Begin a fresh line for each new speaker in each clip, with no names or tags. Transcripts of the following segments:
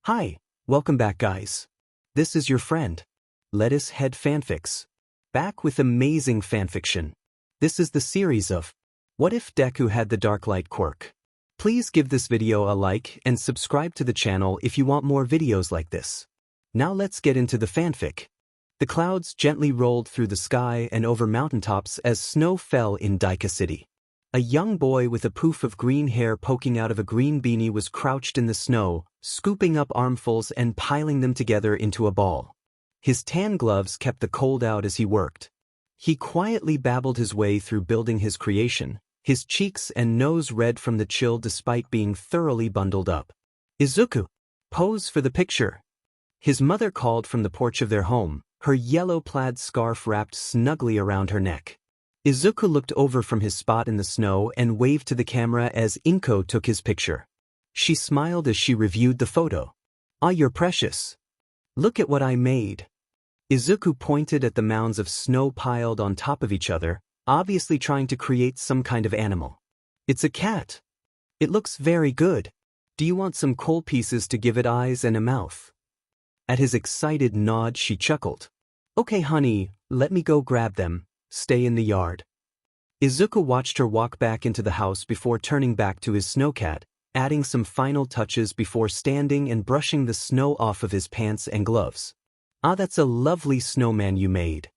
Hi, welcome back guys. This is your friend, Lettuce Head Fanfics. Back with amazing fanfiction. This is the series of What If Deku Had the Dark Light Quirk? Please give this video a like and subscribe to the channel if you want more videos like this. Now let's get into the fanfic. The clouds gently rolled through the sky and over mountaintops as snow fell in Deku City. A young boy with a poof of green hair poking out of a green beanie was crouched in the snow, scooping up armfuls and piling them together into a ball. His tan gloves kept the cold out as he worked. He quietly babbled his way through building his creation, his cheeks and nose red from the chill despite being thoroughly bundled up. Izuku, pose for the picture. His mother called from the porch of their home, her yellow plaid scarf wrapped snugly around her neck. Izuku looked over from his spot in the snow and waved to the camera as Inko took his picture. She smiled as she reviewed the photo. "Ah, you're precious. Look at what I made." Izuku pointed at the mounds of snow piled on top of each other, obviously trying to create some kind of animal. "It's a cat. It looks very good. Do you want some coal pieces to give it eyes and a mouth?" At his excited nod, she chuckled. "Okay, honey, let me go grab them. Stay in the yard." Izuku watched her walk back into the house before turning back to his snowcat, adding some final touches before standing and brushing the snow off of his pants and gloves. "Ah, that's a lovely snowman you made."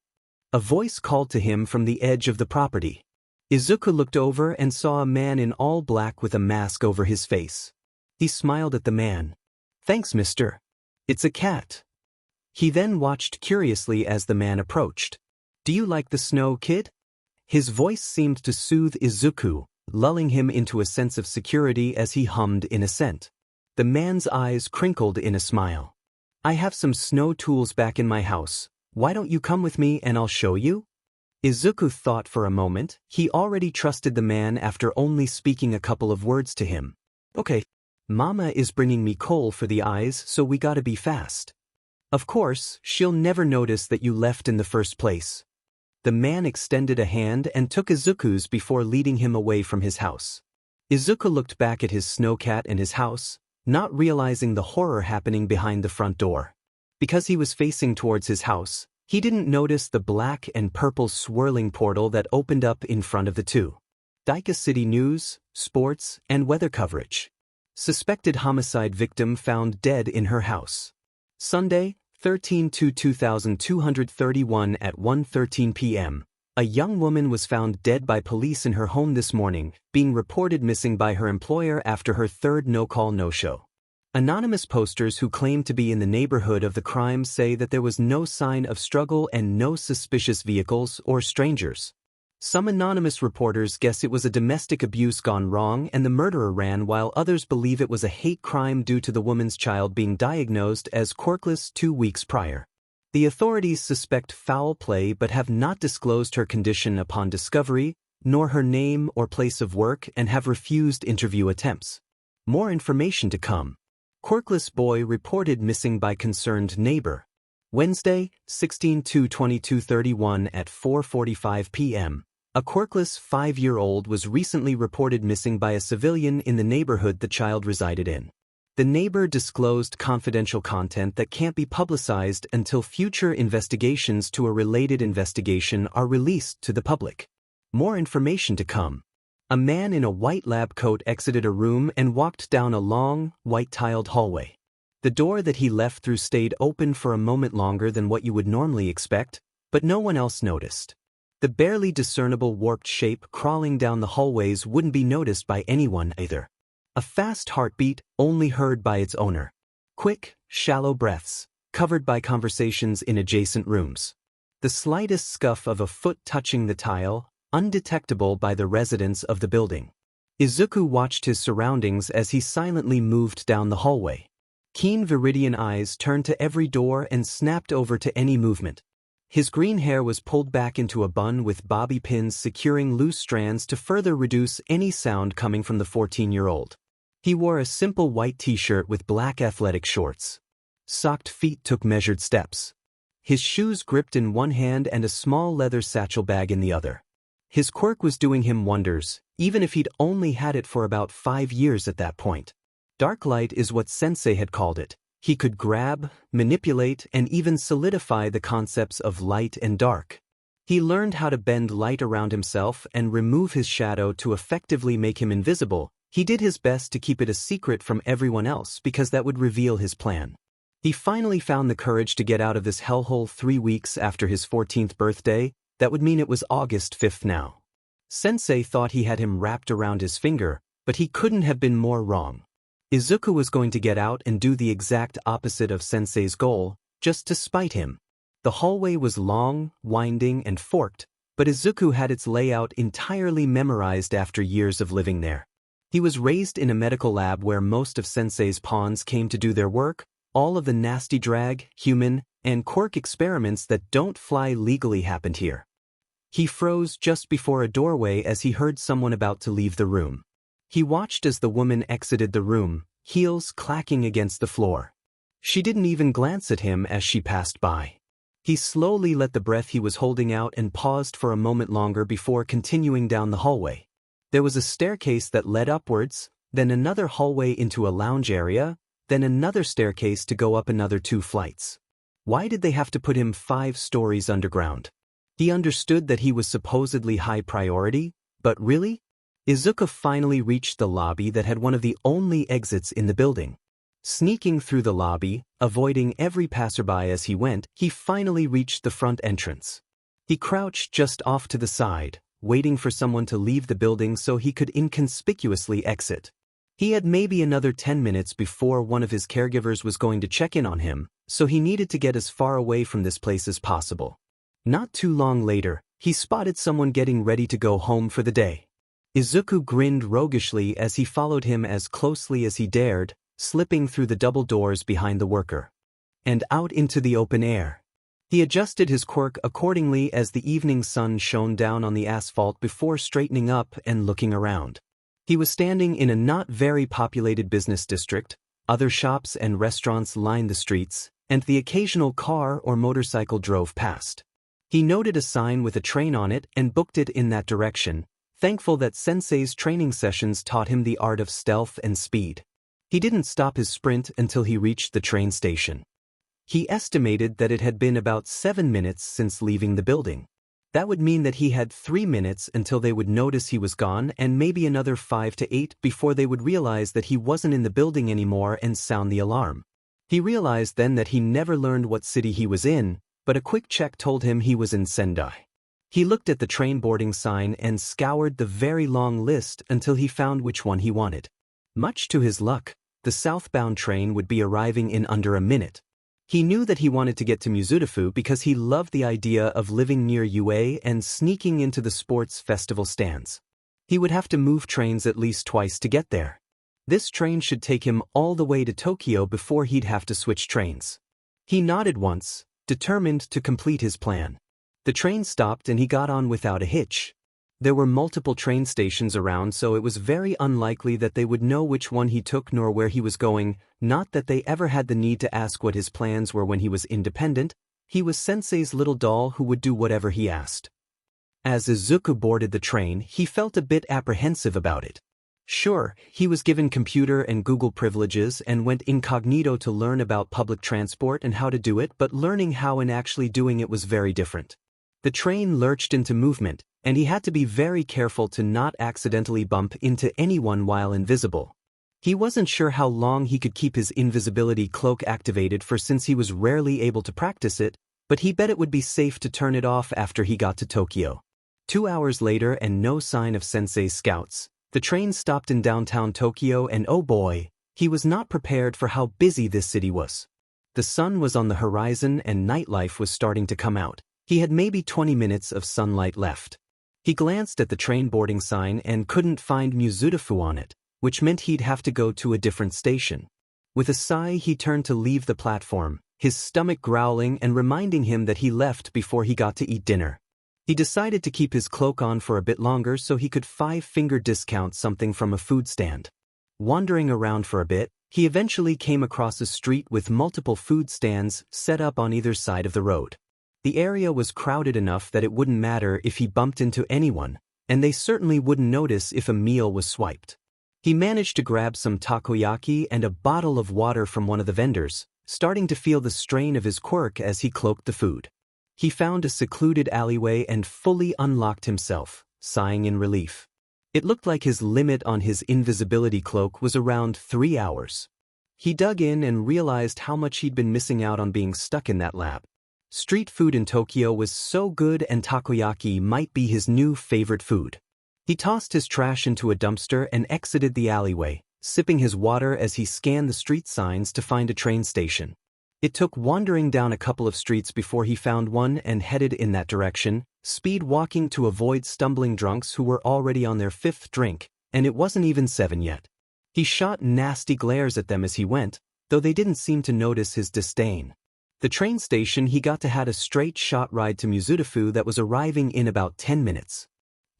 A voice called to him from the edge of the property. Izuku looked over and saw a man in all black with a mask over his face. He smiled at the man. "Thanks, mister. It's a cat." He then watched curiously as the man approached. "Do you like the snow, kid?" His voice seemed to soothe Izuku, lulling him into a sense of security as he hummed in assent. The man's eyes crinkled in a smile. "I have some snow tools back in my house. Why don't you come with me and I'll show you?" Izuku thought for a moment. He already trusted the man after only speaking a couple of words to him. "Okay. Mama is bringing me coal for the eyes, so we gotta be fast. Of course, she'll never notice that you left in the first place." The man extended a hand and took Izuku's before leading him away from his house. Izuku looked back at his snowcat and his house, not realizing the horror happening behind the front door. Because he was facing towards his house, he didn't notice the black and purple swirling portal that opened up in front of the two. Deku City news, sports, and weather coverage. Suspected homicide victim found dead in her house. Sunday, 13/2/2231 at 1:13 p.m. A young woman was found dead by police in her home this morning, being reported missing by her employer after her third no-call no-show. Anonymous posters who claim to be in the neighborhood of the crime say that there was no sign of struggle and no suspicious vehicles or strangers. Some anonymous reporters guess it was a domestic abuse gone wrong and the murderer ran, while others believe it was a hate crime due to the woman's child being diagnosed as quirkless 2 weeks prior. The authorities suspect foul play but have not disclosed her condition upon discovery, nor her name or place of work, and have refused interview attempts. More information to come. Quirkless boy reported missing by concerned neighbor. Wednesday, 16/2/2231 at 4:45 p.m. A quirkless 5-year-old was recently reported missing by a civilian in the neighborhood the child resided in. The neighbor disclosed confidential content that can't be publicized until future investigations to a related investigation are released to the public. More information to come. A man in a white lab coat exited a room and walked down a long, white-tiled hallway. The door that he left through stayed open for a moment longer than what you would normally expect, but no one else noticed. The barely discernible warped shape crawling down the hallways wouldn't be noticed by anyone either. A fast heartbeat, only heard by its owner. Quick, shallow breaths, covered by conversations in adjacent rooms. The slightest scuff of a foot touching the tile, undetectable by the residents of the building. Izuku watched his surroundings as he silently moved down the hallway. Keen viridian eyes turned to every door and snapped over to any movement. His green hair was pulled back into a bun with bobby pins securing loose strands to further reduce any sound coming from the 14-year-old. He wore a simple white t-shirt with black athletic shorts. Socked feet took measured steps. His shoes gripped in one hand and a small leather satchel bag in the other. His quirk was doing him wonders, even if he'd only had it for about 5 years at that point. Dark light is what Sensei had called it, He could grab, manipulate, and even solidify the concepts of light and dark. He learned how to bend light around himself and remove his shadow to effectively make him invisible. He did his best to keep it a secret from everyone else because that would reveal his plan. He finally found the courage to get out of this hellhole 3 weeks after his 14th birthday. That would mean it was August 5th now. Sensei thought he had him wrapped around his finger, but he couldn't have been more wrong. Izuku was going to get out and do the exact opposite of Sensei's goal, just to spite him. The hallway was long, winding, and forked, but Izuku had its layout entirely memorized after years of living there. He was raised in a medical lab where most of Sensei's pawns came to do their work. All of the nasty drag, human, and quirk experiments that don't fly legally happened here. He froze just before a doorway as he heard someone about to leave the room. He watched as the woman exited the room, heels clacking against the floor. She didn't even glance at him as she passed by. He slowly let the breath he was holding out and paused for a moment longer before continuing down the hallway. There was a staircase that led upwards, then another hallway into a lounge area, then another staircase to go up another 2 flights. Why did they have to put him 5 stories underground? He understood that he was supposedly high priority, but really? Izuku finally reached the lobby that had one of the only exits in the building. Sneaking through the lobby, avoiding every passerby as he went, he finally reached the front entrance. He crouched just off to the side, waiting for someone to leave the building so he could inconspicuously exit. He had maybe another 10 minutes before one of his caregivers was going to check in on him, so he needed to get as far away from this place as possible. Not too long later, he spotted someone getting ready to go home for the day. Izuku grinned roguishly as he followed him as closely as he dared, slipping through the double doors behind the worker. And out into the open air. He adjusted his quirk accordingly as the evening sun shone down on the asphalt before straightening up and looking around. He was standing in a not very populated business district. Other shops and restaurants lined the streets, and the occasional car or motorcycle drove past. He noted a sign with a train on it and booked it in that direction, thankful that Sensei's training sessions taught him the art of stealth and speed. He didn't stop his sprint until he reached the train station. He estimated that it had been about 7 minutes since leaving the building. That would mean that he had 3 minutes until they would notice he was gone and maybe another 5 to 8 before they would realize that he wasn't in the building anymore and sound the alarm. He realized then that he never learned what city he was in, but a quick check told him he was in Sendai. He looked at the train boarding sign and scoured the very long list until he found which one he wanted. Much to his luck, the southbound train would be arriving in under a minute. He knew that he wanted to get to Musutafu because he loved the idea of living near UA and sneaking into the sports festival stands. He would have to move trains at least twice to get there. This train should take him all the way to Tokyo before he'd have to switch trains. He nodded once, determined to complete his plan. The train stopped and he got on without a hitch. There were multiple train stations around, so it was very unlikely that they would know which one he took nor where he was going, not that they ever had the need to ask what his plans were when he was independent. He was Sensei's little doll who would do whatever he asked. As Izuku boarded the train, he felt a bit apprehensive about it. Sure, he was given computer and Google privileges and went incognito to learn about public transport and how to do it, but learning how and actually doing it was very different. The train lurched into movement, and he had to be very careful to not accidentally bump into anyone while invisible. He wasn't sure how long he could keep his invisibility cloak activated for since he was rarely able to practice it, but he bet it would be safe to turn it off after he got to Tokyo. 2 hours later and no sign of Sensei's scouts, the train stopped in downtown Tokyo and oh boy, he was not prepared for how busy this city was. The sun was on the horizon and nightlife was starting to come out. He had maybe 20 minutes of sunlight left. He glanced at the train boarding sign and couldn't find Musutafu on it, which meant he'd have to go to a different station. With a sigh, he turned to leave the platform, his stomach growling and reminding him that he left before he got to eat dinner. He decided to keep his cloak on for a bit longer so he could 5-finger discount something from a food stand. Wandering around for a bit, he eventually came across a street with multiple food stands set up on either side of the road. The area was crowded enough that it wouldn't matter if he bumped into anyone, and they certainly wouldn't notice if a meal was swiped. He managed to grab some takoyaki and a bottle of water from one of the vendors, starting to feel the strain of his quirk as he cloaked the food. He found a secluded alleyway and fully unlocked himself, sighing in relief. It looked like his limit on his invisibility cloak was around 3 hours. He dug in and realized how much he'd been missing out on being stuck in that lab. Street food in Tokyo was so good and takoyaki might be his new favorite food. He tossed his trash into a dumpster and exited the alleyway, sipping his water as he scanned the street signs to find a train station. It took wandering down a couple of streets before he found one and headed in that direction, speed walking to avoid stumbling drunks who were already on their 5th drink, and it wasn't even 7 yet. He shot nasty glares at them as he went, though they didn't seem to notice his disdain. The train station he got to had a straight shot ride to Musutafu that was arriving in about 10 minutes.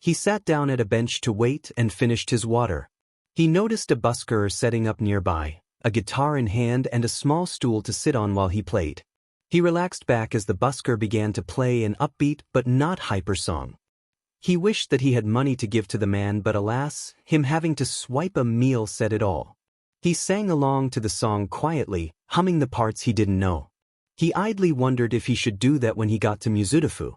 He sat down at a bench to wait and finished his water. He noticed a busker setting up nearby, a guitar in hand and a small stool to sit on while he played. He relaxed back as the busker began to play an upbeat but not hyper song. He wished that he had money to give to the man, but alas, him having to swipe a meal said it all. He sang along to the song quietly, humming the parts he didn't know. He idly wondered if he should do that when he got to Musutafu.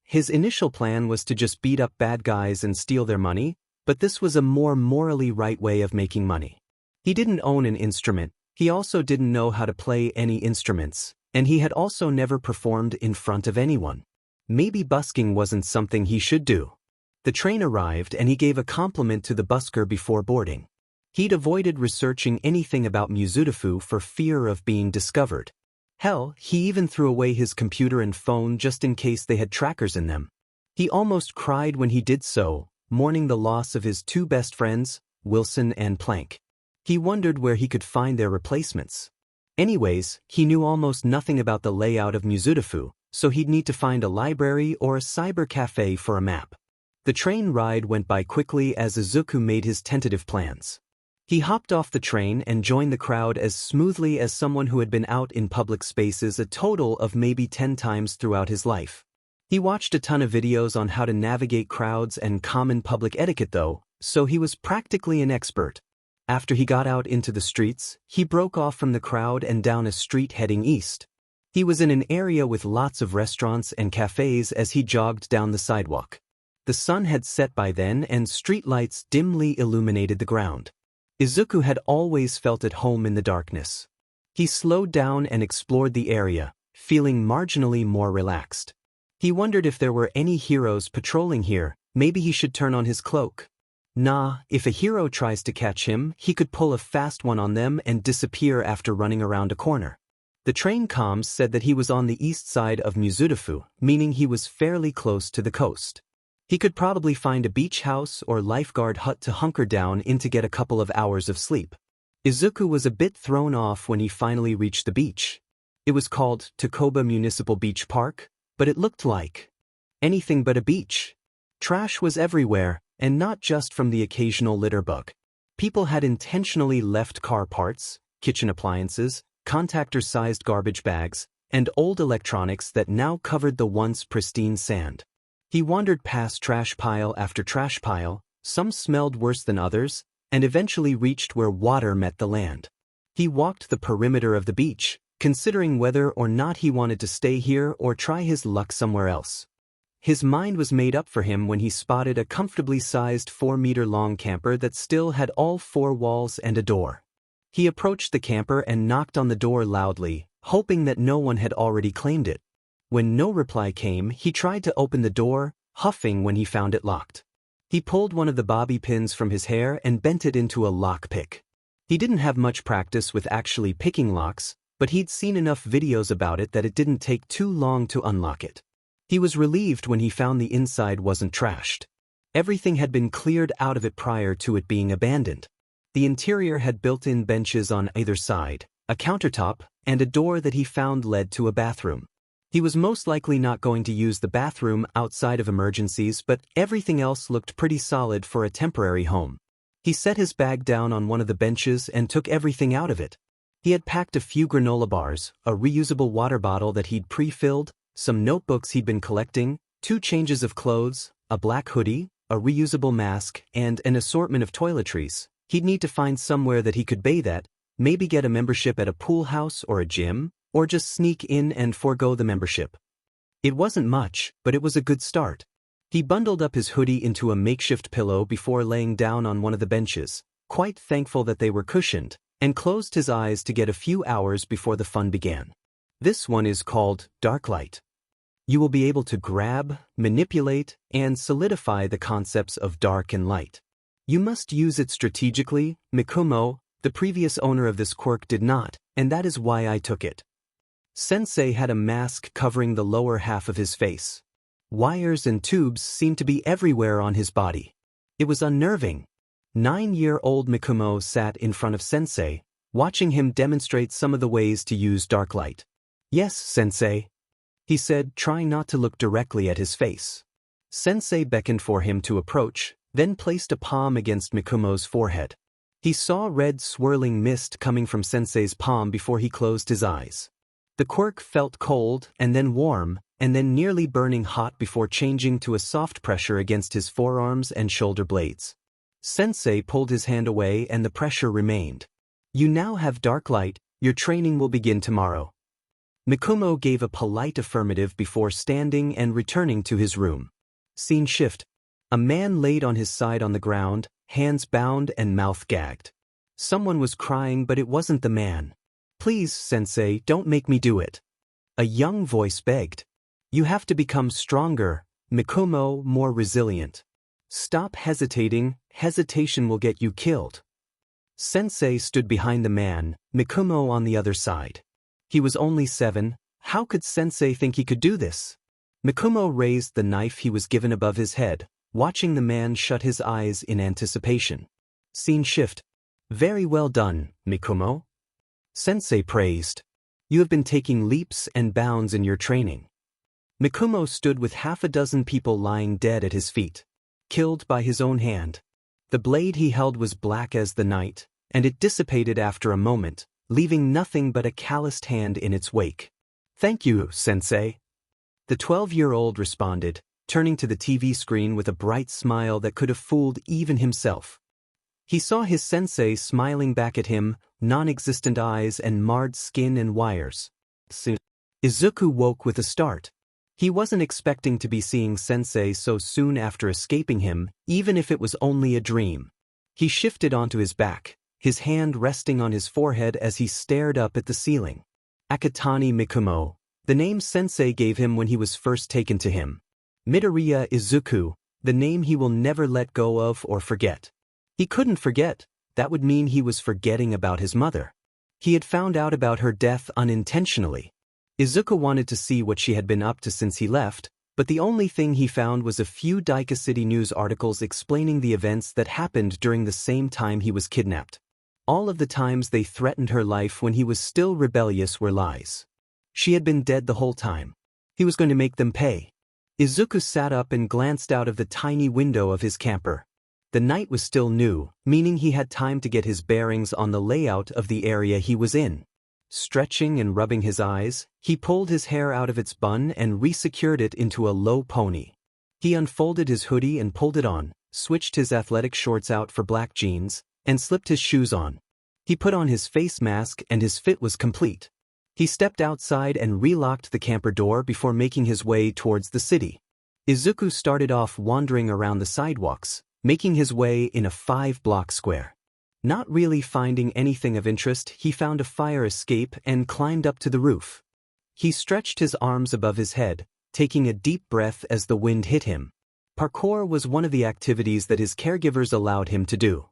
His initial plan was to just beat up bad guys and steal their money, but this was a more morally right way of making money. He didn't own an instrument, he also didn't know how to play any instruments, and he had also never performed in front of anyone. Maybe busking wasn't something he should do. The train arrived and he gave a compliment to the busker before boarding. He'd avoided researching anything about Musutafu for fear of being discovered. Hell, he even threw away his computer and phone just in case they had trackers in them. He almost cried when he did so, mourning the loss of his 2 best friends, Wilson and Plank. He wondered where he could find their replacements. Anyways, he knew almost nothing about the layout of Musutafu, so he'd need to find a library or a cyber cafe for a map. The train ride went by quickly as Izuku made his tentative plans. He hopped off the train and joined the crowd as smoothly as someone who had been out in public spaces a total of maybe 10 times throughout his life. He watched a ton of videos on how to navigate crowds and common public etiquette though, so he was practically an expert. After he got out into the streets, he broke off from the crowd and down a street heading east. He was in an area with lots of restaurants and cafes as he jogged down the sidewalk. The sun had set by then and streetlights dimly illuminated the ground. Izuku had always felt at home in the darkness. He slowed down and explored the area, feeling marginally more relaxed. He wondered if there were any heroes patrolling here, maybe he should turn on his cloak. Nah, if a hero tries to catch him, he could pull a fast one on them and disappear after running around a corner. The train comms said that he was on the east side of Musutafu, meaning he was fairly close to the coast. He could probably find a beach house or lifeguard hut to hunker down in to get a couple of hours of sleep. Izuku was a bit thrown off when he finally reached the beach. It was called Takoba Municipal Beach Park, but it looked like anything but a beach. Trash was everywhere, and not just from the occasional litter bug. People had intentionally left car parts, kitchen appliances, contactor-sized garbage bags, and old electronics that now covered the once pristine sand. He wandered past trash pile after trash pile, some smelled worse than others, and eventually reached where water met the land. He walked the perimeter of the beach, considering whether or not he wanted to stay here or try his luck somewhere else. His mind was made up for him when he spotted a comfortably sized 4-meter-long camper that still had all 4 walls and a door. He approached the camper and knocked on the door loudly, hoping that no one had already claimed it. When no reply came, he tried to open the door, huffing when he found it locked. He pulled one of the bobby pins from his hair and bent it into a lock pick. He didn't have much practice with actually picking locks, but he'd seen enough videos about it that it didn't take too long to unlock it. He was relieved when he found the inside wasn't trashed. Everything had been cleared out of it prior to it being abandoned. The interior had built-in benches on either side, a countertop, and a door that he found led to a bathroom. He was most likely not going to use the bathroom outside of emergencies, but everything else looked pretty solid for a temporary home. He set his bag down on one of the benches and took everything out of it. He had packed a few granola bars, a reusable water bottle that he'd pre-filled, some notebooks he'd been collecting, 2 changes of clothes, a black hoodie, a reusable mask, and an assortment of toiletries, He'd need to find somewhere that he could bathe at, maybe get a membership at a pool house or a gym, or just sneak in and forego the membership. It wasn't much, but it was a good start. He bundled up his hoodie into a makeshift pillow before laying down on one of the benches, quite thankful that they were cushioned, and closed his eyes to get a few hours before the fun began. This one is called Dark Light. You will be able to grab, manipulate, and solidify the concepts of dark and light. You must use it strategically. Mikumo, the previous owner of this quirk, did not, and that is why I took it. Sensei had a mask covering the lower half of his face. Wires and tubes seemed to be everywhere on his body. It was unnerving. 9-year-old Mikumo sat in front of Sensei, watching him demonstrate some of the ways to use dark light. "Yes, Sensei," he said, trying not to look directly at his face. Sensei beckoned for him to approach, then placed a palm against Mikumo's forehead. He saw red swirling mist coming from Sensei's palm before he closed his eyes. The quirk felt cold, and then warm, and then nearly burning hot before changing to a soft pressure against his forearms and shoulder blades. Sensei pulled his hand away and the pressure remained. "You now have dark light, your training will begin tomorrow." Mikumo gave a polite affirmative before standing and returning to his room. Scene shift. A man laid on his side on the ground, hands bound and mouth gagged. Someone was crying, but it wasn't the man. "Please, Sensei, don't make me do it." A young voice begged. "You have to become stronger, Mikumo, more resilient. Stop hesitating, hesitation will get you killed." Sensei stood behind the man, Mikumo on the other side. He was only 7, how could Sensei think he could do this? Mikumo raised the knife he was given above his head, watching the man shut his eyes in anticipation. Scene shift. "Very well done, Mikumo," Sensei praised. "You have been taking leaps and bounds in your training." Mikumo stood with half a dozen people lying dead at his feet, killed by his own hand. The blade he held was black as the night, and it dissipated after a moment, leaving nothing but a calloused hand in its wake. "Thank you, Sensei," the 12-year-old responded, turning to the TV screen with a bright smile that could have fooled even himself. He saw his sensei smiling back at him, non-existent eyes and marred skin and wires. Izuku woke with a start. He wasn't expecting to be seeing Sensei so soon after escaping him, even if it was only a dream. He shifted onto his back, his hand resting on his forehead as he stared up at the ceiling. Akatani Mikumo, the name Sensei gave him when he was first taken to him. Midoriya Izuku, the name he will never let go of or forget. He couldn't forget, that would mean he was forgetting about his mother. He had found out about her death unintentionally. Izuku wanted to see what she had been up to since he left, but the only thing he found was a few Daika City news articles explaining the events that happened during the same time he was kidnapped. All of the times they threatened her life when he was still rebellious were lies. She had been dead the whole time. He was going to make them pay. Izuku sat up and glanced out of the tiny window of his camper. The night was still new, meaning he had time to get his bearings on the layout of the area he was in. Stretching and rubbing his eyes, he pulled his hair out of its bun and resecured it into a low pony. He unfolded his hoodie and pulled it on, switched his athletic shorts out for black jeans, and slipped his shoes on. He put on his face mask and his fit was complete. He stepped outside and relocked the camper door before making his way towards the city. Izuku started off wandering around the sidewalks, making his way in a 5-block square. Not really finding anything of interest, he found a fire escape and climbed up to the roof. He stretched his arms above his head, taking a deep breath as the wind hit him. Parkour was one of the activities that his caregivers allowed him to do.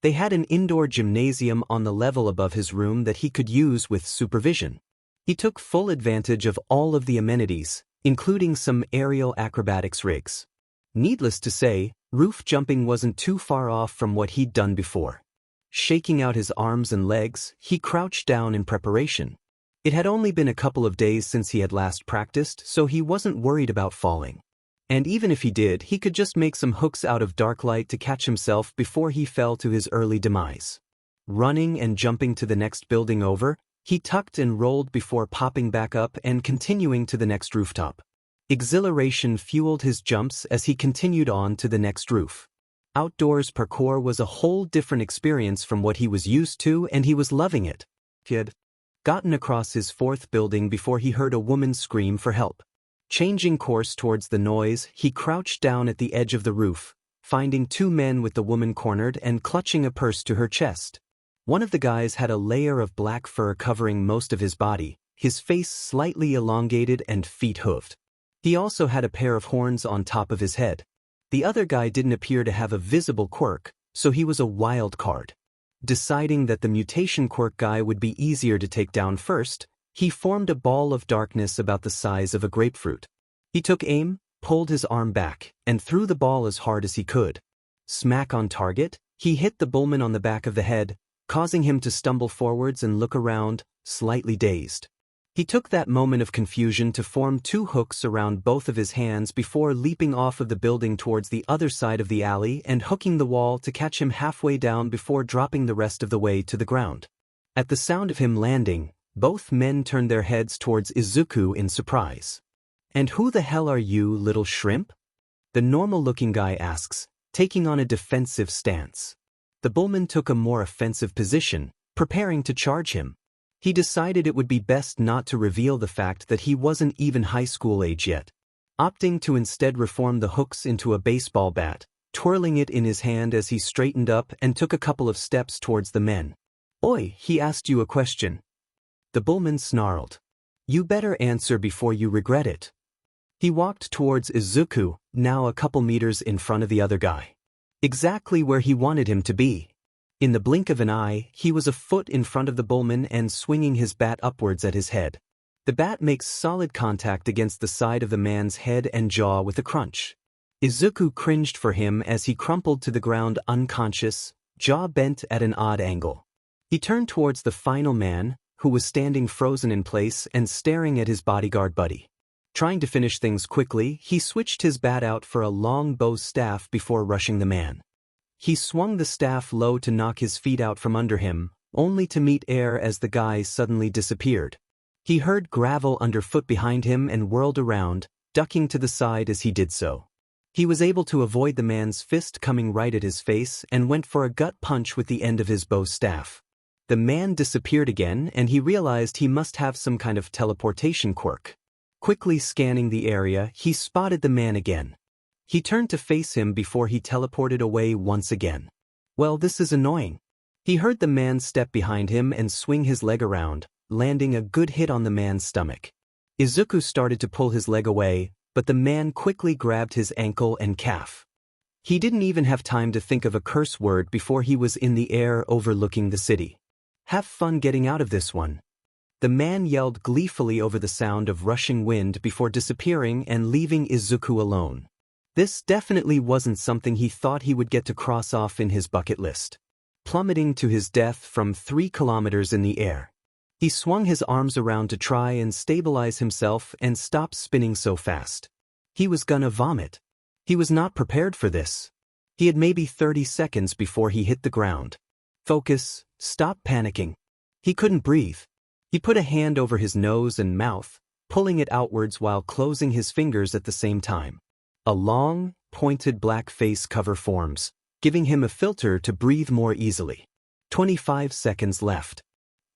They had an indoor gymnasium on the level above his room that he could use with supervision. He took full advantage of all of the amenities, including some aerial acrobatics rigs. Needless to say, roof jumping wasn't too far off from what he'd done before. Shaking out his arms and legs, he crouched down in preparation. It had only been a couple of days since he had last practiced, so he wasn't worried about falling. And even if he did, he could just make some hooks out of dark light to catch himself before he fell to his early demise. Running and jumping to the next building over, he tucked and rolled before popping back up and continuing to the next rooftop. Exhilaration fueled his jumps as he continued on to the next roof. Outdoors parkour was a whole different experience from what he was used to, and he was loving it. He had gotten across his fourth building before he heard a woman scream for help. Changing course towards the noise, he crouched down at the edge of the roof, finding two men with the woman cornered and clutching a purse to her chest. One of the guys had a layer of black fur covering most of his body, his face slightly elongated and feet hooved. He also had a pair of horns on top of his head. The other guy didn't appear to have a visible quirk, so he was a wild card. Deciding that the mutation quirk guy would be easier to take down first, he formed a ball of darkness about the size of a grapefruit. He took aim, pulled his arm back, and threw the ball as hard as he could. Smack on target, he hit the bullman on the back of the head, causing him to stumble forwards and look around, slightly dazed. He took that moment of confusion to form two hooks around both of his hands before leaping off of the building towards the other side of the alley and hooking the wall to catch him halfway down before dropping the rest of the way to the ground. At the sound of him landing, both men turned their heads towards Izuku in surprise. "And who the hell are you, little shrimp?" the normal-looking guy asks, taking on a defensive stance. The bullman took a more offensive position, preparing to charge him. He decided it would be best not to reveal the fact that he wasn't even high school age yet, opting to instead reform the hooks into a baseball bat, twirling it in his hand as he straightened up and took a couple of steps towards the men. "Oi, he asked you a question." The bullman snarled. "You better answer before you regret it." He walked towards Izuku, now a couple meters in front of the other guy. Exactly where he wanted him to be. In the blink of an eye, he was a foot in front of the bullman and swinging his bat upwards at his head. The bat makes solid contact against the side of the man's head and jaw with a crunch. Izuku cringed for him as he crumpled to the ground unconscious, jaw bent at an odd angle. He turned towards the final man, who was standing frozen in place and staring at his bodyguard buddy. Trying to finish things quickly, he switched his bat out for a long bow staff before rushing the man. He swung the staff low to knock his feet out from under him, only to meet air as the guy suddenly disappeared. He heard gravel underfoot behind him and whirled around, ducking to the side as he did so. He was able to avoid the man's fist coming right at his face and went for a gut punch with the end of his bow staff. The man disappeared again, and he realized he must have some kind of teleportation quirk. Quickly scanning the area, he spotted the man again. He turned to face him before he teleported away once again. "Well, this is annoying." He heard the man step behind him and swing his leg around, landing a good hit on the man's stomach. Izuku started to pull his leg away, but the man quickly grabbed his ankle and calf. He didn't even have time to think of a curse word before he was in the air overlooking the city. "Have fun getting out of this one." The man yelled gleefully over the sound of rushing wind before disappearing and leaving Izuku alone. This definitely wasn't something he thought he would get to cross off in his bucket list. Plummeting to his death from 3 kilometers in the air. He swung his arms around to try and stabilize himself and stop spinning so fast. He was gonna vomit. He was not prepared for this. He had maybe 30 seconds before he hit the ground. Focus, stop panicking. He couldn't breathe. He put a hand over his nose and mouth, pulling it outwards while closing his fingers at the same time. A long, pointed black face cover forms, giving him a filter to breathe more easily. 25 seconds left.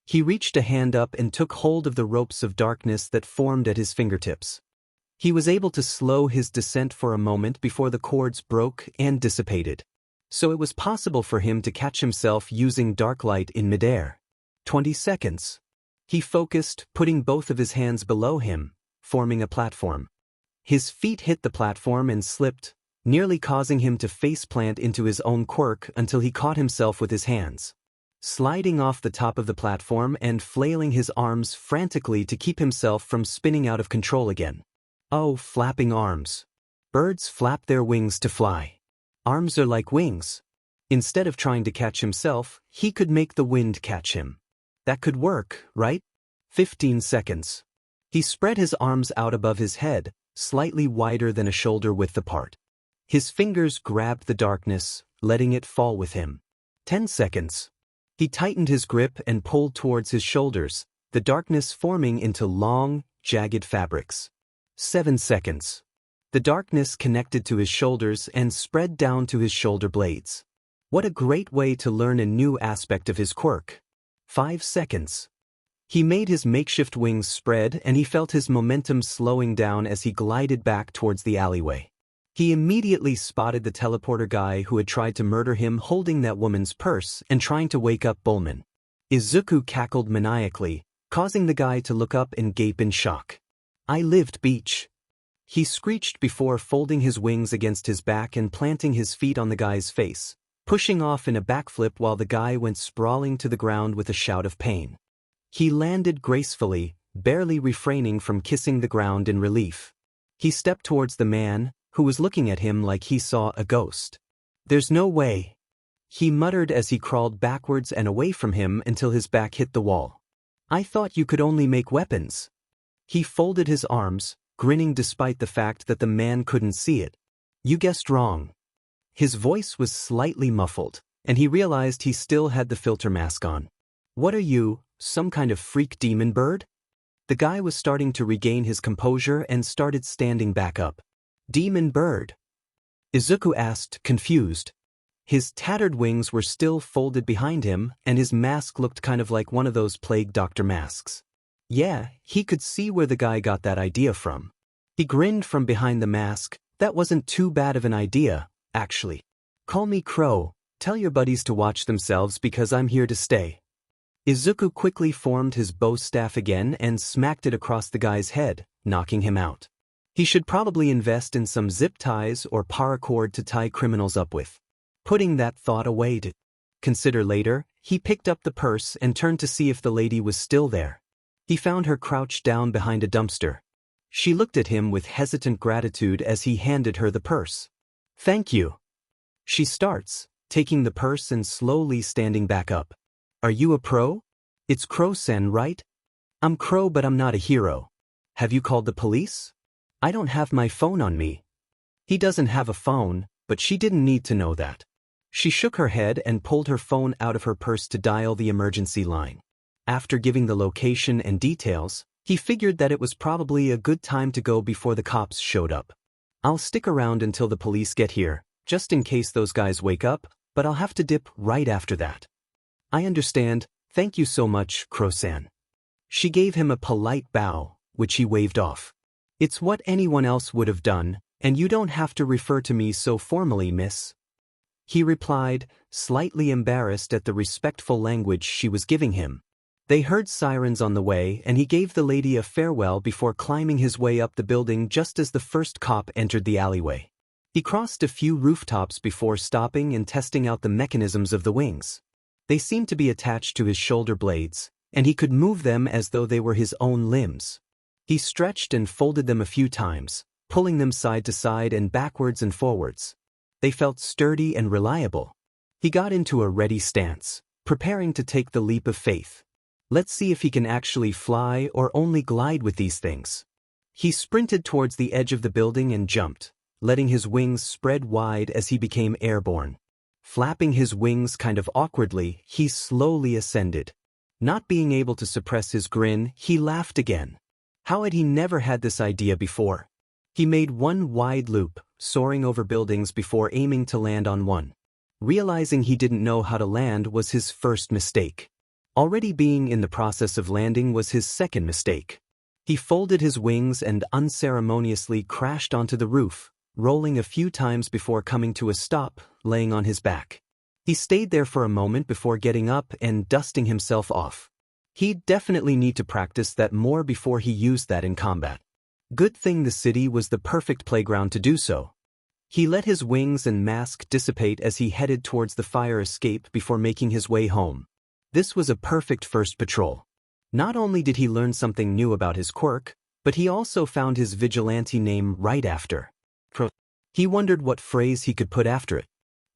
He reached a hand up and took hold of the ropes of darkness that formed at his fingertips. He was able to slow his descent for a moment before the cords broke and dissipated. So it was possible for him to catch himself using dark light in midair. 20 seconds. He focused, putting both of his hands below him, forming a platform. His feet hit the platform and slipped, nearly causing him to faceplant into his own quirk until he caught himself with his hands. Sliding off the top of the platform and flailing his arms frantically to keep himself from spinning out of control again. Oh, flapping arms. Birds flap their wings to fly. Arms are like wings. Instead of trying to catch himself, he could make the wind catch him. That could work, right? 15 seconds. He spread his arms out above his head, slightly wider than a shoulder width apart. His fingers grabbed the darkness, letting it fall with him. 10 seconds. He tightened his grip and pulled towards his shoulders, the darkness forming into long, jagged fabrics. 7 seconds. The darkness connected to his shoulders and spread down to his shoulder blades. What a great way to learn a new aspect of his quirk. 5 seconds. He made his makeshift wings spread and he felt his momentum slowing down as he glided back towards the alleyway. He immediately spotted the teleporter guy who had tried to murder him holding that woman's purse and trying to wake up Bullman. Izuku cackled maniacally, causing the guy to look up and gape in shock. "I lived, beach." He screeched before folding his wings against his back and planting his feet on the guy's face, pushing off in a backflip while the guy went sprawling to the ground with a shout of pain. He landed gracefully, barely refraining from kissing the ground in relief. He stepped towards the man, who was looking at him like he saw a ghost. "There's no way," he muttered as he crawled backwards and away from him until his back hit the wall. "I thought you could only make weapons." He folded his arms, grinning despite the fact that the man couldn't see it. "You guessed wrong." His voice was slightly muffled, and he realized he still had the filter mask on. "What are you, some kind of freak demon bird?" The guy was starting to regain his composure and started standing back up. "Demon bird?" Izuku asked, confused. His tattered wings were still folded behind him, and his mask looked kind of like one of those plague doctor masks. Yeah, he could see where the guy got that idea from. He grinned from behind the mask. "That wasn't too bad of an idea, actually. Call me Crow, tell your buddies to watch themselves because I'm here to stay." Izuku quickly formed his bow staff again and smacked it across the guy's head, knocking him out. He should probably invest in some zip ties or paracord to tie criminals up with. Putting that thought away to consider later, he picked up the purse and turned to see if the lady was still there. He found her crouched down behind a dumpster. She looked at him with hesitant gratitude as he handed her the purse. "Thank you." She starts, taking the purse and slowly standing back up. "Are you a pro? It's Crow-sen, right?" "I'm Crow, but I'm not a hero." "Have you called the police?" "I don't have my phone on me." He doesn't have a phone, but she didn't need to know that. She shook her head and pulled her phone out of her purse to dial the emergency line. After giving the location and details, he figured that it was probably a good time to go before the cops showed up. "I'll stick around until the police get here, just in case those guys wake up, but I'll have to dip right after that." "I understand, thank you so much, Crow-san." She gave him a polite bow, which he waved off. "It's what anyone else would have done, and you don't have to refer to me so formally, miss." He replied, slightly embarrassed at the respectful language she was giving him. They heard sirens on the way and he gave the lady a farewell before climbing his way up the building just as the first cop entered the alleyway. He crossed a few rooftops before stopping and testing out the mechanisms of the wings. They seemed to be attached to his shoulder blades, and he could move them as though they were his own limbs. He stretched and folded them a few times, pulling them side to side and backwards and forwards. They felt sturdy and reliable. He got into a ready stance, preparing to take the leap of faith. Let's see if he can actually fly or only glide with these things. He sprinted towards the edge of the building and jumped, letting his wings spread wide as he became airborne. Flapping his wings kind of awkwardly, he slowly ascended. Not being able to suppress his grin, he laughed again. How had he never had this idea before? He made one wide loop, soaring over buildings before aiming to land on one. Realizing he didn't know how to land was his first mistake. Already being in the process of landing was his second mistake. He folded his wings and unceremoniously crashed onto the roof, rolling a few times before coming to a stop, laying on his back. He stayed there for a moment before getting up and dusting himself off. He'd definitely need to practice that more before he used that in combat. Good thing the city was the perfect playground to do so. He let his wings and mask dissipate as he headed towards the fire escape before making his way home. This was a perfect first patrol. Not only did he learn something new about his quirk, but he also found his vigilante name right after. He wondered what phrase he could put after it.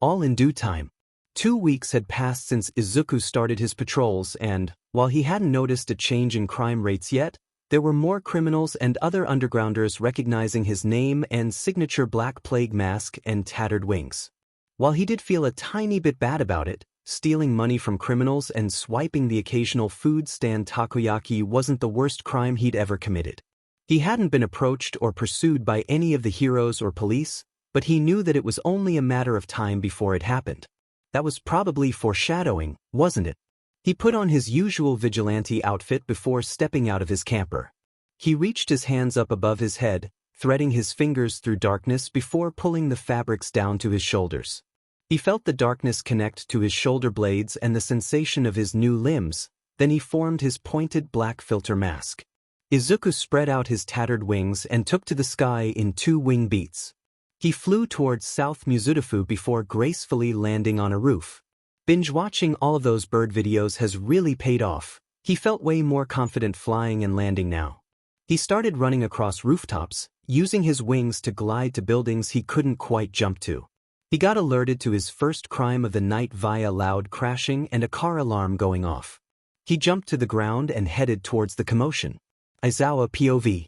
All in due time. 2 weeks had passed since Izuku started his patrols and, while he hadn't noticed a change in crime rates yet, there were more criminals and other undergrounders recognizing his name and signature Black Plague mask and tattered wings. While he did feel a tiny bit bad about it, stealing money from criminals and swiping the occasional food stand takoyaki wasn't the worst crime he'd ever committed. He hadn't been approached or pursued by any of the heroes or police, but he knew that it was only a matter of time before it happened. That was probably foreshadowing, wasn't it? He put on his usual vigilante outfit before stepping out of his camper. He reached his hands up above his head, threading his fingers through darkness before pulling the fabrics down to his shoulders. He felt the darkness connect to his shoulder blades and the sensation of his new limbs, then he formed his pointed black filter mask. Izuku spread out his tattered wings and took to the sky in 2 wing beats. He flew towards South Musutafu before gracefully landing on a roof. Binge-watching all of those bird videos has really paid off. He felt way more confident flying and landing now. He started running across rooftops, using his wings to glide to buildings he couldn't quite jump to. He got alerted to his first crime of the night via loud crashing and a car alarm going off. He jumped to the ground and headed towards the commotion. Aizawa POV.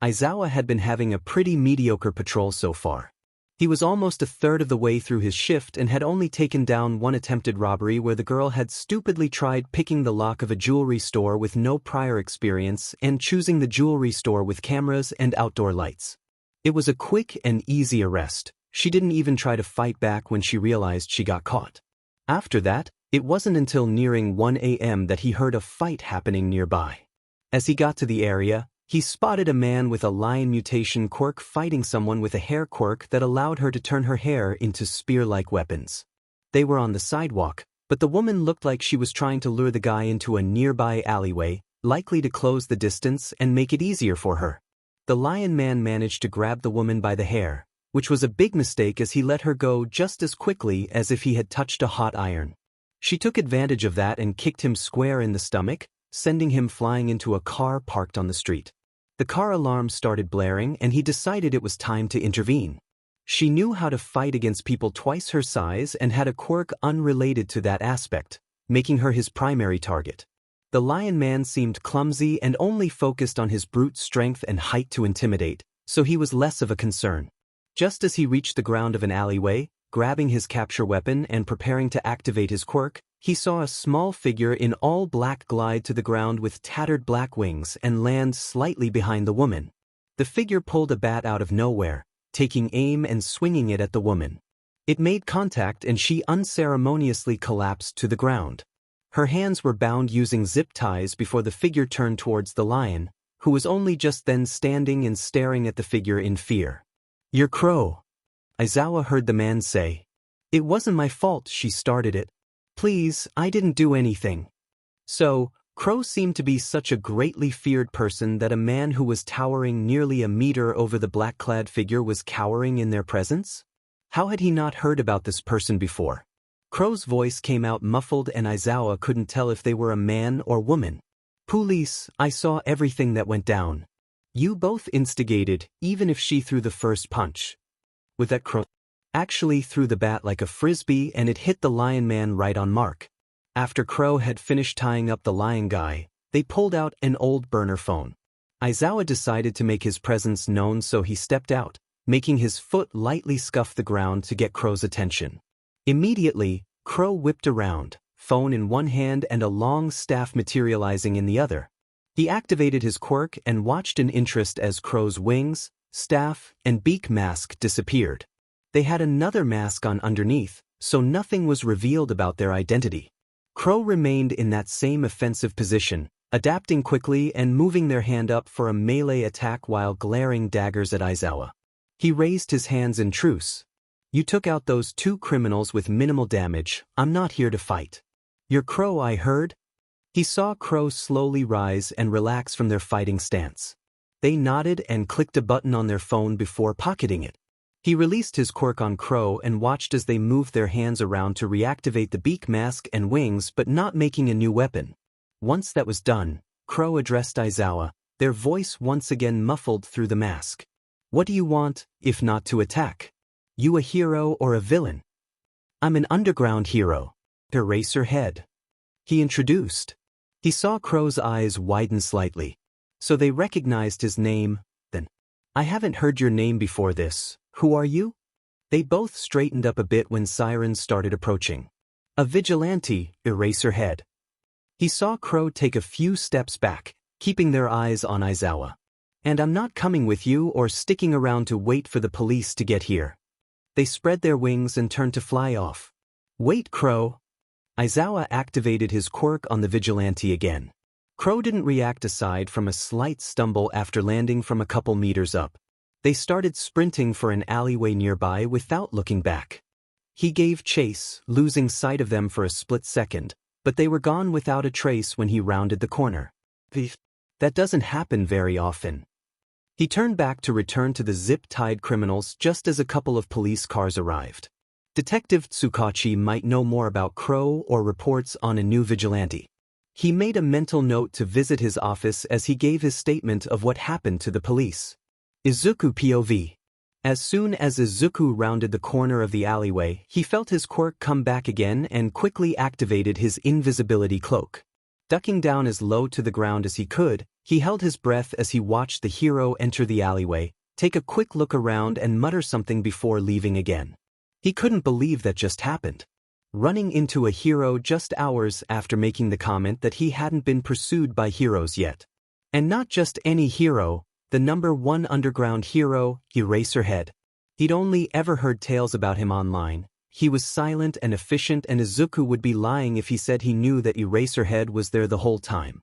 Aizawa had been having a pretty mediocre patrol so far. He was almost a third of the way through his shift and had only taken down one attempted robbery where the girl had stupidly tried picking the lock of a jewelry store with no prior experience and choosing the jewelry store with cameras and outdoor lights. It was a quick and easy arrest. She didn't even try to fight back when she realized she got caught. After that, it wasn't until nearing 1 a.m. that he heard a fight happening nearby. As he got to the area, he spotted a man with a lion mutation quirk fighting someone with a hair quirk that allowed her to turn her hair into spear-like weapons. They were on the sidewalk, but the woman looked like she was trying to lure the guy into a nearby alleyway, likely to close the distance and make it easier for her. The lion man managed to grab the woman by the hair, which was a big mistake as he let her go just as quickly as if he had touched a hot iron. She took advantage of that and kicked him square in the stomach, sending him flying into a car parked on the street. The car alarm started blaring and he decided it was time to intervene. She knew how to fight against people twice her size and had a quirk unrelated to that aspect, making her his primary target. The lion man seemed clumsy and only focused on his brute strength and height to intimidate, so he was less of a concern. Just as he reached the ground of an alleyway, grabbing his capture weapon and preparing to activate his quirk, he saw a small figure in all black glide to the ground with tattered black wings and land slightly behind the woman. The figure pulled a bat out of nowhere, taking aim and swinging it at the woman. It made contact and she unceremoniously collapsed to the ground. Her hands were bound using zip ties before the figure turned towards the lion, who was only just then standing and staring at the figure in fear. "You're Crow," Aizawa heard the man say. "It wasn't my fault," she started it. "Please, I didn't do anything." So, Crow seemed to be such a greatly feared person that a man who was towering nearly a meter over the black-clad figure was cowering in their presence? How had he not heard about this person before? Crow's voice came out muffled and Aizawa couldn't tell if they were a man or woman. "Police, I saw everything that went down. You both instigated, even if she threw the first punch." With that, Crow actually threw the bat like a frisbee and it hit the lion man right on mark. After Crow had finished tying up the lion guy, they pulled out an old burner phone. Aizawa decided to make his presence known, so he stepped out, making his foot lightly scuff the ground to get Crow's attention. Immediately, Crow whipped around, phone in one hand and a long staff materializing in the other. He activated his quirk and watched in interest as Crow's wings, staff, and beak mask disappeared. They had another mask on underneath, so nothing was revealed about their identity. Crow remained in that same offensive position, adapting quickly and moving their hand up for a melee attack while glaring daggers at Aizawa. He raised his hands in truce. "You took out those 2 criminals with minimal damage. I'm not here to fight." "You're Crow, I heard." He saw Crow slowly rise and relax from their fighting stance. They nodded and clicked a button on their phone before pocketing it. He released his quirk on Crow and watched as they moved their hands around to reactivate the beak mask and wings, but not making a new weapon. Once that was done, Crow addressed Aizawa, their voice once again muffled through the mask. "What do you want, if not to attack? You a hero or a villain?" "I'm an underground hero." "Eraser head," he introduced. He saw Crow's eyes widen slightly. So they recognized his name, then. "I haven't heard your name before this. Who are you?" They both straightened up a bit when sirens started approaching. "A vigilante, Eraserhead." He saw Crow take a few steps back, keeping their eyes on Aizawa. And I'm not coming with you or sticking around to wait for the police to get here. They spread their wings and turned to fly off. Wait, Crow. Aizawa activated his quirk on the vigilante again. Crow didn't react aside from a slight stumble after landing from a couple meters up. They started sprinting for an alleyway nearby without looking back. He gave chase, losing sight of them for a split second, but they were gone without a trace when he rounded the corner. That doesn't happen very often. He turned back to return to the zip-tied criminals just as a couple of police cars arrived. Detective Tsukachi might know more about Crow or reports on a new vigilante. He made a mental note to visit his office as he gave his statement of what happened to the police. Izuku POV. As soon as Izuku rounded the corner of the alleyway, he felt his quirk come back again and quickly activated his invisibility cloak. Ducking down as low to the ground as he could, he held his breath as he watched the hero enter the alleyway, take a quick look around and mutter something before leaving again. He couldn't believe that just happened. Running into a hero just hours after making the comment that he hadn't been pursued by heroes yet. And not just any hero, the #1 underground hero, Eraserhead. He'd only ever heard tales about him online. He was silent and efficient, and Izuku would be lying if he said he knew that Eraserhead was there the whole time.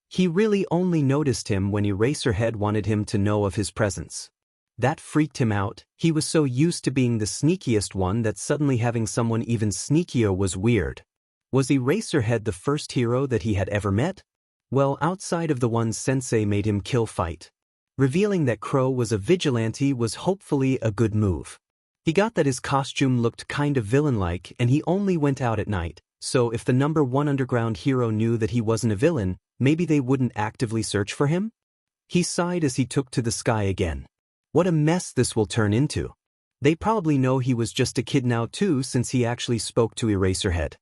He really only noticed him when Eraserhead wanted him to know of his presence. That freaked him out. He was so used to being the sneakiest one that suddenly having someone even sneakier was weird. Was Eraserhead the first hero that he had ever met? Well, outside of the ones Sensei made him kill fight. Revealing that Crow was a vigilante was hopefully a good move. He got that his costume looked kind of villain-like and he only went out at night, so if the #1 underground hero knew that he wasn't a villain, maybe they wouldn't actively search for him? He sighed as he took to the sky again. What a mess this will turn into. They probably know he was just a kid now too, since he actually spoke to Eraserhead.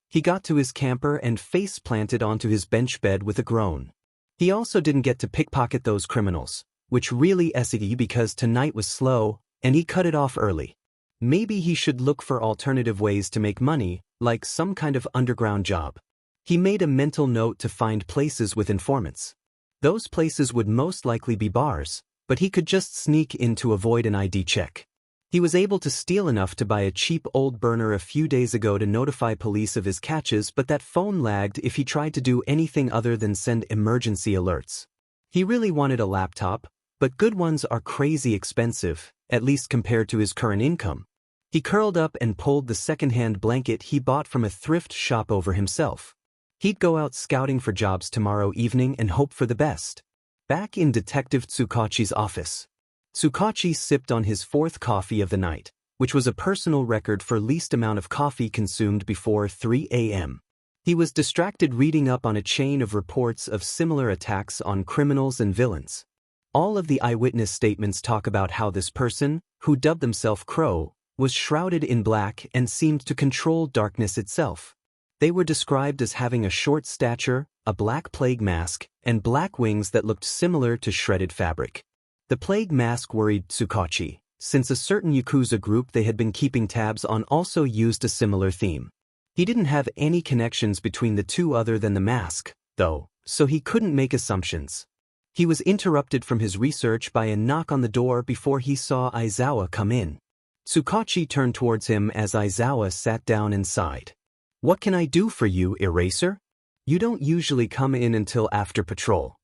He got to his camper and face planted onto his bench bed with a groan. He also didn't get to pickpocket those criminals, which really sucked because tonight was slow, and he cut it off early. Maybe he should look for alternative ways to make money, like some kind of underground job. He made a mental note to find places with informants. Those places would most likely be bars, but he could just sneak in to avoid an ID check. He was able to steal enough to buy a cheap old burner a few days ago to notify police of his catches, but that phone lagged if he tried to do anything other than send emergency alerts. He really wanted a laptop, but good ones are crazy expensive, at least compared to his current income. He curled up and pulled the second-hand blanket he bought from a thrift shop over himself. He'd go out scouting for jobs tomorrow evening and hope for the best. Back in Detective Tsukachi's office. Tsukachi sipped on his 4th coffee of the night, which was a personal record for least amount of coffee consumed before 3 a.m. He was distracted reading up on a chain of reports of similar attacks on criminals and villains. All of the eyewitness statements talk about how this person, who dubbed himself Crow, was shrouded in black and seemed to control darkness itself. They were described as having a short stature, a black plague mask, and black wings that looked similar to shredded fabric. The plague mask worried Tsukachi, since a certain Yakuza group they had been keeping tabs on also used a similar theme. He didn't have any connections between the two other than the mask, though, so he couldn't make assumptions. He was interrupted from his research by a knock on the door before he saw Aizawa come in. Tsukachi turned towards him as Aizawa sat down and sighed. "What can I do for you, Eraser? You don't usually come in until after patrol."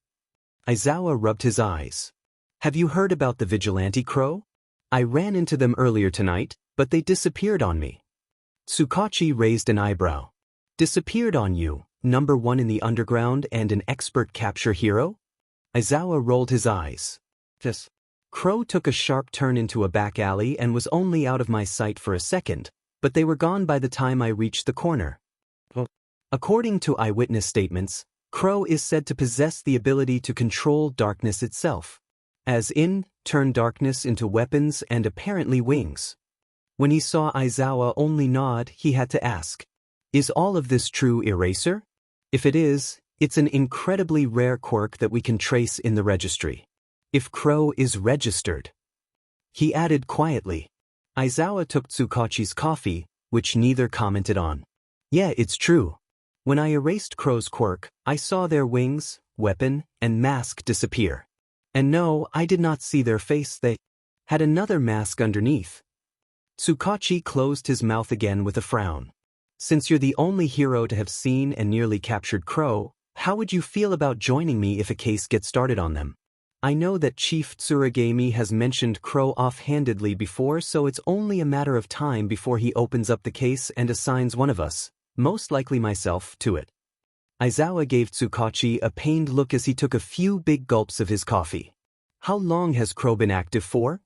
Aizawa rubbed his eyes. "Have you heard about the vigilante Crow? I ran into them earlier tonight, but they disappeared on me." Tsukachi raised an eyebrow. "Disappeared on you, #1 in the underground and an expert capture hero?" Aizawa rolled his eyes. "Yes." Crow took a sharp turn into a back alley and was only out of my sight for a second, but they were gone by the time I reached the corner. According to eyewitness statements, Crow is said to possess the ability to control darkness itself. As in, turn darkness into weapons and apparently wings. When he saw Aizawa only nod, he had to ask, "Is all of this true, Eraser? If it is, it's an incredibly rare quirk that we can trace in the registry. If Crow is registered." He added quietly. Aizawa took Tsukachi's coffee, which neither commented on. "Yeah, it's true. When I erased Crow's quirk, I saw their wings, weapon, and mask disappear. And no, I did not see their face, they had another mask underneath. Tsukachi closed his mouth again with a frown. Since you're the only hero to have seen and nearly captured Crow, how would you feel about joining me if a case gets started on them? I know that Chief Tsuragami has mentioned Crow offhandedly before, so it's only a matter of time before he opens up the case and assigns one of us, most likely myself, to it. Aizawa gave Tsukachi a pained look as he took a few big gulps of his coffee. How long has Crow been active for?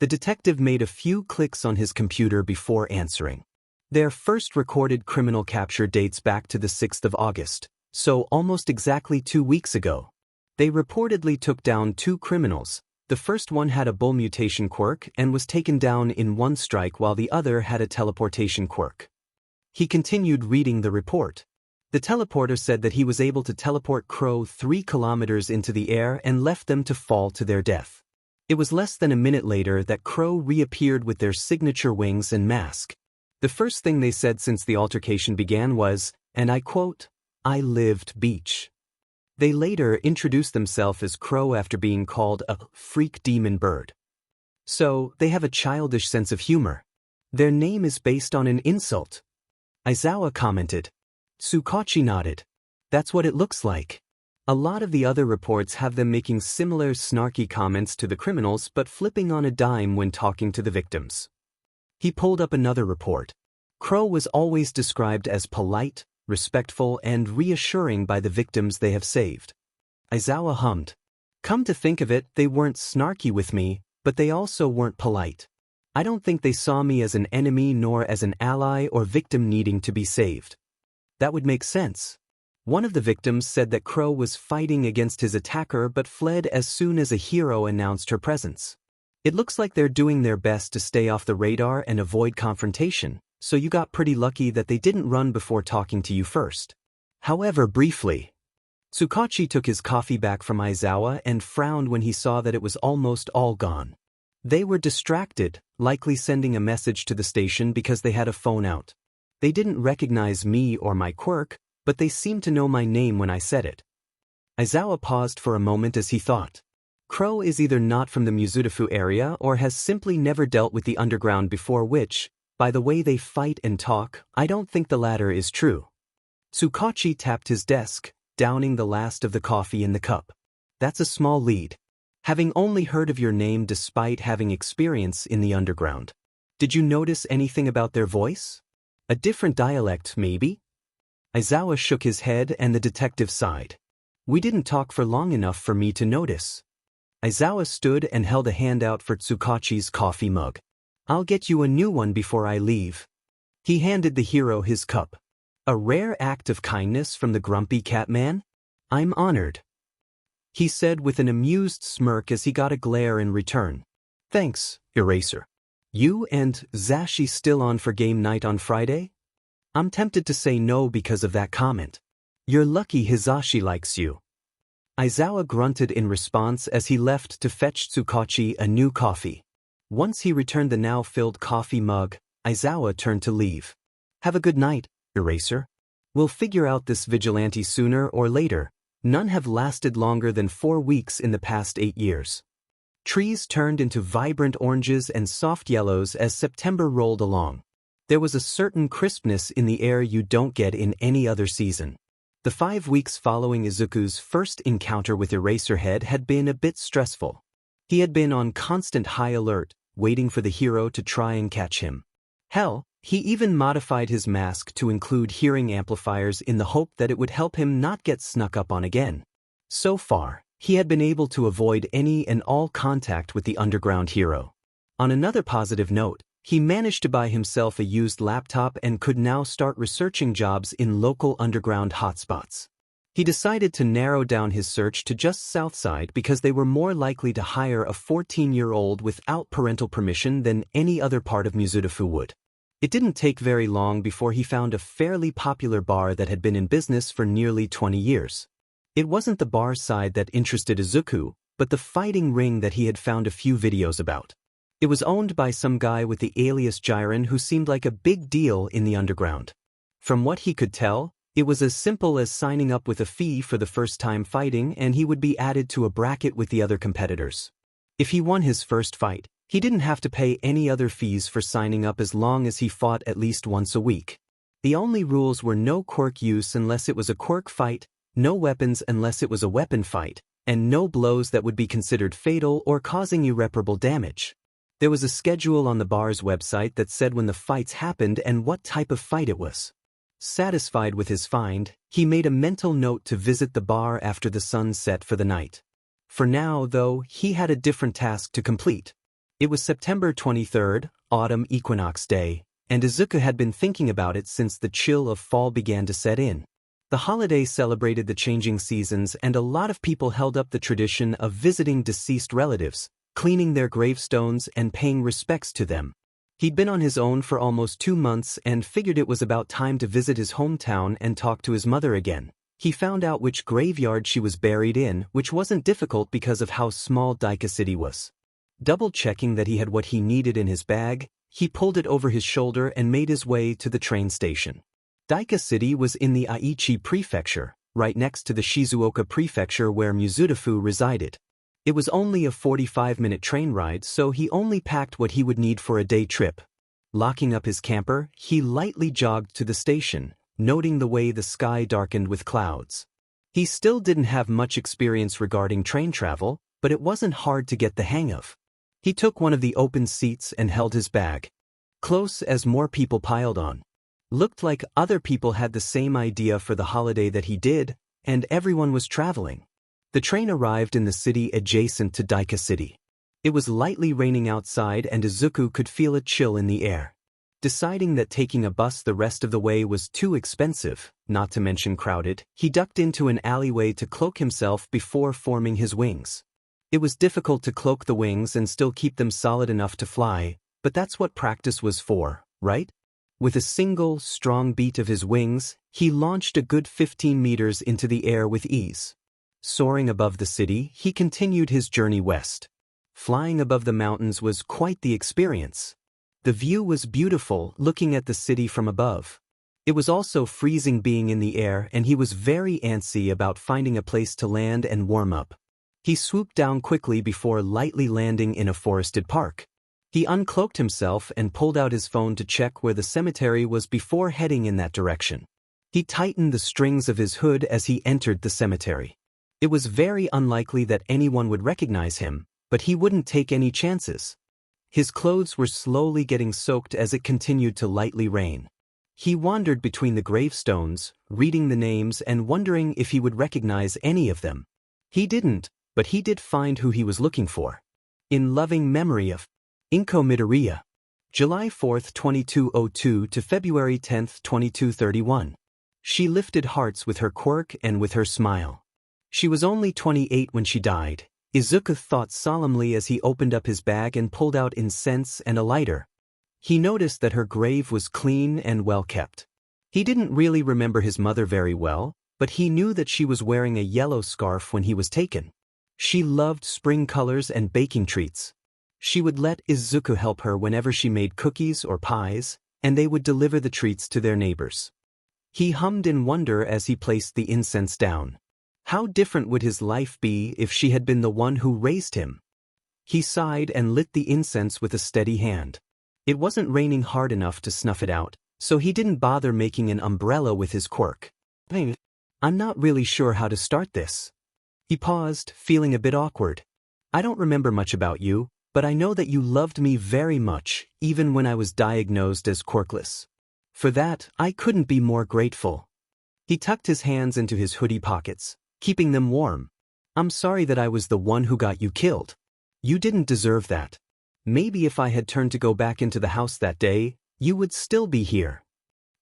The detective made a few clicks on his computer before answering. Their first recorded criminal capture dates back to the 6th of August, so almost exactly 2 weeks ago. They reportedly took down 2 criminals. The first one had a bull mutation quirk and was taken down in 1 strike, while the other had a teleportation quirk. He continued reading the report. The teleporter said that he was able to teleport Crow 3 kilometers into the air and left them to fall to their death. It was less than a minute later that Crow reappeared with their signature wings and mask. The first thing they said since the altercation began was, and I quote, "I lived beach." They later introduced themselves as Crow after being called a freak demon bird. So, they have a childish sense of humor. Their name is based on an insult. Aizawa commented. Tsukachi nodded. That's what it looks like. A lot of the other reports have them making similar snarky comments to the criminals but flipping on a dime when talking to the victims. He pulled up another report. Crow was always described as polite, respectful, and reassuring by the victims they have saved. Aizawa hummed. Come to think of it, they weren't snarky with me, but they also weren't polite. I don't think they saw me as an enemy nor as an ally or victim needing to be saved. That would make sense. One of the victims said that Crow was fighting against his attacker but fled as soon as a hero announced her presence. It looks like they're doing their best to stay off the radar and avoid confrontation, so you got pretty lucky that they didn't run before talking to you first. However, briefly. Tsukachi took his coffee back from Aizawa and frowned when he saw that it was almost all gone. They were distracted, likely sending a message to the station because they had a phone out. They didn't recognize me or my quirk, but they seemed to know my name when I said it. Aizawa paused for a moment as he thought. Crow is either not from the Musutafu area or has simply never dealt with the underground before, which, by the way they fight and talk, I don't think the latter is true. Tsukachi tapped his desk, downing the last of the coffee in the cup. That's a small lead. Having only heard of your name despite having experience in the underground. Did you notice anything about their voice? A different dialect, maybe? Aizawa shook his head and the detective sighed. We didn't talk for long enough for me to notice. Aizawa stood and held a hand out for Tsukachi's coffee mug. I'll get you a new one before I leave. He handed the hero his cup. A rare act of kindness from the grumpy cat man? I'm honored. He said with an amused smirk as he got a glare in return. Thanks, Eraser. You and Zashi still on for game night on Friday? I'm tempted to say no because of that comment. You're lucky Hizashi likes you. Aizawa grunted in response as he left to fetch Tsukachi a new coffee. Once he returned the now-filled coffee mug, Aizawa turned to leave. Have a good night, Eraser. We'll figure out this vigilante sooner or later. None have lasted longer than 4 weeks in the past 8 years. Trees turned into vibrant oranges and soft yellows as September rolled along. There was a certain crispness in the air you don't get in any other season. The 5 weeks following Izuku's first encounter with Eraserhead had been a bit stressful. He had been on constant high alert, waiting for the hero to try and catch him. Hell, he even modified his mask to include hearing amplifiers in the hope that it would help him not get snuck up on again. So far, he had been able to avoid any and all contact with the underground hero. On another positive note, he managed to buy himself a used laptop and could now start researching jobs in local underground hotspots. He decided to narrow down his search to just Southside because they were more likely to hire a 14-year-old without parental permission than any other part of Musutafu would. It didn't take very long before he found a fairly popular bar that had been in business for nearly 20 years. It wasn't the bar side that interested Izuku, but the fighting ring that he had found a few videos about. It was owned by some guy with the alias Jiren who seemed like a big deal in the underground. From what he could tell, It was as simple as signing up with a fee for the first time fighting and he would be added to a bracket with the other competitors. If he won his first fight, he didn't have to pay any other fees for signing up as long as he fought at least once a week. The only rules were no quirk use unless it was a quirk fight, no weapons unless it was a weapon fight, and no blows that would be considered fatal or causing irreparable damage. There was a schedule on the bar's website that said when the fights happened and what type of fight it was. Satisfied with his find, he made a mental note to visit the bar after the sun set for the night. For now, though, he had a different task to complete. It was September 23rd, autumn equinox day, and Izuku had been thinking about it since the chill of fall began to set in. The holiday celebrated the changing seasons and a lot of people held up the tradition of visiting deceased relatives, cleaning their gravestones and paying respects to them. He'd been on his own for almost 2 months and figured it was about time to visit his hometown and talk to his mother again. He found out which graveyard she was buried in, which wasn't difficult because of how small Daika City was. Double-checking that he had what he needed in his bag, he pulled it over his shoulder and made his way to the train station. Daika City was in the Aichi Prefecture, right next to the Shizuoka Prefecture where Musutafu resided. It was only a 45-minute train ride, so he only packed what he would need for a day trip. Locking up his camper, he lightly jogged to the station, noting the way the sky darkened with clouds. He still didn't have much experience regarding train travel, but it wasn't hard to get the hang of. He took one of the open seats and held his bag. Close as more people piled on. Looked like other people had the same idea for the holiday that he did, and everyone was traveling. The train arrived in the city adjacent to Daika City. It was lightly raining outside and Izuku could feel a chill in the air. Deciding that taking a bus the rest of the way was too expensive, not to mention crowded, he ducked into an alleyway to cloak himself before forming his wings. It was difficult to cloak the wings and still keep them solid enough to fly, but that's what practice was for, right? With a single, strong beat of his wings, he launched a good 15 meters into the air with ease. Soaring above the city, he continued his journey west. Flying above the mountains was quite the experience. The view was beautiful, looking at the city from above. It was also freezing being in the air, and he was very antsy about finding a place to land and warm up. He swooped down quickly before lightly landing in a forested park. He uncloaked himself and pulled out his phone to check where the cemetery was before heading in that direction. He tightened the strings of his hood as he entered the cemetery. It was very unlikely that anyone would recognize him, but he wouldn't take any chances. His clothes were slowly getting soaked as it continued to lightly rain. He wandered between the gravestones, reading the names and wondering if he would recognize any of them. He didn't, but he did find who he was looking for. In loving memory of Inko Midoriya, July 4, 2202 to February 10, 2231. She lifted hearts with her quirk and with her smile. She was only 28 when she died, Izuku thought solemnly as he opened up his bag and pulled out incense and a lighter. He noticed that her grave was clean and well kept. He didn't really remember his mother very well, but he knew that she was wearing a yellow scarf when he was taken. She loved spring colors and baking treats. She would let Izuku help her whenever she made cookies or pies, and they would deliver the treats to their neighbors. He hummed in wonder as he placed the incense down. How different would his life be if she had been the one who raised him? He sighed and lit the incense with a steady hand. It wasn't raining hard enough to snuff it out, so he didn't bother making an umbrella with his quirk. I'm not really sure how to start this. He paused, feeling a bit awkward. I don't remember much about you, but I know that you loved me very much, even when I was diagnosed as quirkless. For that, I couldn't be more grateful. He tucked his hands into his hoodie pockets, keeping them warm. I'm sorry that I was the one who got you killed. You didn't deserve that. Maybe if I had turned to go back into the house that day, you would still be here.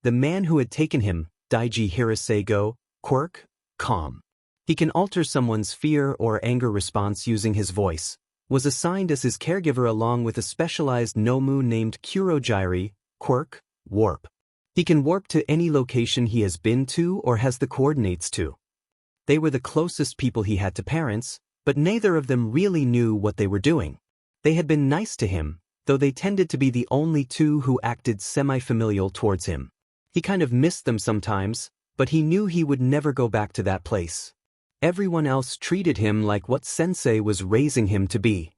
The man who had taken him, Daiji Hirasego, quirk, calm. He can alter someone's fear or anger response using his voice, was assigned as his caregiver along with a specialized Nomu named Kurojiri, quirk, warp. He can warp to any location he has been to or has the coordinates to. They were the closest people he had to parents, but neither of them really knew what they were doing. They had been nice to him, though they tended to be the only two who acted semi-familial towards him. He kind of missed them sometimes, But he knew he would never go back to that place. Everyone else treated him like what Sensei was raising him to be.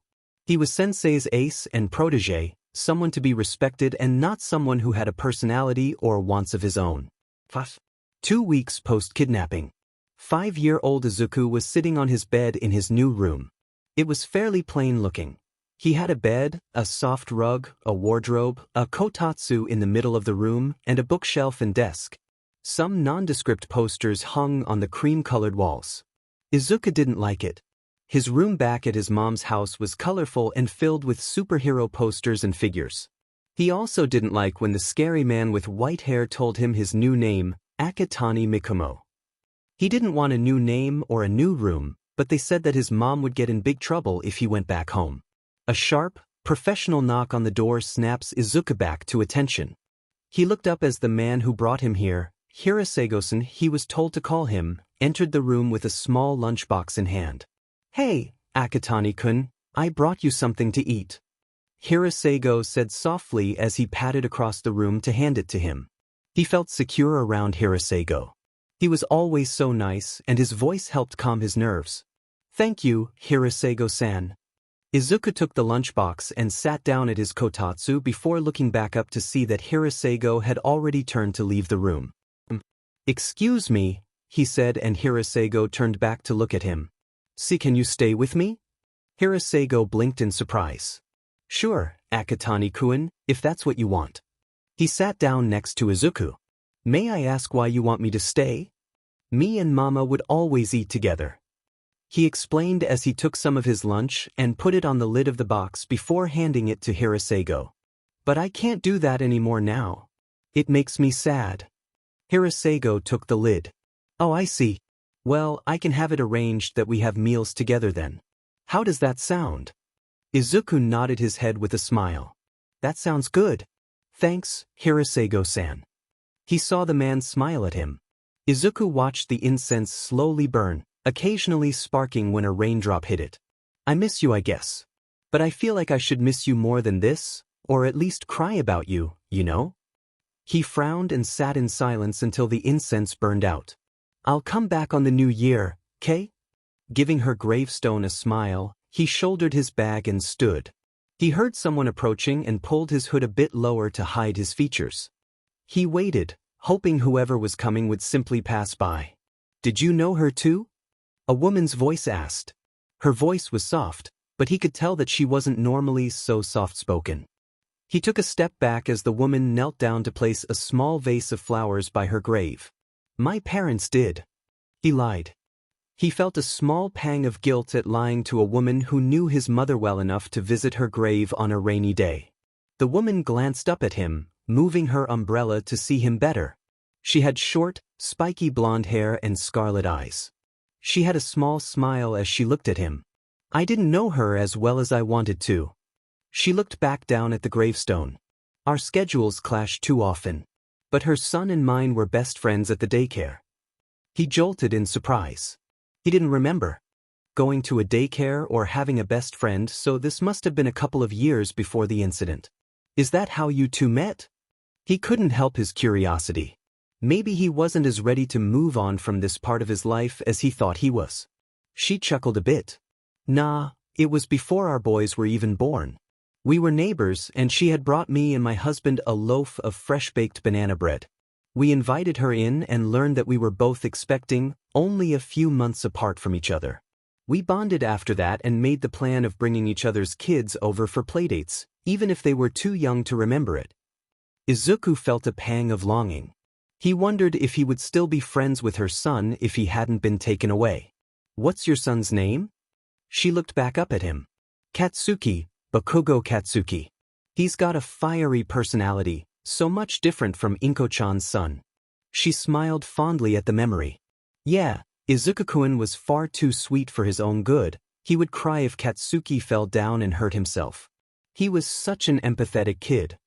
He was Sensei's ace and protege, someone to be respected and not someone who had a personality or wants of his own. 2 weeks post-kidnapping. 5-year-old Izuku was sitting on his bed in his new room. It was fairly plain looking. He had a bed, a soft rug, a wardrobe, a kotatsu in the middle of the room, and a bookshelf and desk. Some nondescript posters hung on the cream-colored walls. Izuku didn't like it. His room back at his mom's house was colorful and filled with superhero posters and figures. He also didn't like when the scary man with white hair told him his new name, Akatani Mikumo. He didn't want a new name or a new room, but they said that his mom would get in big trouble if he went back home. A sharp, professional knock on the door snaps Izuku back to attention. He looked up as the man who brought him here, Hirasego-san, he was told to call him, entered the room with a small lunchbox in hand. "Hey, Akatani-kun, I brought you something to eat," Hirasego said softly as he padded across the room to hand it to him. He felt secure around Hirasego. He was always so nice and his voice helped calm his nerves. "Thank you, Hirasego-san." Izuku took the lunchbox and sat down at his kotatsu before looking back up to see that Hirasego had already turned to leave the room. "Excuse me," he said, and Hirasego turned back to look at him. "See, can you stay with me?" Hirasego blinked in surprise. "Sure, Akatani-kun, if that's what you want." He sat down next to Izuku. "May I ask why you want me to stay?" "Me and Mama would always eat together," he explained as he took some of his lunch and put it on the lid of the box before handing it to Hirasego. "But I can't do that anymore now. It makes me sad." Hirasego took the lid. "Oh, I see. Well, I can have it arranged that we have meals together then. How does that sound?" Izuku nodded his head with a smile. "That sounds good. Thanks, Hirasego-san." He saw the man smile at him. Izuku watched the incense slowly burn, occasionally sparking when a raindrop hit it. "I miss you, I guess. But I feel like I should miss you more than this, or at least cry about you, you know?" He frowned and sat in silence until the incense burned out. "I'll come back on the new year, 'kay?" Giving her gravestone a smile, he shouldered his bag and stood. He heard someone approaching and pulled his hood a bit lower to hide his features. He waited, hoping whoever was coming would simply pass by. "Did you know her too?" a woman's voice asked. Her voice was soft, but he could tell that she wasn't normally so soft-spoken. He took a step back as the woman knelt down to place a small vase of flowers by her grave. "My parents did." He lied. He felt a small pang of guilt at lying to a woman who knew his mother well enough to visit her grave on a rainy day. The woman glanced up at him, moving her umbrella to see him better. She had short, spiky blonde hair and scarlet eyes. She had a small smile as she looked at him. "I didn't know her as well as I wanted to." She looked back down at the gravestone. "Our schedules clashed too often. But her son and mine were best friends at the daycare." He jolted in surprise. He didn't remember going to a daycare or having a best friend, so this must have been a couple of years before the incident. "Is that how you two met?" He couldn't help his curiosity. Maybe he wasn't as ready to move on from this part of his life as he thought he was. She chuckled a bit. "Nah, it was before our boys were even born. We were neighbors and she had brought me and my husband a loaf of fresh-baked banana bread. We invited her in and learned that we were both expecting, only a few months apart from each other. We bonded after that and made the plan of bringing each other's kids over for playdates, even if they were too young to remember it." Izuku felt a pang of longing. He wondered if he would still be friends with her son if he hadn't been taken away. "What's your son's name?" She looked back up at him. "Katsuki, Bakugo Katsuki. He's got a fiery personality, so much different from Inko-chan's son." She smiled fondly at the memory. Yeah, Izuku-kun was far too sweet for his own good. He would cry if Katsuki fell down and hurt himself. He was such an empathetic kid.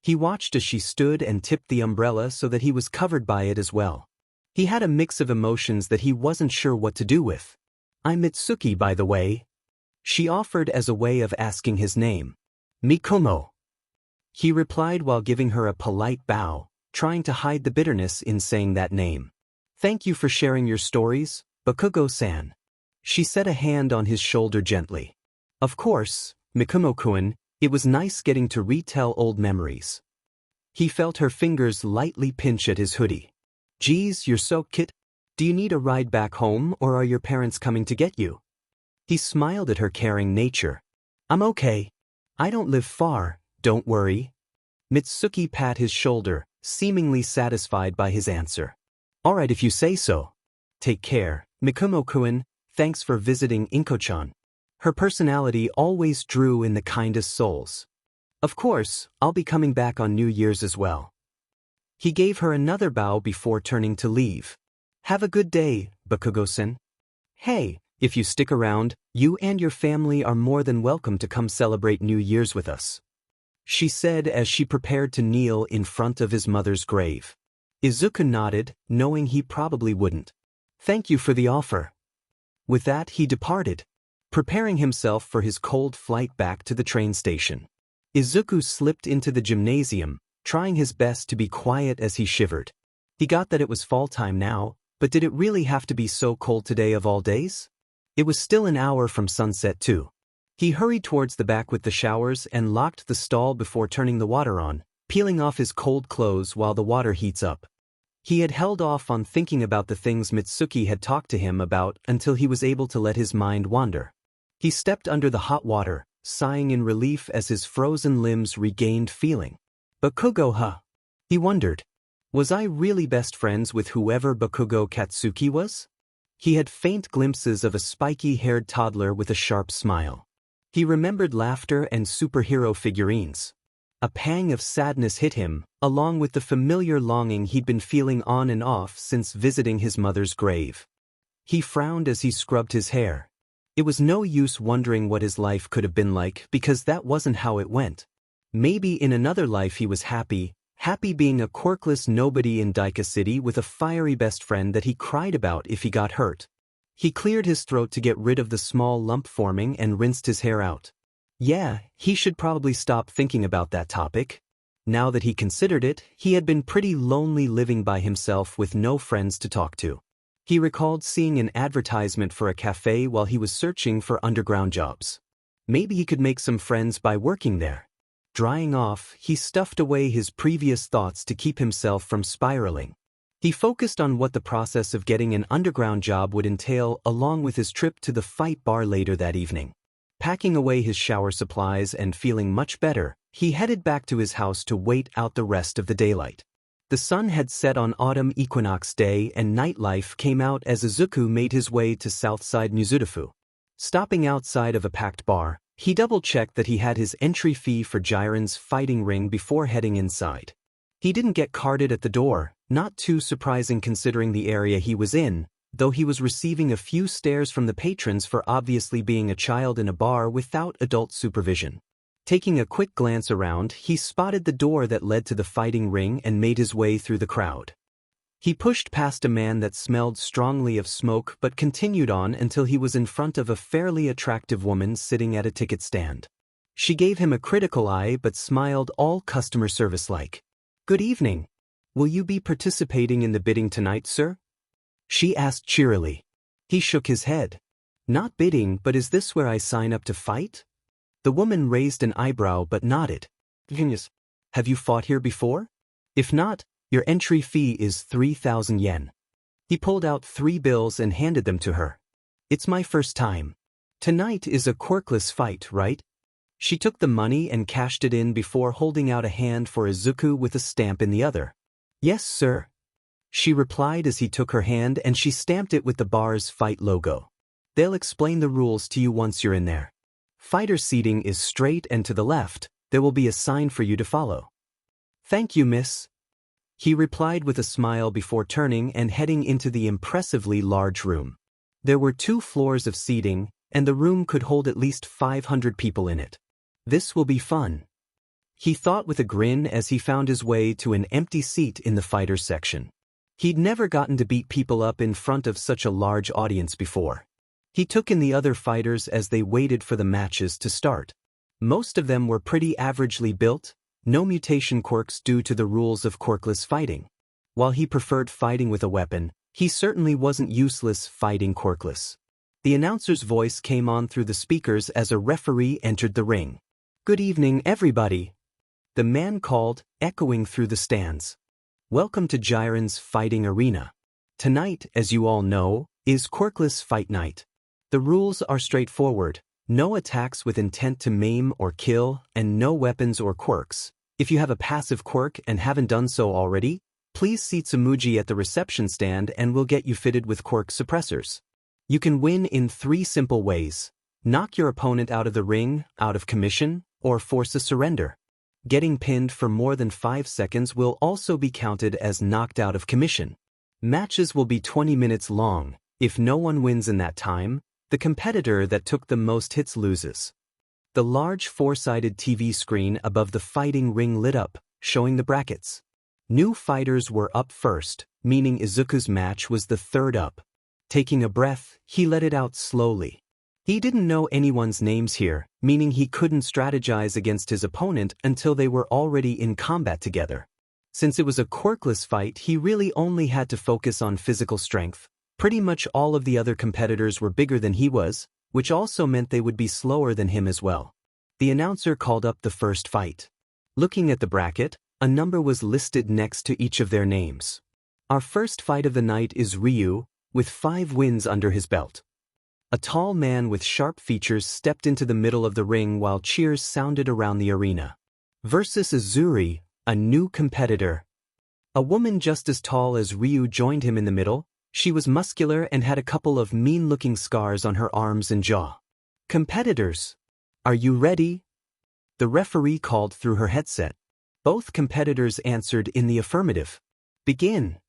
He watched as she stood and tipped the umbrella so that he was covered by it as well. He had a mix of emotions that he wasn't sure what to do with. "I'm Mitsuki, by the way," she offered as a way of asking his name. "Mikumo," he replied while giving her a polite bow, trying to hide the bitterness in saying that name. Thank you for sharing your stories, Bakugo-san. She set a hand on his shoulder gently. Of course, Mikumo-kun, it was nice getting to retell old memories. He felt her fingers lightly pinch at his hoodie. Geez, you're so cute. Do you need a ride back home or are your parents coming to get you? He smiled at her caring nature. I'm okay. I don't live far, don't worry. Mitsuki pat his shoulder, seemingly satisfied by his answer. Alright if you say so. Take care, Mikumo-kun, thanks for visiting Inko-chan. Her personality always drew in the kindest souls. Of course, I'll be coming back on New Year's as well. He gave her another bow before turning to leave. Have a good day, Bakugo-san. Hey, if you stick around, you and your family are more than welcome to come celebrate New Year's with us, she said as she prepared to kneel in front of his mother's grave. Izuku nodded, knowing he probably wouldn't. Thank you for the offer. With that he departed, preparing himself for his cold flight back to the train station. Izuku slipped into the gymnasium, trying his best to be quiet as he shivered. He got that it was fall time now, but did it really have to be so cold today of all days? It was still an hour from sunset too. He hurried towards the back with the showers and locked the stall before turning the water on, peeling off his cold clothes while the water heats up. He had held off on thinking about the things Mitsuki had talked to him about until he was able to let his mind wander. He stepped under the hot water, sighing in relief as his frozen limbs regained feeling. Bakugo, he wondered. Was I really best friends with whoever Bakugo Katsuki was? He had faint glimpses of a spiky-haired toddler with a sharp smile. He remembered laughter and superhero figurines. A pang of sadness hit him, along with the familiar longing he'd been feeling on and off since visiting his mother's grave. He frowned as he scrubbed his hair. It was no use wondering what his life could have been like because that wasn't how it went. Maybe in another life he was happy being a quirkless nobody in Daika City with a fiery best friend that he cried about if he got hurt. He cleared his throat to get rid of the small lump forming and rinsed his hair out. Yeah, he should probably stop thinking about that topic. Now that he considered it, he had been pretty lonely living by himself with no friends to talk to. He recalled seeing an advertisement for a cafe while he was searching for underground jobs. Maybe he could make some friends by working there. Drying off, he stuffed away his previous thoughts to keep himself from spiraling. He focused on what the process of getting an underground job would entail along with his trip to the fight bar later that evening. Packing away his shower supplies and feeling much better, he headed back to his house to wait out the rest of the daylight. The sun had set on autumn equinox day and nightlife came out as Izuku made his way to Southside Musutafu. Stopping outside of a packed bar, he double-checked that he had his entry fee for Jiren's fighting ring before heading inside. He didn't get carded at the door, not too surprising considering the area he was in, though he was receiving a few stares from the patrons for obviously being a child in a bar without adult supervision. Taking a quick glance around, he spotted the door that led to the fighting ring and made his way through the crowd. He pushed past a man that smelled strongly of smoke but continued on until he was in front of a fairly attractive woman sitting at a ticket stand. She gave him a critical eye but smiled all customer service-like. Good evening. Will you be participating in the bidding tonight, sir? She asked cheerily. He shook his head. Not bidding, but is this where I sign up to fight? The woman raised an eyebrow but nodded. Genius. Have you fought here before? If not, your entry fee is 3,000 yen. He pulled out 3 bills and handed them to her. It's my first time. Tonight is a quirkless fight, right? She took the money and cashed it in before holding out a hand for Izuku with a stamp in the other. Yes, sir. She replied as he took her hand and she stamped it with the bar's fight logo. They'll explain the rules to you once you're in there. Fighter seating is straight and to the left. There will be a sign for you to follow. Thank you, miss. He replied with a smile before turning and heading into the impressively large room. There were 2 floors of seating, and the room could hold at least 500 people in it. This will be fun, he thought with a grin as he found his way to an empty seat in the fighters section. He'd never gotten to beat people up in front of such a large audience before. He took in the other fighters as they waited for the matches to start. Most of them were pretty averagely built, no mutation quirks due to the rules of quirkless fighting. While he preferred fighting with a weapon, He certainly wasn't useless fighting quirkless. The announcer's voice came on through the speakers as a referee entered the ring. "Good evening, everybody," the man called, echoing through the stands. "Welcome to Jiren's fighting arena. Tonight, as you all know, is quirkless fight night. The rules are straightforward: no attacks with intent to maim or kill, and no weapons or quirks. If you have a passive quirk and haven't done so already, please seat Samuji at the reception stand and we'll get you fitted with quirk suppressors. You can win in 3 simple ways: knock your opponent out of the ring, out of commission, or force a surrender. Getting pinned for more than 5 seconds will also be counted as knocked out of commission. Matches will be 20 minutes long. If no one wins in that time, the competitor that took the most hits loses. The large 4-sided TV screen above the fighting ring lit up, showing the brackets. New fighters were up first, meaning Izuku's match was the third up. Taking a breath, he let it out slowly. He didn't know anyone's names here, meaning he couldn't strategize against his opponent until they were already in combat together. Since it was a quirkless fight, he really only had to focus on physical strength. Pretty much all of the other competitors were bigger than he was, which also meant they would be slower than him as well. The announcer called up the first fight. Looking at the bracket, a number was listed next to each of their names. Our first fight of the night is Ryu, with 5 wins under his belt. A tall man with sharp features stepped into the middle of the ring while cheers sounded around the arena. Versus Azuri, a new competitor. A woman just as tall as Ryu joined him in the middle. She was muscular and had a couple of mean-looking scars on her arms and jaw. "Competitors, are you ready?" the referee called through her headset. Both competitors answered in the affirmative. "Begin."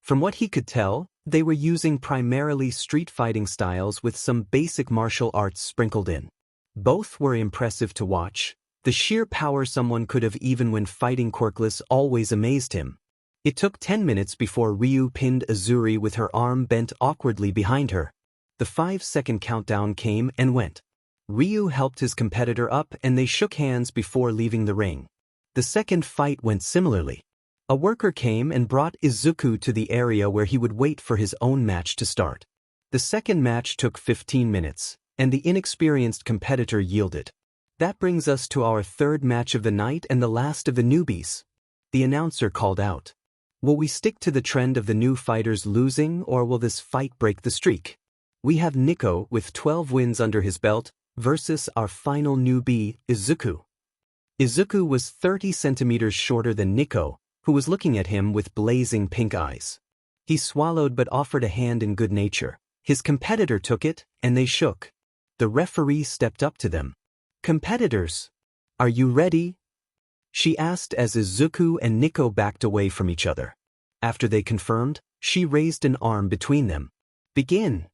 From what he could tell, they were using primarily street fighting styles with some basic martial arts sprinkled in. Both were impressive to watch. The sheer power someone could have even when fighting quirkless always amazed him. It took 10 minutes before Ryu pinned Azuri with her arm bent awkwardly behind her. The 5-second countdown came and went. Ryu helped his competitor up and they shook hands before leaving the ring. The second fight went similarly. A worker came and brought Izuku to the area where he would wait for his own match to start. The second match took 15 minutes, and the inexperienced competitor yielded. "That brings us to our third match of the night and the last of the newbies," the announcer called out. "Will we stick to the trend of the new fighters losing, or will this fight break the streak? We have Nico with 12 wins under his belt versus our final newbie, Izuku." Izuku was 30 centimeters shorter than Nico, who was looking at him with blazing pink eyes. He swallowed but offered a hand in good nature. His competitor took it, and they shook. The referee stepped up to them. "Competitors, are you ready?" she asked as Izuku and Nico backed away from each other. After they confirmed, she raised an arm between them. "Begin."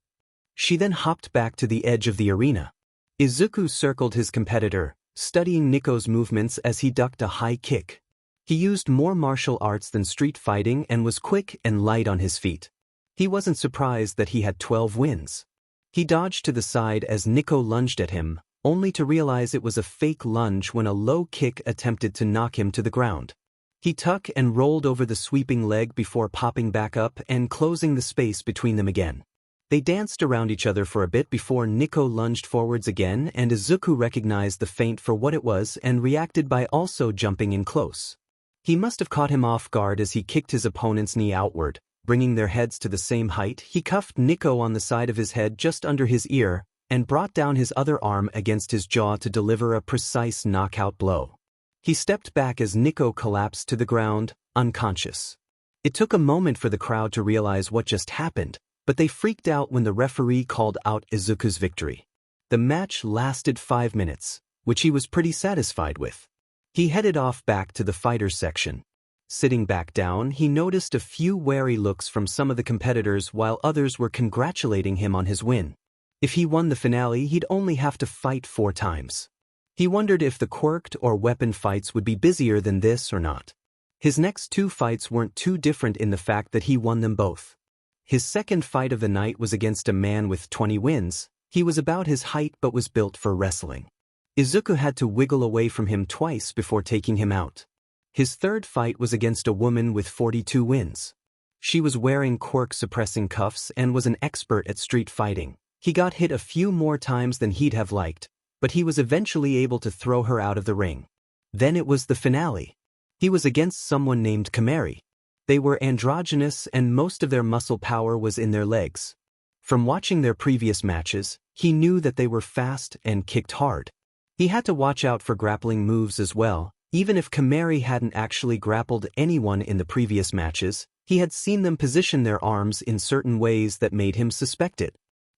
She then hopped back to the edge of the arena. Izuku circled his competitor, studying Nico's movements as he ducked a high kick. He used more martial arts than street fighting and was quick and light on his feet. He wasn't surprised that he had 12 wins. He dodged to the side as Nico lunged at him, only to realize it was a fake lunge when a low kick attempted to knock him to the ground. He tucked and rolled over the sweeping leg before popping back up and closing the space between them again. They danced around each other for a bit before Nico lunged forwards again and Izuku recognized the feint for what it was and reacted by also jumping in close. He must have caught him off guard as he kicked his opponent's knee outward, bringing their heads to the same height. He cuffed Nico on the side of his head just under his ear and brought down his other arm against his jaw to deliver a precise knockout blow. He stepped back as Nico collapsed to the ground, unconscious. It took a moment for the crowd to realize what just happened, but they freaked out when the referee called out Izuku's victory. The match lasted 5 minutes, which he was pretty satisfied with. He headed off back to the fighters section. Sitting back down, he noticed a few wary looks from some of the competitors while others were congratulating him on his win. If he won the finale, he'd only have to fight 4 times. He wondered if the quirked or weapon fights would be busier than this or not. His next 2 fights weren't too different in the fact that he won them both. His second fight of the night was against a man with 20 wins. He was about his height but was built for wrestling. Izuku had to wiggle away from him twice before taking him out. His third fight was against a woman with 42 wins. She was wearing Quirk-suppressing cuffs and was an expert at street fighting. He got hit a few more times than he'd have liked, but he was eventually able to throw her out of the ring. Then it was the finale. He was against someone named Kimari. They were androgynous and most of their muscle power was in their legs. From watching their previous matches, he knew that they were fast and kicked hard. He had to watch out for grappling moves as well. Even if Kimari hadn't actually grappled anyone in the previous matches, he had seen them position their arms in certain ways that made him suspect it.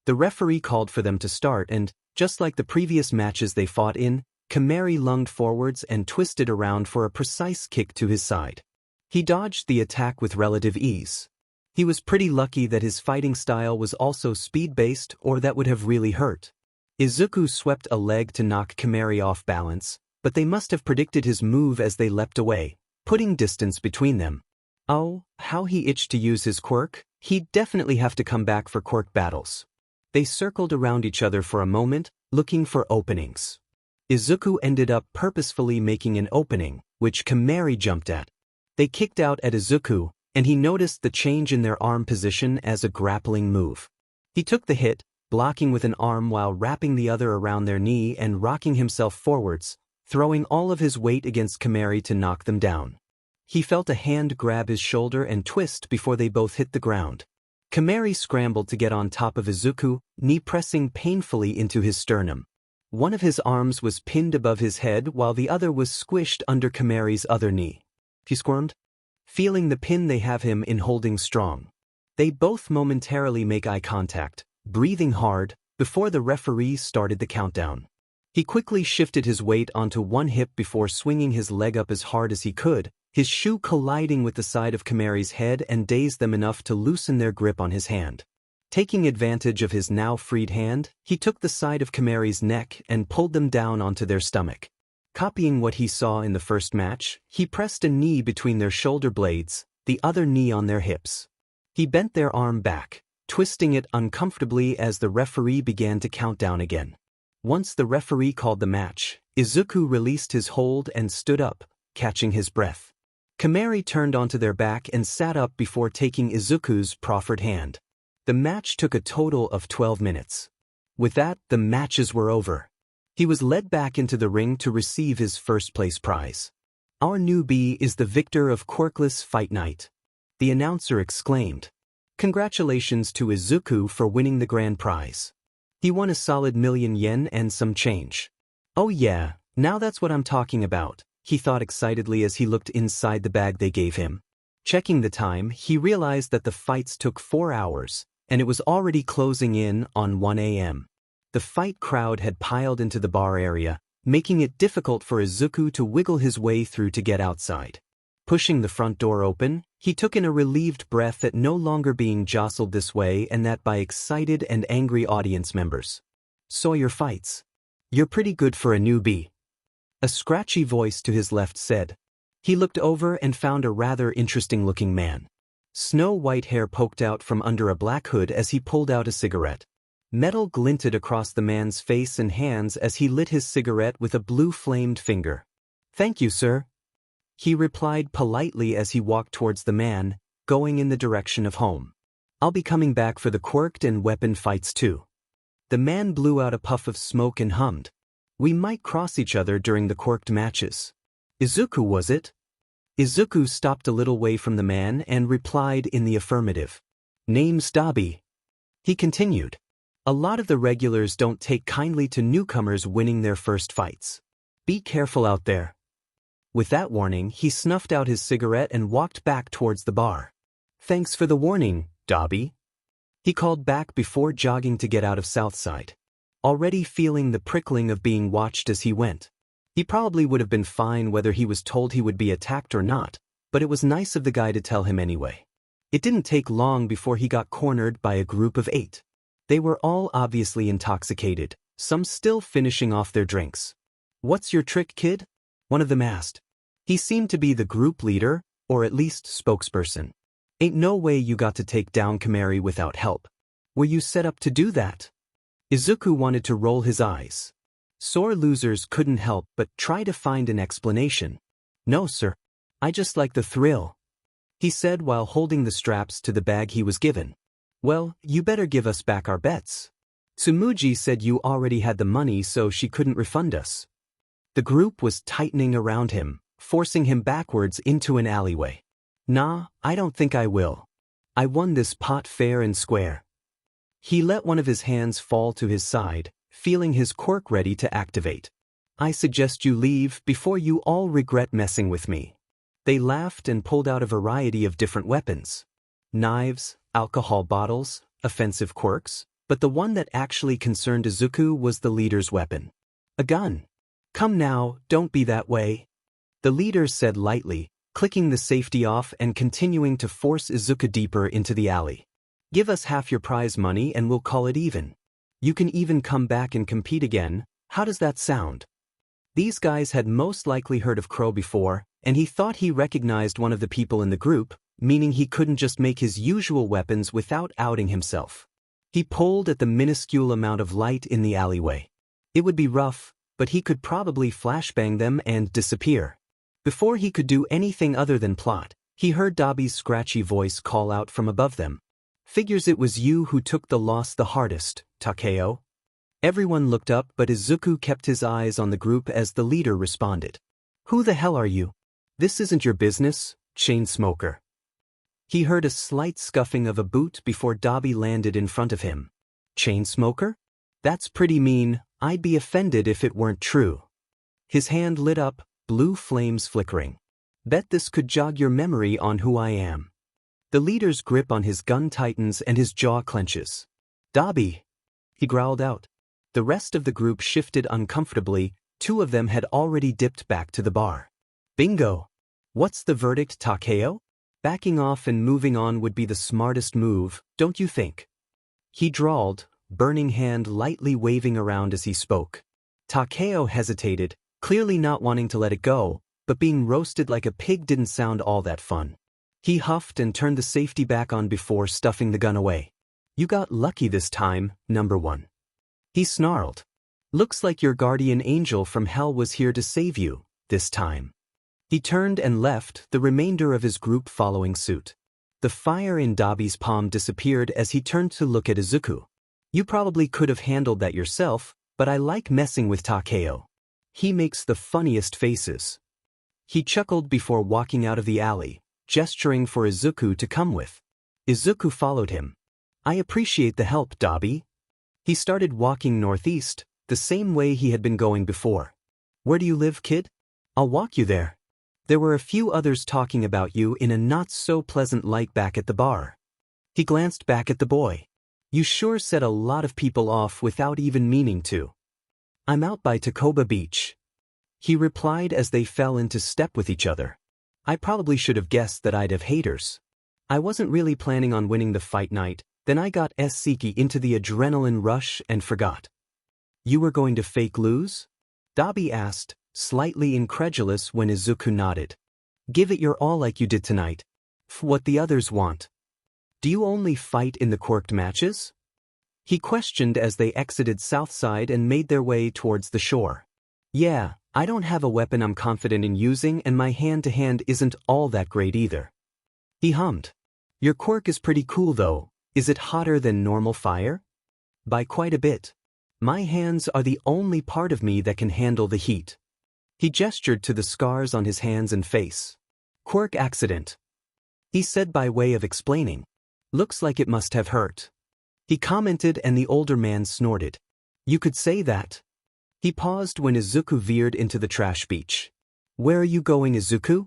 The referee called for them to start and, just like the previous matches they fought in, Kimari lunged forwards and twisted around for a precise kick to his side. He dodged the attack with relative ease. He was pretty lucky that his fighting style was also speed-based or that would have really hurt. Izuku swept a leg to knock Kimari off balance, but they must have predicted his move as they leapt away, putting distance between them. Oh, how he itched to use his quirk. He'd definitely have to come back for quirk battles. They circled around each other for a moment, looking for openings. Izuku ended up purposefully making an opening, which Kimari jumped at. They kicked out at Izuku, and he noticed the change in their arm position as a grappling move. He took the hit, blocking with an arm while wrapping the other around their knee and rocking himself forwards, throwing all of his weight against Kimari to knock them down. He felt a hand grab his shoulder and twist before they both hit the ground. Kimari scrambled to get on top of Izuku, knee pressing painfully into his sternum. One of his arms was pinned above his head while the other was squished under Kimari's other knee. He squirmed, feeling the pin they have him in holding strong. They both momentarily make eye contact, breathing hard, before the referee started the countdown. He quickly shifted his weight onto one hip before swinging his leg up as hard as he could, his shoe colliding with the side of Kimari's head and dazed them enough to loosen their grip on his hand. Taking advantage of his now freed hand, he took the side of Kimari's neck and pulled them down onto their stomach. Copying what he saw in the first match, he pressed a knee between their shoulder blades, the other knee on their hips. He bent their arm back, twisting it uncomfortably as the referee began to count down again. Once the referee called the match, Izuku released his hold and stood up, catching his breath. Kimari turned onto their back and sat up before taking Izuku's proffered hand. The match took a total of 12 minutes. With that, the matches were over. He was led back into the ring to receive his first-place prize. "Our newbie is the victor of Quirkless Fight Night," the announcer exclaimed. Congratulations to Izuku for winning the grand prize. He won a solid $1,000,000 and some change. "Oh yeah, now that's what I'm talking about," he thought excitedly as he looked inside the bag they gave him. Checking the time, he realized that the fights took 4 hours, and it was already closing in on 1 a.m. The fight crowd had piled into the bar area, making it difficult for Izuku to wiggle his way through to get outside. Pushing the front door open, he took in a relieved breath at no longer being jostled this way and that by excited and angry audience members. "Saw your fights. You're pretty good for a newbie," a scratchy voice to his left said. He looked over and found a rather interesting-looking man. Snow-white hair poked out from under a black hood as he pulled out a cigarette. Metal glinted across the man's face and hands as he lit his cigarette with a blue-flamed finger. "Thank you, sir," he replied politely as he walked towards the man, going in the direction of home. "I'll be coming back for the quirked and weapon fights too." The man blew out a puff of smoke and hummed. "We might cross each other during the quirked matches." "Izuku, was it?" Izuku stopped a little way from the man and replied in the affirmative. "Name's Dabi," he continued. "A lot of the regulars don't take kindly to newcomers winning their first fights. Be careful out there." With that warning, he snuffed out his cigarette and walked back towards the bar. "Thanks for the warning, Dabi," he called back before jogging to get out of Southside. Already feeling the prickling of being watched as he went. He probably would have been fine whether he was told he would be attacked or not, but it was nice of the guy to tell him anyway. It didn't take long before he got cornered by a group of 8. They were all obviously intoxicated, some still finishing off their drinks. "What's your trick, kid?" one of them asked. He seemed to be the group leader, or at least spokesperson. "Ain't no way you got to take down Kimari without help. Were you set up to do that?" Izuku wanted to roll his eyes. Sore losers couldn't help but try to find an explanation. "No, sir. I just like the thrill." he said while holding the straps to the bag he was given. Well, you better give us back our bets. Tsumugi said you already had the money so she couldn't refund us. The group was tightening around him, forcing him backwards into an alleyway. Nah, I don't think I will. I won this pot fair and square. He let one of his hands fall to his side, feeling his quirk ready to activate. I suggest you leave before you all regret messing with me. They laughed and pulled out a variety of different weapons. Knives, alcohol bottles, offensive quirks, but the one that actually concerned Izuku was the leader's weapon. A gun. Come now, don't be that way. The leader said lightly, clicking the safety off and continuing to force Izuku deeper into the alley. Give us half your prize money and we'll call it even. You can even come back and compete again. How does that sound? These guys had most likely heard of Crow before, and he thought he recognized one of the people in the group, meaning he couldn't just make his usual weapons without outing himself. He pulled at the minuscule amount of light in the alleyway. It would be rough, but he could probably flashbang them and disappear. Before he could do anything other than plot, he heard Dabi's scratchy voice call out from above them. Figures it was you who took the loss the hardest, Takeo. Everyone looked up but Izuku kept his eyes on the group as the leader responded. Who the hell are you? This isn't your business, chain smoker. He heard a slight scuffing of a boot before Dabi landed in front of him. Chain smoker? That's pretty mean, I'd be offended if it weren't true. His hand lit up, blue flames flickering. Bet this could jog your memory on who I am. The leader's grip on his gun tightens and his jaw clenches. Dabi! He growled out. The rest of the group shifted uncomfortably, two of them had already dipped back to the bar. Bingo! What's the verdict, Takeo? Backing off and moving on would be the smartest move, don't you think? He drawled, burning hand lightly waving around as he spoke. Takeo hesitated, clearly not wanting to let it go, but being roasted like a pig didn't sound all that fun. He huffed and turned the safety back on before stuffing the gun away. You got lucky this time, number one. He snarled. Looks like your guardian angel from hell was here to save you, this time. He turned and left, the remainder of his group following suit. The fire in Dabi's palm disappeared as he turned to look at Izuku. You probably could have handled that yourself, but I like messing with Takeo. He makes the funniest faces. He chuckled before walking out of the alley, gesturing for Izuku to come with. Izuku followed him. I appreciate the help, Dabi. He started walking northeast, the same way he had been going before. Where do you live, kid? I'll walk you there. There were a few others talking about you in a not-so-pleasant light back at the bar. He glanced back at the boy. You sure set a lot of people off without even meaning to. I'm out by Takoba Beach. He replied as they fell into step with each other. I probably should have guessed that I'd have haters. I wasn't really planning on winning the fight night, then I got Seki into the adrenaline rush and forgot. You were going to fake lose? Dabi asked, slightly incredulous when Izuku nodded. Give it your all like you did tonight. What the others want. Do you only fight in the quirked matches? He questioned as they exited Southside and made their way towards the shore. Yeah, I don't have a weapon I'm confident in using and my hand-to-hand isn't all that great either. He hummed. Your quirk is pretty cool though. Is it hotter than normal fire? By quite a bit. My hands are the only part of me that can handle the heat. He gestured to the scars on his hands and face. Quirk accident. He said by way of explaining. Looks like it must have hurt. He commented and the older man snorted. You could say that. He paused when Izuku veered into the trash beach. Where are you going, Izuku?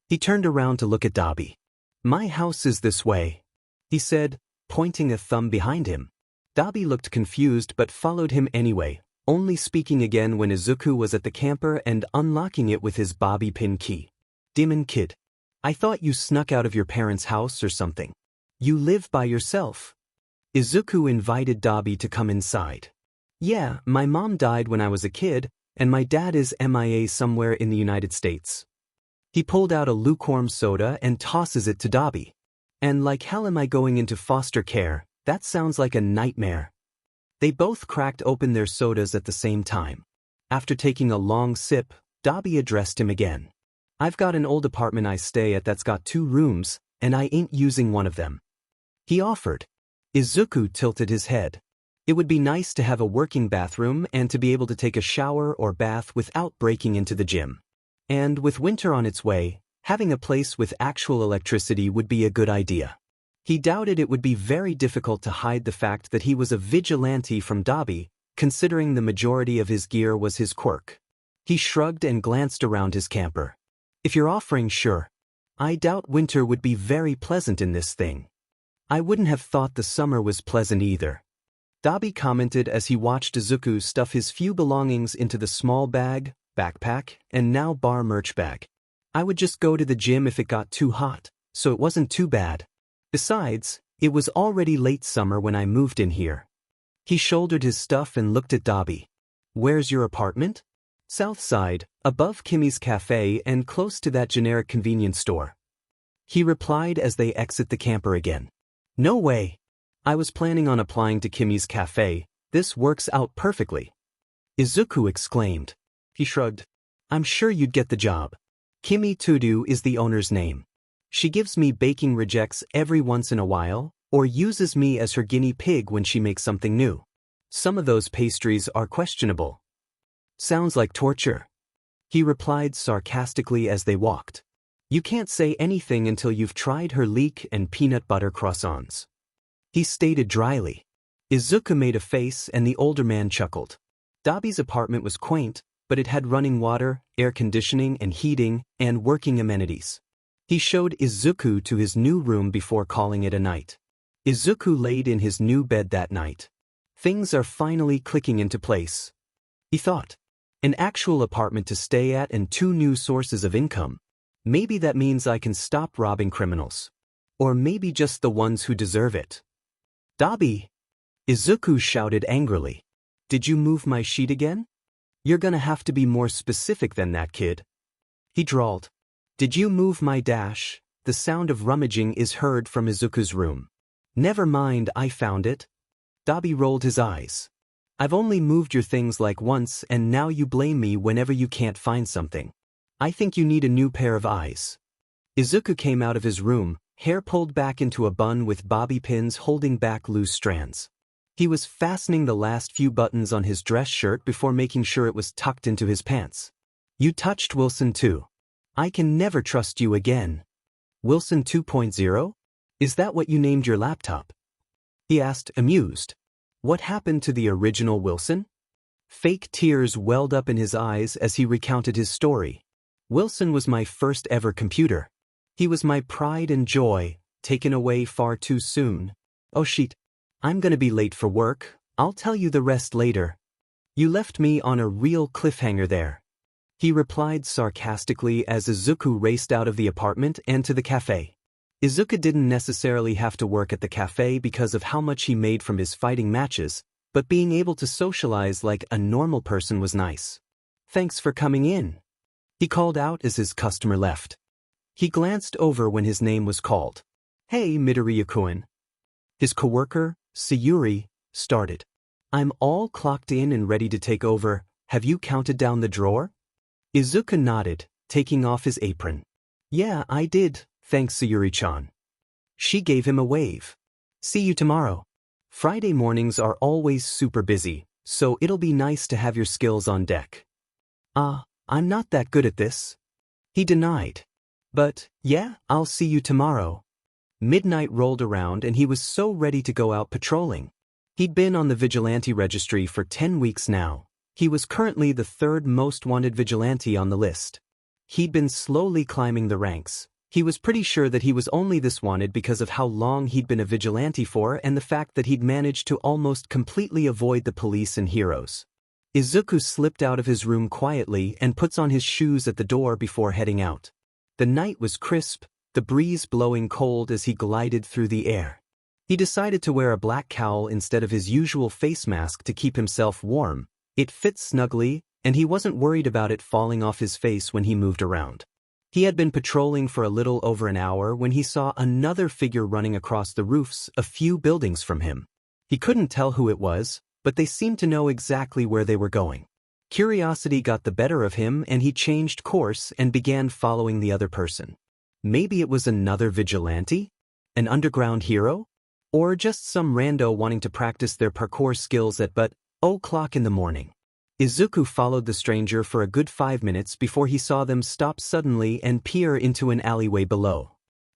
He turned around to look at Dabi. My house is this way, he said, pointing a thumb behind him. Dabi looked confused but followed him anyway, only speaking again when Izuku was at the camper and unlocking it with his bobby pin key. Demon kid. I thought you snuck out of your parents' house or something. You live by yourself. Izuku invited Dabi to come inside. Yeah, my mom died when I was a kid, and my dad is MIA somewhere in the United States. He pulled out a lukewarm soda and tosses it to Dabi. And like hell am I going into foster care, that sounds like a nightmare. They both cracked open their sodas at the same time. After taking a long sip, Dabi addressed him again. I've got an old apartment I stay at that's got 2 rooms, and I ain't using one of them. He offered. Izuku tilted his head. It would be nice to have a working bathroom and to be able to take a shower or bath without breaking into the gym. And with winter on its way, having a place with actual electricity would be a good idea. He doubted it would be very difficult to hide the fact that he was a vigilante from Dabi, considering the majority of his gear was his quirk. He shrugged and glanced around his camper. If you're offering, sure. I doubt winter would be very pleasant in this thing. I wouldn't have thought the summer was pleasant either. Dabi commented as he watched Izuku stuff his few belongings into the small bag, backpack, and now bar merch bag. I would just go to the gym if it got too hot, so it wasn't too bad. Besides, it was already late summer when I moved in here. He shouldered his stuff and looked at Dabi. Where's your apartment? South side, above Kimmy's cafe and close to that generic convenience store. He replied as they exit the camper again. No way. I was planning on applying to Kimmy's cafe. This works out perfectly. Izuku exclaimed. He shrugged. I'm sure you'd get the job. Kimmy Tudu is the owner's name. She gives me baking rejects every once in a while, or uses me as her guinea pig when she makes something new. Some of those pastries are questionable. Sounds like torture. He replied sarcastically as they walked. You can't say anything until you've tried her leek and peanut butter croissants. He stated dryly. Izuku made a face and the older man chuckled. Dabi's apartment was quaint, but it had running water, air conditioning and heating, and working amenities. He showed Izuku to his new room before calling it a night. Izuku laid in his new bed that night. Things are finally clicking into place. He thought. An actual apartment to stay at and 2 new sources of income. Maybe that means I can stop robbing criminals. Or maybe just the ones who deserve it. Dabi! Izuku shouted angrily. Did you move my sheet again? You're gonna have to be more specific than that, kid. He drawled. Did you move my dash? The sound of rummaging is heard from Izuku's room. Never mind, I found it. Dabi rolled his eyes. I've only moved your things like once and now you blame me whenever you can't find something. I think you need a new pair of eyes. Izuku came out of his room, hair pulled back into a bun with bobby pins holding back loose strands. He was fastening the last few buttons on his dress shirt before making sure it was tucked into his pants. You touched Wilson too. I can never trust you again. Wilson 2.0? Is that what you named your laptop? He asked, amused. What happened to the original Wilson? Fake tears welled up in his eyes as he recounted his story. Wilson was my first ever computer. He was my pride and joy, taken away far too soon. Oh shit. I'm gonna be late for work. I'll tell you the rest later. You left me on a real cliffhanger there. He replied sarcastically as Izuku raced out of the apartment and to the cafe. Izuku didn't necessarily have to work at the cafe because of how much he made from his fighting matches, but being able to socialize like a normal person was nice. Thanks for coming in. He called out as his customer left. He glanced over when his name was called. Hey, Midoriya-kun. His coworker, Sayuri, started. I'm all clocked in and ready to take over. Have you counted down the drawer? Izuku nodded, taking off his apron. Yeah, I did, thanks Sayuri-chan. She gave him a wave. See you tomorrow. Friday mornings are always super busy, so it'll be nice to have your skills on deck. I'm not that good at this. He denied. But, yeah, I'll see you tomorrow. Midnight rolled around and he was so ready to go out patrolling. He'd been on the vigilante registry for 10 weeks now. He was currently the 3rd most wanted vigilante on the list. He'd been slowly climbing the ranks. He was pretty sure that he was only this wanted because of how long he'd been a vigilante for and the fact that he'd managed to almost completely avoid the police and heroes. Izuku slipped out of his room quietly and puts on his shoes at the door before heading out. The night was crisp, the breeze blowing cold as he glided through the air. He decided to wear a black cowl instead of his usual face mask to keep himself warm. It fit snugly, and he wasn't worried about it falling off his face when he moved around. He had been patrolling for a little over an hour when he saw another figure running across the roofs a few buildings from him. He couldn't tell who it was, but they seemed to know exactly where they were going. Curiosity got the better of him and he changed course and began following the other person. Maybe it was another vigilante? An underground hero? Or just some rando wanting to practice their parkour skills at but 0:00 in the morning. Izuku followed the stranger for a good 5 minutes before he saw them stop suddenly and peer into an alleyway below.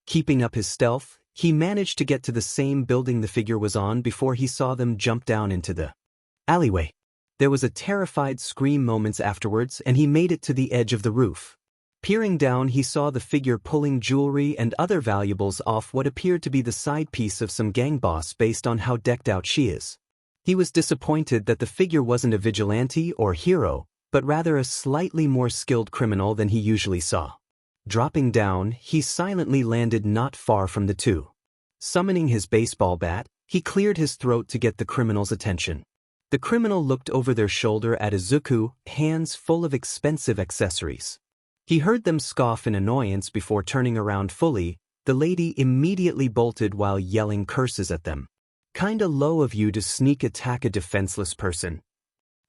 Keeping up his stealth, he managed to get to the same building the figure was on before he saw them jump down into the alleyway. There was a terrified scream moments afterwards and he made it to the edge of the roof. Peering down, he saw the figure pulling jewelry and other valuables off what appeared to be the side piece of some gang boss based on how decked out she is. He was disappointed that the figure wasn't a vigilante or hero, but rather a slightly more skilled criminal than he usually saw. Dropping down, he silently landed not far from the two. Summoning his baseball bat, he cleared his throat to get the criminal's attention. The criminal looked over their shoulder at Izuku, hands full of expensive accessories. He heard them scoff in annoyance before turning around fully. The lady immediately bolted while yelling curses at them. "Kinda low of you to sneak attack a defenseless person,"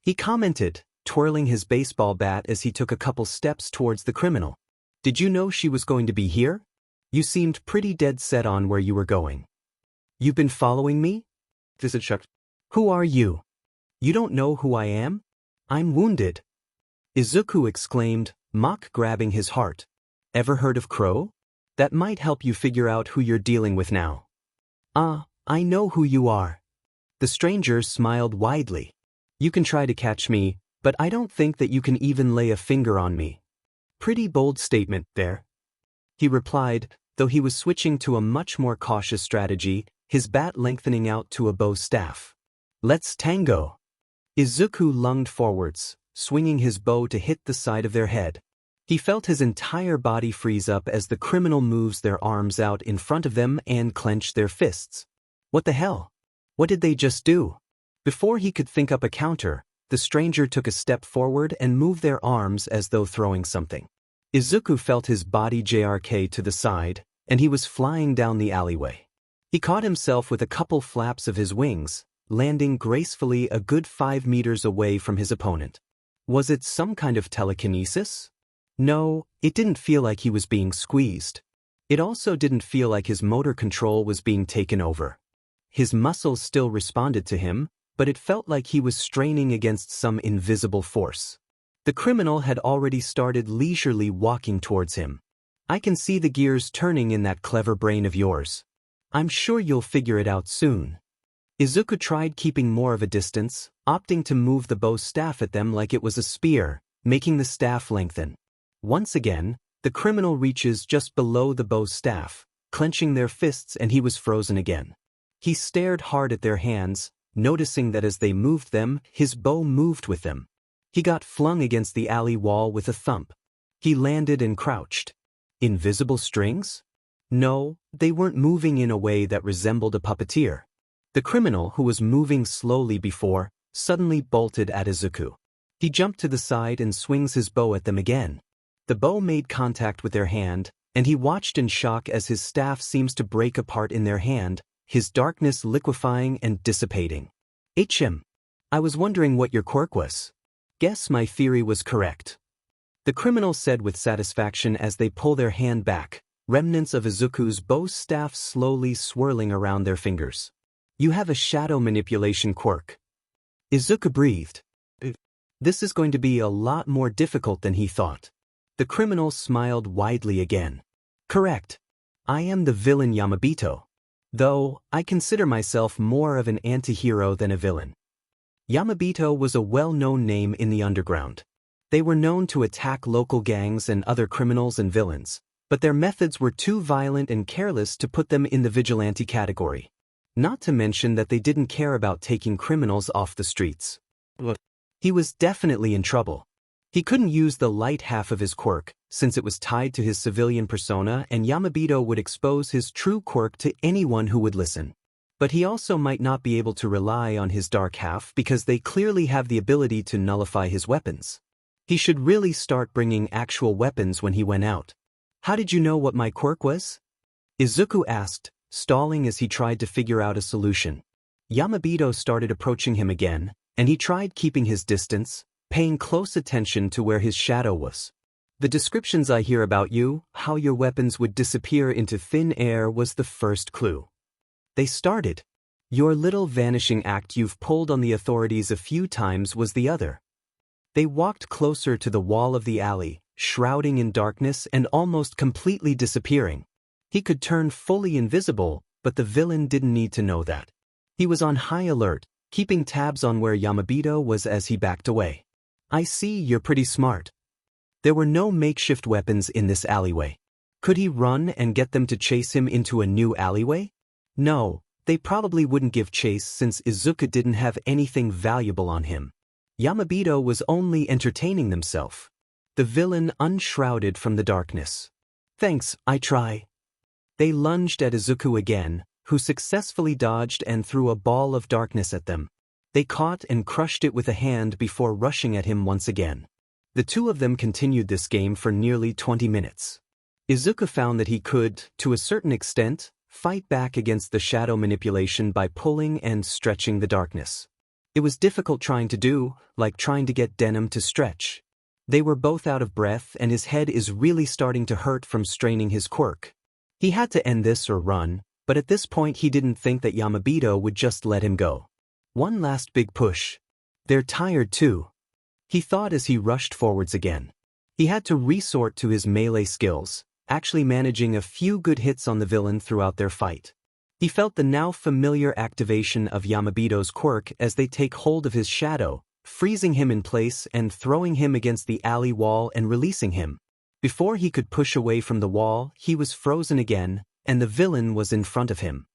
he commented, twirling his baseball bat as he took a couple steps towards the criminal. "Did you know she was going to be here? You seemed pretty dead set on where you were going." "You've been following me?" Visit checked. "Who are you? You don't know who I am? I'm wounded," Izuku exclaimed, mock grabbing his heart. "Ever heard of Crow? That might help you figure out who you're dealing with now." I know who you are." The stranger smiled widely. "You can try to catch me, but I don't think that you can even lay a finger on me." "Pretty bold statement there," he replied, though he was switching to a much more cautious strategy, his bat lengthening out to a bow staff. "Let's tango." Izuku lunged forwards, swinging his bow to hit the side of their head. He felt his entire body freeze up as the criminal moves their arms out in front of them and clench their fists. What the hell? What did they just do? Before he could think up a counter, the stranger took a step forward and moved their arms as though throwing something. Izuku felt his body jerk to the side, and he was flying down the alleyway. He caught himself with a couple flaps of his wings, landing gracefully a good 5 meters away from his opponent. Was it some kind of telekinesis? No, it didn't feel like he was being squeezed. It also didn't feel like his motor control was being taken over. His muscles still responded to him, but it felt like he was straining against some invisible force. The criminal had already started leisurely walking towards him. "I can see the gears turning in that clever brain of yours. I'm sure you'll figure it out soon." Izuku tried keeping more of a distance, opting to move the bow staff at them like it was a spear, making the staff lengthen. Once again, the criminal reaches just below the bow staff, clenching their fists, and he was frozen again. He stared hard at their hands, noticing that as they moved them, his bow moved with them. He got flung against the alley wall with a thump. He landed and crouched. Invisible strings? No, they weren't moving in a way that resembled a puppeteer. The criminal, who was moving slowly before, suddenly bolted at Izuku. He jumped to the side and swings his bow at them again. The bow made contact with their hand, and he watched in shock as his staff seems to break apart in their hand, his darkness liquefying and dissipating. "HM. I was wondering what your quirk was. Guess my theory was correct," the criminal said with satisfaction as they pull their hand back, remnants of Izuku's bow staff slowly swirling around their fingers. "You have a shadow manipulation quirk." Izuku breathed. This is going to be a lot more difficult than he thought. The criminal smiled widely again. "Correct. I am the villain Yamabito. Though, I consider myself more of an anti-hero than a villain." Yamabito was a well-known name in the underground. They were known to attack local gangs and other criminals and villains, but their methods were too violent and careless to put them in the vigilante category. Not to mention that they didn't care about taking criminals off the streets. He was definitely in trouble. He couldn't use the light half of his quirk, since it was tied to his civilian persona, and Yamabito would expose his true quirk to anyone who would listen. But he also might not be able to rely on his dark half because they clearly have the ability to nullify his weapons. He should really start bringing actual weapons when he went out. "How did you know what my quirk was?" Izuku asked, stalling as he tried to figure out a solution. Yamabito started approaching him again, and he tried keeping his distance, paying close attention to where his shadow was. The descriptions I hear about you, how your weapons would disappear into thin air was the first clue. They started. Your little vanishing act you've pulled on the authorities a few times was the other. They walked closer to the wall of the alley, shrouding in darkness and almost completely disappearing. He could turn fully invisible, but the villain didn't need to know that. He was on high alert, keeping tabs on where Yamabito was as he backed away. I see you're pretty smart. There were no makeshift weapons in this alleyway. Could he run and get them to chase him into a new alleyway? No, they probably wouldn't give chase since Izuku didn't have anything valuable on him. Yamabito was only entertaining himself. The villain unshrouded from the darkness. Thanks, I try. They lunged at Izuku again, who successfully dodged and threw a ball of darkness at them. They caught and crushed it with a hand before rushing at him once again. The two of them continued this game for nearly 20 minutes. Izuku found that he could, to a certain extent, fight back against the shadow manipulation by pulling and stretching the darkness. It was difficult trying to do, like trying to get denim to stretch. They were both out of breath and his head is really starting to hurt from straining his quirk. He had to end this or run, but at this point he didn't think that Yamabito would just let him go. One last big push. They're tired too. He thought as he rushed forwards again. He had to resort to his melee skills, actually managing a few good hits on the villain throughout their fight. He felt the now familiar activation of Yamabito's quirk as they take hold of his shadow, freezing him in place and throwing him against the alley wall and releasing him. Before he could push away from the wall, he was frozen again, and the villain was in front of him.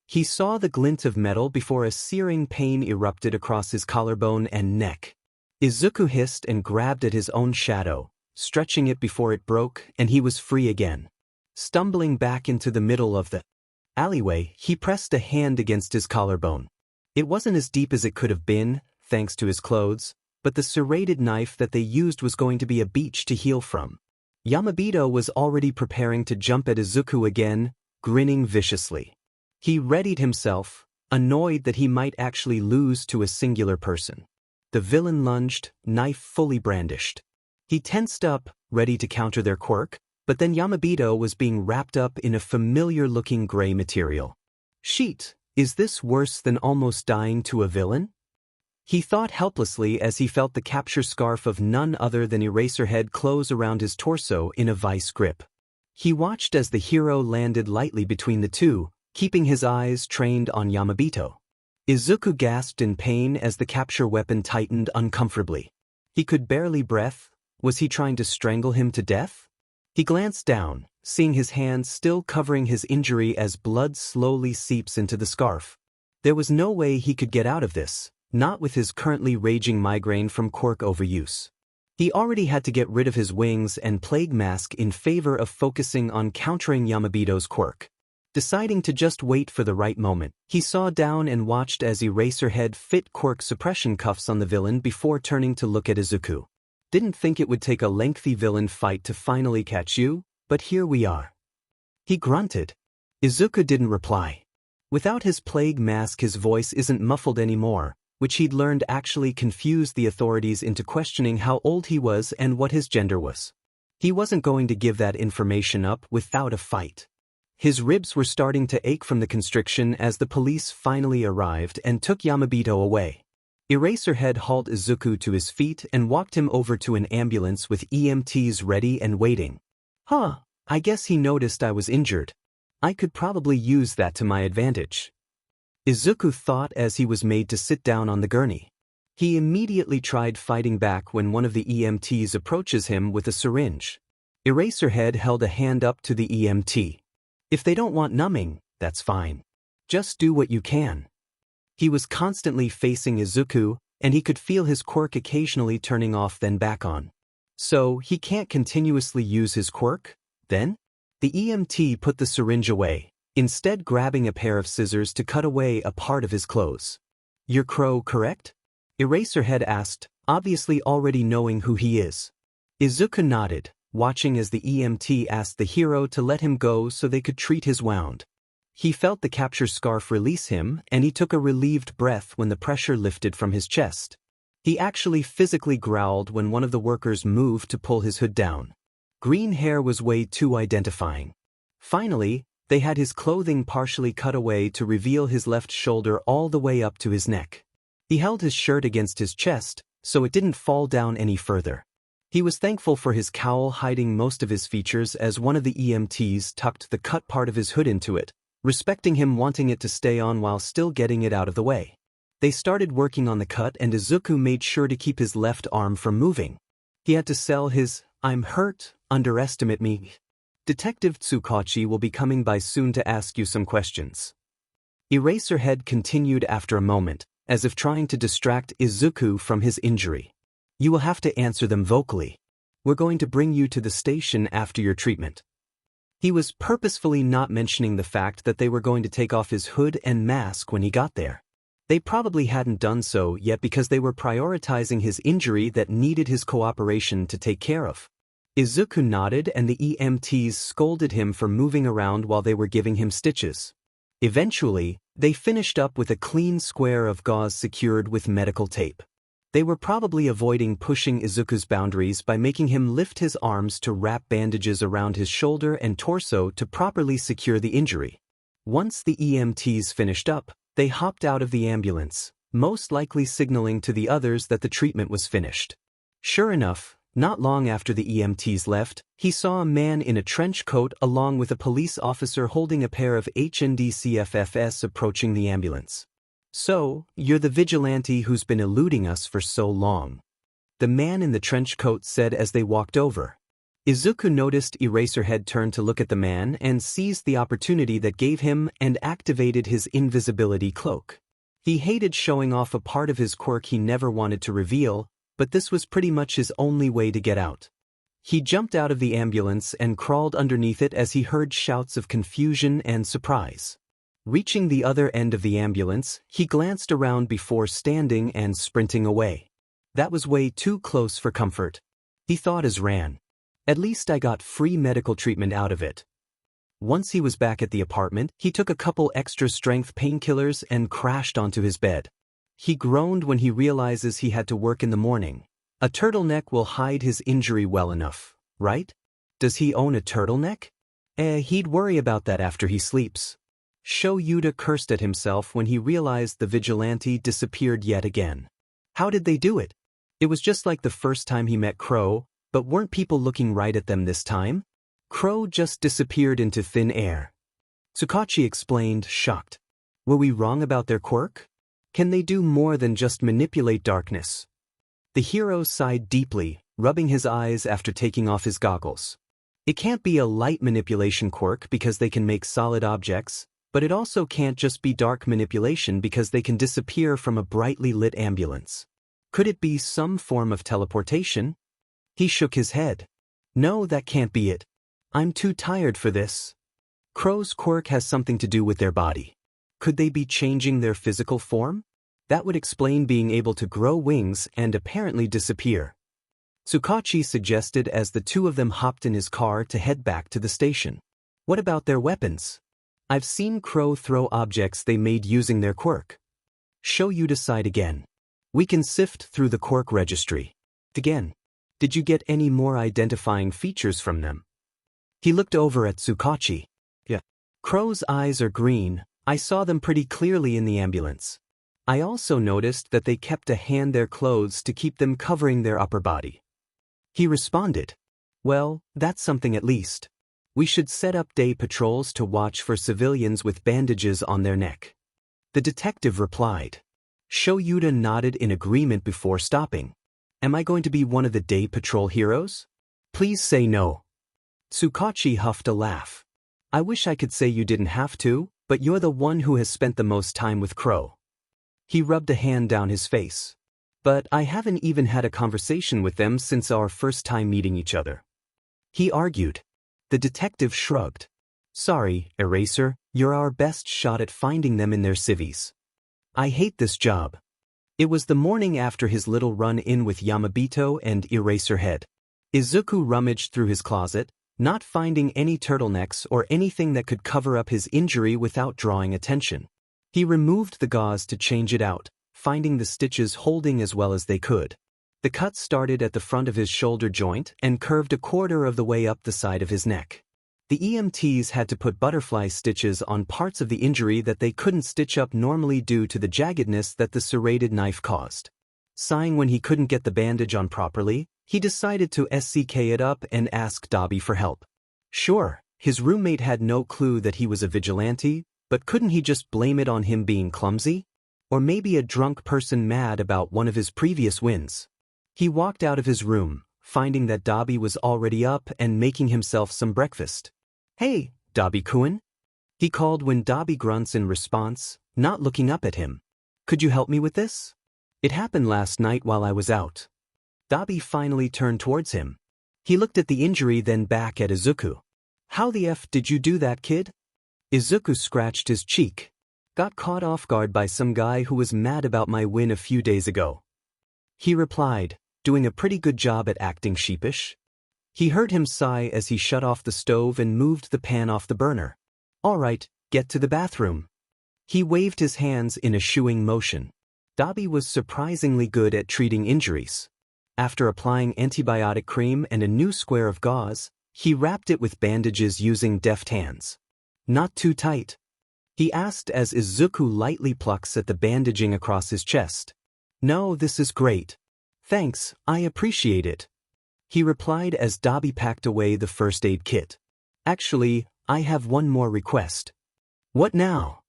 He saw the glint of metal before a searing pain erupted across his collarbone and neck. Izuku hissed and grabbed at his own shadow, stretching it before it broke, and he was free again. Stumbling back into the middle of the alleyway, he pressed a hand against his collarbone. It wasn't as deep as it could have been, thanks to his clothes, but the serrated knife that they used was going to be a beach to heal from. Yamabito was already preparing to jump at Izuku again, grinning viciously. He readied himself, annoyed that he might actually lose to a singular person. The villain lunged, knife fully brandished. He tensed up, ready to counter their quirk, but then Yamabito was being wrapped up in a familiar-looking gray material. Sheet, is this worse than almost dying to a villain? He thought helplessly as he felt the capture scarf of none other than Eraserhead close around his torso in a vice grip. He watched as the hero landed lightly between the two, keeping his eyes trained on Yamabito. Izuku gasped in pain as the capture weapon tightened uncomfortably. He could barely breathe. Was he trying to strangle him to death? He glanced down, seeing his hand still covering his injury as blood slowly seeps into the scarf. There was no way he could get out of this, not with his currently raging migraine from quirk overuse. He already had to get rid of his wings and plague mask in favor of focusing on countering Yamabito's quirk. Deciding to just wait for the right moment, he saw down and watched as Eraserhead fit quirk suppression cuffs on the villain before turning to look at Izuku. Didn't think it would take a lengthy villain fight to finally catch you, but here we are. He grunted. Izuku didn't reply. Without his plague mask his voice isn't muffled anymore, which he'd learned actually confused the authorities into questioning how old he was and what his gender was. He wasn't going to give that information up without a fight. His ribs were starting to ache from the constriction as the police finally arrived and took Yamabito away. Eraserhead hauled Izuku to his feet and walked him over to an ambulance with EMTs ready and waiting. I guess he noticed I was injured. I could probably use that to my advantage. Izuku thought as he was made to sit down on the gurney. He immediately tried fighting back when one of the EMTs approaches him with a syringe. Eraserhead held a hand up to the EMT. If they don't want numbing, that's fine. Just do what you can. He was constantly facing Izuku, and he could feel his quirk occasionally turning off then back on. So, he can't continuously use his quirk, then? The EMT put the syringe away, instead grabbing a pair of scissors to cut away a part of his clothes. You're Crow, correct? Eraserhead asked, obviously already knowing who he is. Izuku nodded, watching as the EMT asked the hero to let him go so they could treat his wound. He felt the capture scarf release him, and he took a relieved breath when the pressure lifted from his chest. He actually physically growled when one of the workers moved to pull his hood down. Green hair was way too identifying. Finally, they had his clothing partially cut away to reveal his left shoulder all the way up to his neck. He held his shirt against his chest, so it didn't fall down any further. He was thankful for his cowl hiding most of his features as one of the EMTs tucked the cut part of his hood into it, respecting him wanting it to stay on while still getting it out of the way. They started working on the cut and Izuku made sure to keep his left arm from moving. He had to sell his, "I'm hurt, underestimate me." Detective Tsukachi will be coming by soon to ask you some questions. Eraserhead continued after a moment, as if trying to distract Izuku from his injury. You will have to answer them vocally. We're going to bring you to the station after your treatment. He was purposefully not mentioning the fact that they were going to take off his hood and mask when he got there. They probably hadn't done so yet because they were prioritizing his injury that needed his cooperation to take care of. Izuku nodded and the EMTs scolded him for moving around while they were giving him stitches. Eventually, they finished up with a clean square of gauze secured with medical tape. They were probably avoiding pushing Izuku's boundaries by making him lift his arms to wrap bandages around his shoulder and torso to properly secure the injury. Once the EMTs finished up, they hopped out of the ambulance, most likely signaling to the others that the treatment was finished. Sure enough, not long after the EMTs left, he saw a man in a trench coat along with a police officer holding a pair of HNDCFFs approaching the ambulance. "So, you're the vigilante who's been eluding us for so long," the man in the trench coat said as they walked over. Izuku noticed Eraserhead turn to look at the man and seized the opportunity that gave him and activated his invisibility cloak. He hated showing off a part of his quirk he never wanted to reveal, but this was pretty much his only way to get out. He jumped out of the ambulance and crawled underneath it as he heard shouts of confusion and surprise. Reaching the other end of the ambulance, he glanced around before standing and sprinting away. That was way too close for comfort. He thought as ran. At least I got free medical treatment out of it. Once he was back at the apartment, he took a couple extra strength painkillers and crashed onto his bed. He groaned when he realizes he had to work in the morning. A turtleneck will hide his injury well enough, right? Does he own a turtleneck? He'd worry about that after he sleeps. Yuta cursed at himself when he realized the vigilante disappeared yet again. How did they do it? It was just like the first time he met Crow, but weren't people looking right at them this time? Crow just disappeared into thin air. Tsukachi explained, shocked. Were we wrong about their quirk? Can they do more than just manipulate darkness? The hero sighed deeply, rubbing his eyes after taking off his goggles. It can't be a light manipulation quirk because they can make solid objects, but it also can't just be dark manipulation because they can disappear from a brightly lit ambulance. Could it be some form of teleportation? He shook his head. No, that can't be it. I'm too tired for this. Crow's quirk has something to do with their body. Could they be changing their physical form? That would explain being able to grow wings and apparently disappear. Tsukachi suggested as the two of them hopped in his car to head back to the station. What about their weapons? I've seen Crow throw objects they made using their quirk. Show you decide again. We can sift through the quirk registry. Again. Did you get any more identifying features from them? He looked over at Tsukachi. Yeah. Crow's eyes are green. I saw them pretty clearly in the ambulance. I also noticed that they kept a hand their clothes to keep them covering their upper body. He responded. Well, that's something at least. We should set up day patrols to watch for civilians with bandages on their neck. The detective replied. Yuta nodded in agreement before stopping. Am I going to be one of the day patrol heroes? Please say no. Tsukachi huffed a laugh. I wish I could say you didn't have to, but you're the one who has spent the most time with Crow. He rubbed a hand down his face. But I haven't even had a conversation with them since our first time meeting each other. He argued. The detective shrugged. Sorry, Eraser, you're our best shot at finding them in their civvies. I hate this job. It was the morning after his little run-in with Yamabito and Eraserhead. Izuku rummaged through his closet, not finding any turtlenecks or anything that could cover up his injury without drawing attention. He removed the gauze to change it out, finding the stitches holding as well as they could. The cut started at the front of his shoulder joint and curved a quarter of the way up the side of his neck. The EMTs had to put butterfly stitches on parts of the injury that they couldn't stitch up normally due to the jaggedness that the serrated knife caused. Sighing when he couldn't get the bandage on properly, he decided to SCK it up and ask Dobby for help. Sure, his roommate had no clue that he was a vigilante, but couldn't he just blame it on him being clumsy? Or maybe a drunk person mad about one of his previous wins. He walked out of his room, finding that Dobby was already up and making himself some breakfast. "Hey, Dobby-kun?" he called when Dobby grunts in response, not looking up at him. "Could you help me with this? It happened last night while I was out." Dobby finally turned towards him. He looked at the injury then back at Izuku. "How the F did you do that, kid?" Izuku scratched his cheek. "Got caught off guard by some guy who was mad about my win a few days ago," he replied, doing a pretty good job at acting sheepish. He heard him sigh as he shut off the stove and moved the pan off the burner. "All right, get to the bathroom." He waved his hands in a shooing motion. Dobby was surprisingly good at treating injuries. After applying antibiotic cream and a new square of gauze, he wrapped it with bandages using deft hands. "Not too tight?" he asked as Izuku lightly plucks at the bandaging across his chest. "No, this is great. Thanks, I appreciate it," he replied as Dobby packed away the first aid kit. "Actually, I have one more request." "What now?"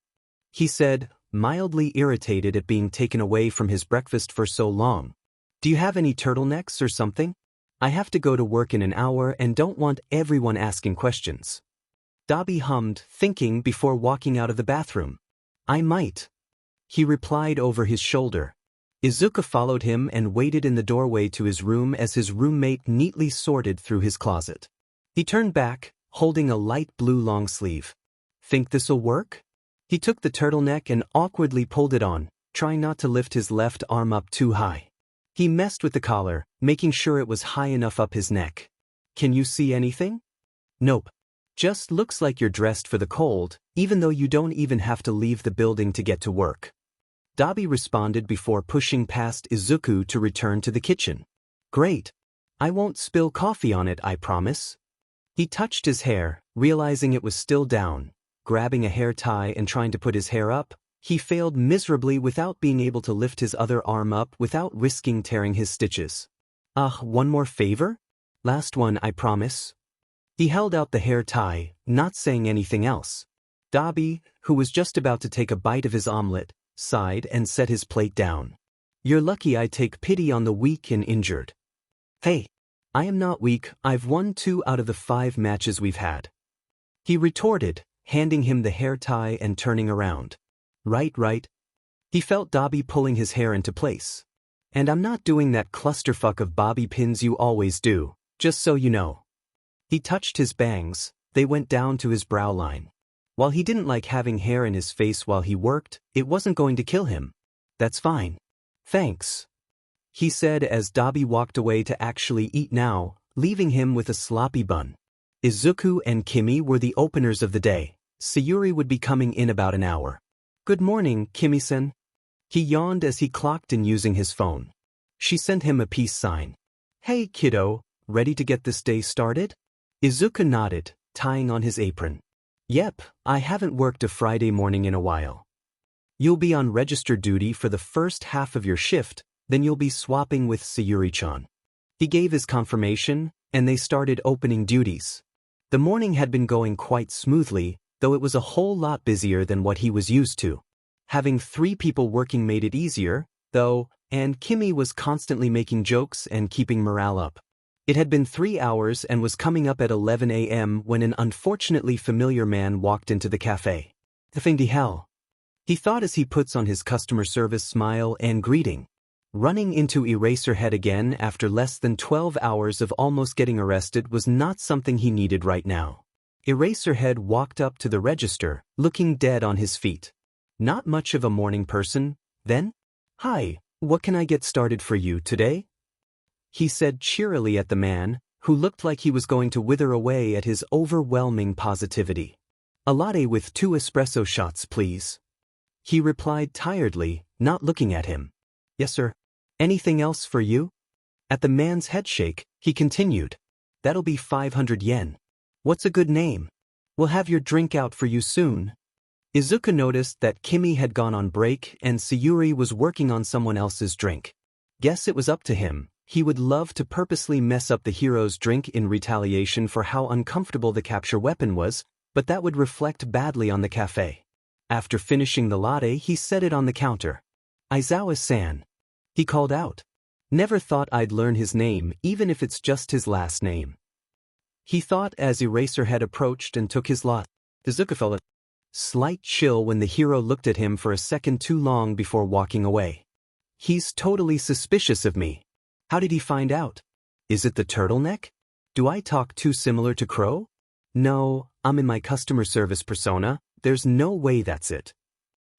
he said, mildly irritated at being taken away from his breakfast for so long. "Do you have any turtlenecks or something? I have to go to work in an hour and don't want everyone asking questions." Dobby hummed, thinking before walking out of the bathroom. "I might," he replied over his shoulder. Izuku followed him and waited in the doorway to his room as his roommate neatly sorted through his closet. He turned back, holding a light blue long sleeve. "Think this'll work?" He took the turtleneck and awkwardly pulled it on, trying not to lift his left arm up too high. He messed with the collar, making sure it was high enough up his neck. "Can you see anything?" "Nope. Just looks like you're dressed for the cold, even though you don't even have to leave the building to get to work," Dobby responded before pushing past Izuku to return to the kitchen. "Great. I won't spill coffee on it, I promise." He touched his hair, realizing it was still down. Grabbing a hair tie and trying to put his hair up, he failed miserably without being able to lift his other arm up without risking tearing his stitches. One more favor? Last one, I promise." He held out the hair tie, not saying anything else. Dobby, who was just about to take a bite of his omelet, sighed and set his plate down. "You're lucky I take pity on the weak and injured." "Hey, I am not weak, I've won 2 out of the 5 matches we've had," he retorted, handing him the hair tie and turning around. Right. He felt Dobby pulling his hair into place. "And I'm not doing that clusterfuck of bobby pins you always do, just so you know." He touched his bangs, they went down to his brow line. While he didn't like having hair in his face while he worked, it wasn't going to kill him. "That's fine. Thanks," he said as Dobby walked away to actually eat now, leaving him with a sloppy bun. Izuku and Kimi were the openers of the day. Sayuri would be coming in about an hour. "Good morning, Kimi-san." He yawned as he clocked in using his phone. She sent him a peace sign. "Hey kiddo, ready to get this day started?" Izuku nodded, tying on his apron. "Yep, I haven't worked a Friday morning in a while." "You'll be on register duty for the first half of your shift, then you'll be swapping with Sayuri-chan." He gave his confirmation, and they started opening duties. The morning had been going quite smoothly, though it was a whole lot busier than what he was used to. Having 3 people working made it easier, though, and Kimi was constantly making jokes and keeping morale up. It had been 3 hours and was coming up at 11 a.m. when an unfortunately familiar man walked into the cafe. "The thing to hell," he thought as he puts on his customer service smile and greeting. Running into Eraserhead again after less than 12 hours of almost getting arrested was not something he needed right now. Eraserhead walked up to the register, looking dead on his feet. Not much of a morning person, then? "Hi, what can I get started for you today?" he said cheerily at the man, who looked like he was going to wither away at his overwhelming positivity. "A latte with 2 espresso shots, please," he replied tiredly, not looking at him. "Yes, sir. Anything else for you?" At the man's headshake, he continued. That'll be 500 yen. What's a good name? We'll have your drink out for you soon. Izuku noticed that Kimi had gone on break and Sayuri was working on someone else's drink. Guess it was up to him. He would love to purposely mess up the hero's drink in retaliation for how uncomfortable the capture weapon was, but that would reflect badly on the cafe. After finishing the latte, he set it on the counter. Aizawa-san. He called out. Never thought I'd learn his name, even if it's just his last name. He thought as Eraserhead approached and took his lot. Izuku felt a slight chill when the hero looked at him for a second too long before walking away. He's totally suspicious of me. How did he find out? Is it the turtleneck? Do I talk too similar to Crow? No, I'm in my customer service persona, there's no way that's it.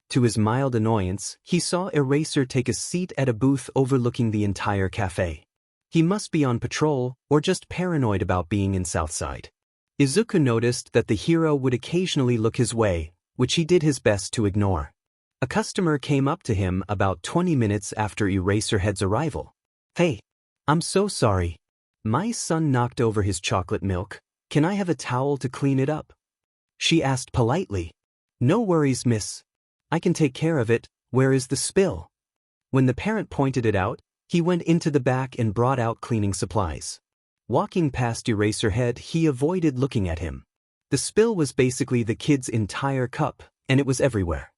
To his mild annoyance, he saw Eraser take a seat at a booth overlooking the entire cafe. He must be on patrol, or just paranoid about being in Southside. Izuku noticed that the hero would occasionally look his way, which he did his best to ignore. A customer came up to him about 20 minutes after Eraserhead's arrival. Hey, I'm so sorry. My son knocked over his chocolate milk. Can I have a towel to clean it up? She asked politely. No worries, miss. I can take care of it. Where is the spill? When the parent pointed it out, he went into the back and brought out cleaning supplies. Walking past Eraserhead, he avoided looking at him. The spill was basically the kid's entire cup, and it was everywhere.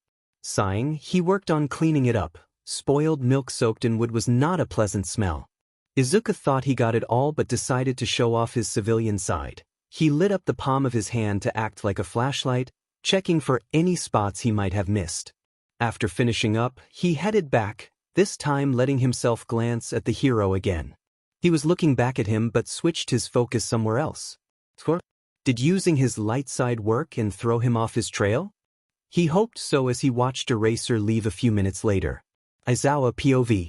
Sighing, he worked on cleaning it up. Spoiled milk soaked in wood was not a pleasant smell. Izuku thought he got it all but decided to show off his civilian side. He lit up the palm of his hand to act like a flashlight, checking for any spots he might have missed. After finishing up, he headed back, this time letting himself glance at the hero again. He was looking back at him but switched his focus somewhere else. Did using his light side work and throw him off his trail? He hoped so as he watched Eraser leave a few minutes later. Aizawa POV.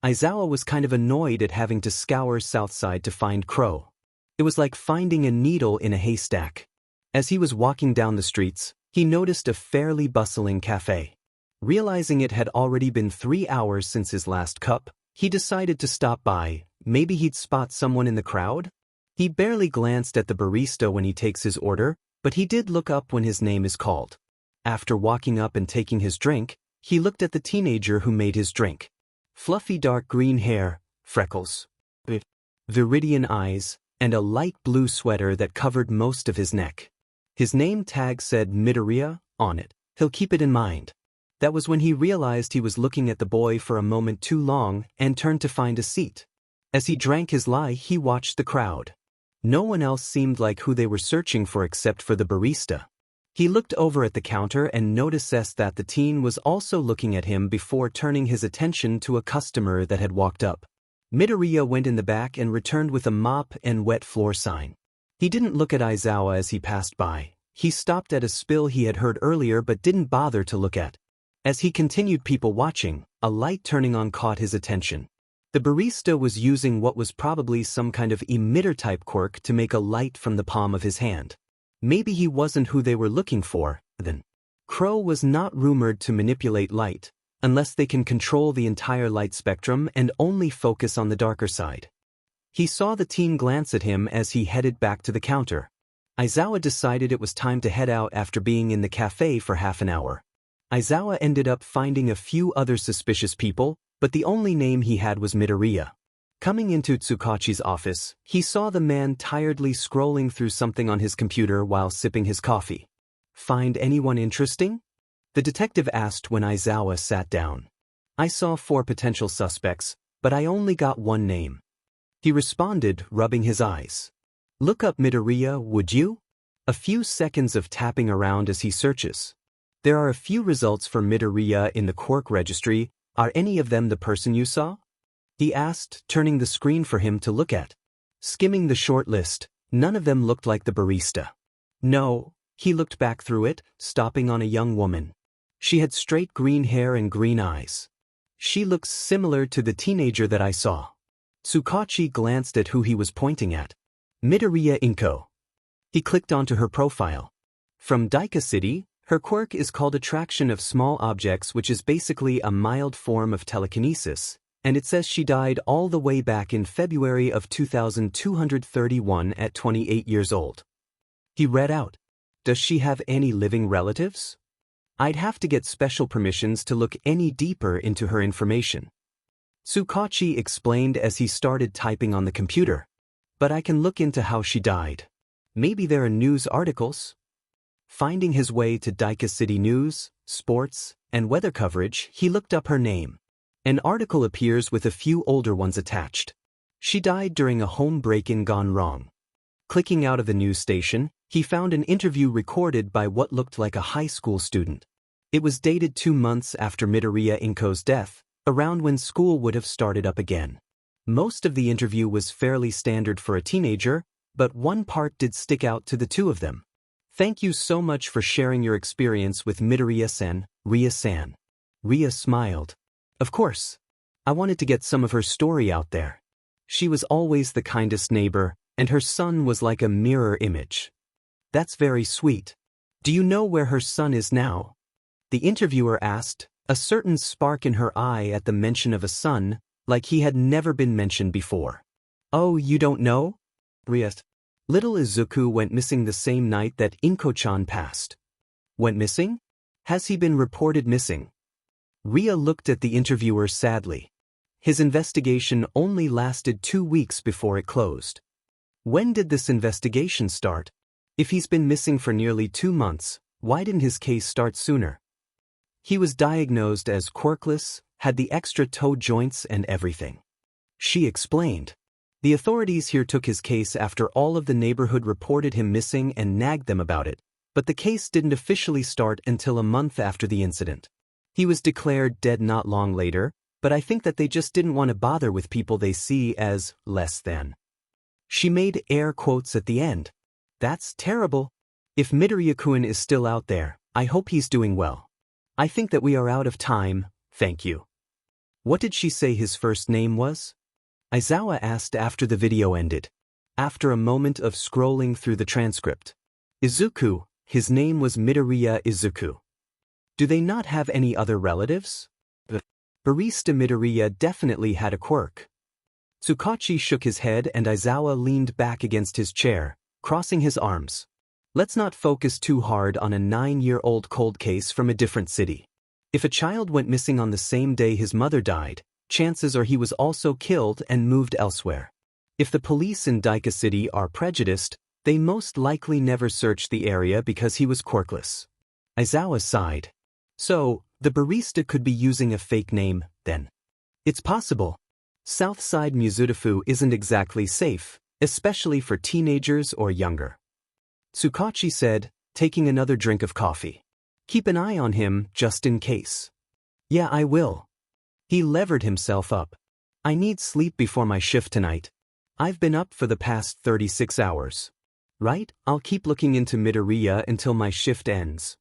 Aizawa was kind of annoyed at having to scour Southside to find Crow. It was like finding a needle in a haystack. As he was walking down the streets, he noticed a fairly bustling cafe. Realizing it had already been 3 hours since his last cup, he decided to stop by. Maybe he'd spot someone in the crowd? He barely glanced at the barista when he takes his order, but he did look up when his name is called. After walking up and taking his drink, he looked at the teenager who made his drink. Fluffy dark green hair, freckles, viridian eyes, and a light blue sweater that covered most of his neck. His name tag said Midoriya on it. He'll keep it in mind. That was when he realized he was looking at the boy for a moment too long and turned to find a seat. As he drank his lie, he watched the crowd. No one else seemed like who they were searching for except for the barista. He looked over at the counter and noticed that the teen was also looking at him before turning his attention to a customer that had walked up. Midoriya went in the back and returned with a mop and wet floor sign. He didn't look at Aizawa as he passed by. He stopped at a spill he had heard earlier but didn't bother to look at. As he continued people watching, a light turning on caught his attention. The barista was using what was probably some kind of emitter-type quirk to make a light from the palm of his hand. Maybe he wasn't who they were looking for, then. Crow was not rumored to manipulate light, unless they can control the entire light spectrum and only focus on the darker side. He saw the teen glance at him as he headed back to the counter. Aizawa decided it was time to head out after being in the cafe for half an hour. Aizawa ended up finding a few other suspicious people, but the only name he had was Midoriya. Coming into Tsukachi's office, he saw the man tiredly scrolling through something on his computer while sipping his coffee. Find anyone interesting? The detective asked when Aizawa sat down. I saw 4 potential suspects, but I only got one name. He responded, rubbing his eyes. Look up Midoriya, would you? A few seconds of tapping around as he searches. There are a few results for Midoriya in the Quirk registry. Are any of them the person you saw? He asked, turning the screen for him to look at. Skimming the short list, none of them looked like the barista. No, he looked back through it, stopping on a young woman. She had straight green hair and green eyes. She looks similar to the teenager that I saw. Tsukachi glanced at who he was pointing at. Midoriya Izuku. He clicked onto her profile. From Daika City, her quirk is called Attraction of Small Objects, which is basically a mild form of telekinesis, and it says she died all the way back in February of 2231 at 28 years old. He read out, "Does she have any living relatives? I'd have to get special permissions to look any deeper into her information." Tsukachi explained as he started typing on the computer. "But I can look into how she died. Maybe there are news articles." Finding his way to Daika City News, Sports, and Weather coverage, he looked up her name. An article appears with a few older ones attached. She died during a home break-in gone wrong. Clicking out of the news station, he found an interview recorded by what looked like a high school student. It was dated 2 months after Midoriya Izuku's death, around when school would have started up again. Most of the interview was fairly standard for a teenager, but one part did stick out to the two of them. "Thank you so much for sharing your experience with Midoriya-san, Ria-san." Ria smiled. "Of course. I wanted to get some of her story out there. She was always the kindest neighbor, and her son was like a mirror image." "That's very sweet. Do you know where her son is now?" The interviewer asked, a certain spark in her eye at the mention of a son, like he had never been mentioned before. "Oh, you don't know?" Ria. "Little Izuku went missing the same night that Inko-chan passed." "Went missing? Has he been reported missing?" Ria looked at the interviewer sadly. His investigation only lasted 2 weeks before it closed. When did this investigation start? If he's been missing for nearly 2 months, why didn't his case start sooner? He was diagnosed as quirkless, had the extra toe joints and everything. She explained. The authorities here took his case after all of the neighborhood reported him missing and nagged them about it, but the case didn't officially start until a month after the incident. He was declared dead not long later, but I think that they just didn't want to bother with people they see as less than. She made air quotes at the end. "That's terrible. If Midoriya-kun is still out there, I hope he's doing well. I think that we are out of time, thank you." "What did she say his first name was?" Aizawa asked after the video ended. After a moment of scrolling through the transcript. "Izuku, his name was Midoriya Izuku." "Do they not have any other relatives?" "Barista Midoriya definitely had a quirk." Tsukachi shook his head and Aizawa leaned back against his chair, crossing his arms. "Let's not focus too hard on a 9-year-old cold case from a different city. If a child went missing on the same day his mother died, chances are he was also killed and moved elsewhere. If the police in Daika City are prejudiced, they most likely never searched the area because he was quirkless." Aizawa sighed. "So, the barista could be using a fake name, then?" "It's possible. Southside Musutafu isn't exactly safe, especially for teenagers or younger." Tsukachi said, taking another drink of coffee. "Keep an eye on him, just in case." "Yeah, I will." He levered himself up. "I need sleep before my shift tonight. I've been up for the past 36 hours. Right, I'll keep looking into Midoriya until my shift ends."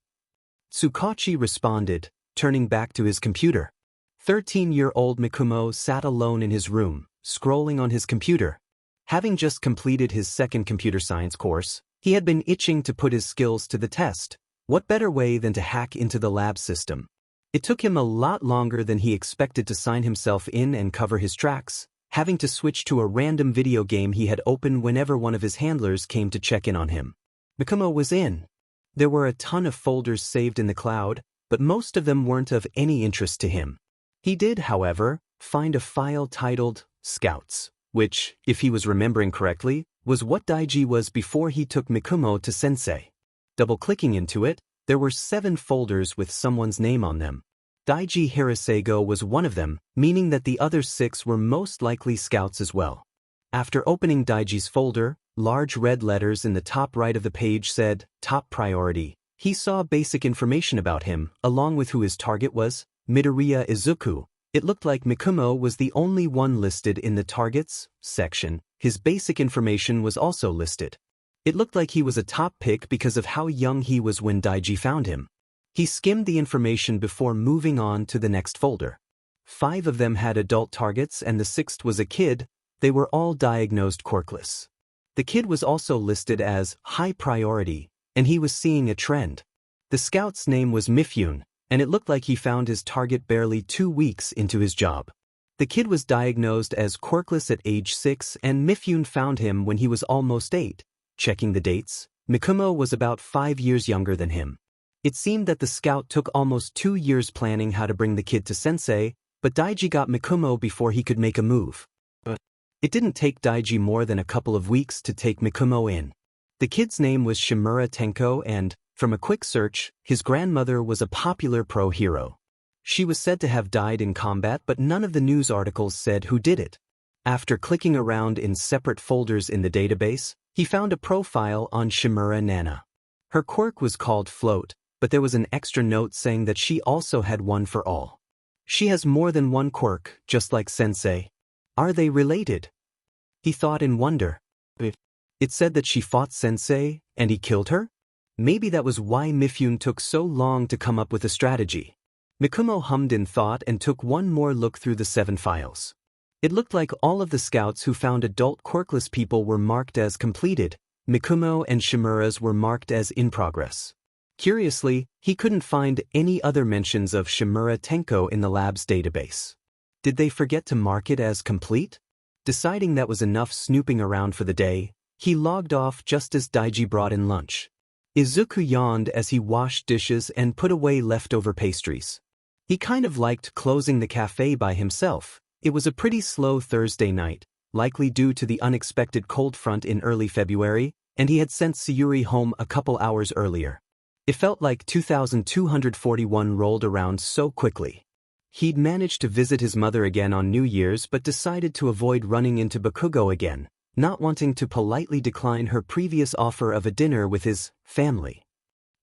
Tsukachi responded, turning back to his computer. 13-year-old Mikumo sat alone in his room, scrolling on his computer. Having just completed his second computer science course, he had been itching to put his skills to the test. What better way than to hack into the lab system? It took him a lot longer than he expected to sign himself in and cover his tracks, having to switch to a random video game he had opened whenever one of his handlers came to check in on him. Mikumo was in. There were a ton of folders saved in the cloud, but most of them weren't of any interest to him. He did, however, find a file titled Scouts, which, if he was remembering correctly, was what Daiji was before he took Mikumo to Sensei. Double-clicking into it, there were 7 folders with someone's name on them. Daiji Hirasego was one of them, meaning that the other 6 were most likely scouts as well. After opening Daiji's folder, large red letters in the top right of the page said, "Top Priority." He saw basic information about him, along with who his target was, Midoriya Izuku. It looked like Mikumo was the only one listed in the Targets section. His basic information was also listed. It looked like he was a top pick because of how young he was when Daiji found him. He skimmed the information before moving on to the next folder. 5 of them had adult targets and the 6th was a kid. They were all diagnosed quirkless. The kid was also listed as high priority, and he was seeing a trend. The scout's name was Mifune, and it looked like he found his target barely 2 weeks into his job. The kid was diagnosed as quirkless at age 6 and Mifune found him when he was almost 8. Checking the dates, Mikumo was about 5 years younger than him. It seemed that the scout took almost 2 years planning how to bring the kid to Sensei, but Daiji got Mikumo before he could make a move. It didn't take Daiji more than a couple of weeks to take Mikumo in. The kid's name was Shimura Tenko and, from a quick search, his grandmother was a popular pro hero. She was said to have died in combat, but none of the news articles said who did it. After clicking around in separate folders in the database, he found a profile on Shimura Nana. Her quirk was called Float, but there was an extra note saying that she also had one for all. She has more than one quirk, just like Sensei. Are they related? He thought in wonder. It said that she fought Sensei, and he killed her? Maybe that was why Mifune took so long to come up with a strategy. Mikumo hummed in thought and took one more look through the 7 files. It looked like all of the scouts who found adult quirkless people were marked as completed. Mikumo and Shimura's were marked as in progress. Curiously, he couldn't find any other mentions of Shimura Tenko in the lab's database. Did they forget to mark it as complete? Deciding that was enough snooping around for the day, he logged off just as Daiji brought in lunch. Izuku yawned as he washed dishes and put away leftover pastries. He kind of liked closing the cafe by himself. It was a pretty slow Thursday night, likely due to the unexpected cold front in early February, and he had sent Sayuri home a couple hours earlier. It felt like 2241 rolled around so quickly. He'd managed to visit his mother again on New Year's but decided to avoid running into Bakugo again, not wanting to politely decline her previous offer of a dinner with his family.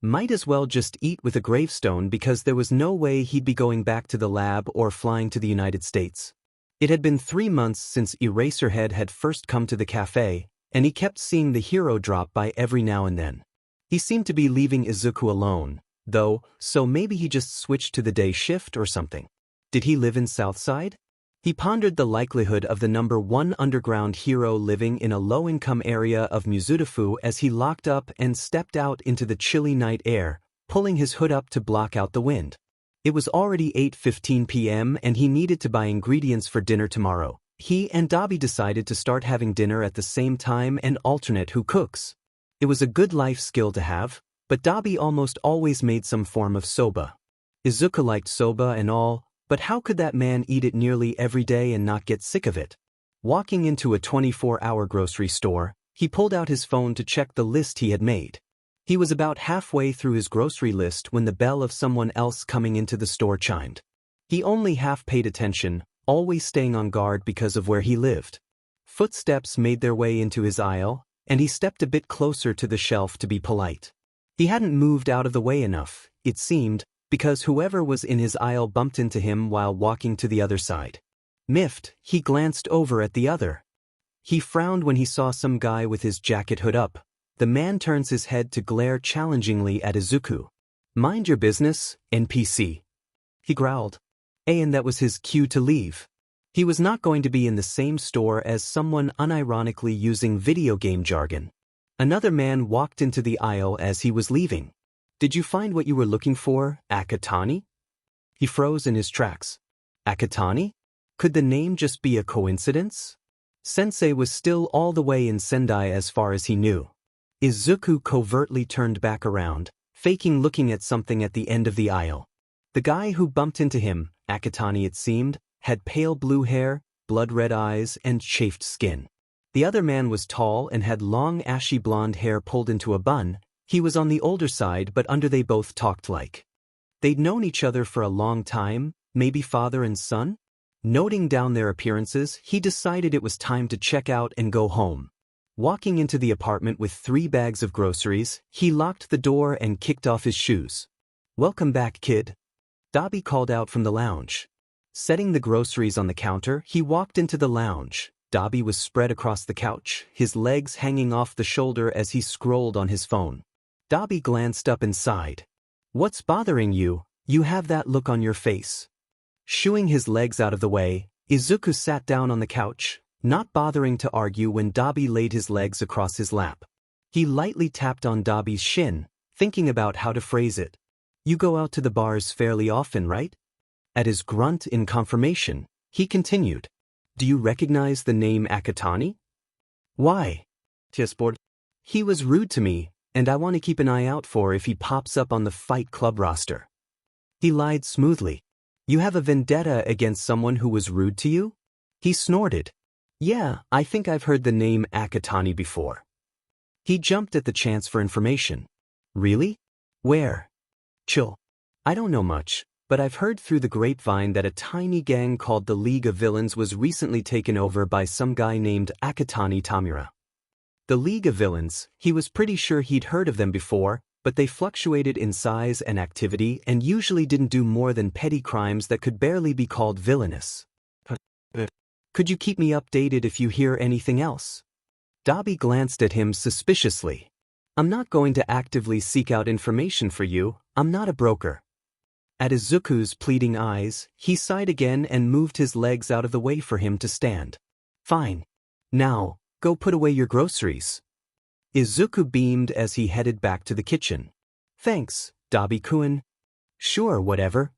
Might as well just eat with a gravestone because there was no way he'd be going back to the lab or flying to the United States. It had been 3 months since Eraserhead had first come to the cafe, and he kept seeing the hero drop by every now and then. He seemed to be leaving Izuku alone, though, so maybe he just switched to the day shift or something. Did he live in Southside? He pondered the likelihood of the number 1 underground hero living in a low-income area of Musutafu as he locked up and stepped out into the chilly night air, pulling his hood up to block out the wind. It was already 8:15 p.m. and he needed to buy ingredients for dinner tomorrow. He and Dabi decided to start having dinner at the same time and alternate who cooks. It was a good life skill to have, but Dabi almost always made some form of soba. Izuku liked soba and all, but how could that man eat it nearly every day and not get sick of it? Walking into a 24-hour grocery store, he pulled out his phone to check the list he had made. He was about halfway through his grocery list when the bell of someone else coming into the store chimed. He only half paid attention, always staying on guard because of where he lived. Footsteps made their way into his aisle, and he stepped a bit closer to the shelf to be polite. He hadn't moved out of the way enough, it seemed, because whoever was in his aisle bumped into him while walking to the other side. Miffed, he glanced over at the other. He frowned when he saw some guy with his jacket hood up. The man turns his head to glare challengingly at Izuku. "Mind your business, NPC." He growled. And that was his cue to leave. He was not going to be in the same store as someone unironically using video game jargon. Another man walked into the aisle as he was leaving. "Did you find what you were looking for, Akatani?" He froze in his tracks. Akatani? Could the name just be a coincidence? Sensei was still all the way in Sendai as far as he knew. Izuku covertly turned back around, faking looking at something at the end of the aisle. The guy who bumped into him, Akatani it seemed, had pale blue hair, blood-red eyes, and chafed skin. The other man was tall and had long ashy blonde hair pulled into a bun. He was on the older side, but they both talked like they'd known each other for a long time, maybe father and son? Noting down their appearances, he decided it was time to check out and go home. Walking into the apartment with 3 bags of groceries, he locked the door and kicked off his shoes. "Welcome back, kid," Dabi called out from the lounge. Setting the groceries on the counter, he walked into the lounge. Dabi was spread across the couch, his legs hanging off the shoulder as he scrolled on his phone. Dabi glanced up and sighed. "What's bothering you? You have that look on your face." Shooing his legs out of the way, Izuku sat down on the couch, not bothering to argue when Dabi laid his legs across his lap. He lightly tapped on Dabi's shin, thinking about how to phrase it. "You go out to the bars fairly often, right?" At his grunt in confirmation, He continued. Do you recognize the name Akatani? Why? Chessboard. He was rude to me, and I want to keep an eye out for if he pops up on the Fight Club roster. He lied smoothly. You have a vendetta against someone who was rude to you? He snorted. Yeah, I think I've heard the name Akatani before. He jumped at the chance for information. Really? Where? Chill. I don't know much, but I've heard through the grapevine that a tiny gang called the League of Villains was recently taken over by some guy named Akatani Tamura. The League of Villains, he was pretty sure he'd heard of them before, but they fluctuated in size and activity and usually didn't do more than petty crimes that could barely be called villainous. Could you keep me updated if you hear anything else? Dabi glanced at him suspiciously. I'm not going to actively seek out information for you, I'm not a broker. At Izuku's pleading eyes, he sighed again and moved his legs out of the way for him to stand. Fine. Now, go put away your groceries. Izuku beamed as he headed back to the kitchen. Thanks, Dabi-kun. Sure, whatever.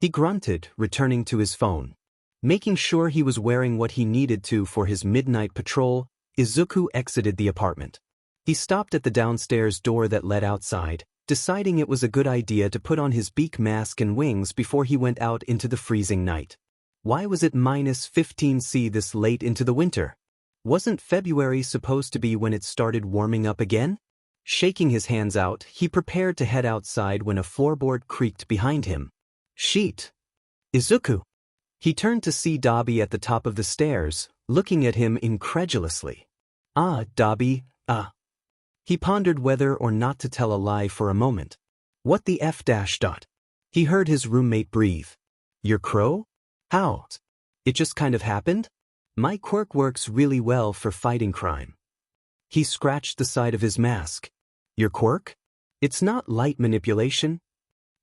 He grunted, returning to his phone. Making sure he was wearing what he needed to for his midnight patrol, Izuku exited the apartment. He stopped at the downstairs door that led outside, deciding it was a good idea to put on his beak mask and wings before he went out into the freezing night. Why was it -15°C this late into the winter? Wasn't February supposed to be when it started warming up again? Shaking his hands out, he prepared to head outside when a floorboard creaked behind him. Sheet! Izuku! He turned to see Dabi at the top of the stairs, looking at him incredulously. Ah, Dabi, ah. He pondered whether or not to tell a lie for a moment. What the F dash dot? He heard his roommate breathe. Your crow? How? It just kind of happened? My quirk works really well for fighting crime. He scratched the side of his mask. Your quirk? It's not light manipulation.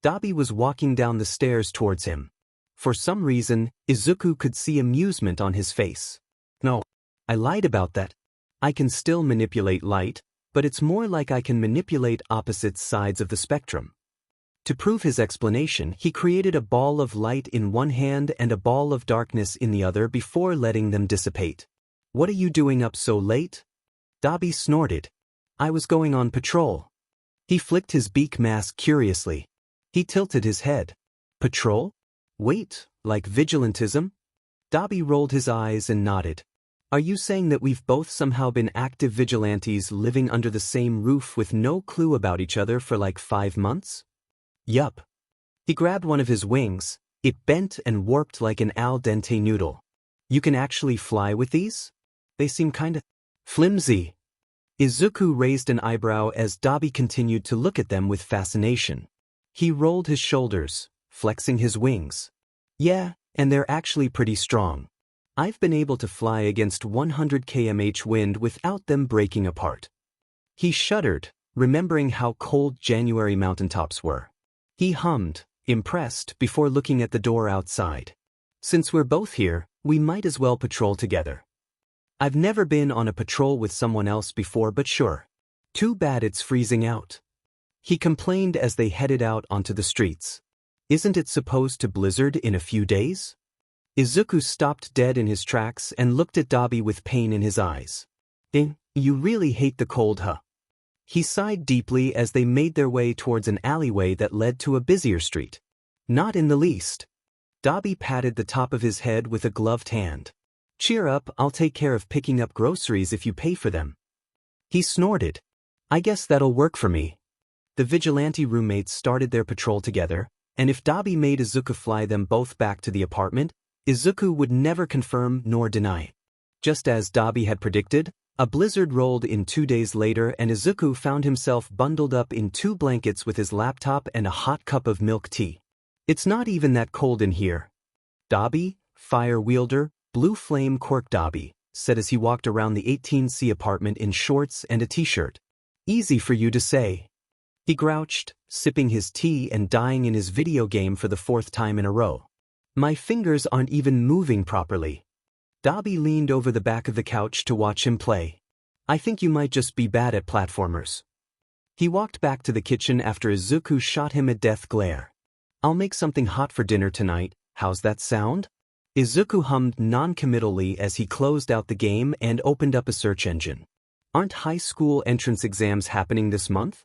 Dabi was walking down the stairs towards him. For some reason, Izuku could see amusement on his face. No, I lied about that. I can still manipulate light, but it's more like I can manipulate opposite sides of the spectrum. To prove his explanation, he created a ball of light in one hand and a ball of darkness in the other before letting them dissipate. What are you doing up so late? Dabi snorted. I was going on patrol. He flicked his beak mask curiously. He tilted his head. Patrol? Wait, like vigilantism? Dabi rolled his eyes and nodded. Are you saying that we've both somehow been active vigilantes living under the same roof with no clue about each other for like 5 months? Yup. He grabbed one of his wings. It bent and warped like an al dente noodle. You can actually fly with these? They seem kinda flimsy. Izuku raised an eyebrow as Dabi continued to look at them with fascination. He rolled his shoulders, flexing his wings. Yeah, and they're actually pretty strong. I've been able to fly against 100 km/h wind without them breaking apart. He shuddered, remembering how cold January mountaintops were. He hummed, impressed, before looking at the door outside. Since we're both here, we might as well patrol together. I've never been on a patrol with someone else before, but sure. Too bad it's freezing out. He complained as they headed out onto the streets. Isn't it supposed to blizzard in a few days? Izuku stopped dead in his tracks and looked at Dabi with pain in his eyes. You really hate the cold, huh? He sighed deeply as they made their way towards an alleyway that led to a busier street. Not in the least. Dabi patted the top of his head with a gloved hand. Cheer up, I'll take care of picking up groceries if you pay for them. He snorted. I guess that'll work for me. The vigilante roommates started their patrol together, and if Dabi made Izuku fly them both back to the apartment, Izuku would never confirm nor deny. Just as Dabi had predicted, a blizzard rolled in 2 days later and Izuku found himself bundled up in 2 blankets with his laptop and a hot cup of milk tea. It's not even that cold in here. Dabi, fire wielder, blue flame Quirk Dabi, said as he walked around the 18C apartment in shorts and a t-shirt. Easy for you to say. He grouched, sipping his tea and dying in his video game for the 4th time in a row. My fingers aren't even moving properly. Dabi leaned over the back of the couch to watch him play. I think you might just be bad at platformers. He walked back to the kitchen after Izuku shot him a death glare. I'll make something hot for dinner tonight, how's that sound? Izuku hummed non-committally as he closed out the game and opened up a search engine. Aren't high school entrance exams happening this month?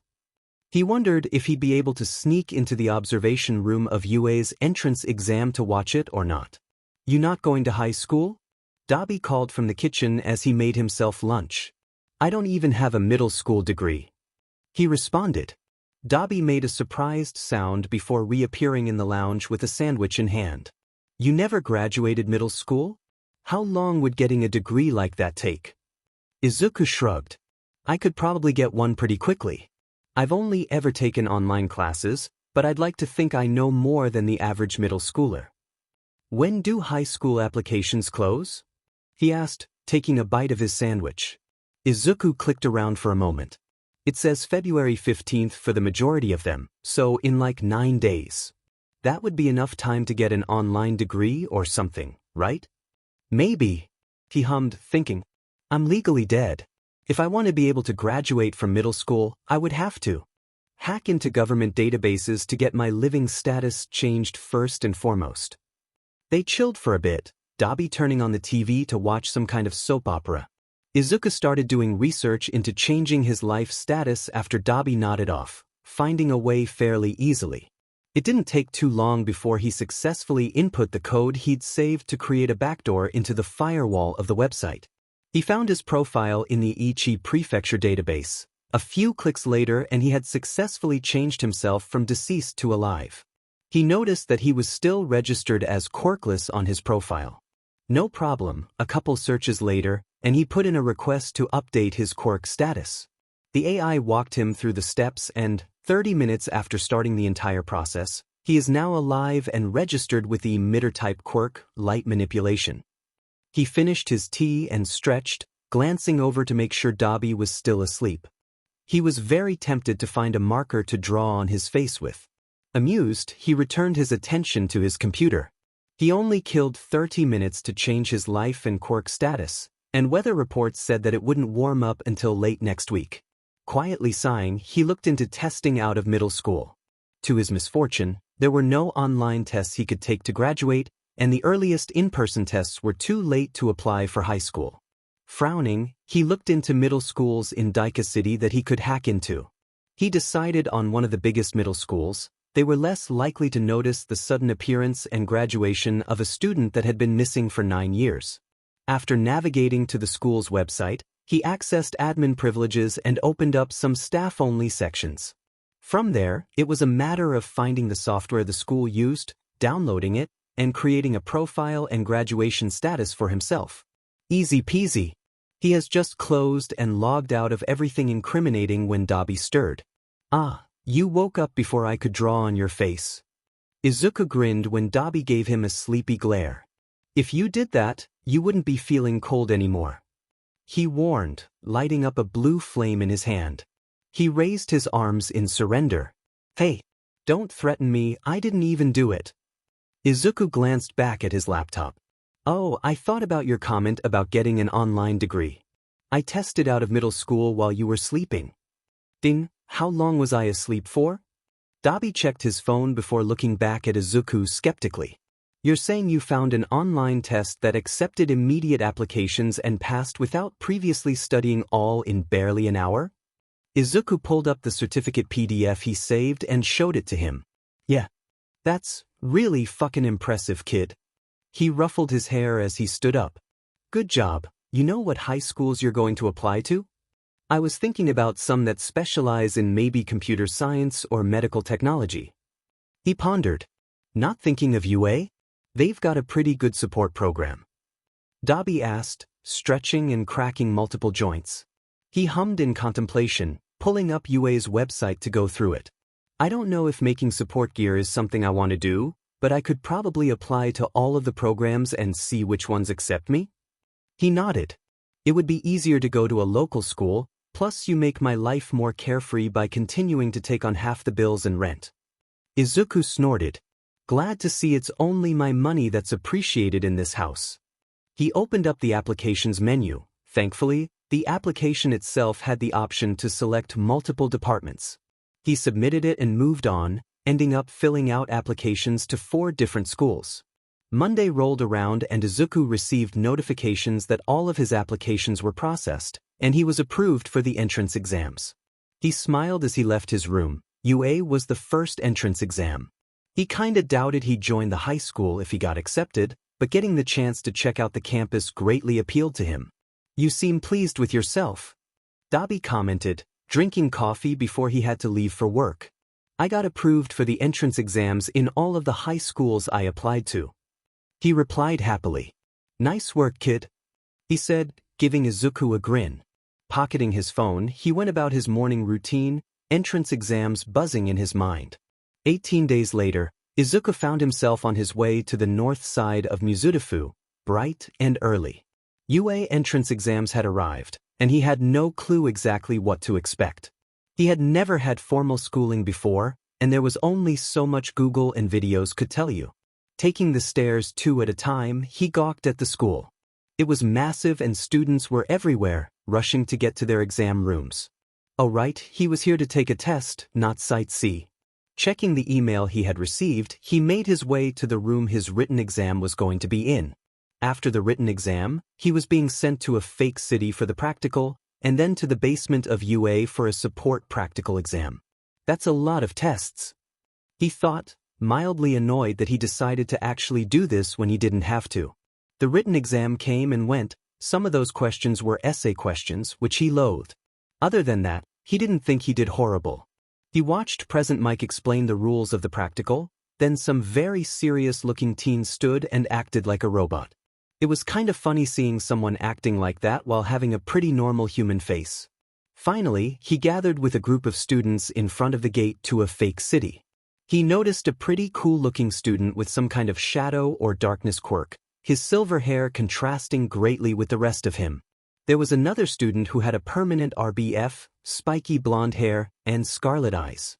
He wondered if he'd be able to sneak into the observation room of UA's entrance exam to watch it or not. You not going to high school? Dabi called from the kitchen as he made himself lunch. I don't even have a middle school degree. He responded. Dabi made a surprised sound before reappearing in the lounge with a sandwich in hand. You never graduated middle school? How long would getting a degree like that take? Izuku shrugged. I could probably get one pretty quickly. I've only ever taken online classes, but I'd like to think I know more than the average middle schooler. When do high school applications close? He asked, taking a bite of his sandwich. Izuku clicked around for a moment. It says February 15th for the majority of them, so in like 9 days. That would be enough time to get an online degree or something, right? Maybe, he hummed, thinking. I'm legally dead. If I want to be able to graduate from middle school, I would have to hack into government databases to get my living status changed first and foremost. They chilled for a bit, Dabi turning on the TV to watch some kind of soap opera. Izuku started doing research into changing his life status after Dabi nodded off, finding a way fairly easily. It didn't take too long before he successfully input the code he'd saved to create a backdoor into the firewall of the website. He found his profile in the Ichi Prefecture database. A few clicks later and he had successfully changed himself from deceased to alive. He noticed that he was still registered as quirkless on his profile. No problem, a couple searches later, and he put in a request to update his quirk status. The AI walked him through the steps and, 30 minutes after starting the entire process, he is now alive and registered with the emitter-type quirk, light manipulation. He finished his tea and stretched, glancing over to make sure Dabi was still asleep. He was very tempted to find a marker to draw on his face with. Amused, he returned his attention to his computer. He only killed 30 minutes to change his life and quirk status, and weather reports said that it wouldn't warm up until late next week. Quietly sighing, he looked into testing out of middle school. To his misfortune, there were no online tests he could take to graduate, and the earliest in-person tests were too late to apply for high school. Frowning, he looked into middle schools in Daika City that he could hack into. He decided on one of the biggest middle schools. They were less likely to notice the sudden appearance and graduation of a student that had been missing for 9 years. After navigating to the school's website, he accessed admin privileges and opened up some staff-only sections. From there, it was a matter of finding the software the school used, downloading it, and creating a profile and graduation status for himself. Easy peasy. He has just closed and logged out of everything incriminating when Dabi stirred. Ah, you woke up before I could draw on your face. Izuku grinned when Dabi gave him a sleepy glare. If you did that, you wouldn't be feeling cold anymore. He warned, lighting up a blue flame in his hand. He raised his arms in surrender. Hey, don't threaten me, I didn't even do it. Izuku glanced back at his laptop. Oh, I thought about your comment about getting an online degree. I tested out of middle school while you were sleeping. Ding, how long was I asleep for? Dabi checked his phone before looking back at Izuku skeptically. You're saying you found an online test that accepted immediate applications and passed without previously studying all in barely an hour? Izuku pulled up the certificate PDF he saved and showed it to him. Yeah. That's really fucking impressive, kid. He ruffled his hair as he stood up. Good job. You know what high schools you're going to apply to? I was thinking about some that specialize in maybe computer science or medical technology. He pondered. Not thinking of UA? They've got a pretty good support program. Dabi asked, stretching and cracking multiple joints. He hummed in contemplation, pulling up UA's website to go through it. I don't know if making support gear is something I want to do, but I could probably apply to all of the programs and see which ones accept me. He nodded. It would be easier to go to a local school, plus you make my life more carefree by continuing to take on half the bills and rent. Izuku snorted. Glad to see it's only my money that's appreciated in this house. He opened up the applications menu. Thankfully, the application itself had the option to select multiple departments. He submitted it and moved on, ending up filling out applications to 4 different schools. Monday rolled around and Izuku received notifications that all of his applications were processed, and he was approved for the entrance exams. He smiled as he left his room. UA was the first entrance exam. He kinda doubted he'd join the high school if he got accepted, but getting the chance to check out the campus greatly appealed to him. "You seem pleased with yourself," Dabi commented, drinking coffee before he had to leave for work. "I got approved for the entrance exams in all of the high schools I applied to," he replied happily. "Nice work, kid," he said, giving Izuku a grin. Pocketing his phone, he went about his morning routine, entrance exams buzzing in his mind. 18 days later, Izuku found himself on his way to the north side of Musutafu, bright and early. UA entrance exams had arrived, and he had no clue exactly what to expect. He had never had formal schooling before, and there was only so much Google and videos could tell you. Taking the stairs 2 at a time, he gawked at the school. It was massive and students were everywhere, rushing to get to their exam rooms. Oh right, he was here to take a test, not sightsee. Checking the email he had received, he made his way to the room his written exam was going to be in. After the written exam, he was being sent to a fake city for the practical, and then to the basement of UA for a support practical exam. That's a lot of tests, he thought, mildly annoyed that he decided to actually do this when he didn't have to. The written exam came and went. Some of those questions were essay questions, which he loathed. Other than that, he didn't think he did horrible. He watched Present Mike explain the rules of the practical, then some very serious-looking teen stood and acted like a robot. It was kind of funny seeing someone acting like that while having a pretty normal human face. Finally, he gathered with a group of students in front of the gate to a fake city. He noticed a pretty cool-looking student with some kind of shadow or darkness quirk, his silver hair contrasting greatly with the rest of him. There was another student who had a permanent RBF, spiky blonde hair, and scarlet eyes.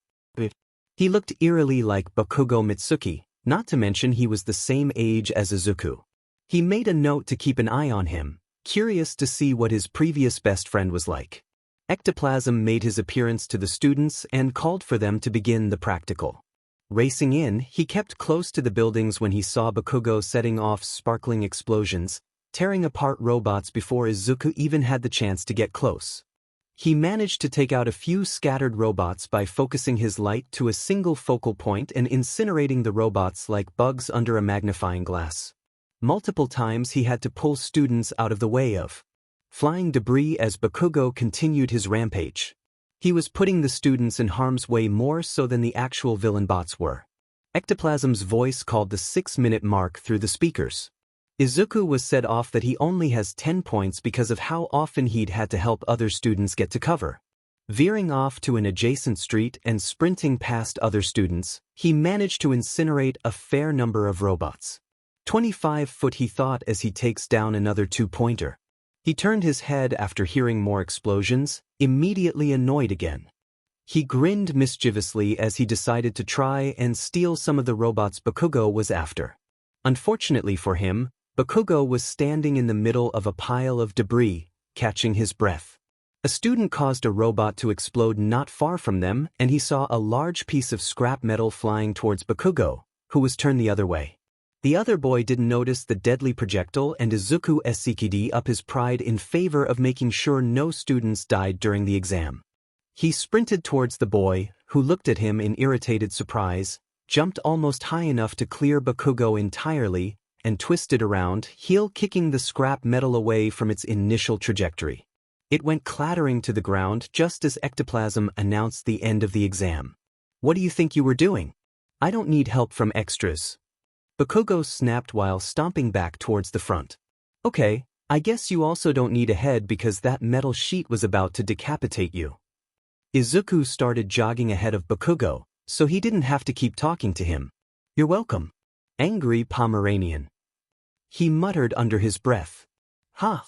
He looked eerily like Bakugo Mitsuki, not to mention he was the same age as Izuku. He made a note to keep an eye on him, curious to see what his previous best friend was like. Ectoplasm made his appearance to the students and called for them to begin the practical. Racing in, he kept close to the buildings when he saw Bakugo setting off sparkling explosions, tearing apart robots before Izuku even had the chance to get close. He managed to take out a few scattered robots by focusing his light to a single focal point and incinerating the robots like bugs under a magnifying glass. Multiple times he had to pull students out of the way of flying debris as Bakugo continued his rampage. He was putting the students in harm's way more so than the actual villain bots were. Ectoplasm's voice called the 6-minute mark through the speakers. Izuku was set off that he only has 10 points because of how often he'd had to help other students get to cover. Veering off to an adjacent street and sprinting past other students, he managed to incinerate a fair number of robots. 25 foot he thought as he takes down another 2-pointer. He turned his head after hearing more explosions, immediately annoyed again. He grinned mischievously as he decided to try and steal some of the robots Bakugo was after. Unfortunately for him, Bakugo was standing in the middle of a pile of debris, catching his breath. A student caused a robot to explode not far from them, and he saw a large piece of scrap metal flying towards Bakugo, who was turned the other way. The other boy didn't notice the deadly projectile, and Izuku SCKD up his pride in favor of making sure no students died during the exam. He sprinted towards the boy, who looked at him in irritated surprise, jumped almost high enough to clear Bakugo entirely, and twisted around, heel-kicking the scrap metal away from its initial trajectory. It went clattering to the ground just as Ectoplasm announced the end of the exam. "What do you think you were doing? I don't need help from extras." Bakugo snapped while stomping back towards the front. "Okay, I guess you also don't need a head because that metal sheet was about to decapitate you." Izuku started jogging ahead of Bakugo, so he didn't have to keep talking to him. "You're welcome, angry Pomeranian," he muttered under his breath. "Huh."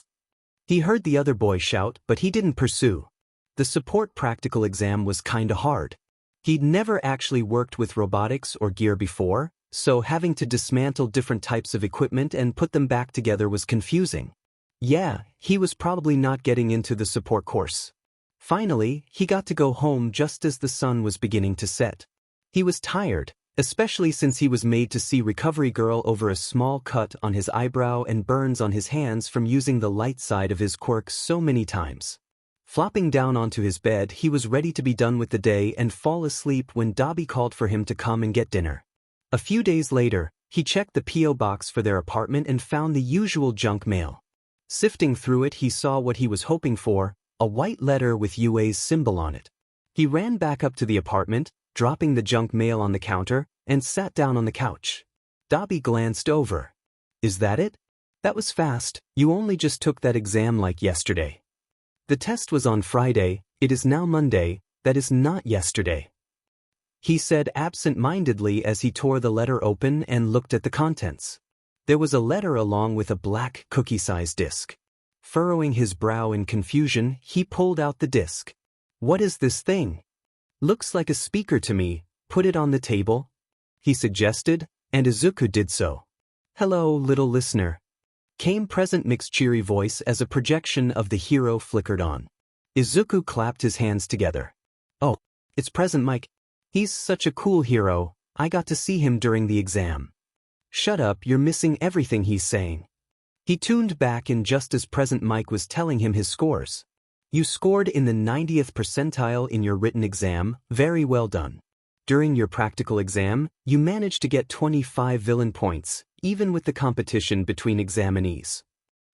He heard the other boy shout, but he didn't pursue. The support practical exam was kinda hard. He'd never actually worked with robotics or gear before, so having to dismantle different types of equipment and put them back together was confusing. Yeah, he was probably not getting into the support course. Finally, he got to go home just as the sun was beginning to set. He was tired, especially since he was made to see Recovery Girl over a small cut on his eyebrow and burns on his hands from using the light side of his quirk so many times. Flopping down onto his bed, he was ready to be done with the day and fall asleep when Dobby called for him to come and get dinner. A few days later, he checked the P.O. box for their apartment and found the usual junk mail. Sifting through it, he saw what he was hoping for, a white letter with UA's symbol on it. He ran back up to the apartment, dropping the junk mail on the counter, and sat down on the couch. Dobby glanced over. "Is that it? That was fast. You only just took that exam like yesterday." "The test was on Friday, it is now Monday, that is not yesterday," he said absent-mindedly as he tore the letter open and looked at the contents. There was a letter along with a black cookie-sized disc. Furrowing his brow in confusion, he pulled out the disc. "What is this thing?" "Looks like a speaker to me, put it on the table," he suggested, and Izuku did so. "Hello, little listener," came Present Mic's cheery voice as a projection of the hero flickered on. Izuku clapped his hands together. "Oh, it's Present Mic. He's such a cool hero, I got to see him during the exam." "Shut up, you're missing everything he's saying." He tuned back in just as Present Mic was telling him his scores. "You scored in the 90th percentile in your written exam, very well done. During your practical exam, you managed to get 25 villain points, even with the competition between examinees."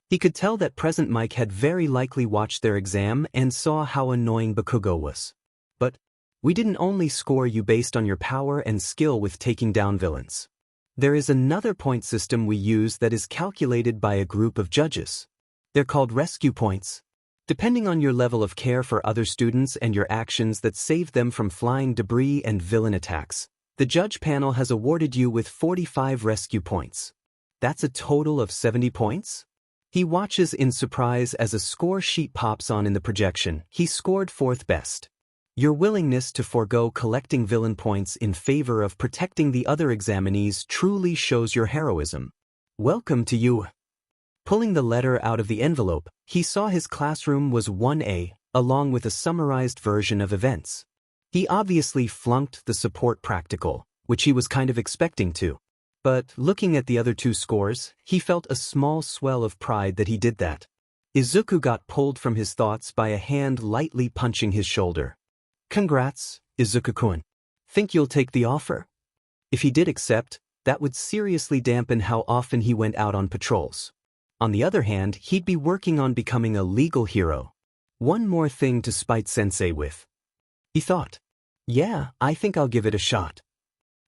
He could tell that Present Mic had very likely watched their exam and saw how annoying Bakugo was. "But we didn't only score you based on your power and skill with taking down villains. There is another point system we use that is calculated by a group of judges. They're called rescue points. Depending on your level of care for other students and your actions that saved them from flying debris and villain attacks, the judge panel has awarded you with 45 rescue points. That's a total of 70 points? He watches in surprise as a score sheet pops on in the projection. He scored fourth best. Your willingness to forego collecting villain points in favor of protecting the other examinees truly shows your heroism. Welcome to you. Pulling the letter out of the envelope, he saw his classroom was 1A, along with a summarized version of events. He obviously flunked the support practical, which he was kind of expecting to. But looking at the other two scores, he felt a small swell of pride that he did that. Izuku got pulled from his thoughts by a hand lightly punching his shoulder. Congrats, Izuku-kun. Think you'll take the offer? If he did accept, that would seriously dampen how often he went out on patrols. On the other hand, he'd be working on becoming a legal hero. One more thing to spite Sensei with. He thought. Yeah, I think I'll give it a shot.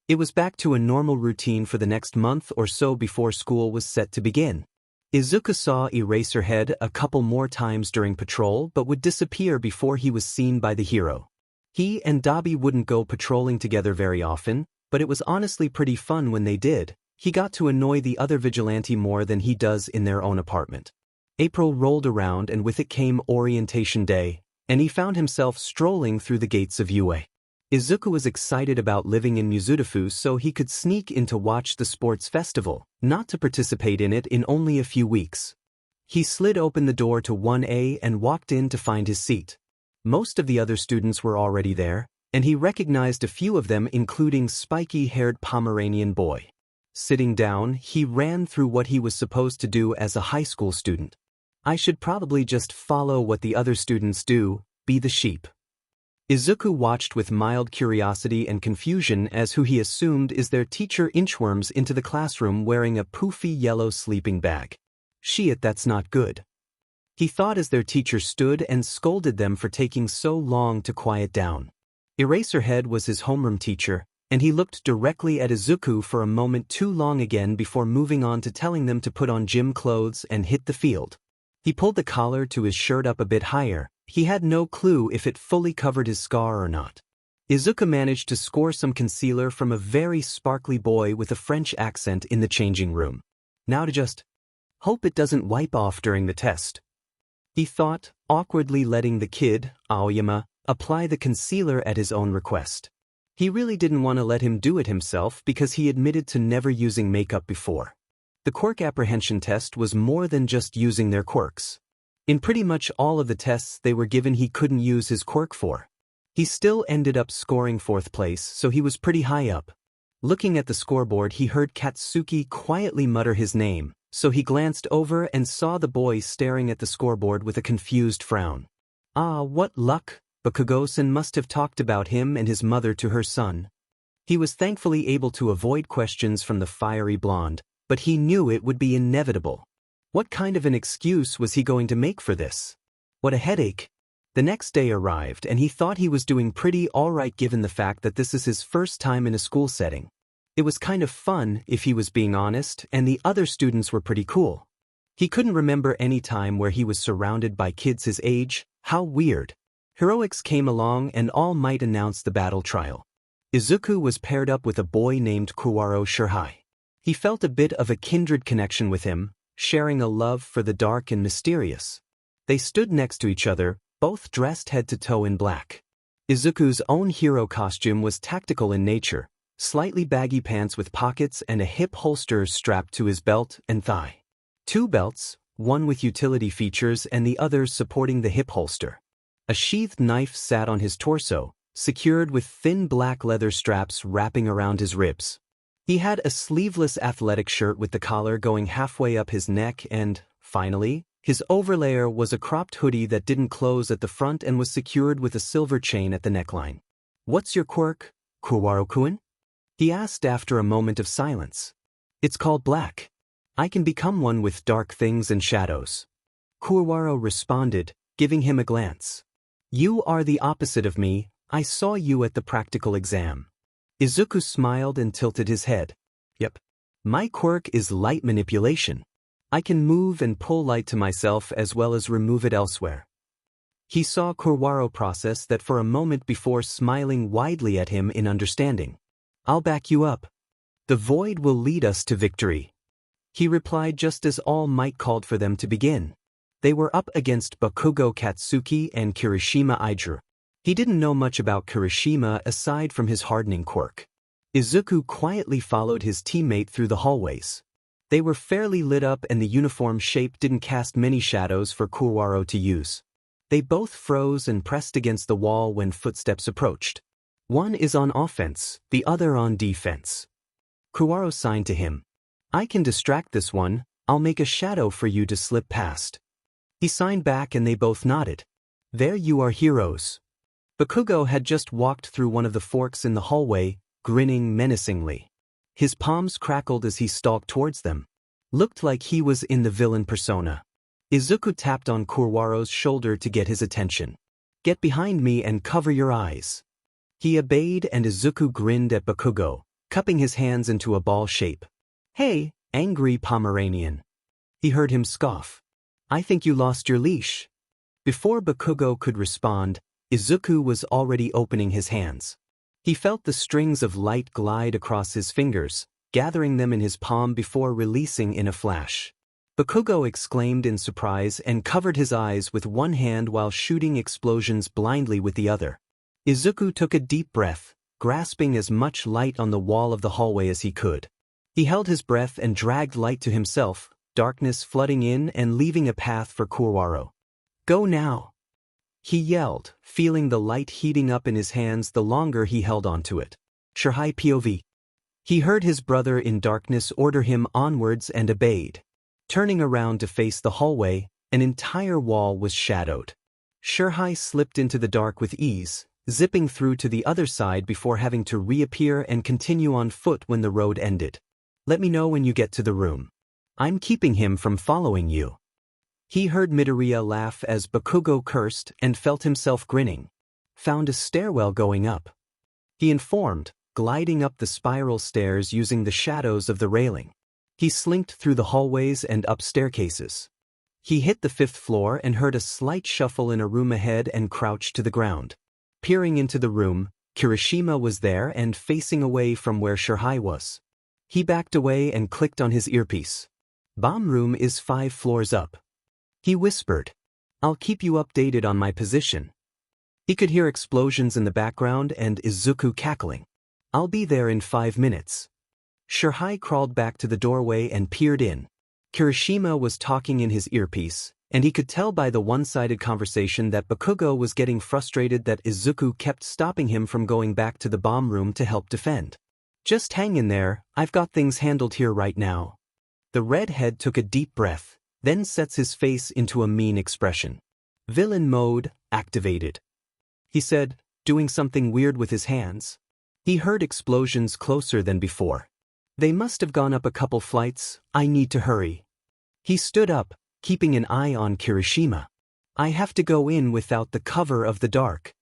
It was back to a normal routine for the next month or so before school was set to begin. Izuku saw Eraserhead a couple more times during patrol but would disappear before he was seen by the hero. He and Dobby wouldn't go patrolling together very often, but it was honestly pretty fun when they did. He got to annoy the other vigilante more than he does in their own apartment. April rolled around and with it came orientation day, and he found himself strolling through the gates of UA. Izuku was excited about living in Musutafu so he could sneak in to watch the sports festival, not to participate in it in only a few weeks. He slid open the door to 1A and walked in to find his seat. Most of the other students were already there, and he recognized a few of them including spiky-haired Pomeranian boy. Sitting down, he ran through what he was supposed to do as a high school student. I should probably just follow what the other students do, be the sheep. Izuku watched with mild curiosity and confusion as who he assumed is their teacher inchworms into the classroom wearing a poofy yellow sleeping bag. Shit, that's not good. He thought as their teacher stood and scolded them for taking so long to quiet down. Eraserhead was his homeroom teacher, and he looked directly at Izuku for a moment too long again before moving on to telling them to put on gym clothes and hit the field. He pulled the collar to his shirt up a bit higher. He had no clue if it fully covered his scar or not. Izuku managed to score some concealer from a very sparkly boy with a French accent in the changing room. Now to just hope it doesn't wipe off during the test, he thought, awkwardly letting the kid, Aoyama, apply the concealer at his own request. He really didn't want to let him do it himself because he admitted to never using makeup before. The quirk apprehension test was more than just using their quirks. In pretty much all of the tests they were given he couldn't use his quirk for. He still ended up scoring fourth place, so he was pretty high up. Looking at the scoreboard, he heard Katsuki quietly mutter his name, so he glanced over and saw the boy staring at the scoreboard with a confused frown. Ah, what luck! Bakugo-san must have talked about him and his mother to her son. He was thankfully able to avoid questions from the fiery blonde, but he knew it would be inevitable. What kind of an excuse was he going to make for this? What a headache. The next day arrived and he thought he was doing pretty alright given the fact that this is his first time in a school setting. It was kind of fun, if he was being honest, and the other students were pretty cool. He couldn't remember any time where he was surrounded by kids his age. How weird. Heroics came along and All Might announced the battle trial. Izuku was paired up with a boy named Kuwaro Shirhai. He felt a bit of a kindred connection with him, sharing a love for the dark and mysterious. They stood next to each other, both dressed head to toe in black. Izuku's own hero costume was tactical in nature, slightly baggy pants with pockets and a hip holster strapped to his belt and thigh. Two belts, one with utility features and the other supporting the hip holster. A sheathed knife sat on his torso, secured with thin black leather straps wrapping around his ribs. He had a sleeveless athletic shirt with the collar going halfway up his neck and, finally, his overlayer was a cropped hoodie that didn't close at the front and was secured with a silver chain at the neckline. "What's your quirk, Kuwaro-kun?" he asked after a moment of silence. "It's called black. I can become one with dark things and shadows." Kuwaro responded, giving him a glance. "You are the opposite of me. I saw you at the practical exam." Izuku smiled and tilted his head. "Yep. My quirk is light manipulation. I can move and pull light to myself as well as remove it elsewhere." He saw Kuwaro process that for a moment before smiling widely at him in understanding. "I'll back you up. The void will lead us to victory," he replied just as All Might called for them to begin. They were up against Bakugo Katsuki and Kirishima Ijuku. He didn't know much about Kirishima aside from his hardening quirk. Izuku quietly followed his teammate through the hallways. They were fairly lit up and the uniform shape didn't cast many shadows for Kuwaro to use. They both froze and pressed against the wall when footsteps approached. One is on offense, the other on defense. Kuwaro signed to him. "I can distract this one. I'll make a shadow for you to slip past." He signed back and they both nodded. "There you are, heroes." Bakugo had just walked through one of the forks in the hallway, grinning menacingly. His palms crackled as he stalked towards them. Looked like he was in the villain persona. Izuku tapped on Kuwaro's shoulder to get his attention. "Get behind me and cover your eyes." He obeyed and Izuku grinned at Bakugo, cupping his hands into a ball shape. "Hey, angry Pomeranian." He heard him scoff. "I think you lost your leash." Before Bakugo could respond, Izuku was already opening his hands. He felt the strings of light glide across his fingers, gathering them in his palm before releasing in a flash. Bakugo exclaimed in surprise and covered his eyes with one hand while shooting explosions blindly with the other. Izuku took a deep breath, grasping as much light on the wall of the hallway as he could. He held his breath and dragged light to himself, darkness flooding in and leaving a path for Kuwaro. "Go now!" he yelled, feeling the light heating up in his hands the longer he held onto it. Shirhai POV. He heard his brother in darkness order him onwards and obeyed. Turning around to face the hallway, an entire wall was shadowed. Shirhai slipped into the dark with ease, zipping through to the other side before having to reappear and continue on foot when the road ended. "Let me know when you get to the room. I'm keeping him from following you." He heard Midoriya laugh as Bakugo cursed and felt himself grinning. "Found a stairwell going up," he informed, gliding up the spiral stairs using the shadows of the railing. He slinked through the hallways and up staircases. He hit the 5th floor and heard a slight shuffle in a room ahead and crouched to the ground. Peering into the room, Kirishima was there and facing away from where Shirhai was. He backed away and clicked on his earpiece. "Bomb room is 5 floors up," he whispered. "I'll keep you updated on my position." He could hear explosions in the background and Izuku cackling. "I'll be there in 5 minutes." Shirhai crawled back to the doorway and peered in. Kirishima was talking in his earpiece, and he could tell by the one-sided conversation that Bakugo was getting frustrated that Izuku kept stopping him from going back to the bomb room to help defend. Just hang in there, I've got things handled here right now. The redhead took a deep breath, then sets his face into a mean expression. Villain mode activated. He said, doing something weird with his hands. He heard explosions closer than before. They must have gone up a couple flights, I need to hurry. He stood up, keeping an eye on Kirishima. I have to go in without the cover of the dark.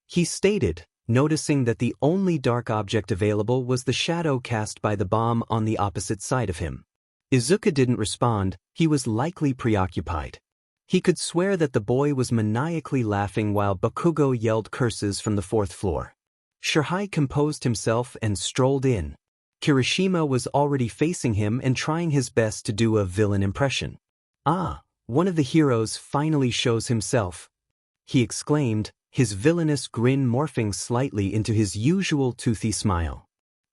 He stated, noticing that the only dark object available was the shadow cast by the bomb on the opposite side of him. Izuku didn't respond, he was likely preoccupied. He could swear that the boy was maniacally laughing while Bakugo yelled curses from the fourth floor. Shirhai composed himself and strolled in. Kirishima was already facing him and trying his best to do a villain impression. Ah, one of the heroes finally shows himself, he exclaimed, his villainous grin morphing slightly into his usual toothy smile.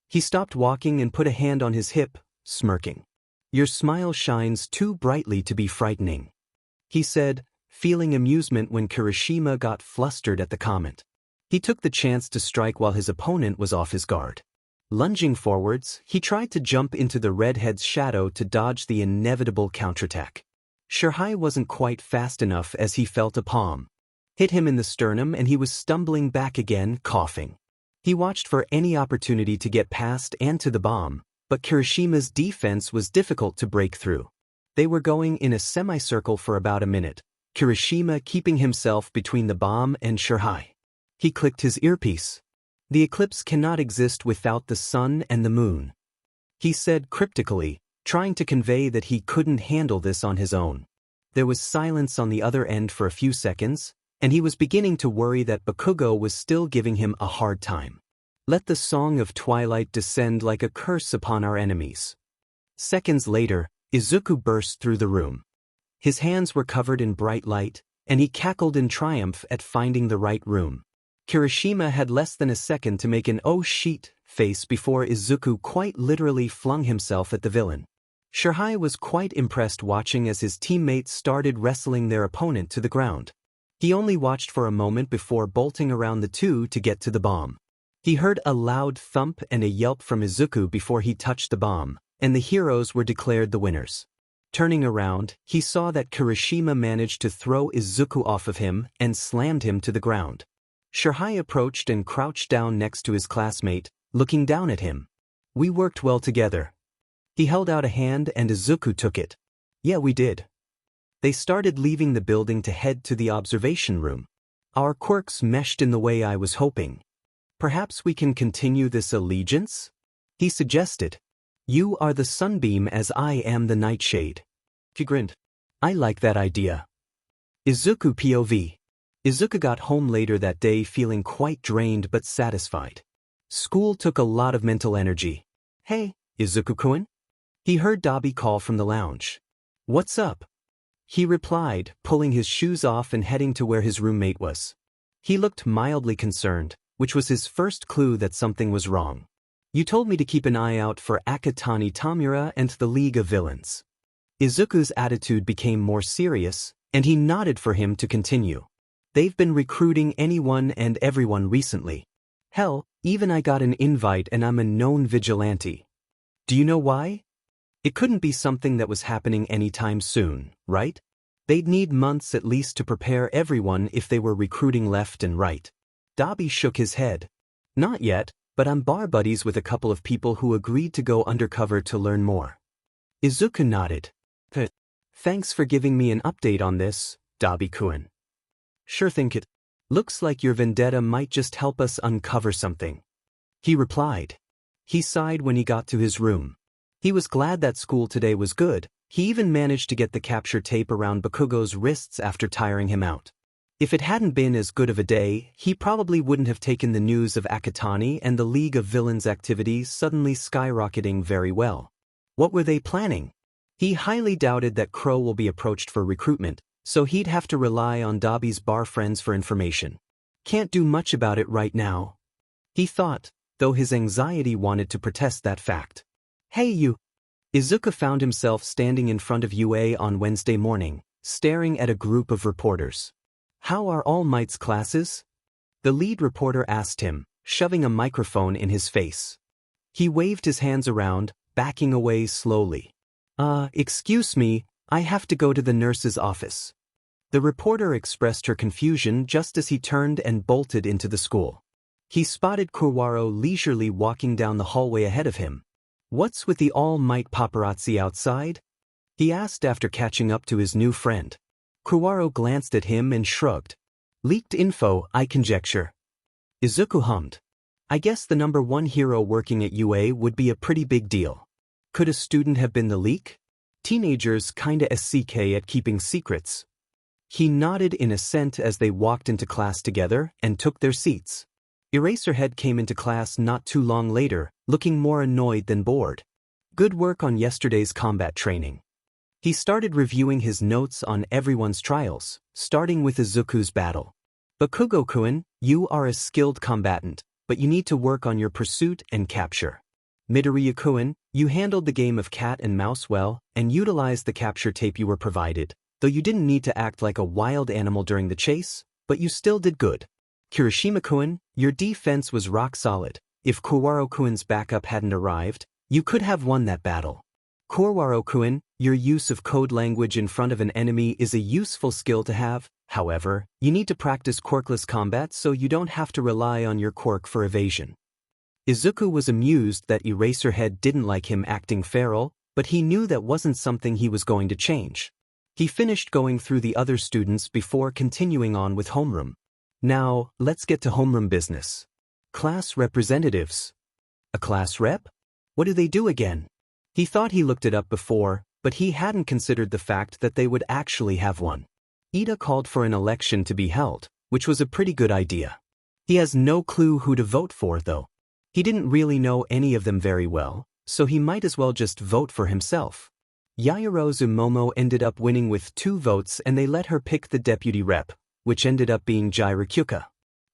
He stopped walking and put a hand on his hip, smirking. Your smile shines too brightly to be frightening, he said, feeling amusement when Kirishima got flustered at the comment. He took the chance to strike while his opponent was off his guard. Lunging forwards, he tried to jump into the redhead's shadow to dodge the inevitable counterattack. Shirhai wasn't quite fast enough as he felt a palm hit him in the sternum and he was stumbling back again, coughing. He watched for any opportunity to get past and to the bomb, but Kirishima's defense was difficult to break through. They were going in a semicircle for about a minute, Kirishima keeping himself between the bomb and Shirhai. He clicked his earpiece. The eclipse cannot exist without the sun and the moon, he said cryptically, trying to convey that he couldn't handle this on his own. There was silence on the other end for a few seconds, and he was beginning to worry that Bakugo was still giving him a hard time. Let the song of twilight descend like a curse upon our enemies. Seconds later, Izuku burst through the room. His hands were covered in bright light, and he cackled in triumph at finding the right room. Kirishima had less than a second to make an "oh shit" face before Izuku quite literally flung himself at the villain. Shirhai was quite impressed watching as his teammates started wrestling their opponent to the ground. He only watched for a moment before bolting around the two to get to the bomb. He heard a loud thump and a yelp from Izuku before he touched the bomb, and the heroes were declared the winners. Turning around, he saw that Kirishima managed to throw Izuku off of him and slammed him to the ground. Shirhai approached and crouched down next to his classmate, looking down at him. We worked well together. He held out a hand and Izuku took it. Yeah, we did. They started leaving the building to head to the observation room. Our quirks meshed in the way I was hoping. Perhaps we can continue this allegiance? He suggested. You are the sunbeam as I am the nightshade. He grinned. I like that idea. Izuku POV. Izuku got home later that day feeling quite drained but satisfied. School took a lot of mental energy. Hey, Izuku-kun? He heard Dabi call from the lounge. What's up? He replied, pulling his shoes off and heading to where his roommate was. He looked mildly concerned, which was his first clue that something was wrong. You told me to keep an eye out for Akatani Tamura and the League of Villains. Izuku's attitude became more serious, and he nodded for him to continue. They've been recruiting anyone and everyone recently. Hell, even I got an invite and I'm a known vigilante. Do you know why? It couldn't be something that was happening anytime soon, right? They'd need months at least to prepare everyone if they were recruiting left and right. Dabi shook his head. Not yet, but I'm bar buddies with a couple of people who agreed to go undercover to learn more. Izuku nodded. Thanks for giving me an update on this, Dabi-kun. Sure think it. Looks like your vendetta might just help us uncover something. He replied. He sighed when he got to his room. He was glad that school today was good. He even managed to get the capture tape around Bakugo's wrists after tiring him out. If it hadn't been as good of a day, he probably wouldn't have taken the news of Akatani and the League of Villains activities suddenly skyrocketing very well. What were they planning? He highly doubted that Crow will be approached for recruitment, so he'd have to rely on Dabi's bar friends for information. Can't do much about it right now, he thought, though his anxiety wanted to protest that fact. Hey you! Izuku found himself standing in front of UA on Wednesday morning, staring at a group of reporters. How are All Might's classes? The lead reporter asked him, shoving a microphone in his face. He waved his hands around, backing away slowly. Excuse me, I have to go to the nurse's office. The reporter expressed her confusion just as he turned and bolted into the school. He spotted Kurwaro leisurely walking down the hallway ahead of him. What's with the all-might paparazzi outside? He asked after catching up to his new friend. Kurwaro glanced at him and shrugged. Leaked info, I conjecture. Izuku hummed. I guess the #1 hero working at UA would be a pretty big deal. Could a student have been the leak? Teenagers kinda SCK at keeping secrets. He nodded in assent as they walked into class together and took their seats. Eraserhead came into class not too long later, looking more annoyed than bored. Good work on yesterday's combat training. He started reviewing his notes on everyone's trials, starting with Izuku's battle. Bakugo-kun, you are a skilled combatant, but you need to work on your pursuit and capture. Midoriya-kun, you handled the game of cat and mouse well, and utilized the capture tape you were provided, though you didn't need to act like a wild animal during the chase, but you still did good. Kirishima-kun, your defense was rock solid. If Kurwaro-kun's backup hadn't arrived, you could have won that battle. Kurwaro-kun, your use of code language in front of an enemy is a useful skill to have. However, you need to practice quirkless combat so you don't have to rely on your quirk for evasion. Izuku was amused that Eraserhead didn't like him acting feral, but he knew that wasn't something he was going to change. He finished going through the other students before continuing on with homeroom. Now, let's get to homeroom business. Class representatives. A class rep? What do they do again? He thought he looked it up before, but he hadn't considered the fact that they would actually have one. Ida called for an election to be held, which was a pretty good idea. He has no clue who to vote for, though. He didn't really know any of them very well, so he might as well just vote for himself. Yaoyorozu Momo ended up winning with 2 votes and they let her pick the deputy rep, which ended up being Jirakyuka.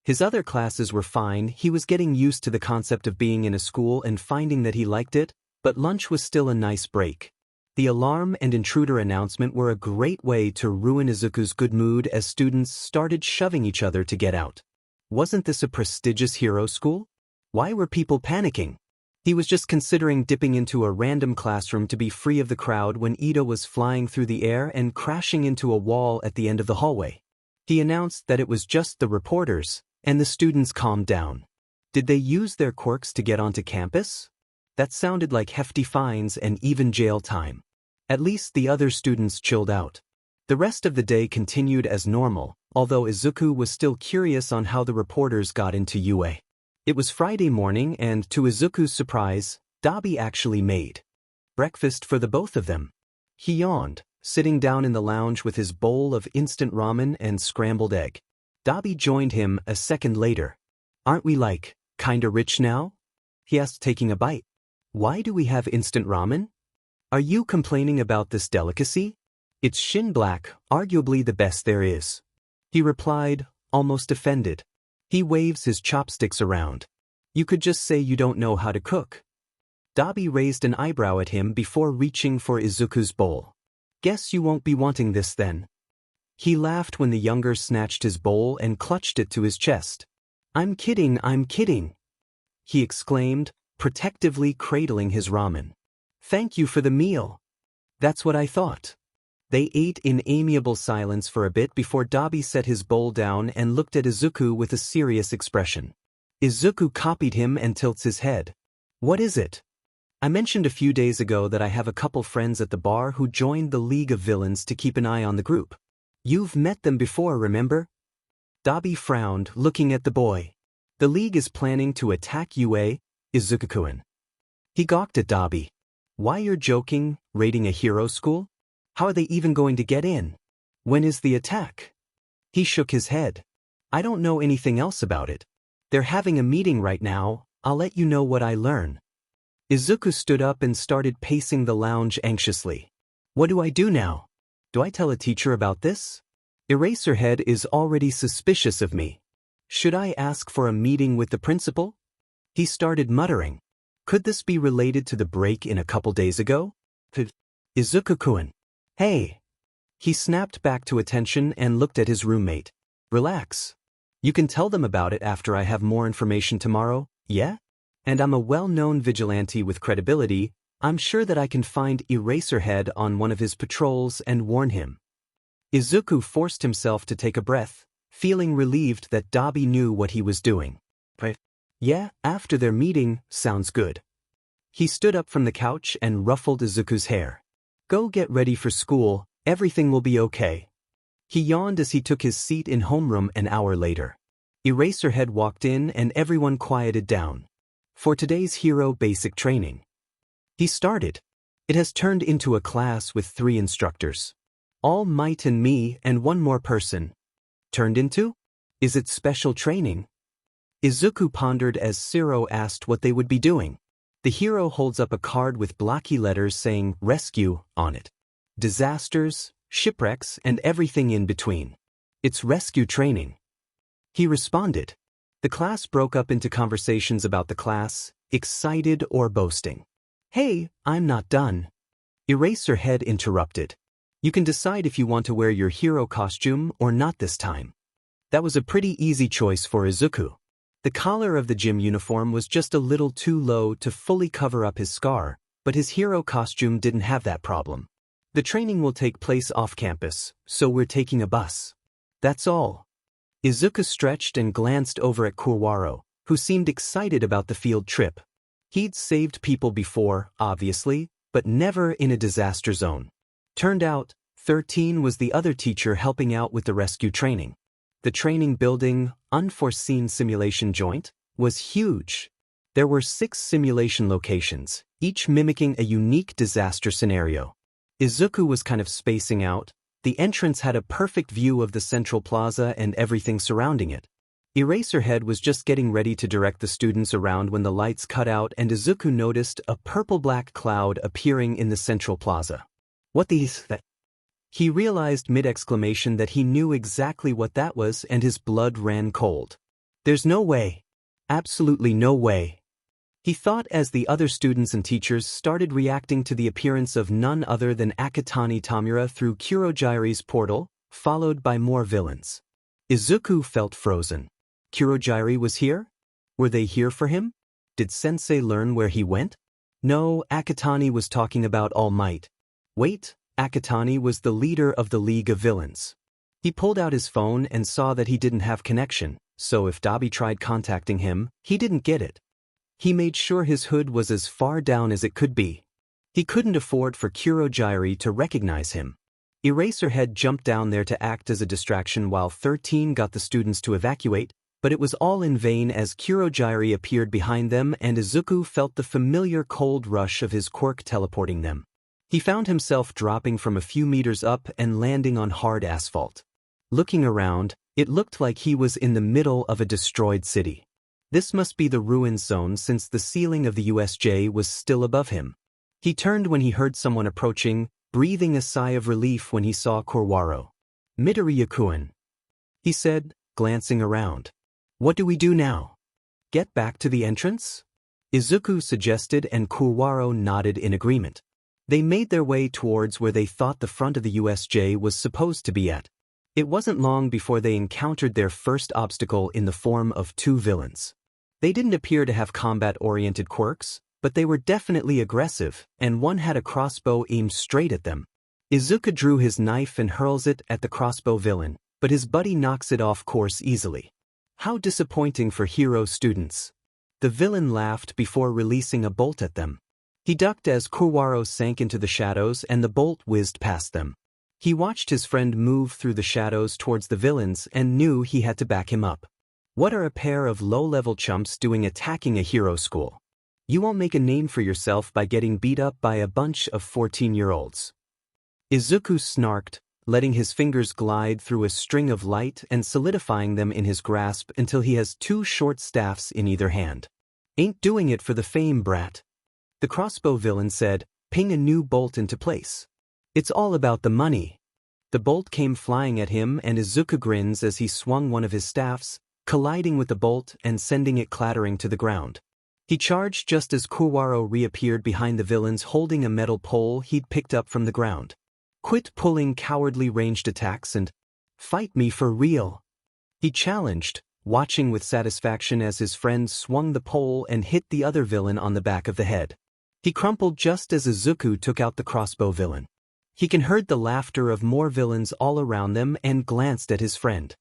His other classes were fine. He was getting used to the concept of being in a school and finding that he liked it, but lunch was still a nice break. The alarm and intruder announcement were a great way to ruin Izuku's good mood as students started shoving each other to get out. Wasn't this a prestigious hero school? Why were people panicking? He was just considering dipping into a random classroom to be free of the crowd when Ida was flying through the air and crashing into a wall at the end of the hallway. He announced that it was just the reporters, and the students calmed down. Did they use their quirks to get onto campus? That sounded like hefty fines and even jail time. At least the other students chilled out. The rest of the day continued as normal, although Izuku was still curious on how the reporters got into UA. It was Friday morning and, to Izuku's surprise, Dabi actually made breakfast for the both of them. He yawned, sitting down in the lounge with his bowl of instant ramen and scrambled egg. Dabi joined him a second later. Aren't we kinda rich now? He asked, taking a bite. Why do we have instant ramen? Are you complaining about this delicacy? It's Shin Black, arguably the best there is. He replied, almost offended. He waves his chopsticks around. You could just say you don't know how to cook. Dabi raised an eyebrow at him before reaching for Izuku's bowl. Guess you won't be wanting this then. He laughed when the younger snatched his bowl and clutched it to his chest. I'm kidding, he exclaimed, protectively cradling his ramen. Thank you for the meal. That's what I thought. They ate in amiable silence for a bit before Dabi set his bowl down and looked at Izuku with a serious expression. Izuku copied him and tilts his head. What is it? I mentioned a few days ago that I have a couple friends at the bar who joined the League of Villains to keep an eye on the group. You've met them before, remember? Dabi frowned, looking at the boy. The League is planning to attack UA, Izuku-kun. He gawked at Dabi. Why, you're joking, raiding a hero school? How are they even going to get in? When is the attack? He shook his head. I don't know anything else about it. They're having a meeting right now. I'll let you know what I learn. Izuku stood up and started pacing the lounge anxiously. What do I do now? Do I tell a teacher about this? Eraserhead is already suspicious of me. Should I ask for a meeting with the principal? He started muttering. Could this be related to the break in a couple days ago? Izuku-kun. Hey. He snapped back to attention and looked at his roommate. Relax. You can tell them about it after I have more information tomorrow, yeah? and I'm a well-known vigilante with credibility. I'm sure that I can find Eraserhead on one of his patrols and warn him." Izuku forced himself to take a breath, feeling relieved that Dabi knew what he was doing. "Yeah, after their meeting, sounds good." He stood up from the couch and ruffled Izuku's hair. "Go get ready for school, everything will be okay." He yawned as he took his seat in homeroom an hour later. Eraserhead walked in and everyone quieted down. "For today's hero basic training." He started. "It has turned into a class with 3 instructors. All Might and me and one more person." "Turned into? Is it special training?" Izuku pondered as Siro asked what they would be doing. The hero holds up a card with blocky letters saying "Rescue" on it. Disasters, shipwrecks, and everything in between. "It's rescue training." He responded. The class broke up into conversations about the class, excited or boasting. "Hey, I'm not done." Eraserhead interrupted. "You can decide if you want to wear your hero costume or not this time." That was a pretty easy choice for Izuku. The collar of the gym uniform was just a little too low to fully cover up his scar, but his hero costume didn't have that problem. "The training will take place off campus, so we're taking a bus. That's all." Izuku stretched and glanced over at Kurwaro, who seemed excited about the field trip. He'd saved people before, obviously, but never in a disaster zone. Turned out, 13 was the other teacher helping out with the rescue training. The training building, unforeseen simulation joint, was huge. There were 6 simulation locations, each mimicking a unique disaster scenario. Izuku was kind of spacing out. The entrance had a perfect view of the central plaza and everything surrounding it. Eraserhead was just getting ready to direct the students around when the lights cut out and Izuku noticed a purple-black cloud appearing in the central plaza. "What that?" He realized mid-exclamation that he knew exactly what that was and his blood ran cold. "There's no way. Absolutely no way." He thought as the other students and teachers started reacting to the appearance of none other than Akatani Tamura through Kurojire's portal, followed by more villains. Izuku felt frozen. Kurojire was here? Were they here for him? Did Sensei learn where he went? No, Akatani was talking about All Might. Wait, Akatani was the leader of the League of Villains. He pulled out his phone and saw that he didn't have connection, so if Dabi tried contacting him, he didn't get it. He made sure his hood was as far down as it could be. He couldn't afford for Kurojire to recognize him. Eraserhead jumped down there to act as a distraction while 13 got the students to evacuate, but it was all in vain as Kurojire appeared behind them and Izuku felt the familiar cold rush of his quirk teleporting them. He found himself dropping from a few meters up and landing on hard asphalt. Looking around, it looked like he was in the middle of a destroyed city. This must be the ruin zone since the ceiling of the USJ was still above him. He turned when he heard someone approaching, breathing a sigh of relief when he saw Kurwaro. "Midoriya-kun," he said, glancing around. "What do we do now? Get back to the entrance?" Izuku suggested and Kurwaro nodded in agreement. They made their way towards where they thought the front of the USJ was supposed to be at. It wasn't long before they encountered their first obstacle in the form of 2 villains. They didn't appear to have combat-oriented quirks, but they were definitely aggressive, and one had a crossbow aimed straight at them. Izuku drew his knife and hurls it at the crossbow villain, but his buddy knocks it off course easily. How disappointing for hero students. The villain laughed before releasing a bolt at them. He ducked as Kurwaro sank into the shadows and the bolt whizzed past them. He watched his friend move through the shadows towards the villains and knew he had to back him up. What are a pair of low-level chumps doing attacking a hero school? You won't make a name for yourself by getting beat up by a bunch of 14-year-olds. Izuku snarked, letting his fingers glide through a string of light and solidifying them in his grasp until he has 2 short staffs in either hand. "Ain't doing it for the fame, brat." The crossbow villain said, "Ping a new bolt into place. It's all about the money." The bolt came flying at him and Izuku grins as he swung one of his staffs, colliding with the bolt and sending it clattering to the ground. He charged just as Kurwaro reappeared behind the villains holding a metal pole he'd picked up from the ground. "Quit pulling cowardly ranged attacks and fight me for real," he challenged, watching with satisfaction as his friend swung the pole and hit the other villain on the back of the head. He crumpled just as Izuku took out the crossbow villain. He heard the laughter of more villains all around them and glanced at his friend.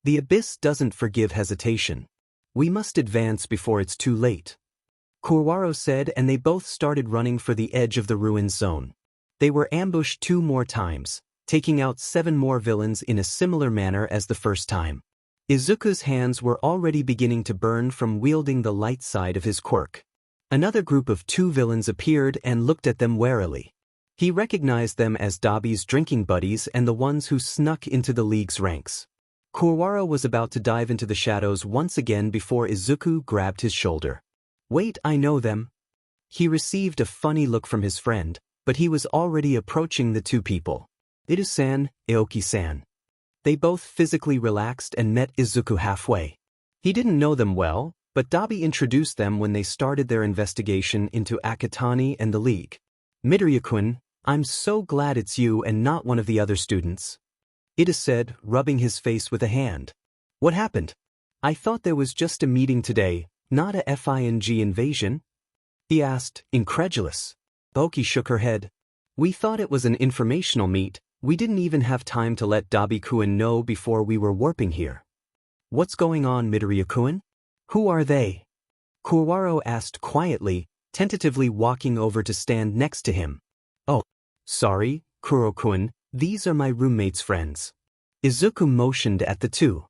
The abyss doesn't forgive hesitation. We must advance before it's too late, Kurwaro said, and they both started running for the edge of the ruins zone. They were ambushed 2 more times, taking out 7 more villains in a similar manner as the first time. Izuku's hands were already beginning to burn from wielding the light side of his quirk. Another group of 2 villains appeared and looked at them warily. He recognized them as Dabi's drinking buddies and the ones who snuck into the league's ranks. Kurwaro was about to dive into the shadows once again before Izuku grabbed his shoulder. "Wait, I know them." He received a funny look from his friend, but he was already approaching the 2 people. Idu-san, Aoki-san. They both physically relaxed and met Izuku halfway. He didn't know them well, but Dabi introduced them when they started their investigation into Akatani and the League. "Midoriya-kun, I'm so glad it's you and not one of the other students," Ida said, rubbing his face with a hand. "What happened? I thought there was just a meeting today, not a FING invasion?" he asked, incredulous. Aoki shook her head. "We thought it was an informational meet. We didn't even have time to let Dabi-kun know before we were warping here." "What's going on, Midoriya-kun? Who are they?" Kurwaro asked quietly, tentatively walking over to stand next to him. "Oh, sorry, Kuro-kun, these are my roommate's friends." Izuku motioned at the 2.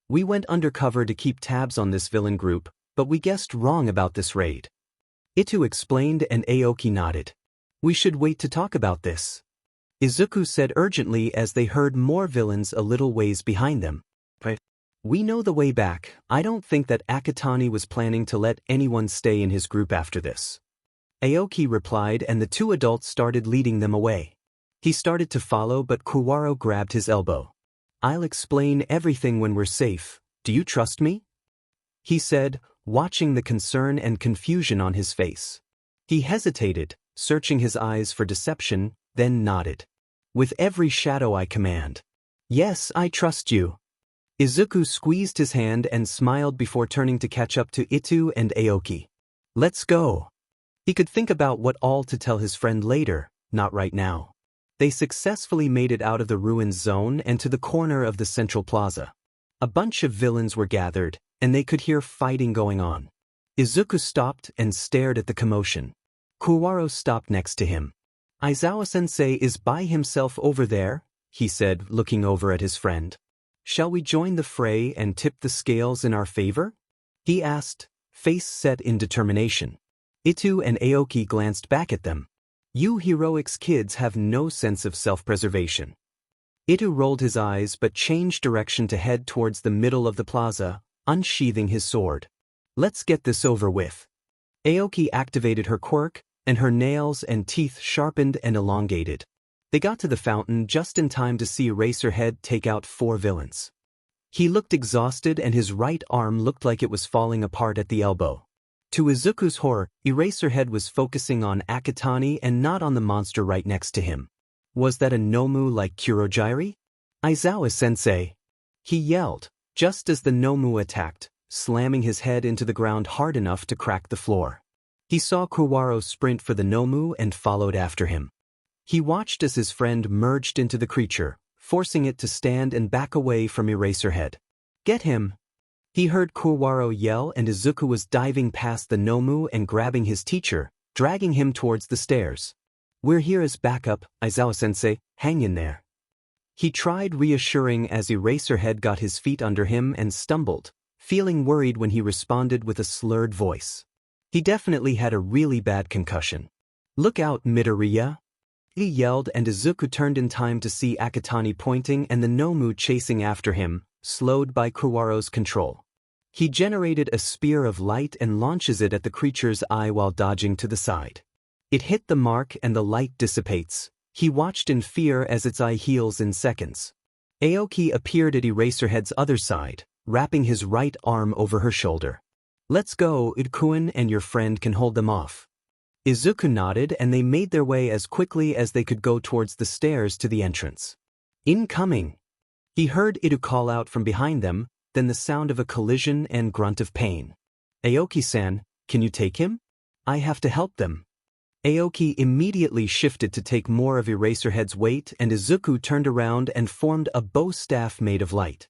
"We went undercover to keep tabs on this villain group, but we guessed wrong about this raid." Itu explained and Aoki nodded. "We should wait to talk about this," Izuku said urgently as they heard more villains a little ways behind them. "But we know the way back. I don't think that Akatani was planning to let anyone stay in his group after this," Aoki replied, and the 2 adults started leading them away. He started to follow, but Kurwaro grabbed his elbow. "I'll explain everything when we're safe. Do you trust me?" he said, watching the concern and confusion on his face. He hesitated, searching his eyes for deception, then nodded. "With every shadow I command." "Yes, I trust you." Izuku squeezed his hand and smiled before turning to catch up to Itu and Aoki. "Let's go." He could think about what all to tell his friend later, not right now. They successfully made it out of the ruins zone and to the corner of the central plaza. A bunch of villains were gathered, and they could hear fighting going on. Izuku stopped and stared at the commotion. Kurwaro stopped next to him. "Aizawa-sensei is by himself over there," he said, looking over at his friend. "Shall we join the fray and tip the scales in our favor?" he asked, face set in determination. Itu and Aoki glanced back at them. "You heroics kids have no sense of self-preservation." Itu rolled his eyes but changed direction to head towards the middle of the plaza, unsheathing his sword. "Let's get this over with." Aoki activated her quirk, and her nails and teeth sharpened and elongated. They got to the fountain just in time to see Eraserhead take out 4 villains. He looked exhausted and his right arm looked like it was falling apart at the elbow. To Izuku's horror, Eraserhead was focusing on Akatani and not on the monster right next to him. Was that a Nomu like Kurogiri? "Aizawa-sensei!" he yelled, just as the Nomu attacked, slamming his head into the ground hard enough to crack the floor. He saw Kurwaro sprint for the Nomu and followed after him. He watched as his friend merged into the creature, forcing it to stand and back away from Eraserhead. "Get him!" He heard Kurwaro yell, and Izuku was diving past the Nomu and grabbing his teacher, dragging him towards the stairs. "We're here as backup, Aizawa-sensei, hang in there." He tried reassuring as Eraserhead got his feet under him and stumbled, feeling worried when he responded with a slurred voice. He definitely had a really bad concussion. "Look out, Midoriya!" he yelled, and Izuku turned in time to see Akatani pointing and the Nomu chasing after him, slowed by Kurwaro's control. He generated a spear of light and launches it at the creature's eye while dodging to the side. It hit the mark and the light dissipates. He watched in fear as its eye heals in seconds. Aoki appeared at Eraserhead's other side, wrapping his right arm over her shoulder. "Let's go, Idkun, and your friend can hold them off." Izuku nodded, and they made their way as quickly as they could go towards the stairs to the entrance. "Incoming!" He heard Idu call out from behind them, then the sound of a collision and grunt of pain. Aoki-san, can you take him? I have to help them. Aoki immediately shifted to take more of Eraserhead's weight, and Izuku turned around and formed a bow staff made of light.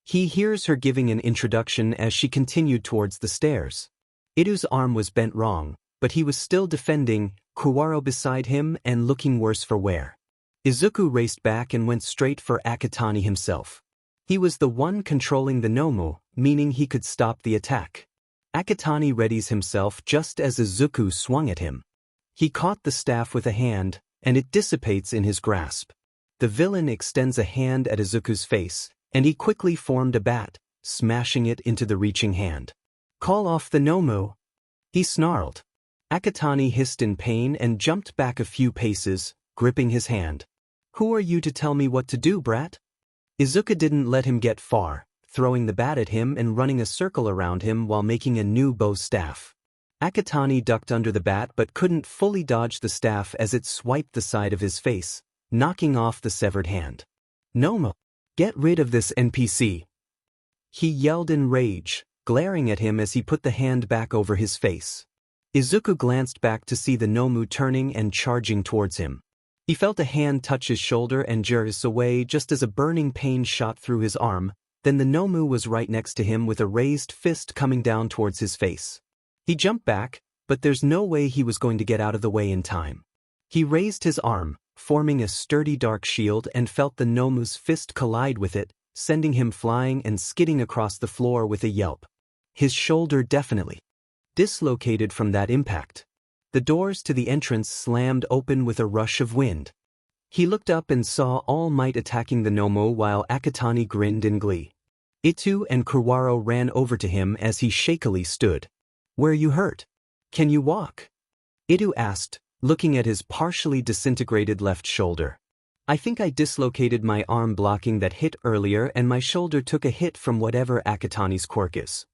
He hears her giving an introduction as she continued towards the stairs. Iru's arm was bent wrong, but he was still defending, Kuwaro beside him and looking worse for wear. Izuku raced back and went straight for Akatani himself. He was the one controlling the Nomu, meaning he could stop the attack. Akatani readies himself just as Izuku swung at him. He caught the staff with a hand, and it dissipates in his grasp. The villain extends a hand at Izuku's face, and he quickly formed a bat, smashing it into the reaching hand. Call off the Nomu! He snarled. Akatani hissed in pain and jumped back a few paces, gripping his hand. Who are you to tell me what to do, brat? Izuku didn't let him get far, throwing the bat at him and running a circle around him while making a new bow staff. Akatani ducked under the bat but couldn't fully dodge the staff as it swiped the side of his face, knocking off the severed hand. Nomu! Get rid of this NPC! He yelled in rage, glaring at him as he put the hand back over his face. Izuku glanced back to see the Nomu turning and charging towards him. He felt a hand touch his shoulder and jerk away just as a burning pain shot through his arm, then the Nomu was right next to him with a raised fist coming down towards his face. He jumped back, but there's no way he was going to get out of the way in time. He raised his arm, forming a sturdy dark shield, and felt the Nomu's fist collide with it, sending him flying and skidding across the floor with a yelp. His shoulder definitely dislocated from that impact. The doors to the entrance slammed open with a rush of wind. He looked up and saw All Might attacking the Nomu while Akatani grinned in glee. Itu and Kuwaro ran over to him as he shakily stood. Where you hurt? Can you walk? Itu asked, looking at his partially disintegrated left shoulder. I think I dislocated my arm blocking that hit earlier and my shoulder took a hit from whatever Akatani's quirk is.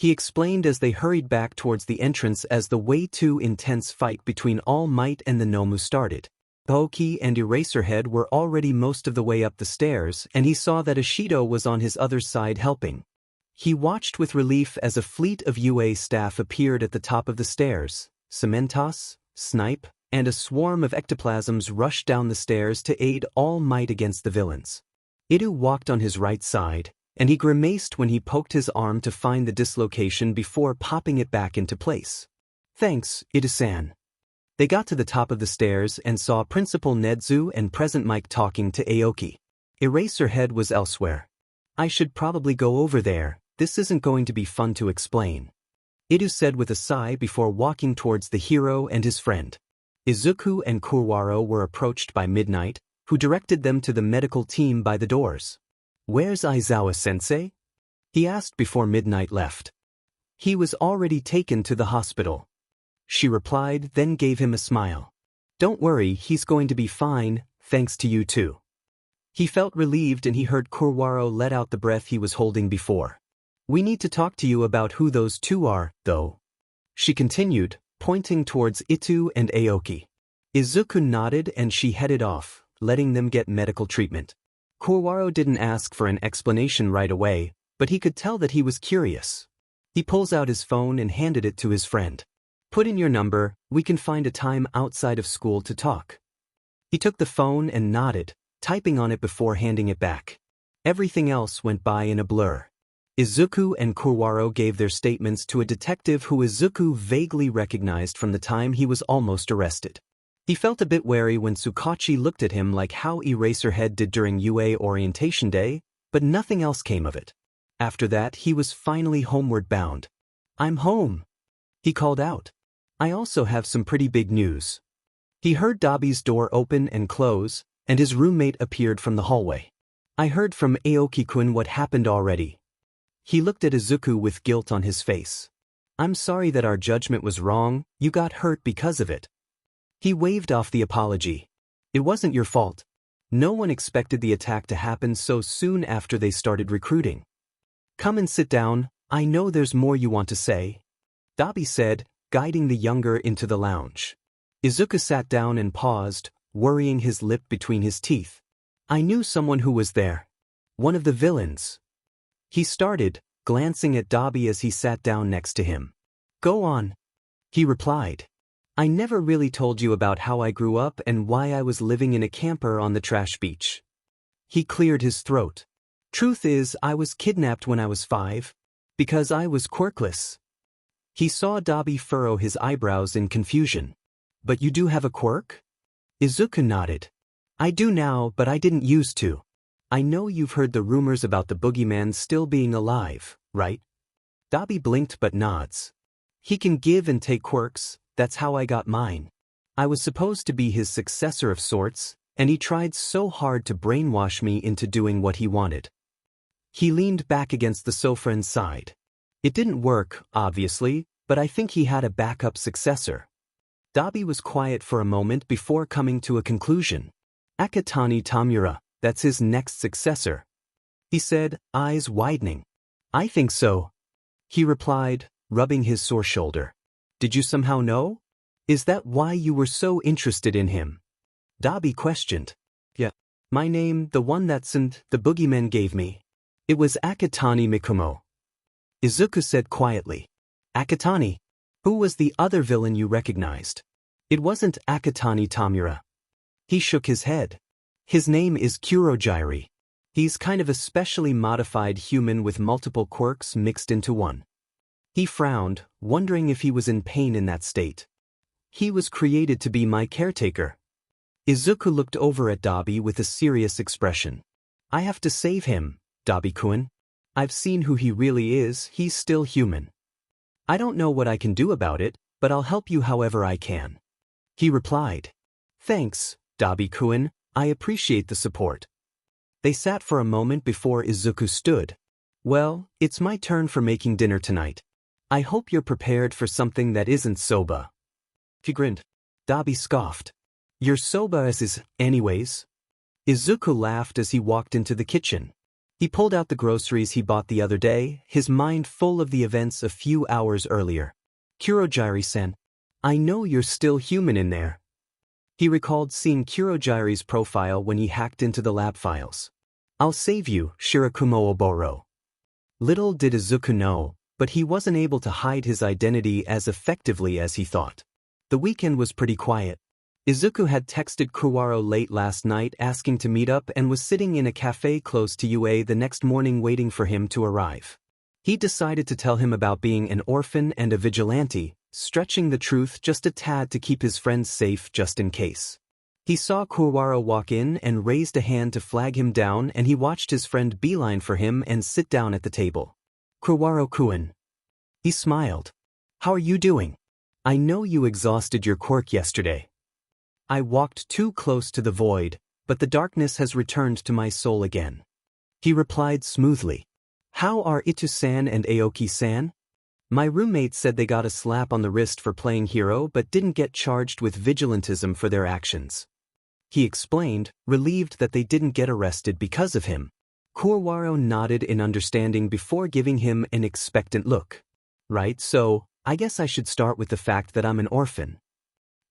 He explained as they hurried back towards the entrance as the way too intense fight between All Might and the Nomu started. Aoki and Eraserhead were already most of the way up the stairs, and he saw that Ishido was on his other side helping. He watched with relief as a fleet of UA staff appeared at the top of the stairs. Cementos, Snipe, and a swarm of ectoplasms rushed down the stairs to aid All Might against the villains. Itu walked on his right side, and he grimaced when he poked his arm to find the dislocation before popping it back into place. Thanks, Itu-san. They got to the top of the stairs and saw Principal Nedzu and Present Mike talking to Aoki. Eraserhead was elsewhere. I should probably go over there, this isn't going to be fun to explain. Itu said with a sigh before walking towards the hero and his friend. Izuku and Kuwaro were approached by Midnight, who directed them to the medical team by the doors. Where's Aizawa-sensei? He asked before Midnight left. He was already taken to the hospital. She replied, then gave him a smile. Don't worry, he's going to be fine, thanks to you too. He felt relieved and he heard Kuwaro let out the breath he was holding before. We need to talk to you about who those two are, though. She continued, pointing towards Itu and Aoki. Izuku nodded and she headed off, letting them get medical treatment. Kuwaro didn't ask for an explanation right away, but he could tell that he was curious. He pulls out his phone and handed it to his friend. Put in your number, we can find a time outside of school to talk. He took the phone and nodded, typing on it before handing it back. Everything else went by in a blur. Izuku and Kuwaro gave their statements to a detective who Izuku vaguely recognized from the time he was almost arrested. He felt a bit wary when Tsukachi looked at him like how Eraserhead did during UA orientation day, but nothing else came of it. After that, he was finally homeward bound. I'm home, he called out. I also have some pretty big news. He heard Dabi's door open and close, and his roommate appeared from the hallway. I heard from Aoki-kun what happened already. He looked at Izuku with guilt on his face. I'm sorry that our judgment was wrong, you got hurt because of it. He waved off the apology. It wasn't your fault. No one expected the attack to happen so soon after they started recruiting. Come and sit down, I know there's more you want to say, Dabi said, guiding the younger into the lounge. Izuku sat down and paused, worrying his lip between his teeth. I knew someone who was there. One of the villains. He started, glancing at Dabi as he sat down next to him. Go on. He replied. I never really told you about how I grew up and why I was living in a camper on the trash beach. He cleared his throat. Truth is, I was kidnapped when I was 5. Because I was quirkless. He saw Dabi furrow his eyebrows in confusion. But you do have a quirk? Izuku nodded. I do now, but I didn't used to. I know you've heard the rumors about the boogeyman still being alive, right? Dabi blinked but nods. He can give and take quirks, that's how I got mine. I was supposed to be his successor of sorts, and he tried so hard to brainwash me into doing what he wanted. He leaned back against the sofa and sighed. It didn't work, obviously, but I think he had a backup successor. Dabi was quiet for a moment before coming to a conclusion. Akatani Tamura, that's his next successor. He said, eyes widening. I think so. He replied, rubbing his sore shoulder. Did you somehow know? Is that why you were so interested in him? Dabi questioned. Yeah. My name, the one the boogeyman gave me. It was Akatani Mikumo. Izuku said quietly. Akatani? Who was the other villain you recognized? It wasn't Akatani Tamura. He shook his head. His name is Kurojiri. He's kind of a specially modified human with multiple quirks mixed into one. He frowned, wondering if he was in pain in that state. He was created to be my caretaker. Izuku looked over at Dabi with a serious expression. I have to save him, Dabi-kun. I've seen who he really is, he's still human. I don't know what I can do about it, but I'll help you however I can. He replied. Thanks, Dabi-kun, I appreciate the support. They sat for a moment before Izuku stood. Well, it's my turn for making dinner tonight. I hope you're prepared for something that isn't soba. He grinned. Dabi scoffed. Your soba is anyways. Izuku laughed as he walked into the kitchen. He pulled out the groceries he bought the other day, his mind full of the events a few hours earlier. Kurojiri-san, I know you're still human in there. He recalled seeing Kurojiri's profile when he hacked into the lab files. I'll save you, Shirakumo Oboro. Little did Izuku know, but he wasn't able to hide his identity as effectively as he thought. The weekend was pretty quiet. Izuku had texted Kuwaro late last night asking to meet up and was sitting in a cafe close to UA the next morning waiting for him to arrive. He decided to tell him about being an orphan and a vigilante, stretching the truth just a tad to keep his friends safe just in case. He saw Kuwaro walk in and raised a hand to flag him down, and he watched his friend beeline for him and sit down at the table. Kuwaro-kun. He smiled. How are you doing? I know you exhausted your quirk yesterday. I walked too close to the void, but the darkness has returned to my soul again. He replied smoothly. How are Itu-san and Aoki-san? My roommate said they got a slap on the wrist for playing hero but didn't get charged with vigilantism for their actions. He explained, relieved that they didn't get arrested because of him. Kuwaro nodded in understanding before giving him an expectant look. Right, so, I guess I should start with the fact that I'm an orphan.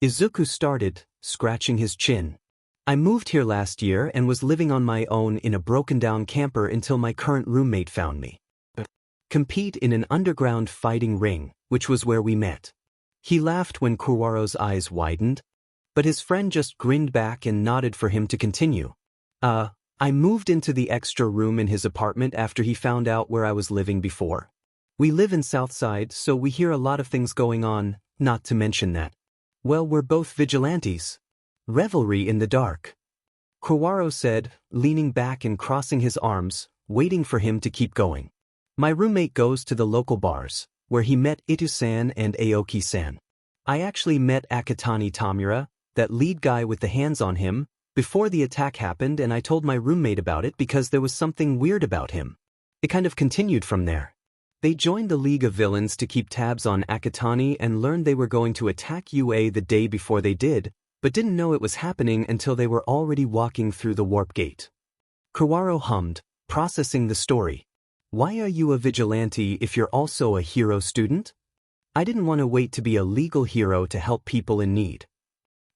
Izuku started, scratching his chin. I moved here last year and was living on my own in a broken-down camper until my current roommate found me. Compete in an underground fighting ring, which was where we met. He laughed when Kuwaro's eyes widened, but his friend just grinned back and nodded for him to continue. I moved into the extra room in his apartment after he found out where I was living before. We live in Southside, so we hear a lot of things going on, not to mention that. Well, we're both vigilantes. Revelry in the dark. Kuwaro said, leaning back and crossing his arms, waiting for him to keep going. My roommate goes to the local bars, where he met Itu-san and Aoki-san. I actually met Akatani Tamura, that lead guy with the hands on him, before the attack happened, and I told my roommate about it because there was something weird about him. It kind of continued from there. They joined the League of Villains to keep tabs on Akatani and learned they were going to attack UA the day before they did, but didn't know it was happening until they were already walking through the warp gate. Kuwaro hummed, processing the story. Why are you a vigilante if you're also a hero student? I didn't want to wait to be a legal hero to help people in need.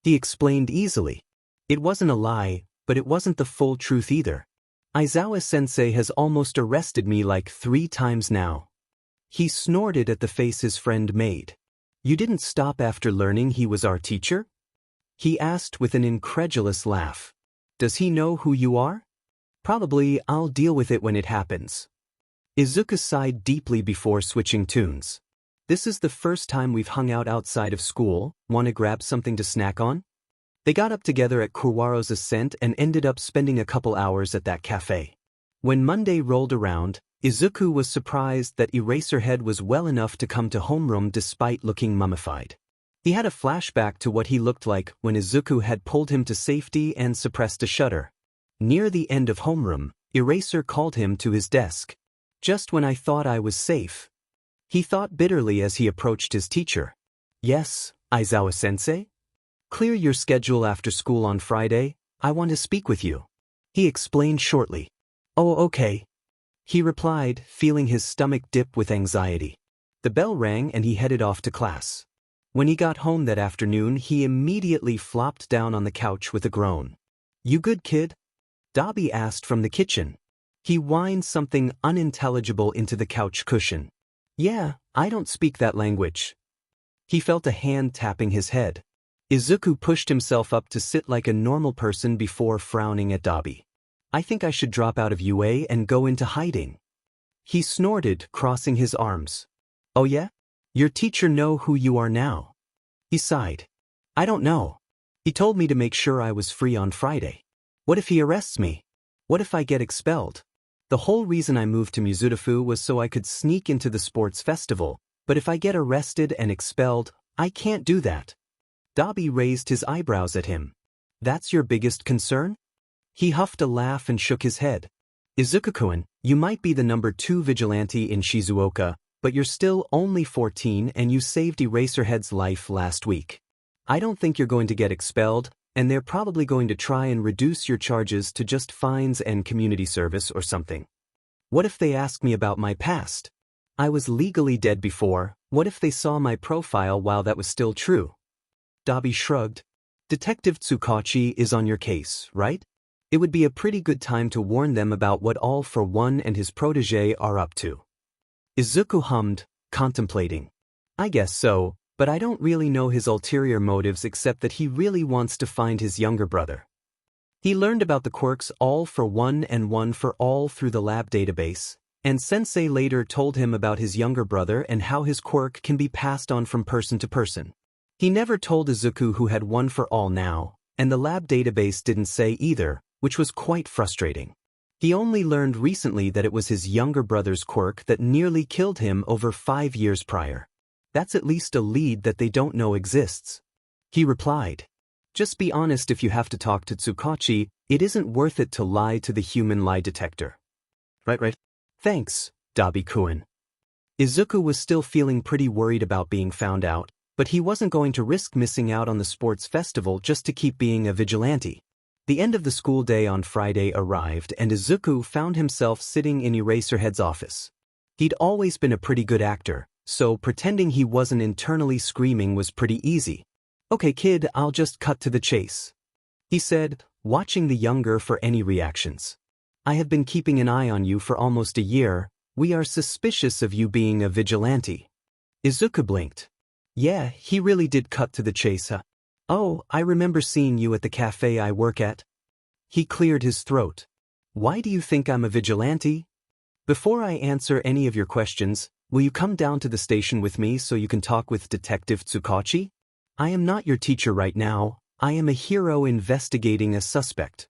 He explained easily. It wasn't a lie, but it wasn't the full truth either. Aizawa-sensei has almost arrested me like 3 times now. He snorted at the face his friend made. You didn't stop after learning he was our teacher? He asked with an incredulous laugh. Does he know who you are? Probably. I'll deal with it when it happens. Izuku sighed deeply before switching tunes. This is the first time we've hung out outside of school. Want to grab something to snack on? They got up together at Kurwaro's ascent and ended up spending a couple hours at that cafe. When Monday rolled around, Izuku was surprised that Eraserhead was well enough to come to homeroom despite looking mummified. He had a flashback to what he looked like when Izuku had pulled him to safety and suppressed a shudder. Near the end of homeroom, Eraser called him to his desk. Just when I thought I was safe. He thought bitterly as he approached his teacher. Yes, Aizawa-sensei? Clear your schedule after school on Friday. I want to speak with you. He explained shortly. Oh, okay. He replied, feeling his stomach dip with anxiety. The bell rang and he headed off to class. When he got home that afternoon, he immediately flopped down on the couch with a groan. You good, kid? Dabi asked from the kitchen. He whined something unintelligible into the couch cushion. Yeah, I don't speak that language. He felt a hand tapping his head. Izuku pushed himself up to sit like a normal person before frowning at Dabi. I think I should drop out of UA and go into hiding. He snorted, crossing his arms. Oh yeah? Your teacher know who you are now? He sighed. I don't know. He told me to make sure I was free on Friday. What if he arrests me? What if I get expelled? The whole reason I moved to Musutafu was so I could sneak into the sports festival, but if I get arrested and expelled, I can't do that. Dabi raised his eyebrows at him. That's your biggest concern? He huffed a laugh and shook his head. Izuku-kun, you might be the number 2 vigilante in Shizuoka, but you're still only 14 and you saved Eraserhead's life last week. I don't think you're going to get expelled, and they're probably going to try and reduce your charges to just fines and community service or something. What if they ask me about my past? I was legally dead before. What if they saw my profile while that was still true? Dabi shrugged. Detective Tsukachi is on your case, right? It would be a pretty good time to warn them about what All for One and his protege are up to. Izuku hummed, contemplating. I guess so, but I don't really know his ulterior motives except that he really wants to find his younger brother. He learned about the quirks All for One and One for All through the lab database, and Sensei later told him about his younger brother and how his quirk can be passed on from person to person. He never told Izuku who had One for All now, and the lab database didn't say either, which was quite frustrating. He only learned recently that it was his younger brother's quirk that nearly killed him over 5 years prior. That's at least a lead that they don't know exists. He replied. Just be honest if you have to talk to Tsukachi, it isn't worth it to lie to the human lie detector. Right. Thanks, Dabi-kun. Izuku was still feeling pretty worried about being found out, but he wasn't going to risk missing out on the sports festival just to keep being a vigilante. The end of the school day on Friday arrived and Izuku found himself sitting in Eraserhead's office. He'd always been a pretty good actor, so pretending he wasn't internally screaming was pretty easy. Okay kid, I'll just cut to the chase. He said, watching the younger for any reactions. I have been keeping an eye on you for almost a year. We are suspicious of you being a vigilante. Izuku blinked. Yeah, he really did cut to the chase, huh? Oh, I remember seeing you at the cafe I work at. He cleared his throat. Why do you think I'm a vigilante? Before I answer any of your questions, will you come down to the station with me so you can talk with Detective Tsukachi? I am not your teacher right now. I am a hero investigating a suspect.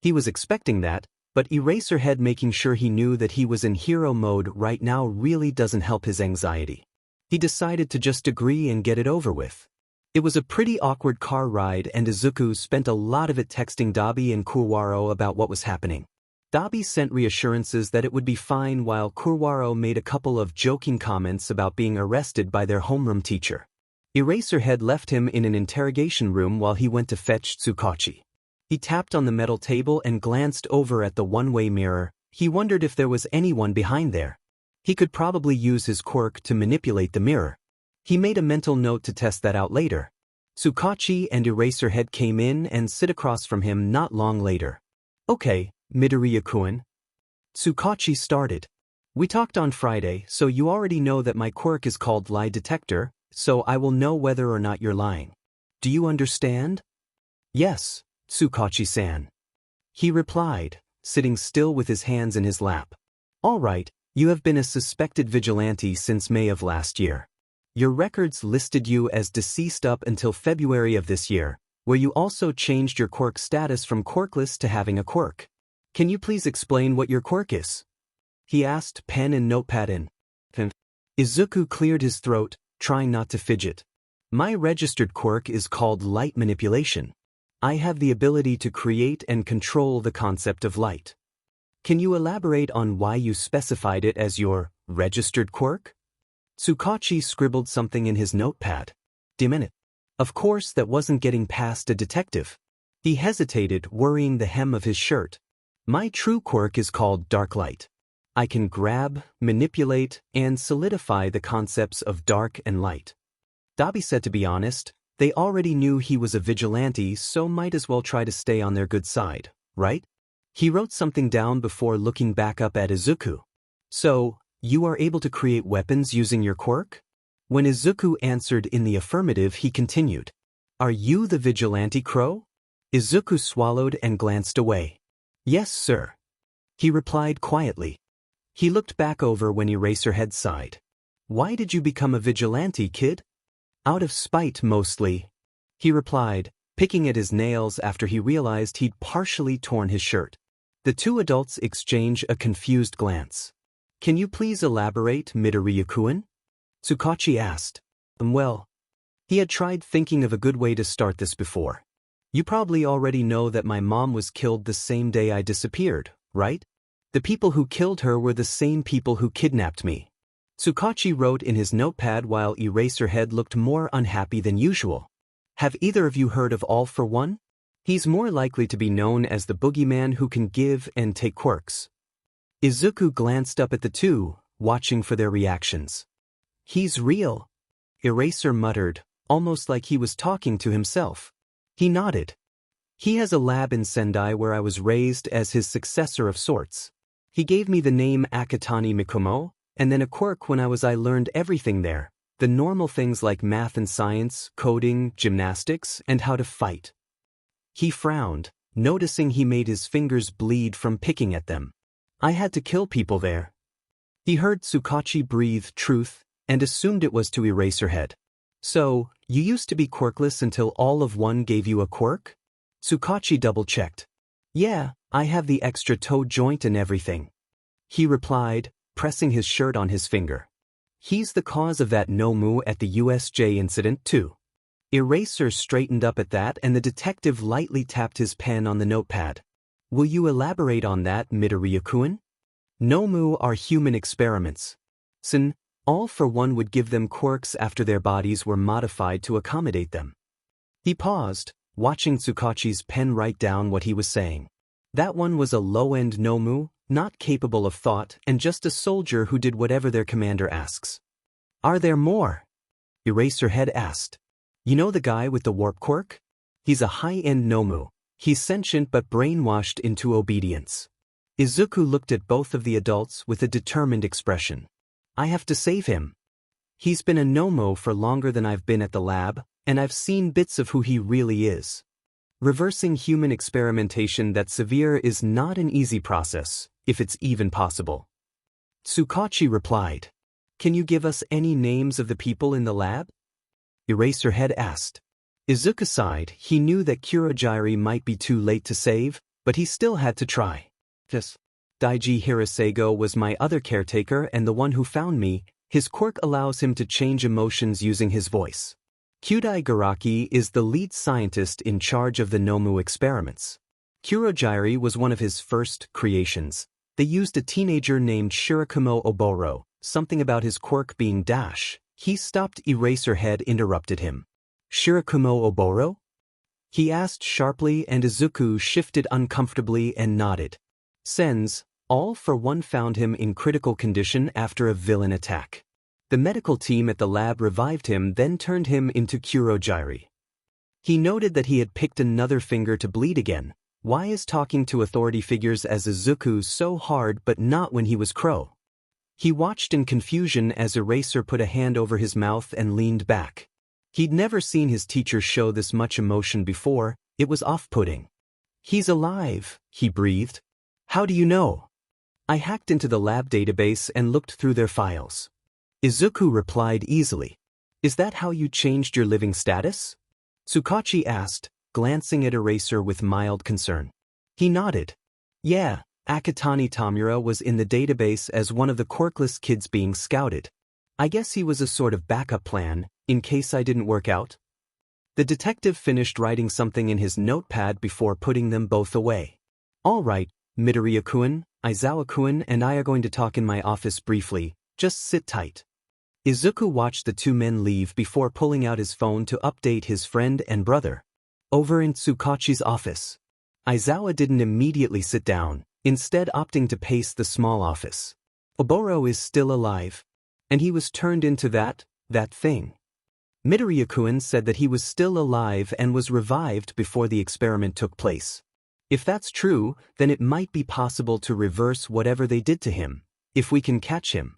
He was expecting that, but Eraserhead making sure he knew that he was in hero mode right now really doesn't help his anxiety. He decided to just agree and get it over with. It was a pretty awkward car ride and Izuku spent a lot of it texting Dabi and Kurwaro about what was happening. Dabi sent reassurances that it would be fine while Kurwaro made a couple of joking comments about being arrested by their homeroom teacher. Eraserhead left him in an interrogation room while he went to fetch Tsukachi. He tapped on the metal table and glanced over at the one-way mirror. He wondered if there was anyone behind there. He could probably use his quirk to manipulate the mirror. He made a mental note to test that out later. Tsukachi and Eraserhead came in and sit across from him not long later. Okay, Midoriya-kun? Tsukachi started. We talked on Friday, so you already know that my quirk is called lie detector, so I will know whether or not you're lying. Do you understand? Yes, Tsukachi-san. He replied, sitting still with his hands in his lap. All right, you have been a suspected vigilante since May of last year. Your records listed you as deceased up until February of this year, where you also changed your quirk status from quirkless to having a quirk. Can you please explain what your quirk is? He asked, pen and notepad in. Izuku cleared his throat, trying not to fidget. My registered quirk is called light manipulation. I have the ability to create and control the concept of light. Can you elaborate on why you specified it as your registered quirk? Tsukachi scribbled something in his notepad. Minute. Of course that wasn't getting past a detective. He hesitated, worrying the hem of his shirt. My true quirk is called dark light. I can grab, manipulate, and solidify the concepts of dark and light. Dabi said, to be honest, they already knew he was a vigilante, so might as well try to stay on their good side, right? He wrote something down before looking back up at Izuku. So, you are able to create weapons using your quirk? When Izuku answered in the affirmative, he continued. Are you the vigilante crow? Izuku swallowed and glanced away. Yes, sir. He replied quietly. He looked back over when Eraserhead sighed. Why did you become a vigilante, kid? Out of spite, mostly. He replied, picking at his nails after he realized he'd partially torn his shirt. The two adults exchange a confused glance. Can you please elaborate, Midoriya-kun? Tsukachi asked. Well, he had tried thinking of a good way to start this before. You probably already know that my mom was killed the same day I disappeared, right? The people who killed her were the same people who kidnapped me. Tsukachi wrote in his notepad while Eraserhead looked more unhappy than usual. Have either of you heard of All for One? He's more likely to be known as the boogeyman who can give and take quirks. Izuku glanced up at the two, watching for their reactions. He's real, Eraser muttered, almost like he was talking to himself. He nodded. He has a lab in Sendai where I was raised as his successor of sorts. He gave me the name Akatani Mikomo, and then a quirk when I learned everything there, the normal things like math and science, coding, gymnastics, and how to fight. He frowned, noticing he made his fingers bleed from picking at them. I had to kill people there. He heard Tsukachi breathe truth and assumed it was to Eraserhead. So, you used to be quirkless until All of One gave you a quirk? Tsukachi double-checked. Yeah, I have the extra toe joint and everything. He replied, pressing his shirt on his finger. He's the cause of that Nomu at the USJ incident too. Eraser straightened up at that and the detective lightly tapped his pen on the notepad. Will you elaborate on that, Midoriya-kun? Nomu are human experiments. All for One would give them quirks after their bodies were modified to accommodate them. He paused, watching Tsukachi's pen write down what he was saying. That one was a low-end Nomu, not capable of thought and just a soldier who did whatever their commander asks. Are there more? Eraserhead asked. You know the guy with the warp quirk? He's a high-end Nomu. He's sentient but brainwashed into obedience. Izuku looked at both of the adults with a determined expression. I have to save him. He's been a Nomu for longer than I've been at the lab, and I've seen bits of who he really is. Reversing human experimentation that severe is not an easy process, if it's even possible. Tsukachi replied. Can you give us any names of the people in the lab? Eraserhead asked. Izuku sighed. He knew that Kurogiri might be too late to save, but he still had to try. Yes. Daiji Hirasego was my other caretaker and the one who found me. His quirk allows him to change emotions using his voice. Kyudai Garaki is the lead scientist in charge of the Nomu experiments. Kurogiri was one of his first creations. They used a teenager named Shirakumo Oboro, something about his quirk being dash. He stopped. Eraserhead interrupted him. Shirakumo Oboro? He asked sharply and Izuku shifted uncomfortably and nodded. Sen's, All for One found him in critical condition after a villain attack. The medical team at the lab revived him, then turned him into Kurogiri. He noted that he had picked another finger to bleed again, Why is talking to authority figures as Izuku so hard but not when he was Crow? He watched in confusion as Eraser put a hand over his mouth and leaned back. He'd never seen his teacher show this much emotion before. It was off-putting. "He's alive," he breathed. "How do you know?" "I hacked into the lab database and looked through their files." Izuku replied easily. "Is that how you changed your living status?" Tsukachi asked, glancing at Eraser with mild concern. He nodded. "Yeah, Akatani Tamura was in the database as one of the quirkless kids being scouted. I guess he was a sort of backup plan, in case I didn't work out." The detective finished writing something in his notepad before putting them both away. "All right, Midoriya-kun, Aizawa-kun and I are going to talk in my office briefly, just sit tight." Izuku watched the two men leave before pulling out his phone to update his friend and brother. Over in Tsukachi's office, Aizawa didn't immediately sit down, instead opting to pace the small office. "Oboro is still alive. And he was turned into that thing." Midoriya-kun said that he was still alive and was revived before the experiment took place. "If that's true, then it might be possible to reverse whatever they did to him, if we can catch him."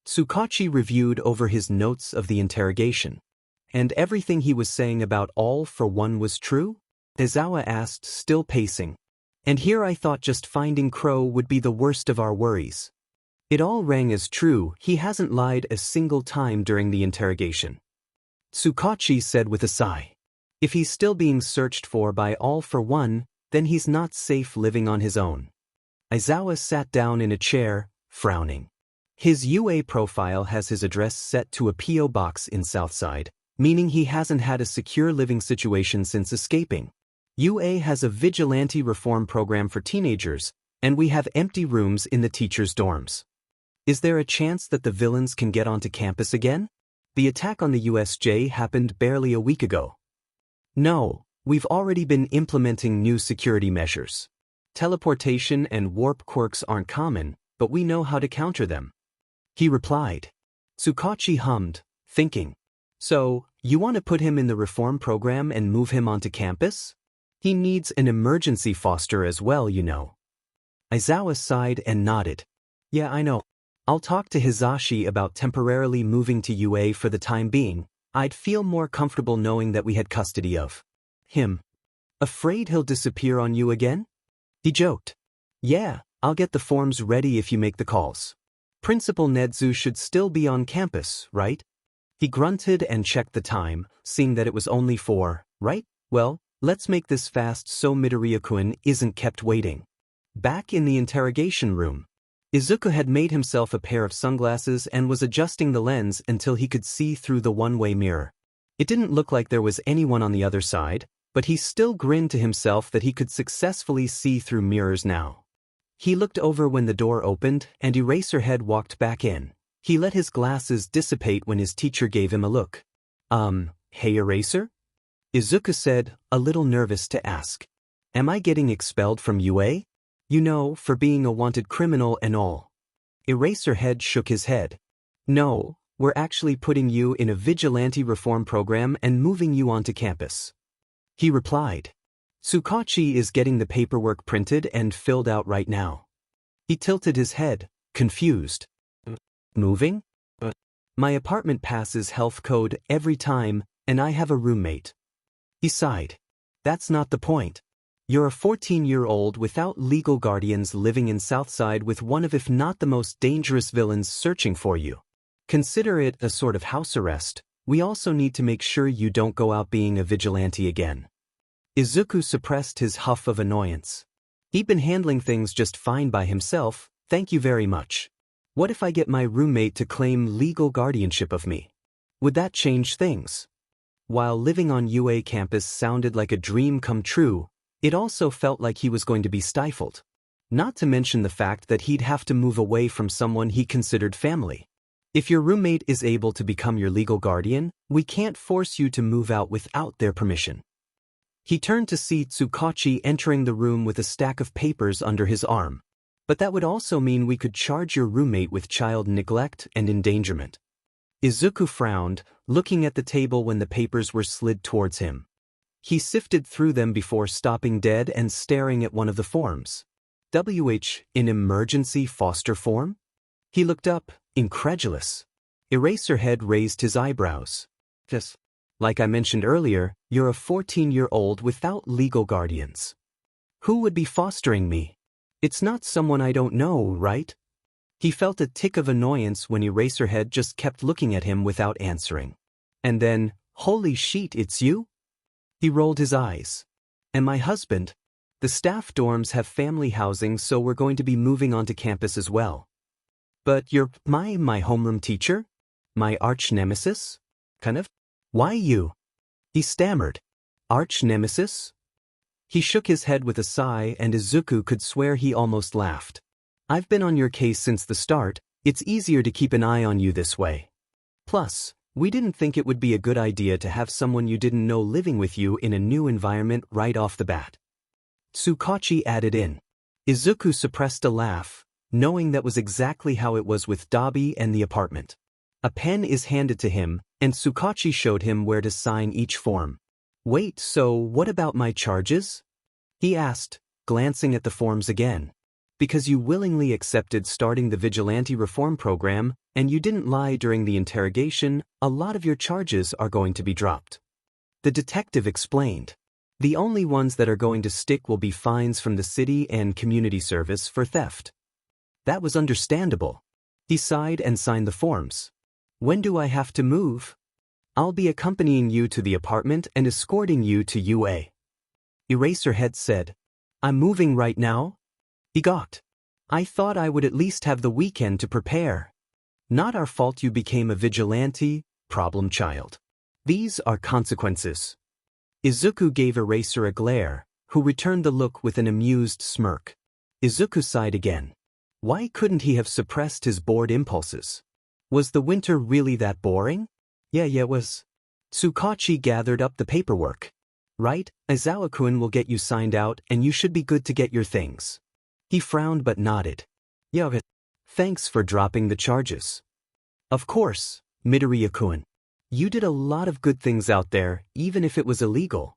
Tsukachi reviewed over his notes of the interrogation. "And everything he was saying about All for One was true?" Aizawa asked, still pacing. "And here I thought just finding Crow would be the worst of our worries." "It all rang as true. He hasn't lied a single time during the interrogation," Tsukachi said with a sigh. "If he's still being searched for by All for One, then he's not safe living on his own." Aizawa sat down in a chair, frowning. His UA profile has his address set to a P.O. box in Southside, meaning he hasn't had a secure living situation since escaping. UA has a vigilante reform program for teenagers, and we have empty rooms in the teachers' dorms. Is there a chance that the villains can get onto campus again? The attack on the USJ happened barely a week ago. No, we've already been implementing new security measures. Teleportation and warp quirks aren't common, but we know how to counter them," he replied. Tsukachi hummed, thinking. "So, you want to put him in the reform program and move him onto campus? He needs an emergency foster as well, you know." Aizawa sighed and nodded. "Yeah, I know. I'll talk to Hizashi about temporarily moving to UA for the time being. I'd feel more comfortable knowing that we had custody of him." "Afraid he'll disappear on you again?" he joked. "Yeah, I'll get the forms ready if you make the calls. Principal Nedzu should still be on campus, right?" He grunted and checked the time, seeing that it was only 4, right? "Well, let's make this fast so Midoriya-kun isn't kept waiting." Back in the interrogation room, Izuku had made himself a pair of sunglasses and was adjusting the lens until he could see through the one-way mirror. It didn't look like there was anyone on the other side, but he still grinned to himself that he could successfully see through mirrors now. He looked over when the door opened and Eraserhead walked back in. He let his glasses dissipate when his teacher gave him a look. Hey Eraser?" Izuku said, a little nervous to ask. "Am I getting expelled from UA? You know, for being a wanted criminal and all." Eraserhead shook his head. "No, we're actually putting you in a vigilante reform program and moving you onto campus," he replied. "Tsukachi is getting the paperwork printed and filled out right now." He tilted his head, confused. "Moving? My apartment passes health code every time, and I have a roommate." He sighed. "That's not the point. You're a 14-year-old without legal guardians living in Southside with one of if not the most dangerous villains searching for you. Consider it a sort of house arrest. We also need to make sure you don't go out being a vigilante again." Izuku suppressed his huff of annoyance. He'd been handling things just fine by himself, thank you very much. What if I get my roommate to claim legal guardianship of me? Would that change things? While living on UA campus sounded like a dream come true, it also felt like he was going to be stifled. Not to mention the fact that he'd have to move away from someone he considered family. If your roommate is able to become your legal guardian, we can't force you to move out without their permission. He turned to see Tsukachi entering the room with a stack of papers under his arm. But that would also mean we could charge your roommate with child neglect and endangerment. Izuku frowned, looking at the table when the papers were slid towards him. He sifted through them before stopping dead and staring at one of the forms. In emergency foster form? He looked up, incredulous. Eraserhead raised his eyebrows. Just like I mentioned earlier, you're a 14-year-old without legal guardians. Who would be fostering me? It's not someone I don't know, right? He felt a tick of annoyance when Eraserhead just kept looking at him without answering. And then, holy shit, it's you? He rolled his eyes. And my husband? The staff dorms have family housing, so we're going to be moving onto campus as well. But you're my homeroom teacher? My arch nemesis? Kind of? Why you? He stammered. Arch nemesis? He shook his head with a sigh, and Izuku could swear he almost laughed. I've been on your case since the start. It's easier to keep an eye on you this way. Plus, we didn't think it would be a good idea to have someone you didn't know living with you in a new environment right off the bat. Tsukachi added in. Izuku suppressed a laugh, knowing that was exactly how it was with Dabi and the apartment. A pen is handed to him, and Tsukachi showed him where to sign each form. Wait, so what about my charges? He asked, glancing at the forms again. Because you willingly accepted starting the vigilante reform program, and you didn't lie during the interrogation, a lot of your charges are going to be dropped. The detective explained. The only ones that are going to stick will be fines from the city and community service for theft. That was understandable. He sighed and signed the forms. When do I have to move? I'll be accompanying you to the apartment and escorting you to UA. Eraserhead said. I'm moving right now? He gawked. I thought I would at least have the weekend to prepare. Not our fault you became a vigilante, problem child. These are consequences. Izuku gave Eraser a glare, who returned the look with an amused smirk. Izuku sighed again. Why couldn't he have suppressed his bored impulses? Was the winter really that boring? Yeah, it was. Tsukachi gathered up the paperwork. Right, Aizawa-kun will get you signed out and you should be good to get your things. He frowned but nodded. Yeah, thanks for dropping the charges. Of course, Midoriya-kun. You did a lot of good things out there, even if it was illegal.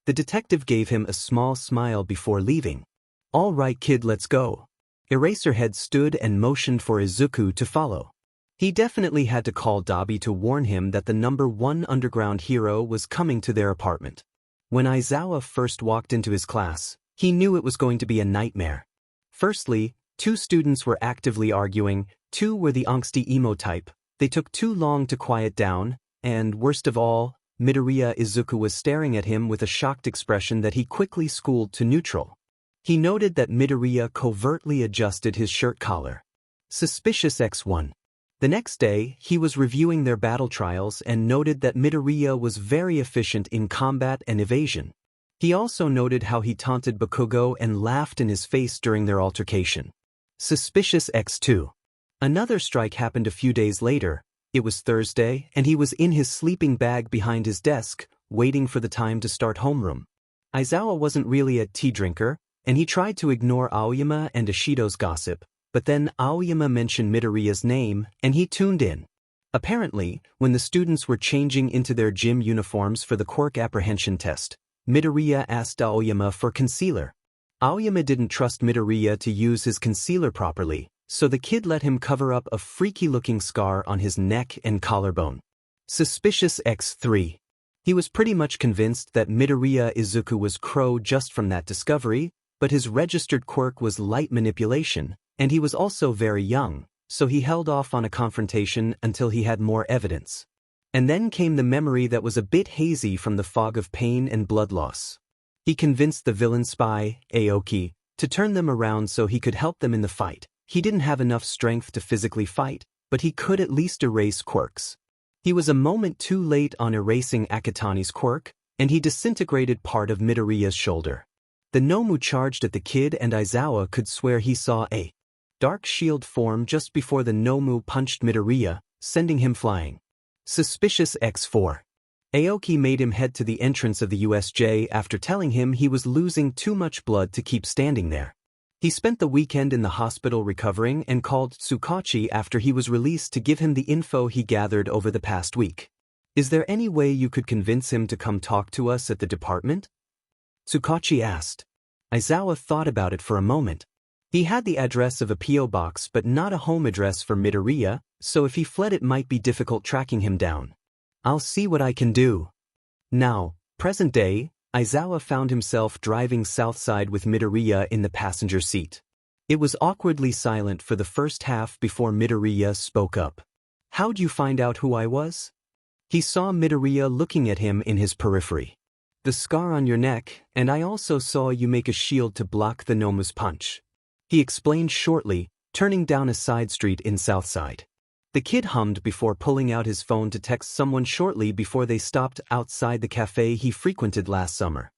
The detective gave him a small smile before leaving. All right, kid, let's go. Eraserhead stood and motioned for Izuku to follow. He definitely had to call Dabi to warn him that the #1 underground hero was coming to their apartment. When Aizawa first walked into his class, he knew it was going to be a nightmare. Firstly, 2 students were actively arguing, 2 were the angsty emo type, they took too long to quiet down, and worst of all, Midoriya Izuku was staring at him with a shocked expression that he quickly schooled to neutral. He noted that Midoriya covertly adjusted his shirt collar. Suspicious X1. The next day, he was reviewing their battle trials and noted that Midoriya was very efficient in combat and evasion. He also noted how he taunted Bakugo and laughed in his face during their altercation. Suspicious X2. Another strike happened a few days later. It was Thursday, and he was in his sleeping bag behind his desk, waiting for the time to start homeroom. Aizawa wasn't really a tea drinker, and he tried to ignore Aoyama and Ishido's gossip, but then Aoyama mentioned Midoriya's name, and he tuned in. Apparently, when the students were changing into their gym uniforms for the Quirk apprehension test, Midoriya asked Aoyama for concealer. Aoyama didn't trust Midoriya to use his concealer properly, so the kid let him cover up a freaky-looking scar on his neck and collarbone. Suspicious X3. He was pretty much convinced that Midoriya Izuku was Crow just from that discovery, but his registered quirk was light manipulation, and he was also very young, so he held off on a confrontation until he had more evidence. And then came the memory that was a bit hazy from the fog of pain and blood loss. He convinced the villain spy, Aoki, to turn them around so he could help them in the fight. He didn't have enough strength to physically fight, but he could at least erase quirks. He was a moment too late on erasing Akatani's quirk, and he disintegrated part of Midoriya's shoulder. The Nomu charged at the kid, and Aizawa could swear he saw a dark shield form just before the Nomu punched Midoriya, sending him flying. Suspicious X4. Aoki made him head to the entrance of the USJ after telling him he was losing too much blood to keep standing there. He spent the weekend in the hospital recovering and called Tsukachi after he was released to give him the info he gathered over the past week. Is there any way you could convince him to come talk to us at the department? Tsukachi asked. Aizawa thought about it for a moment. He had the address of a P.O. box but not a home address for Midoriya, so if he fled it might be difficult tracking him down. I'll see what I can do. Now, present day, Aizawa found himself driving southside with Midoriya in the passenger seat. It was awkwardly silent for the first half before Midoriya spoke up. How'd you find out who I was? He saw Midoriya looking at him in his periphery. The scar on your neck, and I also saw you make a shield to block the Nomu's punch. He explained shortly, turning down a side street in Southside. The kid hummed before pulling out his phone to text someone shortly before they stopped outside the cafe he frequented last summer.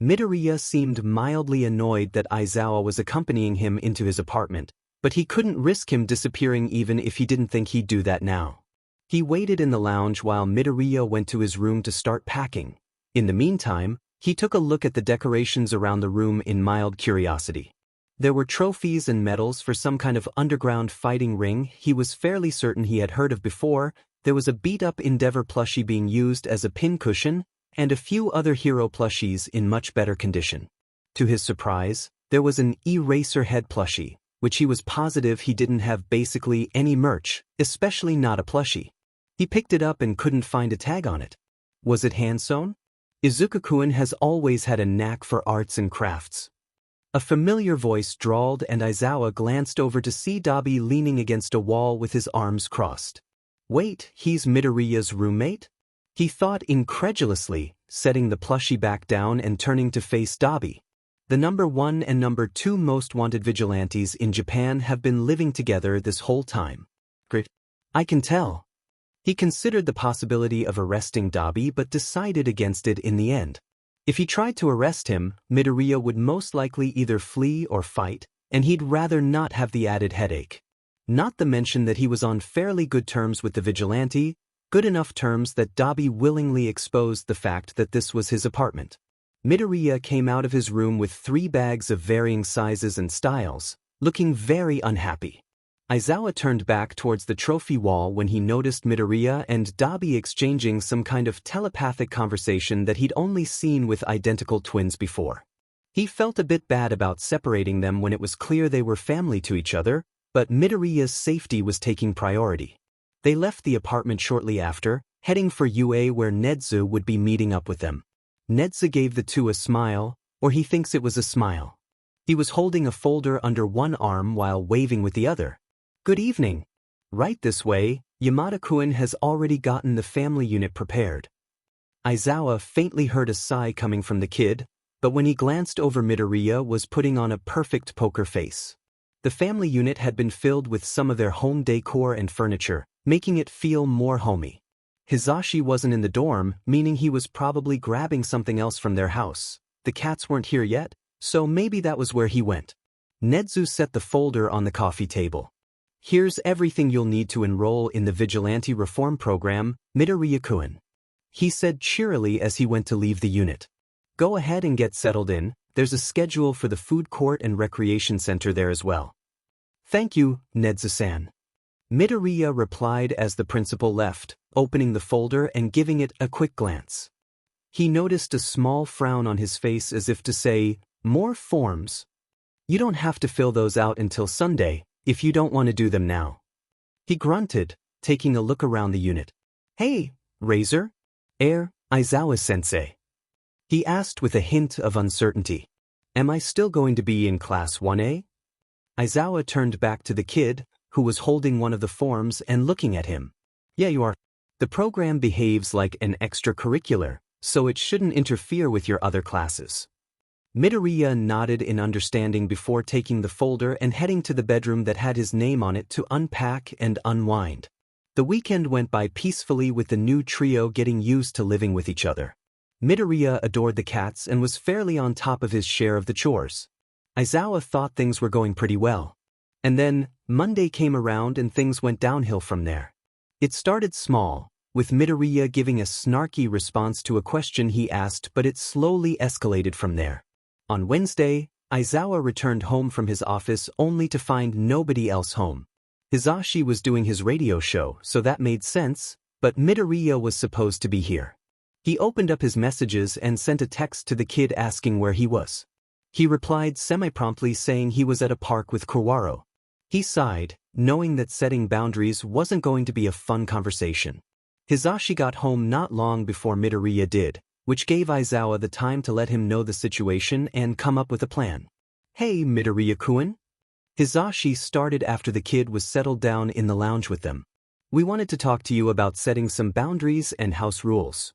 Midoriya seemed mildly annoyed that Aizawa was accompanying him into his apartment, but he couldn't risk him disappearing even if he didn't think he'd do that now. He waited in the lounge while Midoriya went to his room to start packing. In the meantime, he took a look at the decorations around the room in mild curiosity. There were trophies and medals for some kind of underground fighting ring he was fairly certain he had heard of before. There was a beat-up Endeavor plushie being used as a pincushion, and a few other hero plushies in much better condition. To his surprise, there was an Eraserhead plushie, which he was positive he didn't have basically any merch, especially not a plushie. He picked it up and couldn't find a tag on it. Was it hand-sewn? Izuku-kun has always had a knack for arts and crafts. A familiar voice drawled and Aizawa glanced over to see Dabi leaning against a wall with his arms crossed. Wait, he's Midoriya's roommate? He thought incredulously, setting the plushie back down and turning to face Dabi. The number 1 and number 2 most wanted vigilantes in Japan have been living together this whole time. Great. I can tell. He considered the possibility of arresting Dabi but decided against it in the end. If he tried to arrest him, Midoriya would most likely either flee or fight, and he'd rather not have the added headache. Not to mention that he was on fairly good terms with the vigilante, good enough terms that Dabi willingly exposed the fact that this was his apartment. Midoriya came out of his room with 3 bags of varying sizes and styles, looking very unhappy. Aizawa turned back towards the trophy wall when he noticed Midoriya and Dabi exchanging some kind of telepathic conversation that he'd only seen with identical twins before. He felt a bit bad about separating them when it was clear they were family to each other, but Midoriya's safety was taking priority. They left the apartment shortly after, heading for UA where Nedzu would be meeting up with them. Nedzu gave the two a smile, or he thinks it was a smile. He was holding a folder under one arm while waving with the other. Good evening. Right this way, Yamada-kun has already gotten the family unit prepared. Aizawa faintly heard a sigh coming from the kid, but when he glanced over Midoriya was putting on a perfect poker face. The family unit had been filled with some of their home decor and furniture, making it feel more homey. Hizashi wasn't in the dorm, meaning he was probably grabbing something else from their house. The cats weren't here yet, so maybe that was where he went. Nedzu set the folder on the coffee table. Here's everything you'll need to enroll in the Vigilante Reform Program, Midoriya-kun. He said cheerily as he went to leave the unit. Go ahead and get settled in, there's a schedule for the food court and recreation center there as well. Thank you, Nedzu-san. Midoriya replied as the principal left, opening the folder and giving it a quick glance. He noticed a small frown on his face as if to say, more forms? You don't have to fill those out until Sunday, if you don't want to do them now. He grunted, taking a look around the unit. Hey, Razor? Aizawa-sensei. He asked with a hint of uncertainty. Am I still going to be in Class 1A? Aizawa turned back to the kid, who was holding one of the forms and looking at him. Yeah, you are. The program behaves like an extracurricular, so it shouldn't interfere with your other classes. Midoriya nodded in understanding before taking the folder and heading to the bedroom that had his name on it to unpack and unwind. The weekend went by peacefully with the new trio getting used to living with each other. Midoriya adored the cats and was fairly on top of his share of the chores. Aizawa thought things were going pretty well. And then, Monday came around and things went downhill from there. It started small, with Midoriya giving a snarky response to a question he asked, but it slowly escalated from there. On Wednesday, Aizawa returned home from his office only to find nobody else home. Hizashi was doing his radio show, so that made sense, But Midoriya was supposed to be here. He opened up his messages and sent a text to the kid asking where he was. He replied semi-promptly saying he was at a park with Kurwaro. He sighed, knowing that setting boundaries wasn't going to be a fun conversation. Hisashi got home not long before Midoriya did, which gave Aizawa the time to let him know the situation and come up with a plan. "Hey, Midoriya-kun?" Hisashi started after the kid was settled down in the lounge with them. "We wanted to talk to you about setting some boundaries and house rules."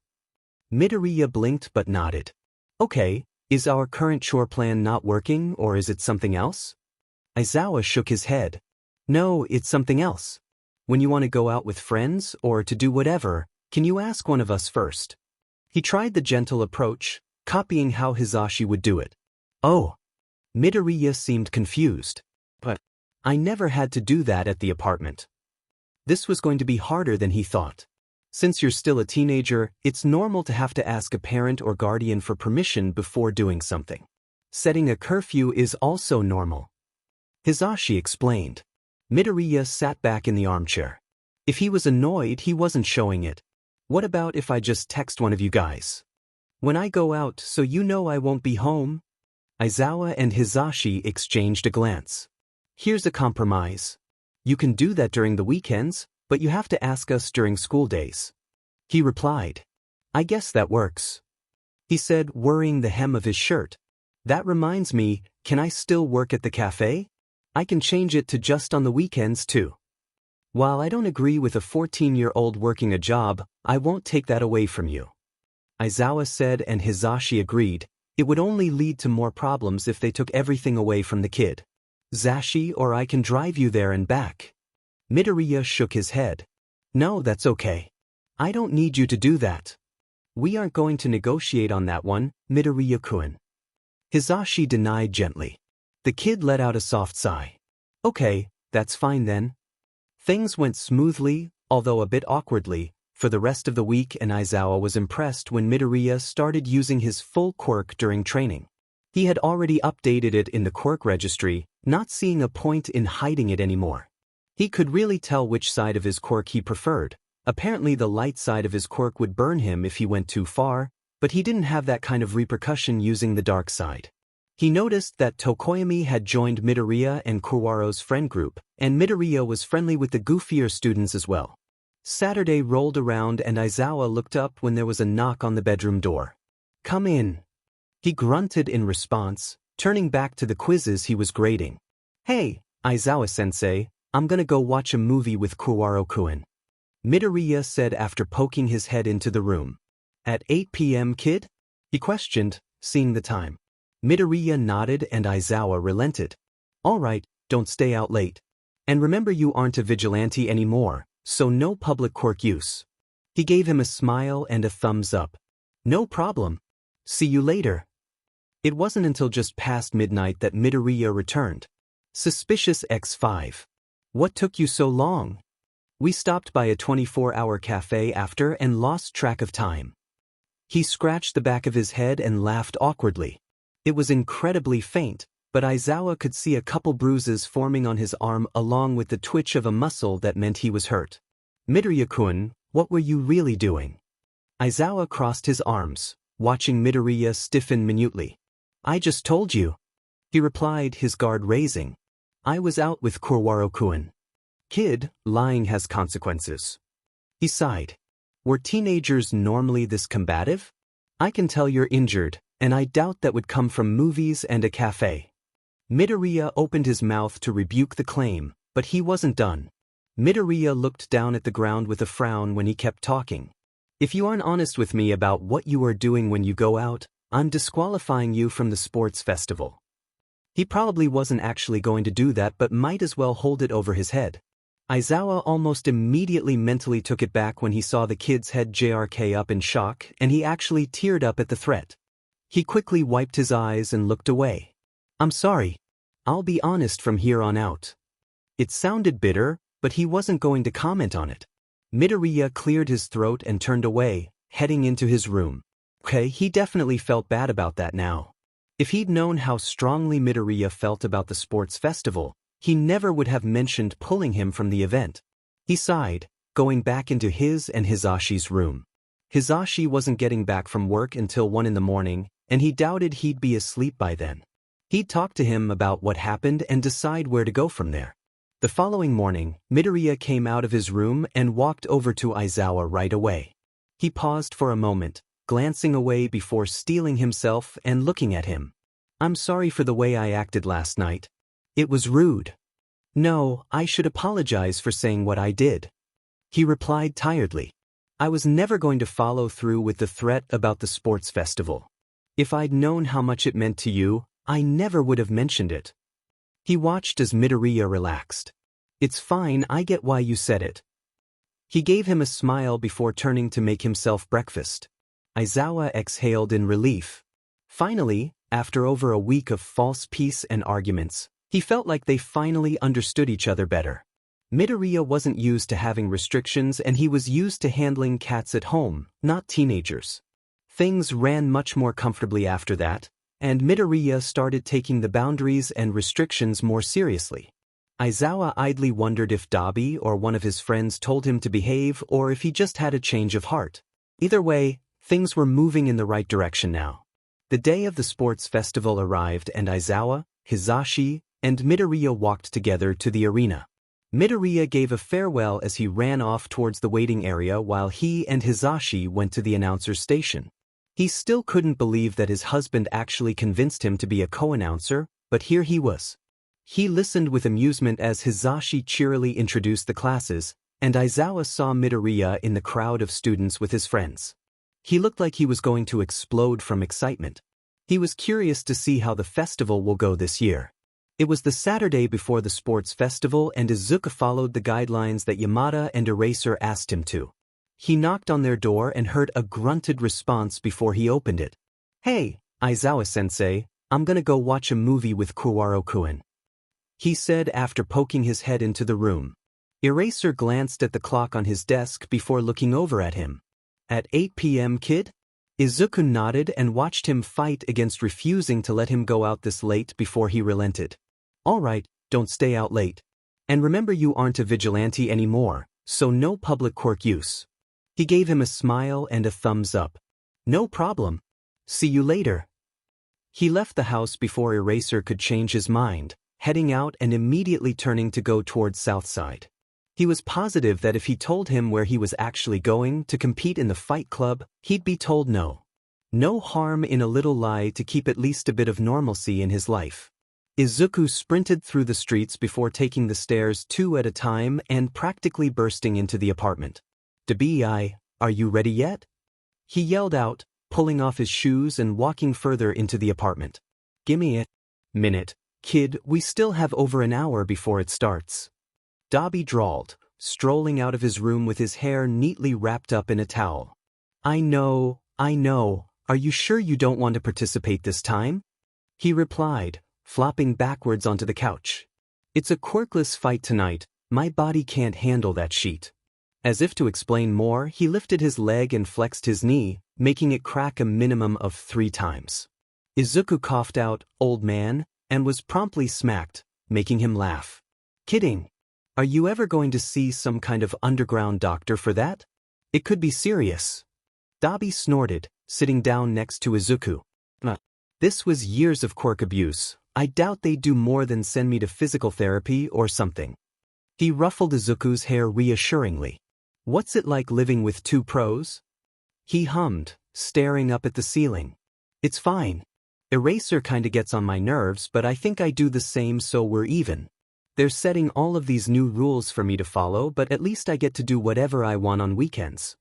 Midoriya blinked but nodded. "Okay, is our current chore plan not working or is it something else?" Aizawa shook his head. "No, it's something else. When you want to go out with friends or to do whatever, can you ask one of us first?" He tried the gentle approach, copying how Hisashi would do it. "Oh." Midoriya seemed confused. "But I never had to do that at the apartment." This was going to be harder than he thought. Since you're still a teenager, it's normal to have to ask a parent or guardian for permission before doing something. Setting a curfew is also normal. Hisashi explained. Midoriya sat back in the armchair. If he was annoyed, he wasn't showing it. "What about if I just text one of you guys? When I go out, so you know I won't be home?" Aizawa and Hisashi exchanged a glance. "Here's a compromise. You can do that during the weekends, but you have to ask us during school days." He replied. "I guess that works." He said, worrying the hem of his shirt. "That reminds me, can I still work at the cafe? I can change it to just on the weekends too. While I don't agree with a 14-year-old working a job, I won't take that away from you." Aizawa said and Hisashi agreed. It would only lead to more problems if they took everything away from the kid. "Zashi or I can drive you there and back." Midoriya shook his head. "No, that's okay. I don't need you to do that. We aren't going to negotiate on that one, Midoriya-kun." Hisashi denied gently. The kid let out a soft sigh. "Okay, that's fine then." Things went smoothly, although a bit awkwardly, for the rest of the week, and Aizawa was impressed when Midoriya started using his full quirk during training. He had already updated it in the quirk registry, not seeing a point in hiding it anymore. He could really tell which side of his quirk he preferred. Apparently the light side of his quirk would burn him if he went too far, but he didn't have that kind of repercussion using the dark side. He noticed that Tokoyami had joined Midoriya and Kurwaro's friend group, and Midoriya was friendly with the goofier students as well. Saturday rolled around and Aizawa looked up when there was a knock on the bedroom door. "Come in." He grunted in response, turning back to the quizzes he was grading. "Hey, Aizawa-sensei, I'm gonna go watch a movie with Kurwaro-kun," Midoriya said after poking his head into the room. "At 8 p.m., kid?" he questioned, seeing the time. Midoriya nodded and Aizawa relented. "All right, don't stay out late. And remember you aren't a vigilante anymore, so no public quirk use." He gave him a smile and a thumbs up. "No problem. See you later." It wasn't until just past midnight that Midoriya returned. "Suspicious X5. What took you so long?" "We stopped by a 24-hour cafe after and lost track of time." He scratched the back of his head and laughed awkwardly. It was incredibly faint, but Aizawa could see a couple bruises forming on his arm along with the twitch of a muscle that meant he was hurt. "Midoriya-kun, what were you really doing?" Aizawa crossed his arms, watching Midoriya stiffen minutely. "I just told you," he replied, his guard raising. "I was out with Kurwaro-kun." "Kid, lying has consequences." He sighed. "Were teenagers normally this combative? I can tell you're injured, and I doubt that would come from movies and a cafe." Midoriya opened his mouth to rebuke the claim, but he wasn't done. Midoriya looked down at the ground with a frown when he kept talking. "If you aren't honest with me about what you are doing when you go out, I'm disqualifying you from the sports festival." He probably wasn't actually going to do that, but might as well hold it over his head. Aizawa almost immediately mentally took it back when he saw the kid's head jerk up in shock, and he actually teared up at the threat. He quickly wiped his eyes and looked away. "I'm sorry. I'll be honest from here on out." It sounded bitter, but he wasn't going to comment on it. Midoriya cleared his throat and turned away, heading into his room. Okay, he definitely felt bad about that now. If he'd known how strongly Midoriya felt about the sports festival, he never would have mentioned pulling him from the event. He sighed, going back into his and Hisashi's room. Hisashi wasn't getting back from work until 1 in the morning, and he doubted he'd be asleep by then. He'd talk to him about what happened and decide where to go from there. The following morning, Midoriya came out of his room and walked over to Aizawa right away. He paused for a moment, glancing away before steeling himself and looking at him. "I'm sorry for the way I acted last night. It was rude." "No, I should apologize for saying what I did," he replied tiredly. "I was never going to follow through with the threat about the sports festival. If I'd known how much it meant to you, I never would have mentioned it." He watched as Midoriya relaxed. "It's fine, I get why you said it." He gave him a smile before turning to make himself breakfast. Aizawa exhaled in relief. Finally, after over a week of false peace and arguments, he felt like they finally understood each other better. Midoriya wasn't used to having restrictions, and he was used to handling cats at home, not teenagers. Things ran much more comfortably after that, and Midoriya started taking the boundaries and restrictions more seriously. Aizawa idly wondered if Dabi or one of his friends told him to behave or if he just had a change of heart. Either way, things were moving in the right direction now. The day of the sports festival arrived and Aizawa, Hisashi, and Midoriya walked together to the arena. Midoriya gave a farewell as he ran off towards the waiting area while he and Hisashi went to the announcer's station. He still couldn't believe that his husband actually convinced him to be a co-announcer, but here he was. He listened with amusement as Hisashi cheerily introduced the classes, and Aizawa saw Midoriya in the crowd of students with his friends. He looked like he was going to explode from excitement. He was curious to see how the festival will go this year. It was the Saturday before the sports festival, and Izuku followed the guidelines that Yamada and Eraser asked him to. He knocked on their door and heard a grunted response before he opened it. "Hey, Aizawa-sensei, I'm gonna go watch a movie with Kuwaro-kun," he said after poking his head into the room. Eraser glanced at the clock on his desk before looking over at him. "At 8 p.m., kid?" Izuku nodded and watched him fight against refusing to let him go out this late before he relented. "All right, don't stay out late. And remember, you aren't a vigilante anymore, so no public quirk use." He gave him a smile and a thumbs up. "No problem. See you later." He left the house before Eraser could change his mind, heading out and immediately turning to go towards Southside. He was positive that if he told him where he was actually going to compete in the fight club, he'd be told no. No harm in a little lie to keep at least a bit of normalcy in his life. Izuku sprinted through the streets before taking the stairs 2 at a time and practically bursting into the apartment. "Dabi, are you ready yet?" he yelled out, pulling off his shoes and walking further into the apartment. "Gimme a minute, kid, we still have over an hour before it starts," Dabi drawled, strolling out of his room with his hair neatly wrapped up in a towel. I know, are you sure you don't want to participate this time?" he replied, flopping backwards onto the couch. "It's a quirkless fight tonight, my body can't handle that sheet." As if to explain more, he lifted his leg and flexed his knee, making it crack a minimum of 3 times. Izuku coughed out, "Old man," and was promptly smacked, making him laugh. "Kidding. Are you ever going to see some kind of underground doctor for that? It could be serious." Dabi snorted, sitting down next to Izuku. This was years of quirk abuse. I doubt they'd do more than send me to physical therapy or something. He ruffled Izuku's hair reassuringly. "What's it like living with 2 pros?" he hummed, staring up at the ceiling. "It's fine. Eraser kinda gets on my nerves, but I think I do the same, so we're even. They're setting all of these new rules for me to follow, but at least I get to do whatever I want on weekends."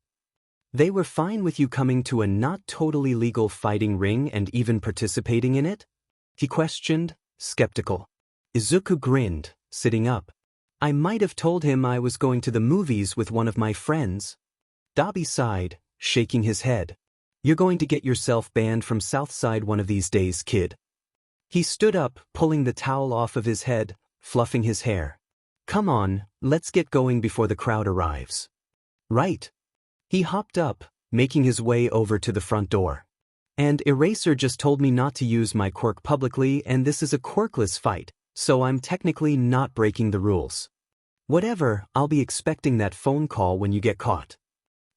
"They were fine with you coming to a not totally legal fighting ring and even participating in it?" he questioned, skeptical. Izuku grinned, sitting up. "I might have told him I was going to the movies with one of my friends." Dabi sighed, shaking his head. "You're going to get yourself banned from Southside one of these days, kid." He stood up, pulling the towel off of his head, fluffing his hair. "Come on, let's get going before the crowd arrives." "Right." He hopped up, making his way over to the front door. "And Eraser just told me not to use my quirk publicly, and this is a quirkless fight, so I'm technically not breaking the rules." Whatever, I'll be expecting that phone call when you get caught.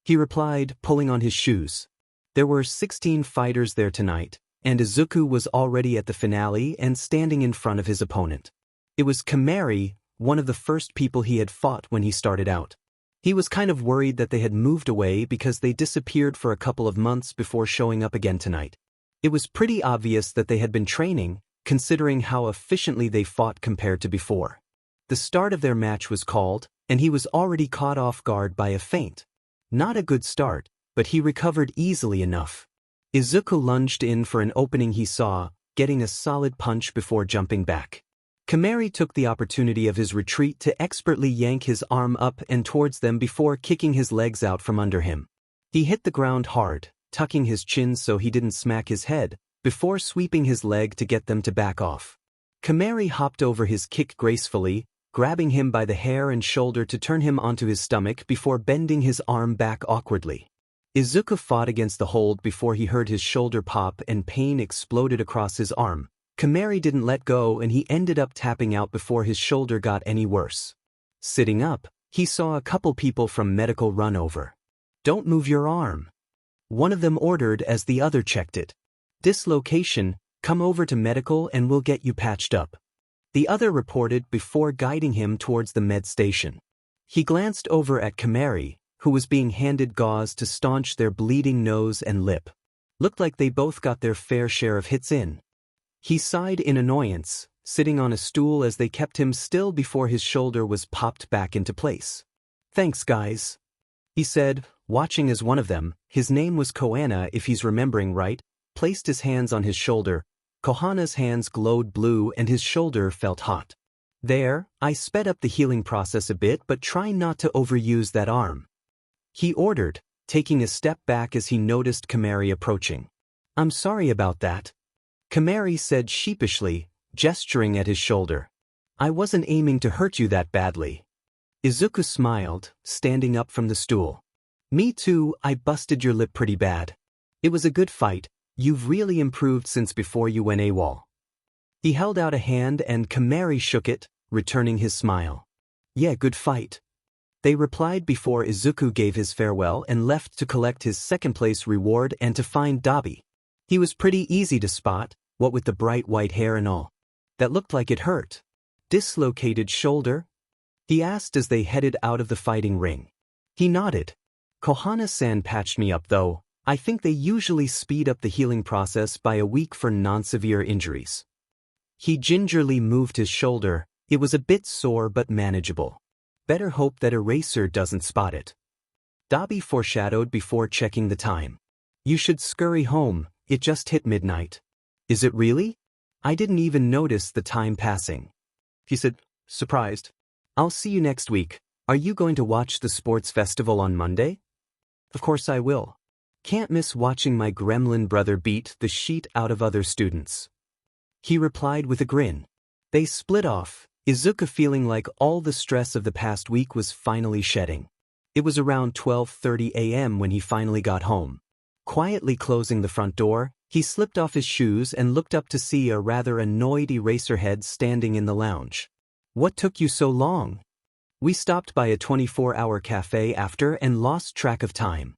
He replied, pulling on his shoes. There were 16 fighters there tonight, and Izuku was already at the finale and standing in front of his opponent. It was Kimari, one of the first people he had fought when he started out. He was kind of worried that they had moved away because they disappeared for a couple of months before showing up again tonight. It was pretty obvious that they had been training, considering how efficiently they fought compared to before. The start of their match was called, and he was already caught off guard by a feint. Not a good start, but he recovered easily enough. Izuku lunged in for an opening he saw, getting a solid punch before jumping back. Kimari took the opportunity of his retreat to expertly yank his arm up and towards them before kicking his legs out from under him. He hit the ground hard, tucking his chin so he didn't smack his head, before sweeping his leg to get them to back off. Kimari hopped over his kick gracefully, grabbing him by the hair and shoulder to turn him onto his stomach before bending his arm back awkwardly. Izuku fought against the hold before he heard his shoulder pop and pain exploded across his arm. Kimari didn't let go and he ended up tapping out before his shoulder got any worse. Sitting up, he saw a couple people from medical run over. "Don't move your arm," one of them ordered as the other checked it. "Dislocation, come over to medical and we'll get you patched up," the other reported before guiding him towards the med station. He glanced over at Kimari, who was being handed gauze to staunch their bleeding nose and lip. Looked like they both got their fair share of hits in. He sighed in annoyance, sitting on a stool as they kept him still before his shoulder was popped back into place. "Thanks, guys," he said, watching as one of them, his name was Koana if he's remembering right, placed his hands on his shoulder. Kohana's hands glowed blue and his shoulder felt hot. "There, I sped up the healing process a bit but try not to overuse that arm," he ordered, taking a step back as he noticed Kimari approaching. "I'm sorry about that," Kimari said sheepishly, gesturing at his shoulder. "I wasn't aiming to hurt you that badly." Izuku smiled, standing up from the stool. "Me too, I busted your lip pretty bad. It was a good fight, you've really improved since before you went AWOL." He held out a hand and Kimari shook it, returning his smile. "Yeah, good fight," they replied before Izuku gave his farewell and left to collect his second-place reward and to find Dabi. He was pretty easy to spot, what with the bright white hair and all. "That looked like it hurt. Dislocated shoulder?" he asked as they headed out of the fighting ring. He nodded. "Kohana-san patched me up though. I think they usually speed up the healing process by a week for non-severe injuries." He gingerly moved his shoulder. It was a bit sore but manageable. "Better hope that Eraser doesn't spot it," Dabi foreshadowed before checking the time. "You should scurry home, it just hit midnight." "Is it really? I didn't even notice the time passing," he said, surprised. "I'll see you next week. Are you going to watch the sports festival on Monday?" "Of course I will. Can't miss watching my gremlin brother beat the sheet out of other students," he replied with a grin. They split off, Izuku feeling like all the stress of the past week was finally shedding. It was around 12:30 a.m. when he finally got home. Quietly closing the front door, he slipped off his shoes and looked up to see a rather annoyed Eraserhead standing in the lounge. "What took you so long?" "We stopped by a 24-hour cafe after and lost track of time,"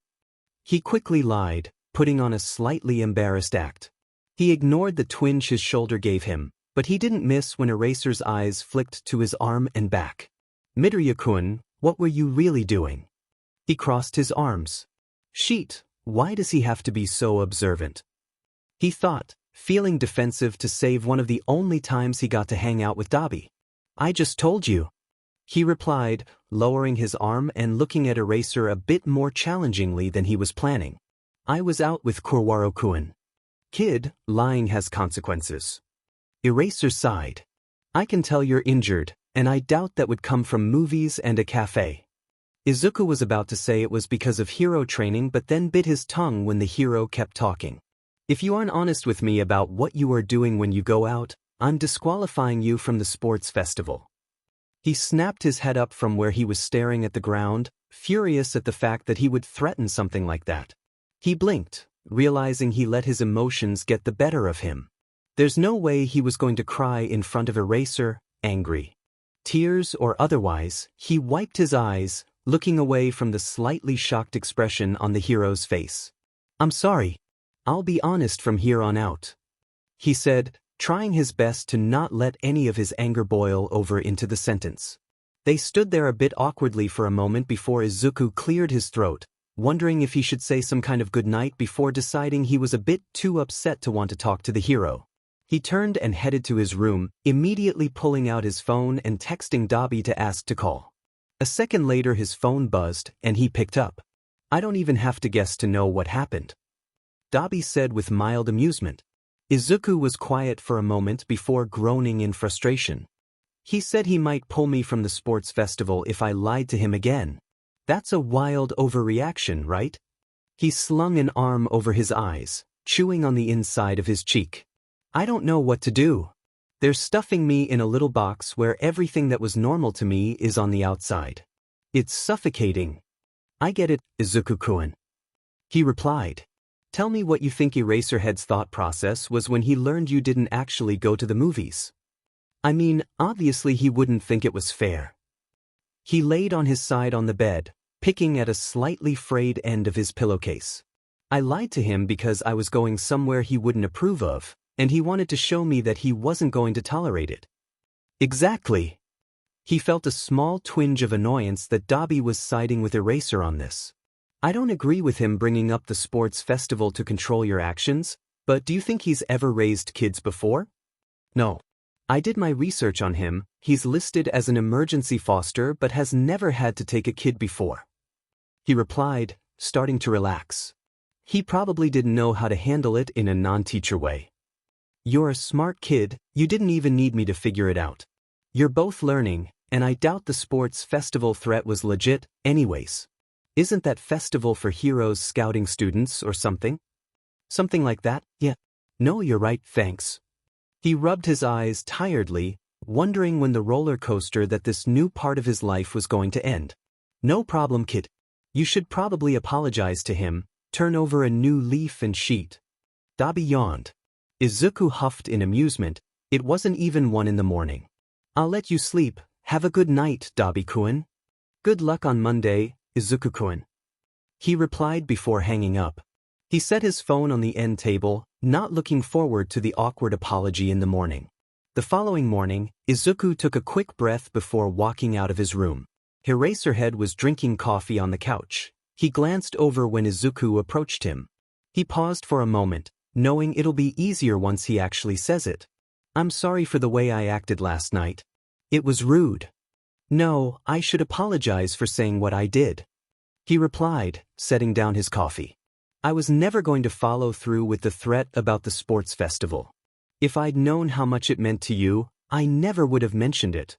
he quickly lied, putting on a slightly embarrassed act. He ignored the twinge his shoulder gave him, but he didn't miss when Eraser's eyes flicked to his arm and back. "Midoriya-kun, what were you really doing?" He crossed his arms. "Sheet, why does he have to be so observant?" he thought, feeling defensive to save one of the only times he got to hang out with Dabi. "I just told you," he replied, lowering his arm and looking at Eraser a bit more challengingly than he was planning. "I was out with Kurwaro-kun." "Kid, lying has consequences." Eraser sighed. "I can tell you're injured, and I doubt that would come from movies and a cafe." Izuku was about to say it was because of hero training but then bit his tongue when the hero kept talking. "If you aren't honest with me about what you are doing when you go out, I'm disqualifying you from the sports festival." He snapped his head up from where he was staring at the ground, furious at the fact that he would threaten something like that. He blinked, realizing he let his emotions get the better of him. There's no way he was going to cry in front of Eraser, angry. Tears or otherwise, he wiped his eyes, looking away from the slightly shocked expression on the hero's face. "I'm sorry. I'll be honest from here on out," he said, trying his best to not let any of his anger boil over into the sentence. They stood there a bit awkwardly for a moment before Izuku cleared his throat, wondering if he should say some kind of goodnight before deciding he was a bit too upset to want to talk to the hero. He turned and headed to his room, immediately pulling out his phone and texting Dabi to ask to call. A second later his phone buzzed, and he picked up. "I don't even have to guess to know what happened," Dabi said with mild amusement. Izuku was quiet for a moment before groaning in frustration. "He said he might pull me from the sports festival if I lied to him again. That's a wild overreaction, right?" He slung an arm over his eyes, chewing on the inside of his cheek. "I don't know what to do. They're stuffing me in a little box where everything that was normal to me is on the outside. It's suffocating." "I get it, Izuku-kun," he replied. "Tell me what you think Eraserhead's thought process was when he learned you didn't actually go to the movies. I mean, obviously he wouldn't think it was fair." He laid on his side on the bed, picking at a slightly frayed end of his pillowcase. "I lied to him because I was going somewhere he wouldn't approve of, and he wanted to show me that he wasn't going to tolerate it." "Exactly." He felt a small twinge of annoyance that Dabi was siding with Eraser on this. "I don't agree with him bringing up the sports festival to control your actions, but do you think he's ever raised kids before?" "No. I did my research on him. He's listed as an emergency foster but has never had to take a kid before," he replied, starting to relax. He probably didn't know how to handle it in a non-teacher way. "You're a smart kid, you didn't even need me to figure it out. You're both learning, and I doubt the sports festival threat was legit, anyways. Isn't that festival for heroes scouting students or something? Something like that, yeah. No, you're right, thanks." He rubbed his eyes tiredly, wondering when the roller coaster that this new part of his life was going to end. "No problem, kid. You should probably apologize to him, turn over a new leaf and sheet." Dabi yawned. Izuku huffed in amusement. It wasn't even 1 in the morning. "I'll let you sleep. Have a good night, Dabi-kun. Good luck on Monday, Izuku-kun," he replied before hanging up. He set his phone on the end table, not looking forward to the awkward apology in the morning. The following morning, Izuku took a quick breath before walking out of his room. Eraserhead was drinking coffee on the couch. He glanced over when Izuku approached him. He paused for a moment, knowing it'll be easier once he actually says it. "I'm sorry for the way I acted last night. It was rude." "No, I should apologize for saying what I did," he replied, setting down his coffee. "I was never going to follow through with the threat about the sports festival. If I'd known how much it meant to you, I never would have mentioned it."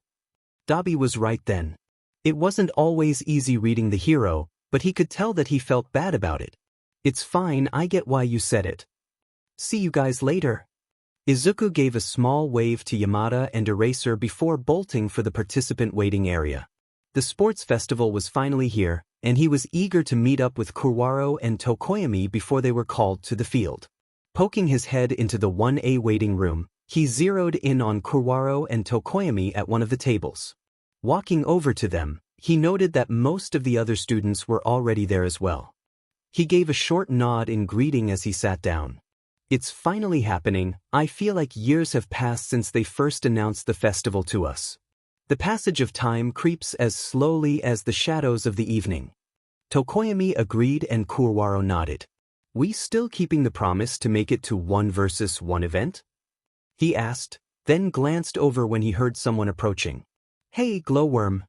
Dabi was right then. It wasn't always easy reading the hero, but he could tell that he felt bad about it. "It's fine, I get why you said it. See you guys later." Izuku gave a small wave to Yamada and Eraser before bolting for the participant waiting area. The sports festival was finally here, and he was eager to meet up with Kurwaro and Tokoyami before they were called to the field. Poking his head into the 1A waiting room, he zeroed in on Kurwaro and Tokoyami at one of the tables. Walking over to them, he noted that most of the other students were already there as well. He gave a short nod in greeting as he sat down. "It's finally happening. I feel like years have passed since they first announced the festival to us. The passage of time creeps as slowly as the shadows of the evening." Tokoyami agreed and Kurwaro nodded. "We still keeping the promise to make it to 1 versus 1 event?" he asked, then glanced over when he heard someone approaching. "Hey, Glowworm."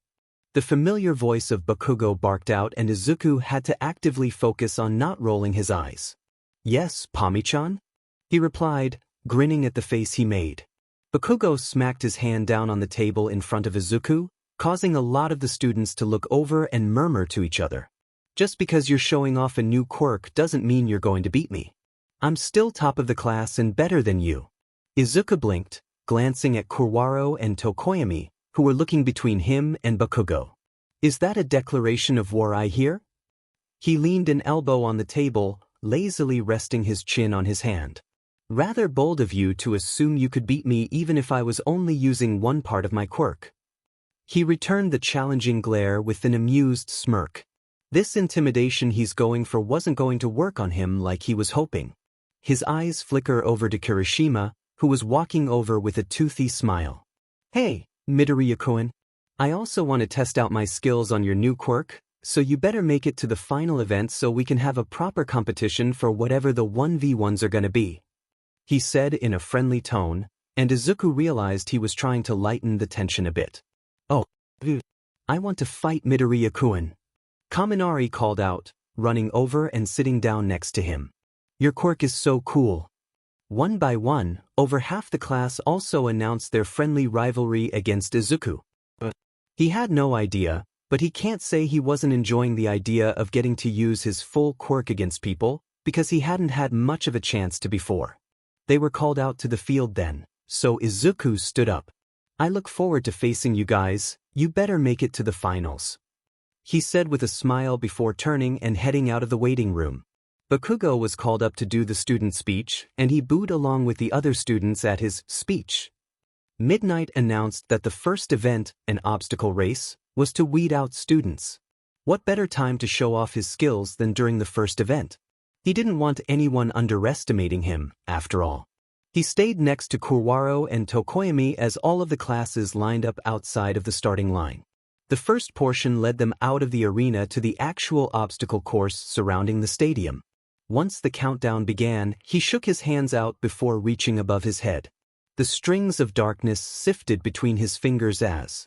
The familiar voice of Bakugo barked out and Izuku had to actively focus on not rolling his eyes. "Yes, Pami-chan?" he replied, grinning at the face he made. Bakugo smacked his hand down on the table in front of Izuku, causing a lot of the students to look over and murmur to each other. "Just because you're showing off a new quirk doesn't mean you're going to beat me. I'm still top of the class and better than you." Izuku blinked, glancing at Kurwaro and Tokoyami, who were looking between him and Bakugo. "Is that a declaration of war I hear?" He leaned an elbow on the table, lazily resting his chin on his hand. "Rather bold of you to assume you could beat me even if I was only using one part of my quirk." He returned the challenging glare with an amused smirk. This intimidation he's going for wasn't going to work on him like he was hoping. His eyes flicker over to Kirishima, who was walking over with a toothy smile. Hey, Midoriya-kun. I also want to test out my skills on your new quirk, so you better make it to the final event so we can have a proper competition for whatever the 1v1s are gonna be. He said in a friendly tone, and Izuku realized he was trying to lighten the tension a bit. Oh, I want to fight Midoriya-kun. Kaminari called out, running over and sitting down next to him. Your quirk is so cool. One by one, over half the class also announced their friendly rivalry against Izuku. He had no idea, but he can't say he wasn't enjoying the idea of getting to use his full quirk against people, because he hadn't had much of a chance to before. They were called out to the field then, so Izuku stood up. I look forward to facing you guys, you better make it to the finals. He said with a smile before turning and heading out of the waiting room. Bakugo was called up to do the student speech, and he booed along with the other students at his speech. Midnight announced that the first event, an obstacle race, was to weed out students. What better time to show off his skills than during the first event? He didn't want anyone underestimating him, after all. He stayed next to Kurwaro and Tokoyami as all of the classes lined up outside of the starting line. The first portion led them out of the arena to the actual obstacle course surrounding the stadium. Once the countdown began, he shook his hands out before reaching above his head. The strings of darkness sifted between his fingers as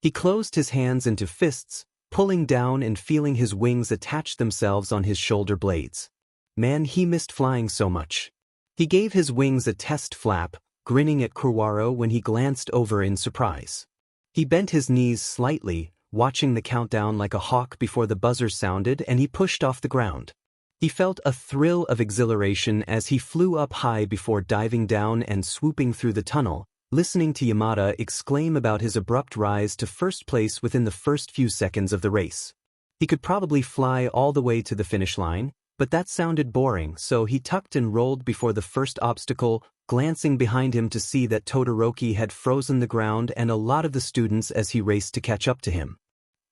he closed his hands into fists, pulling down and feeling his wings attach themselves on his shoulder blades. Man, he missed flying so much. He gave his wings a test flap, grinning at Kurwaro when he glanced over in surprise. He bent his knees slightly, watching the countdown like a hawk before the buzzer sounded and he pushed off the ground. He felt a thrill of exhilaration as he flew up high before diving down and swooping through the tunnel, listening to Yamada exclaim about his abrupt rise to first place within the first few seconds of the race. He could probably fly all the way to the finish line, but that sounded boring, so he tucked and rolled before the first obstacle, glancing behind him to see that Todoroki had frozen the ground and a lot of the students as he raced to catch up to him.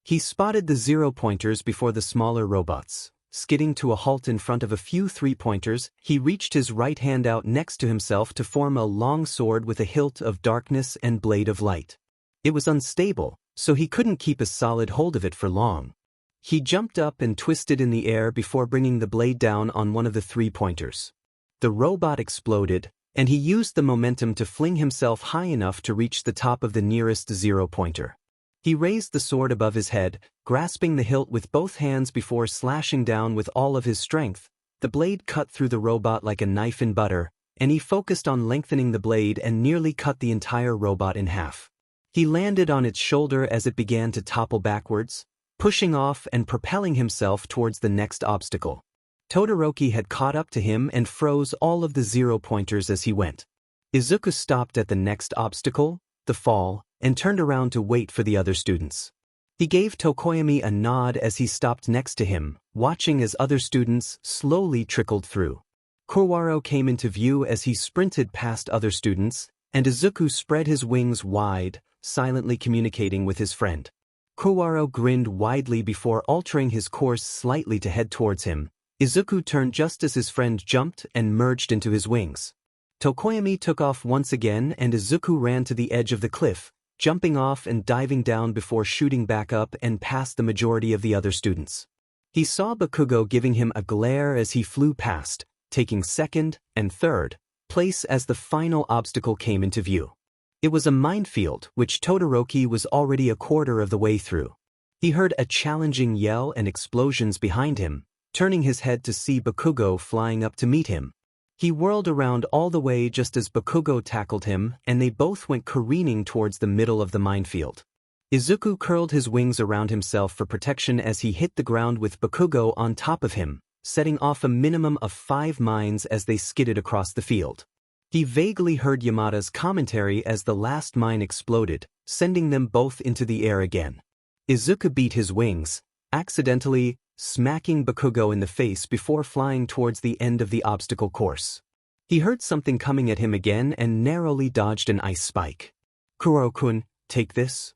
He spotted the zero-pointers before the smaller robots. Skidding to a halt in front of a few three-pointers, he reached his right hand out next to himself to form a long sword with a hilt of darkness and blade of light. It was unstable, so he couldn't keep a solid hold of it for long. He jumped up and twisted in the air before bringing the blade down on one of the three-pointers. The robot exploded, and he used the momentum to fling himself high enough to reach the top of the nearest zero-pointer. He raised the sword above his head, grasping the hilt with both hands before slashing down with all of his strength. The blade cut through the robot like a knife in butter, and he focused on lengthening the blade and nearly cut the entire robot in half. He landed on its shoulder as it began to topple backwards, pushing off and propelling himself towards the next obstacle. Todoroki had caught up to him and froze all of the zero-pointers as he went. Izuku stopped at the next obstacle, the fall, and turned around to wait for the other students. He gave Tokoyami a nod as he stopped next to him, watching as other students slowly trickled through. Kurwaro came into view as he sprinted past other students, and Izuku spread his wings wide, silently communicating with his friend. Kurwaro grinned widely before altering his course slightly to head towards him. Izuku turned just as his friend jumped and merged into his wings. Tokoyami took off once again and Izuku ran to the edge of the cliff, jumping off and diving down before shooting back up and past the majority of the other students. He saw Bakugo giving him a glare as he flew past, taking second and third place as the final obstacle came into view. It was a minefield which Todoroki was already a quarter of the way through. He heard a challenging yell and explosions behind him, turning his head to see Bakugo flying up to meet him. He whirled around all the way just as Bakugo tackled him, and they both went careening towards the middle of the minefield. Izuku curled his wings around himself for protection as he hit the ground with Bakugo on top of him, setting off a minimum of 5 mines as they skidded across the field. He vaguely heard Yamada's commentary as the last mine exploded, sending them both into the air again. Izuku beat his wings, accidentally smacking Bakugo in the face before flying towards the end of the obstacle course. He heard something coming at him again and narrowly dodged an ice spike. "Kuro-kun, take this?"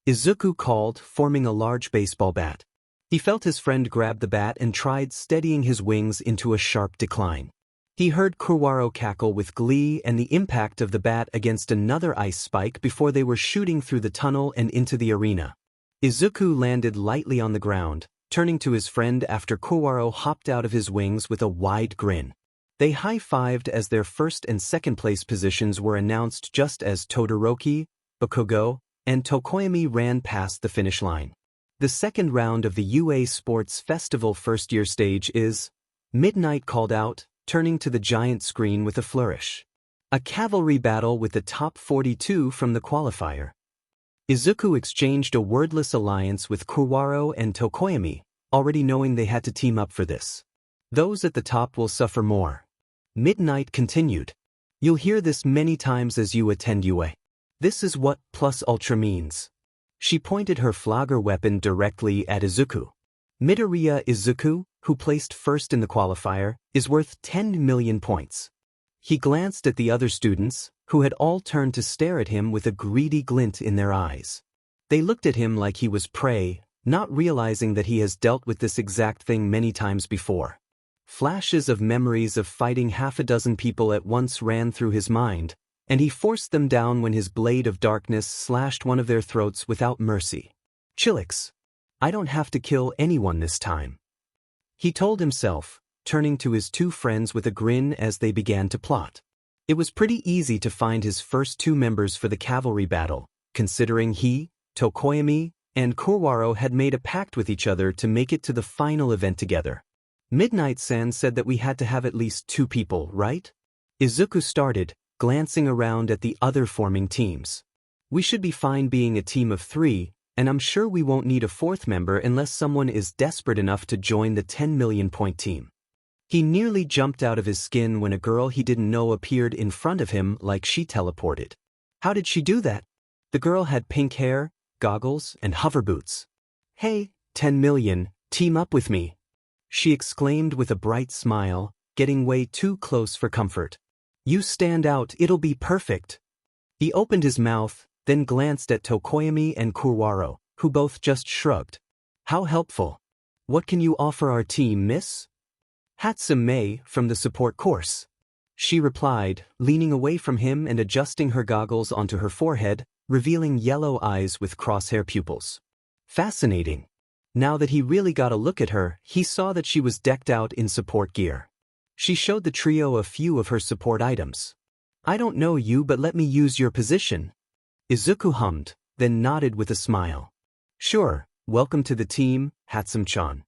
Izuku called, forming a large baseball bat. He felt his friend grab the bat and tried steadying his wings into a sharp decline. He heard Kurwaro cackle with glee and the impact of the bat against another ice spike before they were shooting through the tunnel and into the arena. Izuku landed lightly on the ground, turning to his friend after Kurwaro hopped out of his wings with a wide grin. They high-fived as their first and second place positions were announced just as Todoroki, Bakugo, and Tokoyami ran past the finish line. The second round of the UA Sports Festival first-year stage is, Midnight called out, turning to the giant screen with a flourish. A cavalry battle with the top 42 from the qualifier. Izuku exchanged a wordless alliance with Kurwaro and Tokoyami, already knowing they had to team up for this. Those at the top will suffer more. Midnight continued. You'll hear this many times as you attend UA. This is what plus ultra means. She pointed her flogger weapon directly at Izuku. Midoriya Izuku, who placed first in the qualifier, is worth 10 million points. He glanced at the other students, who had all turned to stare at him with a greedy glint in their eyes. They looked at him like he was prey, not realizing that he has dealt with this exact thing many times before. Flashes of memories of fighting half a dozen people at once ran through his mind, and he forced them down when his blade of darkness slashed one of their throats without mercy. Chillax. I don't have to kill anyone this time. He told himself, turning to his two friends with a grin as they began to plot. It was pretty easy to find his first two members for the cavalry battle, considering he, Tokoyami, and Kurwaro had made a pact with each other to make it to the final event together. Midnight-san said that we had to have at least 2 people, right? Izuku started, glancing around at the other forming teams. We should be fine being a team of 3, and I'm sure we won't need a 4th member unless someone is desperate enough to join the 10 million point team. He nearly jumped out of his skin when a girl he didn't know appeared in front of him like she teleported. How did she do that? The girl had pink hair, goggles, and hover boots. Hey, 10 million, team up with me, she exclaimed with a bright smile, getting way too close for comfort. You stand out, it'll be perfect. He opened his mouth, then glanced at Tokoyami and Kurwaro, who both just shrugged. How helpful. What can you offer our team, miss? Hatsume, from the support course. She replied, leaning away from him and adjusting her goggles onto her forehead, revealing yellow eyes with crosshair pupils. Fascinating. Now that he really got a look at her, he saw that she was decked out in support gear. She showed the trio a few of her support items. I don't know you, but let me use your position. Izuku hummed, then nodded with a smile. Sure, welcome to the team, Hatsume-chan.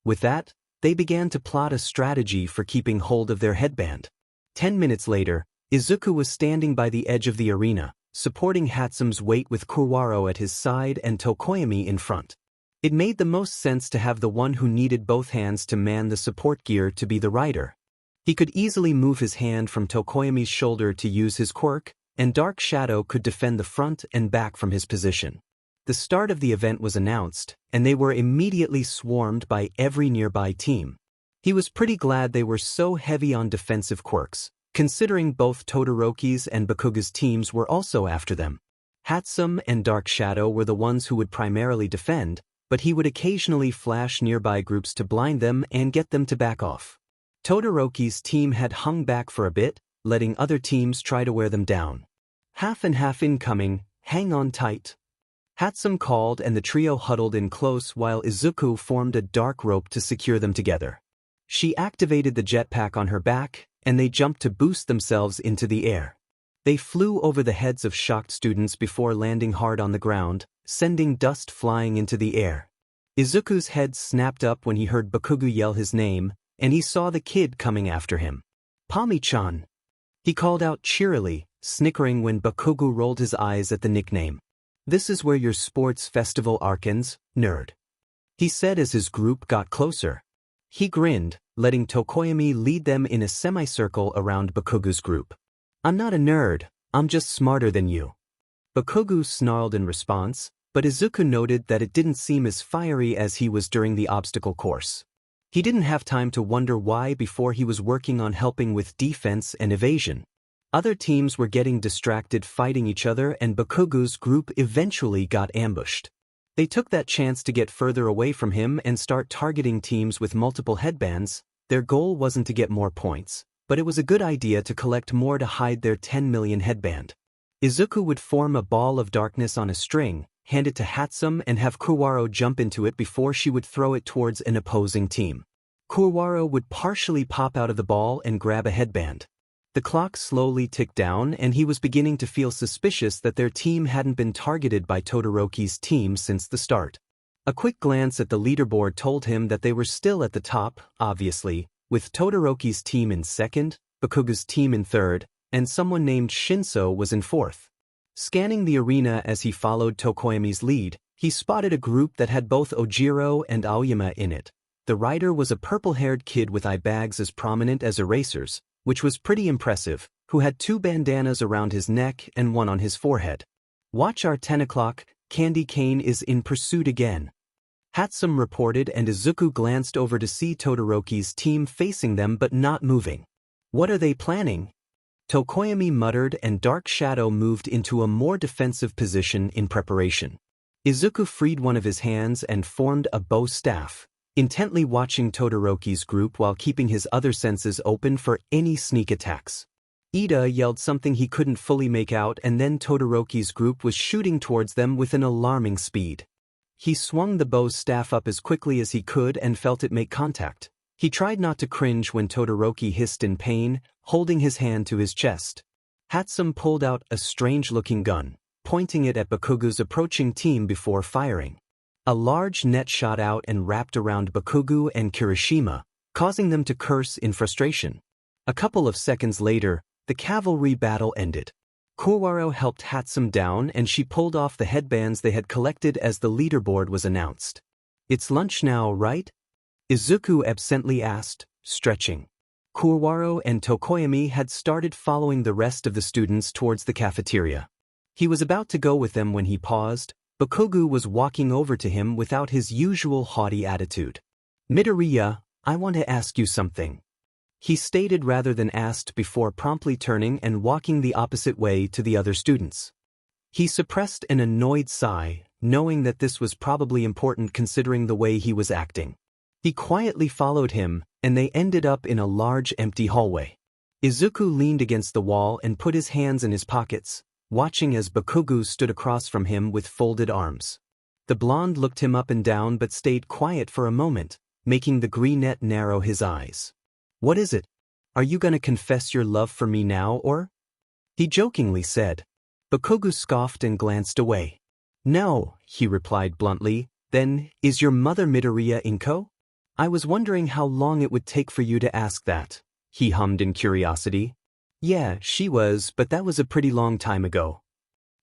With that, they began to plot a strategy for keeping hold of their headband. 10 minutes later, Izuku was standing by the edge of the arena, supporting Hatsume's weight with Kurwaro at his side and Tokoyami in front. It made the most sense to have the one who needed both hands to man the support gear to be the rider. He could easily move his hand from Tokoyami's shoulder to use his quirk, and Dark Shadow could defend the front and back from his position. The start of the event was announced, and they were immediately swarmed by every nearby team. He was pretty glad they were so heavy on defensive quirks, considering both Todoroki's and Bakuga's teams were also after them. Hatsume and Dark Shadow were the ones who would primarily defend, but he would occasionally flash nearby groups to blind them and get them to back off. Todoroki's team had hung back for a bit, letting other teams try to wear them down. Half and half incoming, hang on tight. Hatsume called and the trio huddled in close while Izuku formed a dark rope to secure them together. She activated the jetpack on her back, and they jumped to boost themselves into the air. They flew over the heads of shocked students before landing hard on the ground, sending dust flying into the air. Izuku's head snapped up when he heard Bakugo yell his name, and he saw the kid coming after him. Pami-chan. He called out cheerily, snickering when Bakugo rolled his eyes at the nickname. This is where your sports festival ends, nerd. He said as his group got closer. He grinned, letting Tokoyami lead them in a semicircle around Bakugo's group. I'm not a nerd, I'm just smarter than you. Bakugo snarled in response, but Izuku noted that it didn't seem as fiery as he was during the obstacle course. He didn't have time to wonder why before he was working on helping with defense and evasion. Other teams were getting distracted fighting each other and Bakugo's group eventually got ambushed. They took that chance to get further away from him and start targeting teams with multiple headbands. Their goal wasn't to get more points, but it was a good idea to collect more to hide their 10 million headband. Izuku would form a ball of darkness on a string, hand it to Hatsum and have Kurwaro jump into it before she would throw it towards an opposing team. Kurwaro would partially pop out of the ball and grab a headband. The clock slowly ticked down and he was beginning to feel suspicious that their team hadn't been targeted by Todoroki's team since the start. A quick glance at the leaderboard told him that they were still at the top, obviously, with Todoroki's team in second, Bakugo's team in third, and someone named Shinso was in fourth. Scanning the arena as he followed Tokoyami's lead, he spotted a group that had both Ojiro and Aoyama in it. The rider was a purple-haired kid with eye bags as prominent as erasers, which was pretty impressive, who had 2 bandanas around his neck and one on his forehead. "Watch our 10 o'clock, Candy Cane is in pursuit again," Hatsum reported, and Izuku glanced over to see Todoroki's team facing them but not moving. "What are they planning?" Tokoyami muttered, and Dark Shadow moved into a more defensive position in preparation. Izuku freed one of his hands and formed a bow staff, intently watching Todoroki's group while keeping his other senses open for any sneak attacks. Ida yelled something he couldn't fully make out, and then Todoroki's group was shooting towards them with an alarming speed. He swung the bow's staff up as quickly as he could and felt it make contact. He tried not to cringe when Todoroki hissed in pain, holding his hand to his chest. Hatsum pulled out a strange-looking gun, pointing it at Bakugo's approaching team before firing. A large net shot out and wrapped around Bakugo and Kirishima, causing them to curse in frustration. A couple of seconds later, the cavalry battle ended. Kurwaro helped Hatsum down and she pulled off the headbands they had collected as the leaderboard was announced. "It's lunch now, right?" Izuku absently asked, stretching. Kurwaro and Tokoyami had started following the rest of the students towards the cafeteria. He was about to go with them when he paused. Bakugo was walking over to him without his usual haughty attitude. "Midoriya, I want to ask you something," he stated rather than asked before promptly turning and walking the opposite way to the other students. He suppressed an annoyed sigh, knowing that this was probably important considering the way he was acting. He quietly followed him, and they ended up in a large empty hallway. Izuku leaned against the wall and put his hands in his pockets, watching as Bakugo stood across from him with folded arms. The blonde looked him up and down but stayed quiet for a moment, making the brunette narrow his eyes. "What is it? Are you gonna confess your love for me now, or?" he jokingly said. Bakugo scoffed and glanced away. "No," he replied bluntly. "Then, is your mother Midoriya Izuku?" "I was wondering how long it would take for you to ask that," he hummed in curiosity. "Yeah, she was, but that was a pretty long time ago."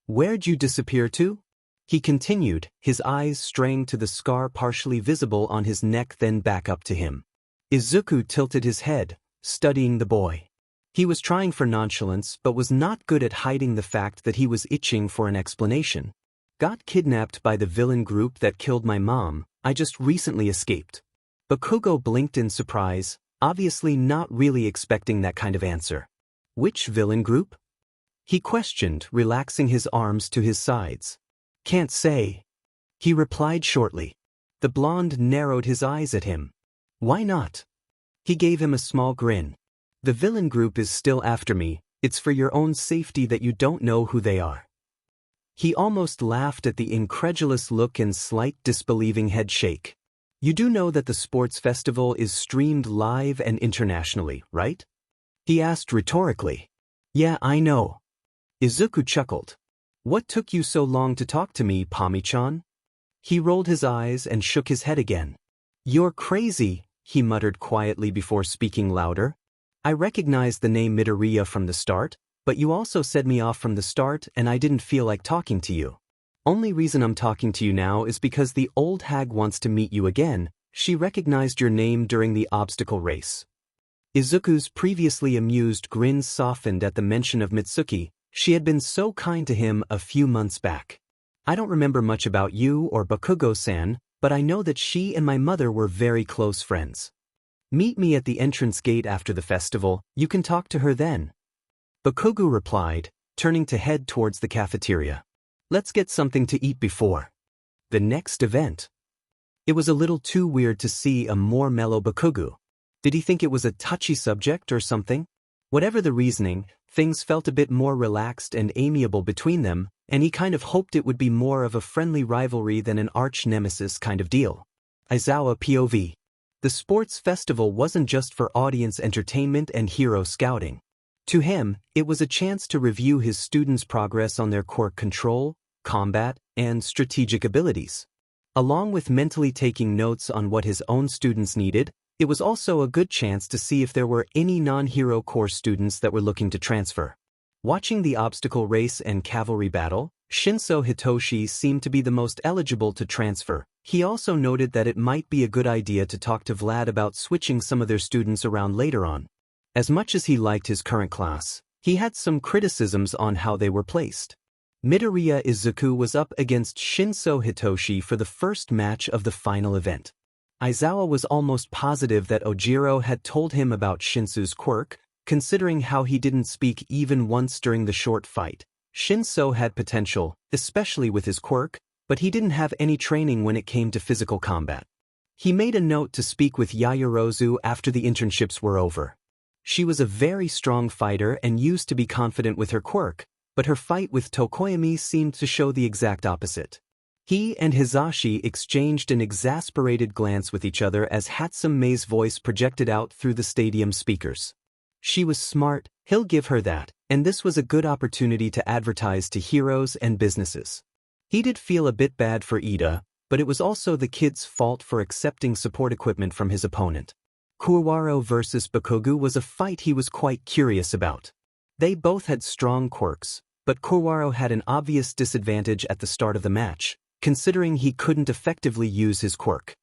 "Where'd you disappear to?" he continued, his eyes straying to the scar partially visible on his neck then back up to him. Izuku tilted his head, studying the boy. He was trying for nonchalance but was not good at hiding the fact that he was itching for an explanation. "Got kidnapped by the villain group that killed my mom. I just recently escaped." Bakugo blinked in surprise, obviously not really expecting that kind of answer. "Which villain group?" he questioned, relaxing his arms to his sides. "Can't say," he replied shortly. The blonde narrowed his eyes at him. "Why not?" He gave him a small grin. "The villain group is still after me. It's for your own safety that you don't know who they are." He almost laughed at the incredulous look and slight disbelieving head shake. "You do know that the sports festival is streamed live and internationally, right?" he asked rhetorically. "Yeah, I know." Izuku chuckled. "What took you so long to talk to me, Pami-chan?" He rolled his eyes and shook his head again. "You're crazy," he muttered quietly before speaking louder. "I recognized the name Midoriya from the start, but you also said me off from the start and I didn't feel like talking to you. Only reason I'm talking to you now is because the old hag wants to meet you again. She recognized your name during the obstacle race." Izuku's previously amused grin softened at the mention of Mitsuki. She had been so kind to him a few months back. "I don't remember much about you or Bakugo-san, but I know that she and my mother were very close friends. Meet me at the entrance gate after the festival. You can talk to her then." Bakugo replied, turning to head towards the cafeteria. Let's get something to eat before the next event. It was a little too weird to see a more mellow Bakugo. Did he think it was a touchy subject or something? Whatever the reasoning, things felt a bit more relaxed and amiable between them, and he kind of hoped it would be more of a friendly rivalry than an arch-nemesis kind of deal. Aizawa POV. The sports festival wasn't just for audience entertainment and hero scouting. To him, it was a chance to review his students' progress on their quirk control, combat, and strategic abilities. Along with mentally taking notes on what his own students needed, it was also a good chance to see if there were any non-hero course students that were looking to transfer. Watching the obstacle race and cavalry battle, Shinso Hitoshi seemed to be the most eligible to transfer. He also noted that it might be a good idea to talk to Vlad about switching some of their students around later on. As much as he liked his current class, he had some criticisms on how they were placed. Midoriya Izuku was up against Shinso Hitoshi for the first match of the final event. Aizawa was almost positive that Ojiro had told him about Shinso's quirk, considering how he didn't speak even once during the short fight. Shinso had potential, especially with his quirk, but he didn't have any training when it came to physical combat. He made a note to speak with Yaoyorozu after the internships were over. She was a very strong fighter and used to be confident with her quirk, but her fight with Tokoyami seemed to show the exact opposite. He and Hizashi exchanged an exasperated glance with each other as Hatsune Mei's voice projected out through the stadium speakers. She was smart, he'll give her that, and this was a good opportunity to advertise to heroes and businesses. He did feel a bit bad for Ida, but it was also the kid's fault for accepting support equipment from his opponent. Kurwaro vs Bakugo was a fight he was quite curious about. They both had strong quirks, but Kurwaro had an obvious disadvantage at the start of the match, considering he couldn't effectively use his quirk.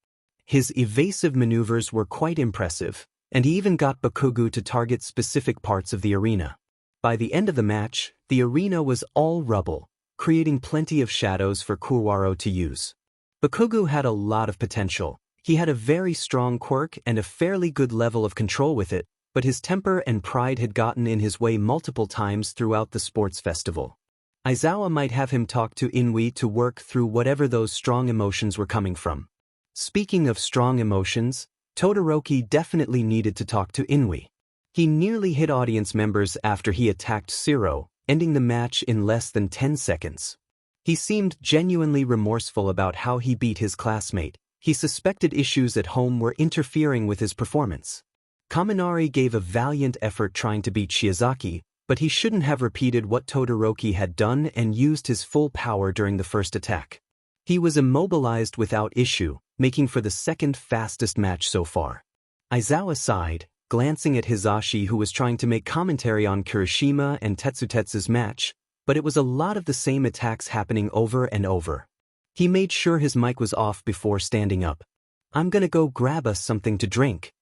His evasive maneuvers were quite impressive, and he even got Bakugo to target specific parts of the arena. By the end of the match, the arena was all rubble, creating plenty of shadows for Kurwaro to use. Bakugo had a lot of potential. He had a very strong quirk and a fairly good level of control with it, but his temper and pride had gotten in his way multiple times throughout the sports festival. Aizawa might have him talk to Inui to work through whatever those strong emotions were coming from. Speaking of strong emotions, Todoroki definitely needed to talk to Inui. He nearly hit audience members after he attacked Zero, ending the match in less than 10 seconds. He seemed genuinely remorseful about how he beat his classmate. He suspected issues at home were interfering with his performance. Kaminari gave a valiant effort trying to beat Shiozaki, but he shouldn't have repeated what Todoroki had done and used his full power during the first attack. He was immobilized without issue, making for the second fastest match so far. Aizawa sighed, glancing at Hizashi, who was trying to make commentary on Kirishima and Tetsutetsu's match, but it was a lot of the same attacks happening over and over. He made sure his mic was off before standing up. "I'm gonna go grab us something to drink."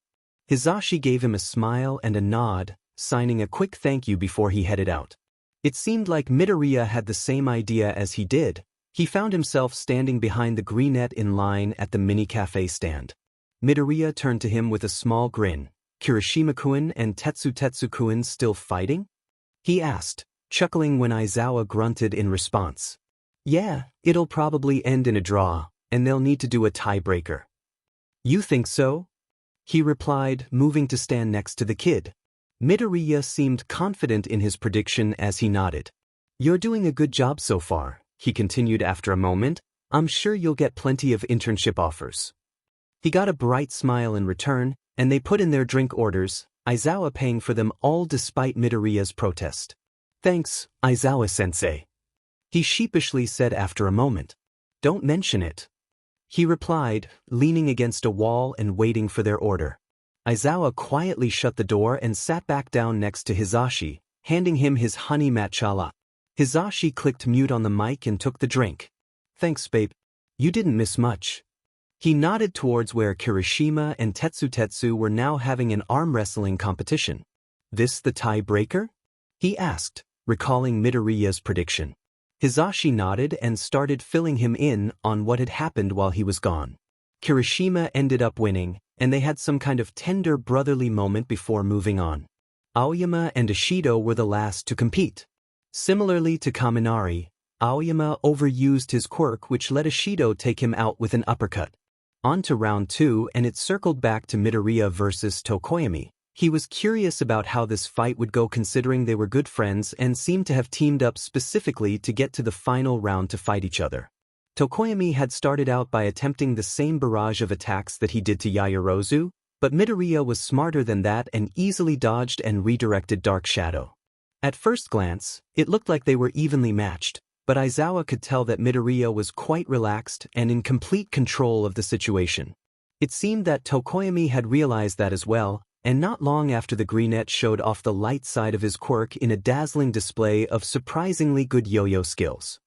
Hizashi gave him a smile and a nod, signing a quick thank you before he headed out. It seemed like Midoriya had the same idea as he did. He found himself standing behind the greenette in line at the mini-cafe stand. Midoriya turned to him with a small grin. "Kirishima-kun and Tetsutetsu-kun still fighting?" he asked, chuckling when Aizawa grunted in response. "Yeah, it'll probably end in a draw, and they'll need to do a tiebreaker." "You think so?" he replied, moving to stand next to the kid. Midoriya seemed confident in his prediction as he nodded. "You're doing a good job so far," he continued after a moment. "I'm sure you'll get plenty of internship offers." He got a bright smile in return, and they put in their drink orders, Aizawa paying for them all despite Midoriya's protest. "Thanks, Aizawa-sensei," he sheepishly said after a moment. "Don't mention it," he replied, leaning against a wall and waiting for their order. Aizawa quietly shut the door and sat back down next to Hizashi, handing him his honey matcha. Hizashi clicked mute on the mic and took the drink. "Thanks, babe. You didn't miss much." He nodded towards where Kirishima and Tetsutetsu were now having an arm wrestling competition. "This the tiebreaker?" he asked, recalling Midoriya's prediction. Hizashi nodded and started filling him in on what had happened while he was gone. Kirishima ended up winning, and they had some kind of tender brotherly moment before moving on. Aoyama and Ishido were the last to compete. Similarly to Kaminari, Aoyama overused his quirk, which let Ishido take him out with an uppercut. On to round 2, and it circled back to Midoriya versus Tokoyami. He was curious about how this fight would go considering they were good friends and seemed to have teamed up specifically to get to the final round to fight each other. Tokoyami had started out by attempting the same barrage of attacks that he did to Yaoyorozu, but Midoriya was smarter than that and easily dodged and redirected Dark Shadow. At first glance, it looked like they were evenly matched, but Aizawa could tell that Midoriya was quite relaxed and in complete control of the situation. It seemed that Tokoyami had realized that as well, and not long after the Greenette showed off the light side of his quirk in a dazzling display of surprisingly good yo-yo skills.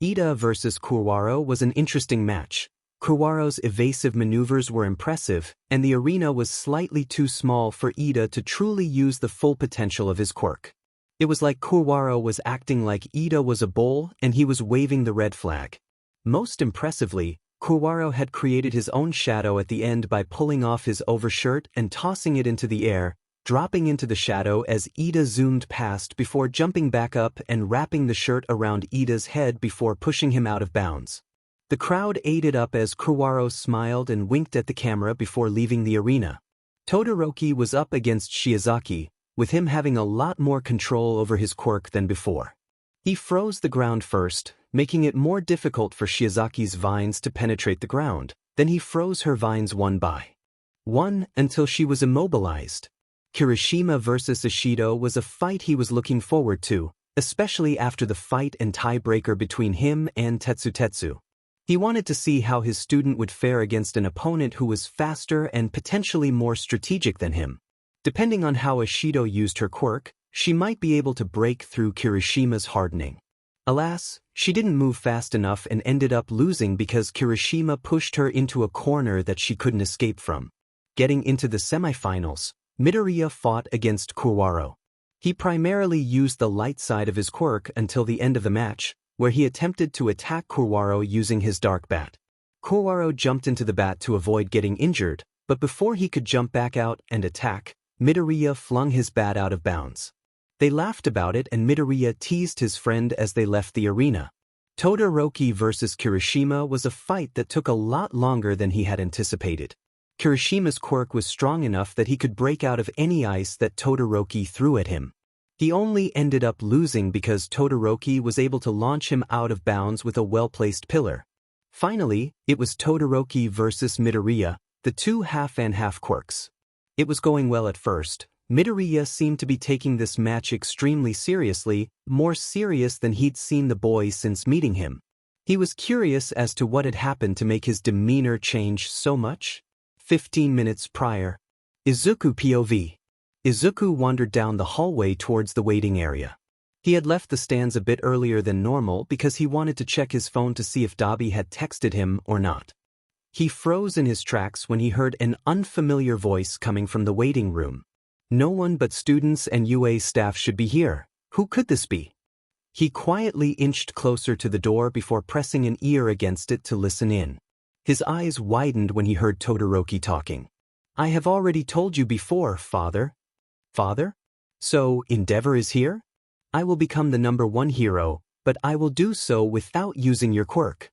Ida versus Kurwaro was an interesting match. Kurwaro's evasive maneuvers were impressive, and the arena was slightly too small for Ida to truly use the full potential of his quirk. It was like Kurwaro was acting like Ida was a bull and he was waving the red flag. Most impressively, Kurwaro had created his own shadow at the end by pulling off his overshirt and tossing it into the air, dropping into the shadow as Ida zoomed past before jumping back up and wrapping the shirt around Ida's head before pushing him out of bounds. The crowd ate it up as Kurwaro smiled and winked at the camera before leaving the arena. Todoroki was up against Shiozaki, with him having a lot more control over his quirk than before. He froze the ground first, making it more difficult for Shiozaki's vines to penetrate the ground. Then he froze her vines one by one until she was immobilized. Kirishima versus Ishido was a fight he was looking forward to, especially after the fight and tiebreaker between him and Tetsutetsu. He wanted to see how his student would fare against an opponent who was faster and potentially more strategic than him. Depending on how Ishido used her quirk, she might be able to break through Kirishima's hardening. Alas, she didn't move fast enough and ended up losing because Kirishima pushed her into a corner that she couldn't escape from. Getting into the semifinals, Midoriya fought against Kurwaro. He primarily used the light side of his quirk until the end of the match, where he attempted to attack Kurwaro using his dark bat. Kurwaro jumped into the bat to avoid getting injured, but before he could jump back out and attack, Midoriya flung his bat out of bounds. They laughed about it and Midoriya teased his friend as they left the arena. Todoroki versus Kirishima was a fight that took a lot longer than he had anticipated. Kirishima's quirk was strong enough that he could break out of any ice that Todoroki threw at him. He only ended up losing because Todoroki was able to launch him out of bounds with a well-placed pillar. Finally, it was Todoroki versus Midoriya, the two half-and-half quirks. It was going well at first. Midoriya seemed to be taking this match extremely seriously, more serious than he'd seen the boy since meeting him. He was curious as to what had happened to make his demeanor change so much. 15 minutes prior. Izuku POV. Izuku wandered down the hallway towards the waiting area. He had left the stands a bit earlier than normal because he wanted to check his phone to see if Dabi had texted him or not. He froze in his tracks when he heard an unfamiliar voice coming from the waiting room. No one but students and UA staff should be here. Who could this be? He quietly inched closer to the door before pressing an ear against it to listen in. His eyes widened when he heard Todoroki talking. "I have already told you before, father." "Father? So, Endeavor is here? I will become the #1 hero, but I will do so without using your quirk."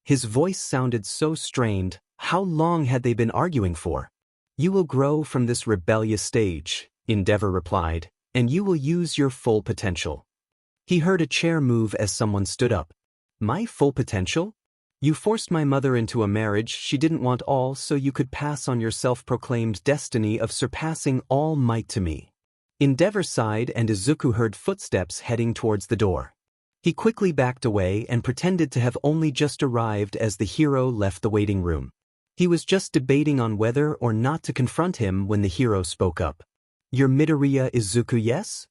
His voice sounded so strained. How long had they been arguing for? "You will grow from this rebellious stage," Endeavor replied, "and you will use your full potential." He heard a chair move as someone stood up. "My full potential? You forced my mother into a marriage she didn't want all so you could pass on your self-proclaimed destiny of surpassing all might to me." Endeavor sighed and Izuku heard footsteps heading towards the door. He quickly backed away and pretended to have only just arrived as the hero left the waiting room. He was just debating on whether or not to confront him when the hero spoke up. "You're Midoriya Izuku, yes?"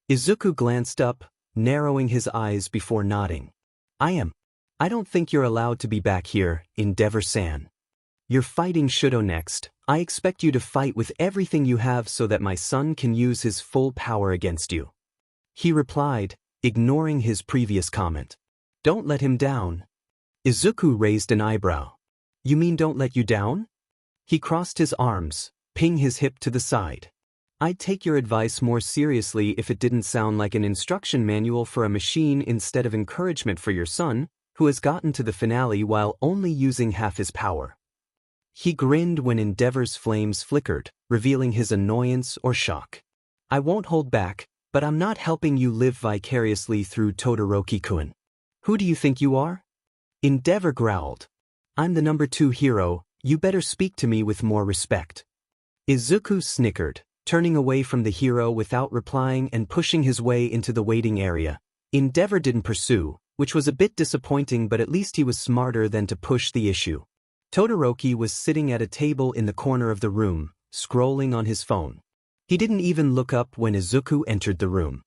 Izuku glanced up, narrowing his eyes before nodding. "I am. I don't think you're allowed to be back here, Endeavor-san. You're fighting Shudo next. I expect you to fight with everything you have so that my son can use his full power against you," he replied, ignoring his previous comment. "Don't let him down." Izuku raised an eyebrow. "You mean don't let you down?" He crossed his arms, ping his hip to the side. I'd take your advice more seriously if it didn't sound like an instruction manual for a machine instead of encouragement for your son, who has gotten to the finale while only using half his power. He grinned when Endeavor's flames flickered, revealing his annoyance or shock. I won't hold back, but I'm not helping you live vicariously through Todoroki-kun. Who do you think you are? Endeavor growled. I'm the number 2 hero, you better speak to me with more respect. Izuku snickered, turning away from the hero without replying and pushing his way into the waiting area. Endeavor didn't pursue, which was a bit disappointing, but at least he was smarter than to push the issue. Todoroki was sitting at a table in the corner of the room, scrolling on his phone. He didn't even look up when Izuku entered the room.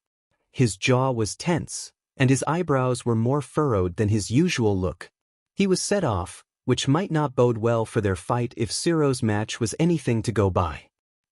His jaw was tense, and his eyebrows were more furrowed than his usual look. He was set off, which might not bode well for their fight if Siro's match was anything to go by.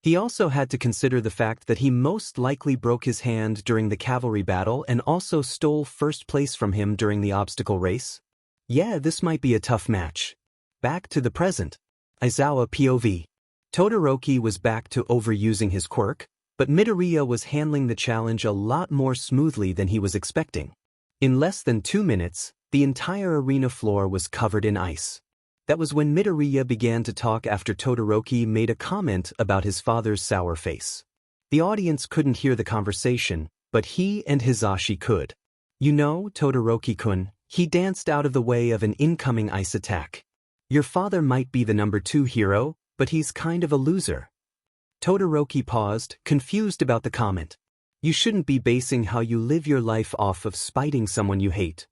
He also had to consider the fact that he most likely broke his hand during the cavalry battle and also stole first place from him during the obstacle race. Yeah, this might be a tough match. Back to the present. Aizawa POV. Todoroki was back to overusing his quirk, but Midoriya was handling the challenge a lot more smoothly than he was expecting. In less than 2 minutes, the entire arena floor was covered in ice. That was when Midoriya began to talk after Todoroki made a comment about his father's sour face. The audience couldn't hear the conversation, but he and Hisashi could. You know, Todoroki-kun, he danced out of the way of an incoming ice attack. Your father might be the number 2 hero, but he's kind of a loser. Todoroki paused, confused about the comment. You shouldn't be basing how you live your life off of spiting someone you hate.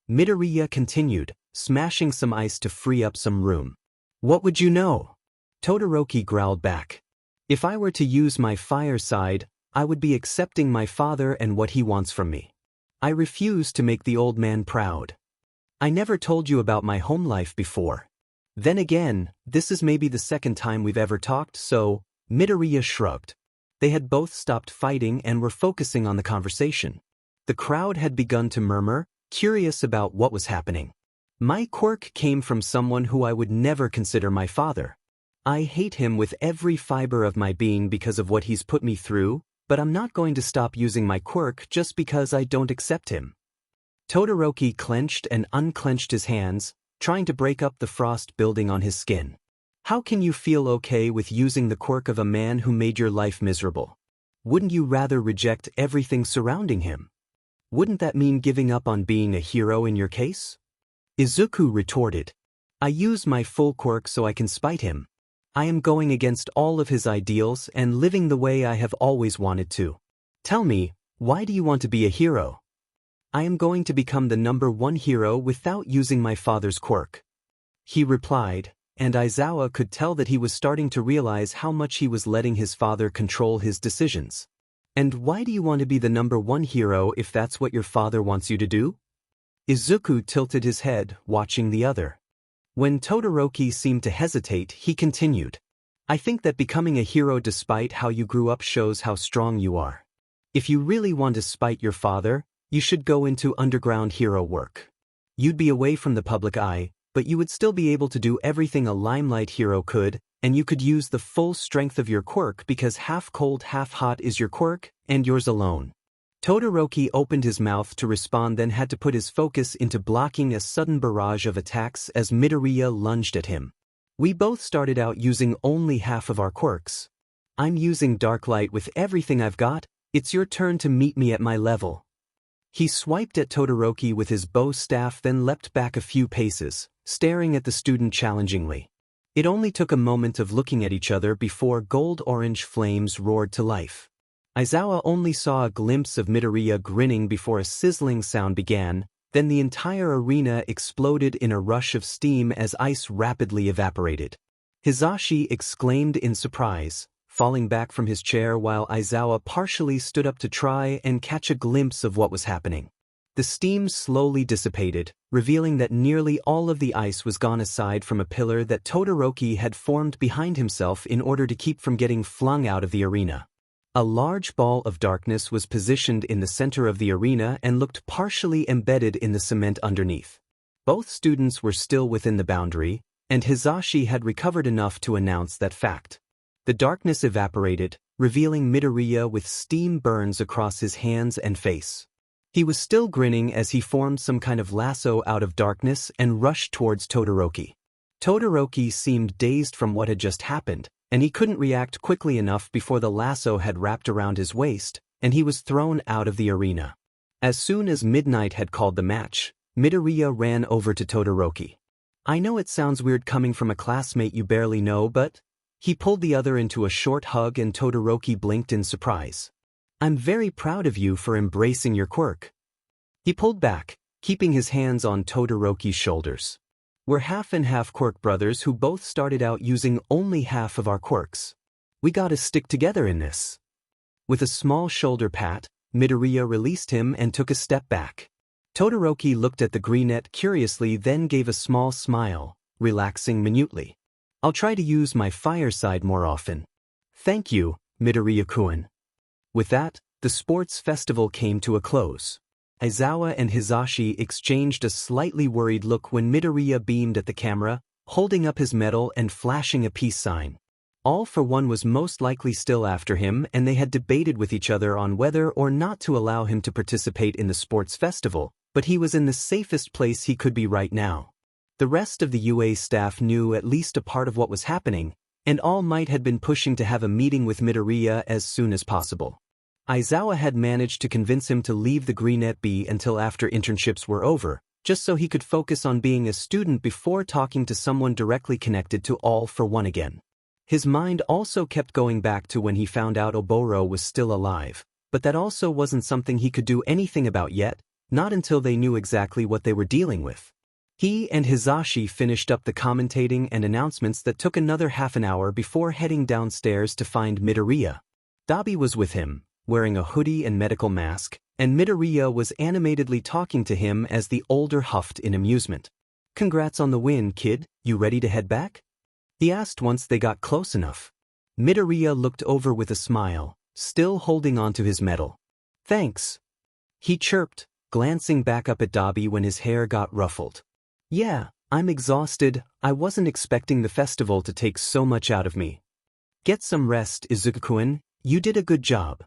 Midoriya continued, smashing some ice to free up some room. What would you know? Todoroki growled back. If I were to use my fire side, I would be accepting my father and what he wants from me. I refuse to make the old man proud. I never told you about my home life before. Then again, this is maybe the second time we've ever talked, so, Midoriya shrugged. They had both stopped fighting and were focusing on the conversation. The crowd had begun to murmur, curious about what was happening. My quirk came from someone who I would never consider my father. I hate him with every fiber of my being because of what he's put me through, but I'm not going to stop using my quirk just because I don't accept him. Todoroki clenched and unclenched his hands, trying to break up the frost building on his skin. How can you feel okay with using the quirk of a man who made your life miserable? Wouldn't you rather reject everything surrounding him? Wouldn't that mean giving up on being a hero in your case? Izuku retorted. I use my full quirk so I can spite him. I am going against all of his ideals and living the way I have always wanted to. Tell me, why do you want to be a hero? I am going to become the number 1 hero without using my father's quirk. He replied, and Aizawa could tell that he was starting to realize how much he was letting his father control his decisions. And why do you want to be the number 1 hero if that's what your father wants you to do? Izuku tilted his head, watching the other. When Todoroki seemed to hesitate, he continued. I think that becoming a hero despite how you grew up shows how strong you are. If you really want to spite your father, you should go into underground hero work. You'd be away from the public eye, but you would still be able to do everything a limelight hero could, and you could use the full strength of your quirk because half cold, half hot is your quirk, and yours alone. Todoroki opened his mouth to respond, then had to put his focus into blocking a sudden barrage of attacks as Midoriya lunged at him. We both started out using only half of our quirks. I'm using dark light with everything I've got, it's your turn to meet me at my level. He swiped at Todoroki with his bow staff, then leapt back a few paces, staring at the student challengingly. It only took a moment of looking at each other before gold-orange flames roared to life. Aizawa only saw a glimpse of Midoriya grinning before a sizzling sound began, then the entire arena exploded in a rush of steam as ice rapidly evaporated. Hisashi exclaimed in surprise, falling back from his chair while Aizawa partially stood up to try and catch a glimpse of what was happening. The steam slowly dissipated, revealing that nearly all of the ice was gone aside from a pillar that Todoroki had formed behind himself in order to keep from getting flung out of the arena. A large ball of darkness was positioned in the center of the arena and looked partially embedded in the cement underneath. Both students were still within the boundary, and Hisashi had recovered enough to announce that fact. The darkness evaporated, revealing Midoriya with steam burns across his hands and face. He was still grinning as he formed some kind of lasso out of darkness and rushed towards Todoroki. Todoroki seemed dazed from what had just happened, and he couldn't react quickly enough before the lasso had wrapped around his waist, and he was thrown out of the arena. As soon as Midnight had called the match, Midoriya ran over to Todoroki. "I know it sounds weird coming from a classmate you barely know, but..." He pulled the other into a short hug and Todoroki blinked in surprise. "I'm very proud of you for embracing your quirk." He pulled back, keeping his hands on Todoroki's shoulders. "We're half and half quirk brothers who both started out using only half of our quirks. We gotta stick together in this." With a small shoulder pat, Midoriya released him and took a step back. Todoroki looked at the greenette curiously, then gave a small smile, relaxing minutely. "I'll try to use my fire side more often." "Thank you, Midoriya-kun." With that, the sports festival came to a close. Aizawa and Hisashi exchanged a slightly worried look when Midoriya beamed at the camera, holding up his medal and flashing a peace sign. All for One was most likely still after him, and they had debated with each other on whether or not to allow him to participate in the sports festival, but he was in the safest place he could be right now. The rest of the UA staff knew at least a part of what was happening, and All Might had been pushing to have a meeting with Midoriya as soon as possible. Aizawa had managed to convince him to leave the greenette be until after internships were over, just so he could focus on being a student before talking to someone directly connected to All for One again. His mind also kept going back to when he found out Oboro was still alive, but that also wasn't something he could do anything about yet, not until they knew exactly what they were dealing with. He and Hisashi finished up the commentating and announcements that took another half an hour before heading downstairs to find Midoriya. Dabi was with him, wearing a hoodie and medical mask, and Midoriya was animatedly talking to him as the older huffed in amusement. "Congrats on the win, kid. You ready to head back?" he asked once they got close enough. Midoriya looked over with a smile, still holding on to his medal. "Thanks," he chirped, glancing back up at Dabi when his hair got ruffled. "Yeah, I'm exhausted. I wasn't expecting the festival to take so much out of me." "Get some rest, Izuku-kun. You did a good job,"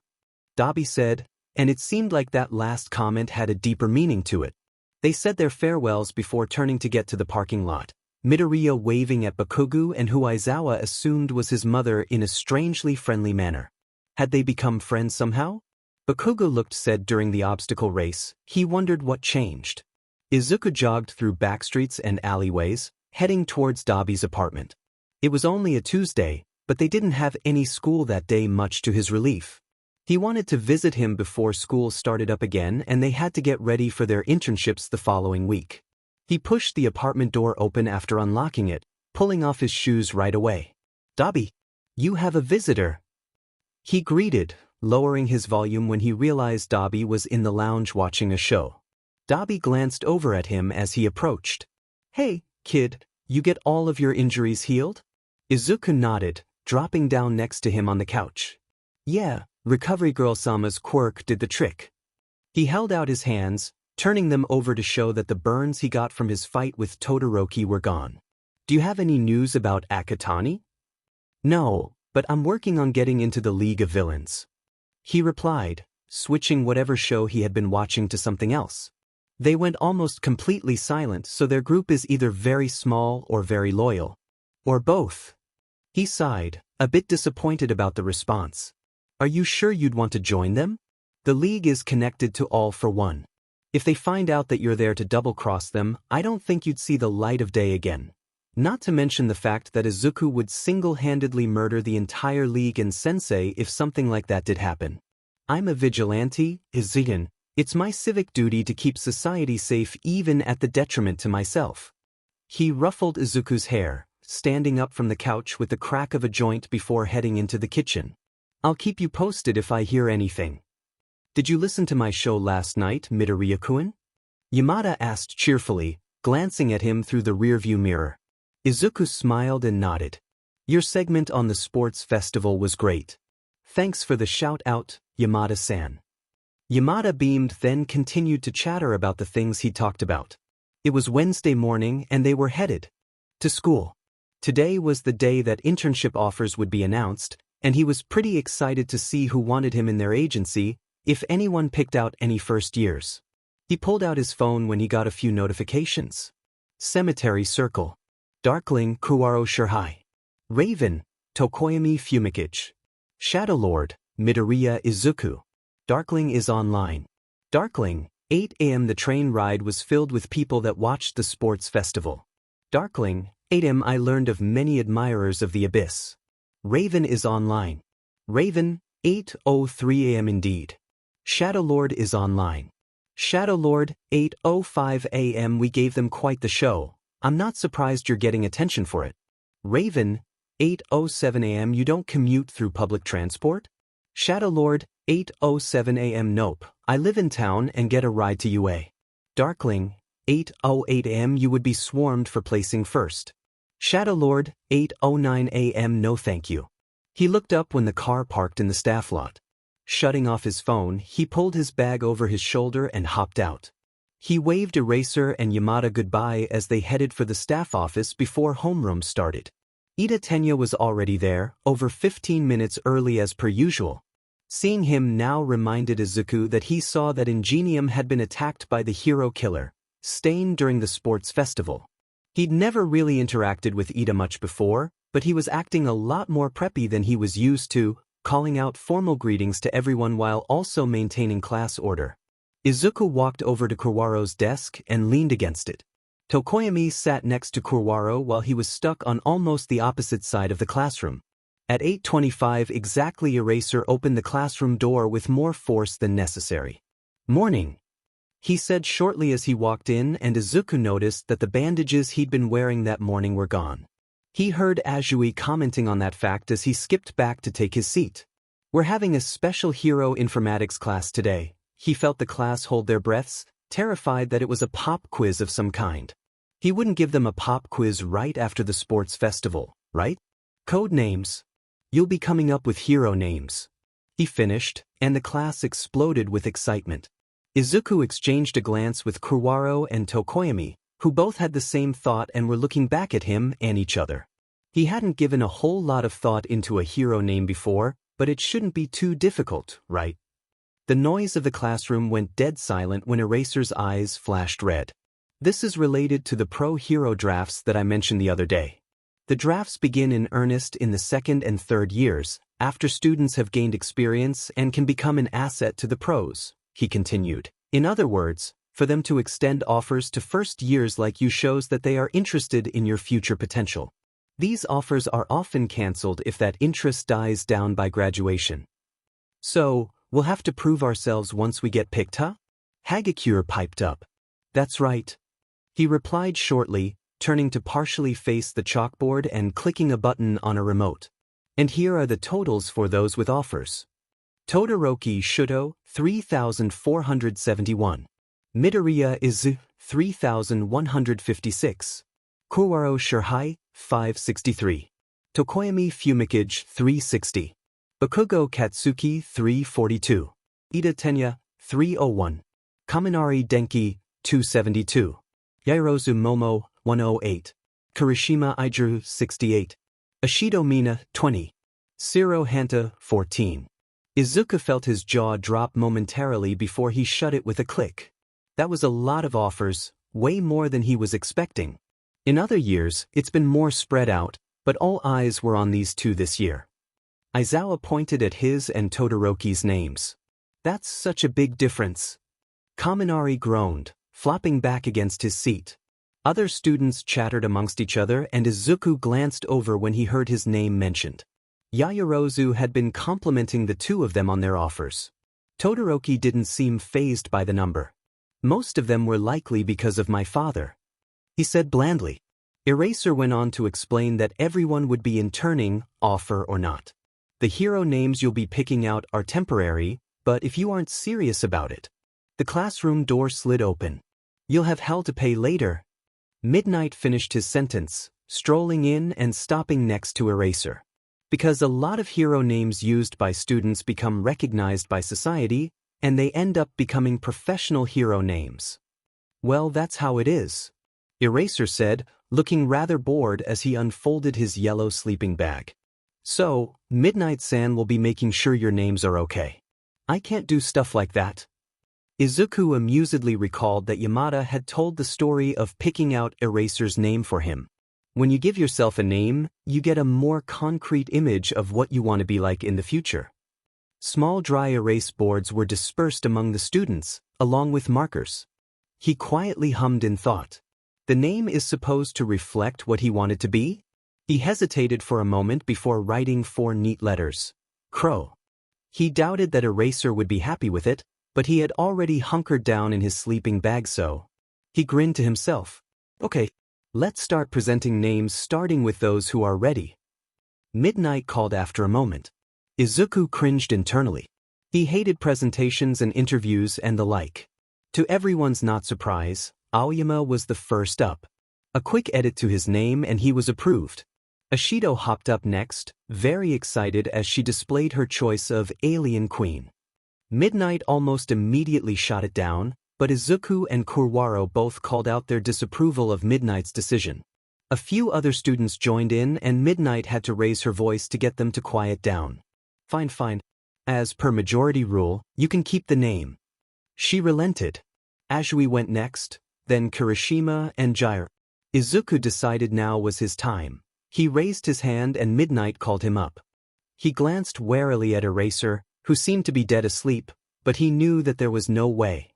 Dabi said, and it seemed like that last comment had a deeper meaning to it. They said their farewells before turning to get to the parking lot, Midoriya waving at Bakugo and who Aizawa assumed was his mother in a strangely friendly manner. Had they become friends somehow? Bakugo looked sad during the obstacle race. He wondered what changed. Izuku jogged through backstreets and alleyways, heading towards Dabi's apartment. It was only a Tuesday, but they didn't have any school that day, much to his relief. He wanted to visit him before school started up again, and they had to get ready for their internships the following week. He pushed the apartment door open after unlocking it, pulling off his shoes right away. "Dabi, you have a visitor," he greeted, lowering his volume when he realized Dabi was in the lounge watching a show. Dabi glanced over at him as he approached. "Hey, kid, you get all of your injuries healed?" Izuku nodded, dropping down next to him on the couch. "Yeah, Recovery Girl Sama's quirk did the trick." He held out his hands, turning them over to show that the burns he got from his fight with Todoroki were gone. "Do you have any news about Akatani?" "No, but I'm working on getting into the League of Villains," he replied, switching whatever show he had been watching to something else. They went almost completely silent, so their group is either very small or very loyal. Or both. He sighed, a bit disappointed about the response. "Are you sure you'd want to join them? The League is connected to All for One. If they find out that you're there to double-cross them, I don't think you'd see the light of day again. Not to mention the fact that Izuku would single-handedly murder the entire League and Sensei if something like that did happen. I'm a vigilante, Izuku. It's my civic duty to keep society safe even at the detriment to myself." He ruffled Izuku's hair, standing up from the couch with the crack of a joint before heading into the kitchen. "I'll keep you posted if I hear anything." "Did you listen to my show last night, Midoriya-kun?" Yamada asked cheerfully, glancing at him through the rearview mirror. Izuku smiled and nodded. "Your segment on the sports festival was great. Thanks for the shout-out, Yamada-san." Yamada beamed, then continued to chatter about the things he talked about. It was Wednesday morning and they were headed to school. Today was the day that internship offers would be announced, and he was pretty excited to see who wanted him in their agency, if anyone picked out any first years. He pulled out his phone when he got a few notifications. Cemetery Circle. Darkling Kuwaro Shirhai. Raven, Tokoyami Fumikage. Shadowlord, Midoriya Izuku. Darkling is online. Darkling, 8 a.m. The train ride was filled with people that watched the sports festival. Darkling, 8 a.m. I learned of many admirers of the abyss. Raven is online. Raven, 8:03 a.m. Indeed. Shadowlord is online. Shadowlord, 8:05 a.m. We gave them quite the show. I'm not surprised you're getting attention for it. Raven, 8:07 a.m. You don't commute through public transport? Shadowlord, 8:07 a.m. Nope, I live in town and get a ride to UA. Darkling, 8:08 a.m. You would be swarmed for placing first. Shadowlord, 8:09 a.m. No thank you. He looked up when the car parked in the staff lot. Shutting off his phone, he pulled his bag over his shoulder and hopped out. He waved Eraser and Yamada goodbye as they headed for the staff office before homeroom started. Ida Tenya was already there, over 15 minutes early as per usual. Seeing him now reminded Izuku that he saw that Ingenium had been attacked by the hero killer, Stain, during the sports festival. He'd never really interacted with Ida much before, but he was acting a lot more preppy than he was used to, calling out formal greetings to everyone while also maintaining class order. Izuku walked over to Kuwaro's desk and leaned against it. Tokoyami sat next to Kuwaro while he was stuck on almost the opposite side of the classroom. At 8:25 exactly, Eraser opened the classroom door with more force than necessary. "Morning," he said shortly as he walked in, and Izuku noticed that the bandages he'd been wearing that morning were gone. He heard Azui commenting on that fact as he skipped back to take his seat. "We're having a special hero informatics class today." He felt the class hold their breaths, terrified that it was a pop quiz of some kind. He wouldn't give them a pop quiz right after the sports festival, right? "Code names. You'll be coming up with hero names," he finished, and the class exploded with excitement. Izuku exchanged a glance with Kuwaro and Tokoyami, who both had the same thought and were looking back at him and each other. He hadn't given a whole lot of thought into a hero name before, but it shouldn't be too difficult, right? The noise of the classroom went dead silent when Eraser's eyes flashed red. This is related to the pro-hero drafts that I mentioned the other day. The drafts begin in earnest in the second and third years, after students have gained experience and can become an asset to the pros, he continued. In other words, for them to extend offers to first years like you shows that they are interested in your future potential. These offers are often cancelled if that interest dies down by graduation. "So, we'll have to prove ourselves once we get picked, huh?" Hagakure piped up. "That's right," he replied shortly, turning to partially face the chalkboard and clicking a button on a remote. "And here are the totals for those with offers. Todoroki Shudo, 3,471. Midoriya Izuku, 3,156. Kuwaro Shirhai, 563. Tokoyami Fumikage, 360. Bakugo Katsuki, 342. Ida Tenya, 301. Kaminari Denki, 272. Yairozu Momo, 108. Kirishima Ijiru, 68. Ashido Mina, 20. Siro Hanta, 14. Izuku felt his jaw drop momentarily before he shut it with a click. That was a lot of offers, way more than he was expecting. In other years, it's been more spread out, but all eyes were on these two this year. Aizawa pointed at his and Todoroki's names. "That's such a big difference." Kaminari groaned, flopping back against his seat. Other students chattered amongst each other, and Izuku glanced over when he heard his name mentioned. Yaoyorozu had been complimenting the two of them on their offers. Todoroki didn't seem fazed by the number. "Most of them were likely because of my father," he said blandly. Eraser went on to explain that everyone would be interning, offer or not. "The hero names you'll be picking out are temporary, but if you aren't serious about it." The classroom door slid open. "You'll have hell to pay later." Midnight finished his sentence, strolling in and stopping next to Eraser. Because a lot of hero names used by students become recognized by society, and they end up becoming professional hero names. "Well, that's how it is," Eraser said, looking rather bored as he unfolded his yellow sleeping bag. So, Midnight-san will be making sure your names are okay. I can't do stuff like that. Izuku amusedly recalled that Yamada had told the story of picking out Eraser's name for him. When you give yourself a name, you get a more concrete image of what you want to be like in the future. Small dry erase boards were dispersed among the students, along with markers. He quietly hummed in thought. The name is supposed to reflect what he wanted to be? He hesitated for a moment before writing 4 neat letters. Crow. He doubted that Eraser would be happy with it, but he had already hunkered down in his sleeping bag, so he grinned to himself. Okay, let's start presenting names, starting with those who are ready. Midnight called after a moment. Izuku cringed internally. He hated presentations and interviews and the like. To everyone's not surprise, Aoyama was the first up. A quick edit to his name and he was approved. Ashido hopped up next, very excited as she displayed her choice of Alien Queen. Midnight almost immediately shot it down, but Izuku and Kurwaro both called out their disapproval of Midnight's decision. A few other students joined in and Midnight had to raise her voice to get them to quiet down. Fine. As per majority rule, you can keep the name. She relented. Azui went next, then Kirishima and Jair. Izuku decided now was his time. He raised his hand and Midnight called him up. He glanced warily at Eraser, who seemed to be dead asleep, but he knew that there was no way.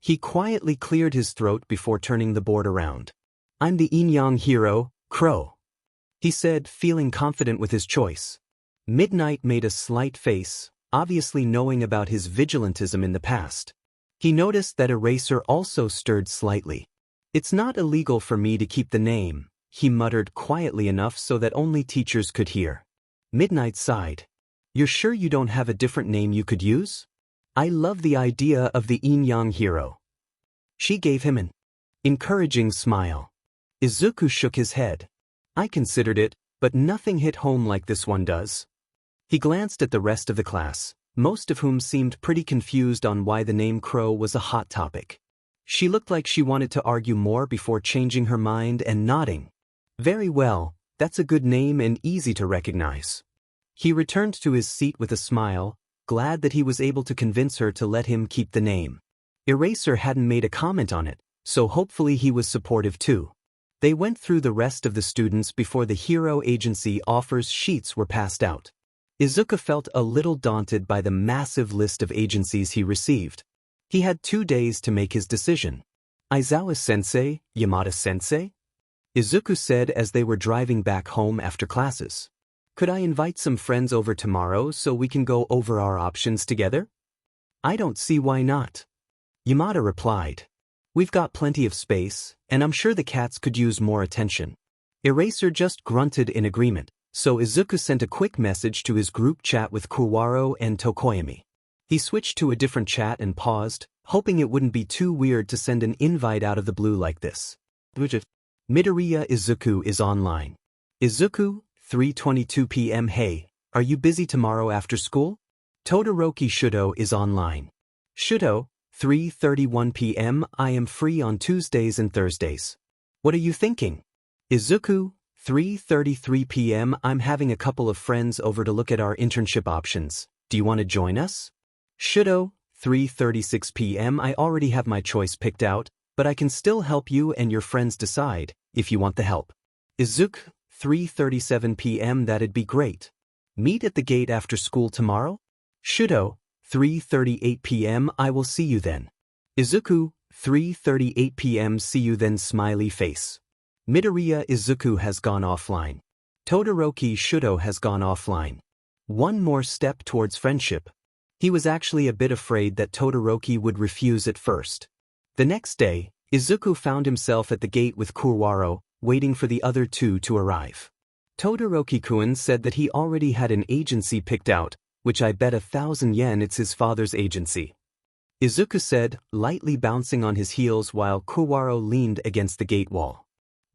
He quietly cleared his throat before turning the board around. I'm the Yin-Yang hero, Crow. He said, feeling confident with his choice. Midnight made a slight face, obviously knowing about his vigilantism in the past. He noticed that Eraser also stirred slightly. It's not illegal for me to keep the name, he muttered quietly enough so that only teachers could hear. Midnight sighed. You're sure you don't have a different name you could use? I love the idea of the Yin-Yang hero. She gave him an encouraging smile. Izuku shook his head. I considered it, but nothing hit home like this one does. He glanced at the rest of the class, most of whom seemed pretty confused on why the name Crow was a hot topic. She looked like she wanted to argue more before changing her mind and nodding. Very well, that's a good name and easy to recognize. He returned to his seat with a smile, glad that he was able to convince her to let him keep the name. Eraser hadn't made a comment on it, so hopefully he was supportive too. They went through the rest of the students before the Hero Agency offers sheets were passed out. Izuku felt a little daunted by the massive list of agencies he received. He had 2 days to make his decision. Aizawa-sensei, Yamada-sensei? Izuku said as they were driving back home after classes. Could I invite some friends over tomorrow so we can go over our options together? I don't see why not. Yamada replied. We've got plenty of space, and I'm sure the cats could use more attention. Eraser just grunted in agreement, so Izuku sent a quick message to his group chat with Kurwaro and Tokoyami. He switched to a different chat and paused, hoping it wouldn't be too weird to send an invite out of the blue like this. Midoriya Izuku is online. Izuku, 3:22 p.m. Hey, are you busy tomorrow after school? Todoroki Shudo is online. Shudo, 3:31 p.m. I am free on Tuesdays and Thursdays. What are you thinking? Izuku, 3:33 p.m. I'm having a couple of friends over to look at our internship options. Do you want to join us? Shudo, 3:36 p.m. I already have my choice picked out, but I can still help you and your friends decide, if you want the help. Izuku, 3:37 p.m. That'd be great. Meet at the gate after school tomorrow? Shudo, 3:38 p.m. I will see you then. Izuku, 3:38 p.m. See you then smiley face. Midoriya Izuku has gone offline. Todoroki Shudo has gone offline. One more step towards friendship. He was actually a bit afraid that Todoroki would refuse at first. The next day, Izuku found himself at the gate with Kurwaro, waiting for the other two to arrive. Todoroki-kun said that he already had an agency picked out, which I bet 1,000 yen it's his father's agency. Izuku said, lightly bouncing on his heels while Kurwaro leaned against the gate wall.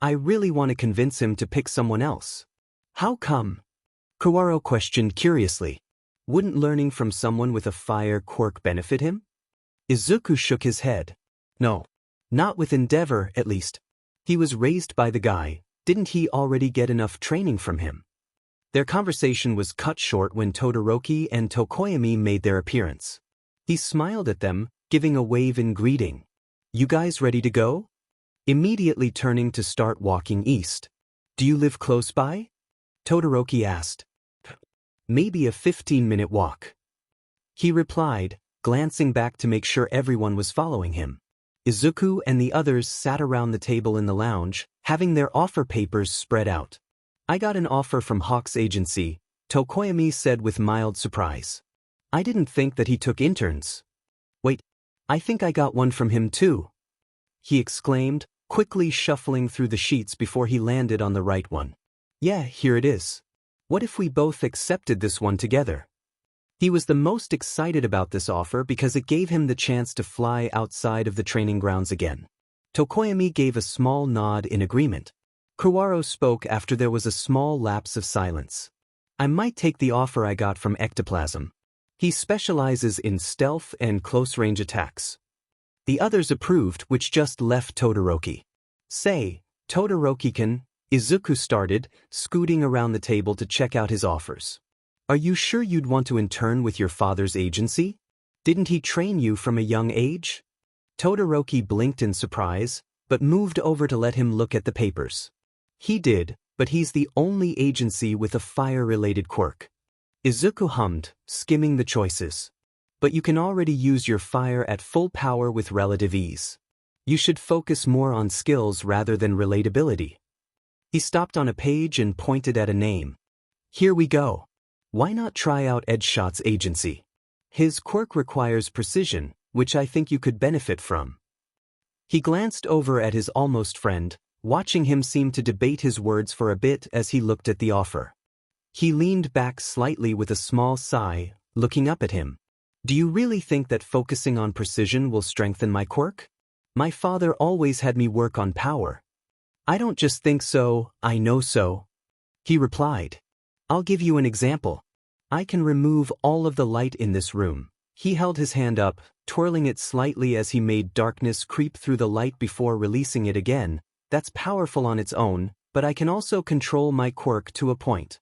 I really want to convince him to pick someone else. How come? Kurwaro questioned curiously. Wouldn't learning from someone with a fire quirk benefit him? Izuku shook his head. No. Not with Endeavor, at least. He was raised by the guy, didn't he already get enough training from him? Their conversation was cut short when Todoroki and Tokoyami made their appearance. He smiled at them, giving a wave in greeting. "You guys ready to go?" Immediately turning to start walking east. "Do you live close by?" Todoroki asked. "Maybe a 15-minute walk." He replied, glancing back to make sure everyone was following him. Izuku and the others sat around the table in the lounge, having their offer papers spread out. "I got an offer from Hawk's agency," Tokoyami said with mild surprise. "I didn't think that he took interns." "Wait, I think I got one from him too," he exclaimed, quickly shuffling through the sheets before he landed on the right one. "Yeah, here it is. What if we both accepted this one together?" He was the most excited about this offer because it gave him the chance to fly outside of the training grounds again. Tokoyami gave a small nod in agreement. Kurwaro spoke after there was a small lapse of silence. "I might take the offer I got from Ectoplasm. He specializes in stealth and close-range attacks." The others approved, which just left Todoroki. "Say, Todoroki-kun," Izuku started, scooting around the table to check out his offers. "Are you sure you'd want to intern with your father's agency? Didn't he train you from a young age?" Todoroki blinked in surprise, but moved over to let him look at the papers. "He did, but he's the only agency with a fire-related quirk." Izuku hummed, skimming the choices. "But you can already use your fire at full power with relative ease. You should focus more on skills rather than relatability." He stopped on a page and pointed at a name. "Here we go. Why not try out Edgeshot's agency? His quirk requires precision, which I think you could benefit from." He glanced over at his almost friend, watching him seem to debate his words for a bit as he looked at the offer. He leaned back slightly with a small sigh, looking up at him. "Do you really think that focusing on precision will strengthen my quirk? My father always had me work on power." "I don't just think so, I know so," he replied. "I'll give you an example. I can remove all of the light in this room." He held his hand up, twirling it slightly as he made darkness creep through the light before releasing it again. "That's powerful on its own, but I can also control my quirk to a point."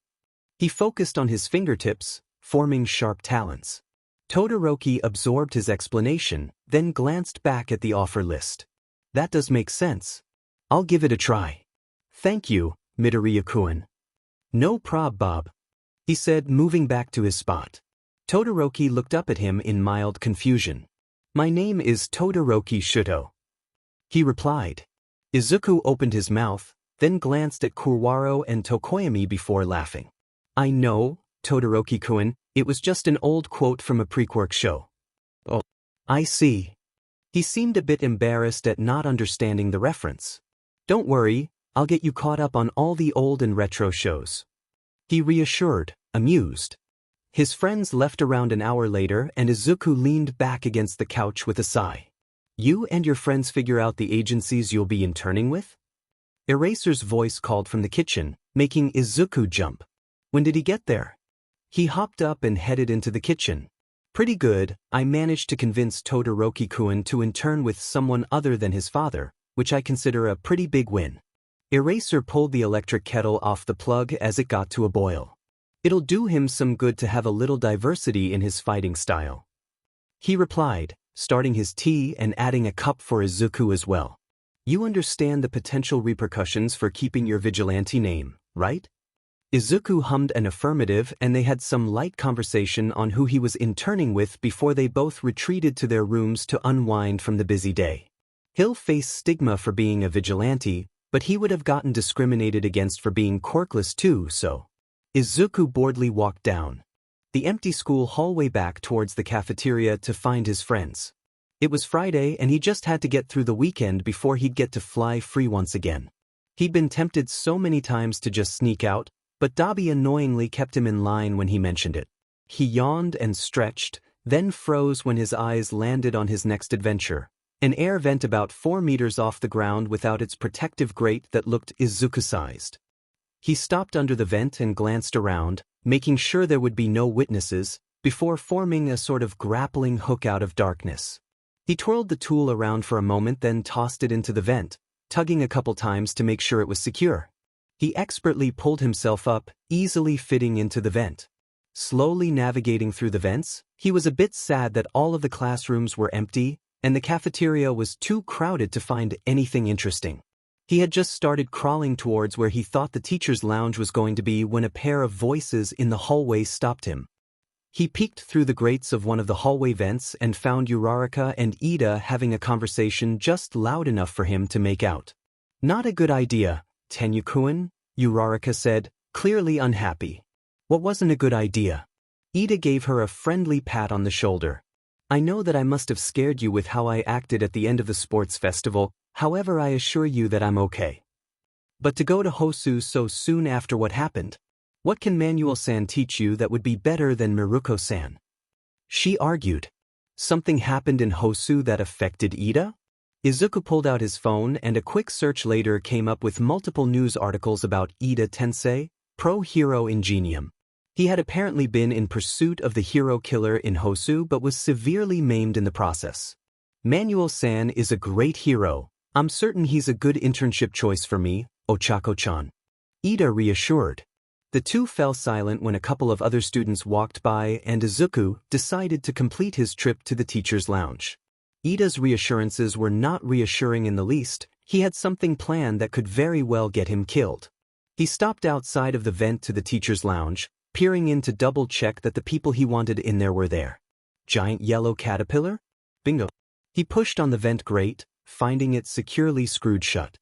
He focused on his fingertips, forming sharp talons. Todoroki absorbed his explanation, then glanced back at the offer list. "That does make sense. I'll give it a try." "Thank you, Midoriya-kun." "No prob, Bob," he said, moving back to his spot. Todoroki looked up at him in mild confusion. "My name is Todoroki Shuto," he replied. Izuku opened his mouth, then glanced at Kurwaro and Tokoyami before laughing. "I know, Todoroki-kun, it was just an old quote from a pre-Quirk show." "Oh, I see." He seemed a bit embarrassed at not understanding the reference. "Don't worry, I'll get you caught up on all the old and retro shows," he reassured, amused. His friends left around an hour later and Izuku leaned back against the couch with a sigh. "You and your friends figure out the agencies you'll be interning with?" Eraser's voice called from the kitchen, making Izuku jump. "When did he get there?" He hopped up and headed into the kitchen. "Pretty good, I managed to convince Todoroki-kun to intern with someone other than his father, which I consider a pretty big win." Eraser pulled the electric kettle off the plug as it got to a boil. "It'll do him some good to have a little diversity in his fighting style," he replied, starting his tea and adding a cup for Izuku as well. "You understand the potential repercussions for keeping your vigilante name, right?" Izuku hummed an affirmative and they had some light conversation on who he was interning with before they both retreated to their rooms to unwind from the busy day. He'll face stigma for being a vigilante, but he would have gotten discriminated against for being quirkless too, so. Izuku boredly walked down the empty school hallway back towards the cafeteria to find his friends. It was Friday and he just had to get through the weekend before he'd get to fly free once again. He'd been tempted so many times to just sneak out, but Dabi annoyingly kept him in line when he mentioned it. He yawned and stretched, then froze when his eyes landed on his next adventure, an air vent about 4 meters off the ground without its protective grate that looked Izuku-sized. He stopped under the vent and glanced around, making sure there would be no witnesses, before forming a sort of grappling hook out of darkness. He twirled the tool around for a moment then tossed it into the vent, tugging a couple times to make sure it was secure. He expertly pulled himself up, easily fitting into the vent. Slowly navigating through the vents, he was a bit sad that all of the classrooms were empty, and the cafeteria was too crowded to find anything interesting. He had just started crawling towards where he thought the teacher's lounge was going to be when a pair of voices in the hallway stopped him. He peeked through the grates of one of the hallway vents and found Uraraka and Ida having a conversation just loud enough for him to make out. "Not a good idea, Tenyukuin," Uraraka said, clearly unhappy. "What wasn't a good idea?" Ida gave her a friendly pat on the shoulder. "I know that I must have scared you with how I acted at the end of the sports festival, however I assure you that I'm okay. But to go to Hosu so soon after what happened? What can Manuel-san teach you that would be better than Miruko-san?" She argued. Something happened in Hosu that affected Ida? Izuku pulled out his phone and a quick search later came up with multiple news articles about Ida Tensei, pro-hero ingenium. He had apparently been in pursuit of the hero killer in Hosu but was severely maimed in the process. "Manuel-san is a great hero. I'm certain he's a good internship choice for me, Ochako-chan," Ida reassured. The two fell silent when a couple of other students walked by and Izuku decided to complete his trip to the teacher's lounge. Ida's reassurances were not reassuring in the least. He had something planned that could very well get him killed. He stopped outside of the vent to the teacher's lounge, peering in to double-check that the people he wanted in there were there. Giant yellow caterpillar? Bingo. He pushed on the vent grate, finding it securely screwed shut.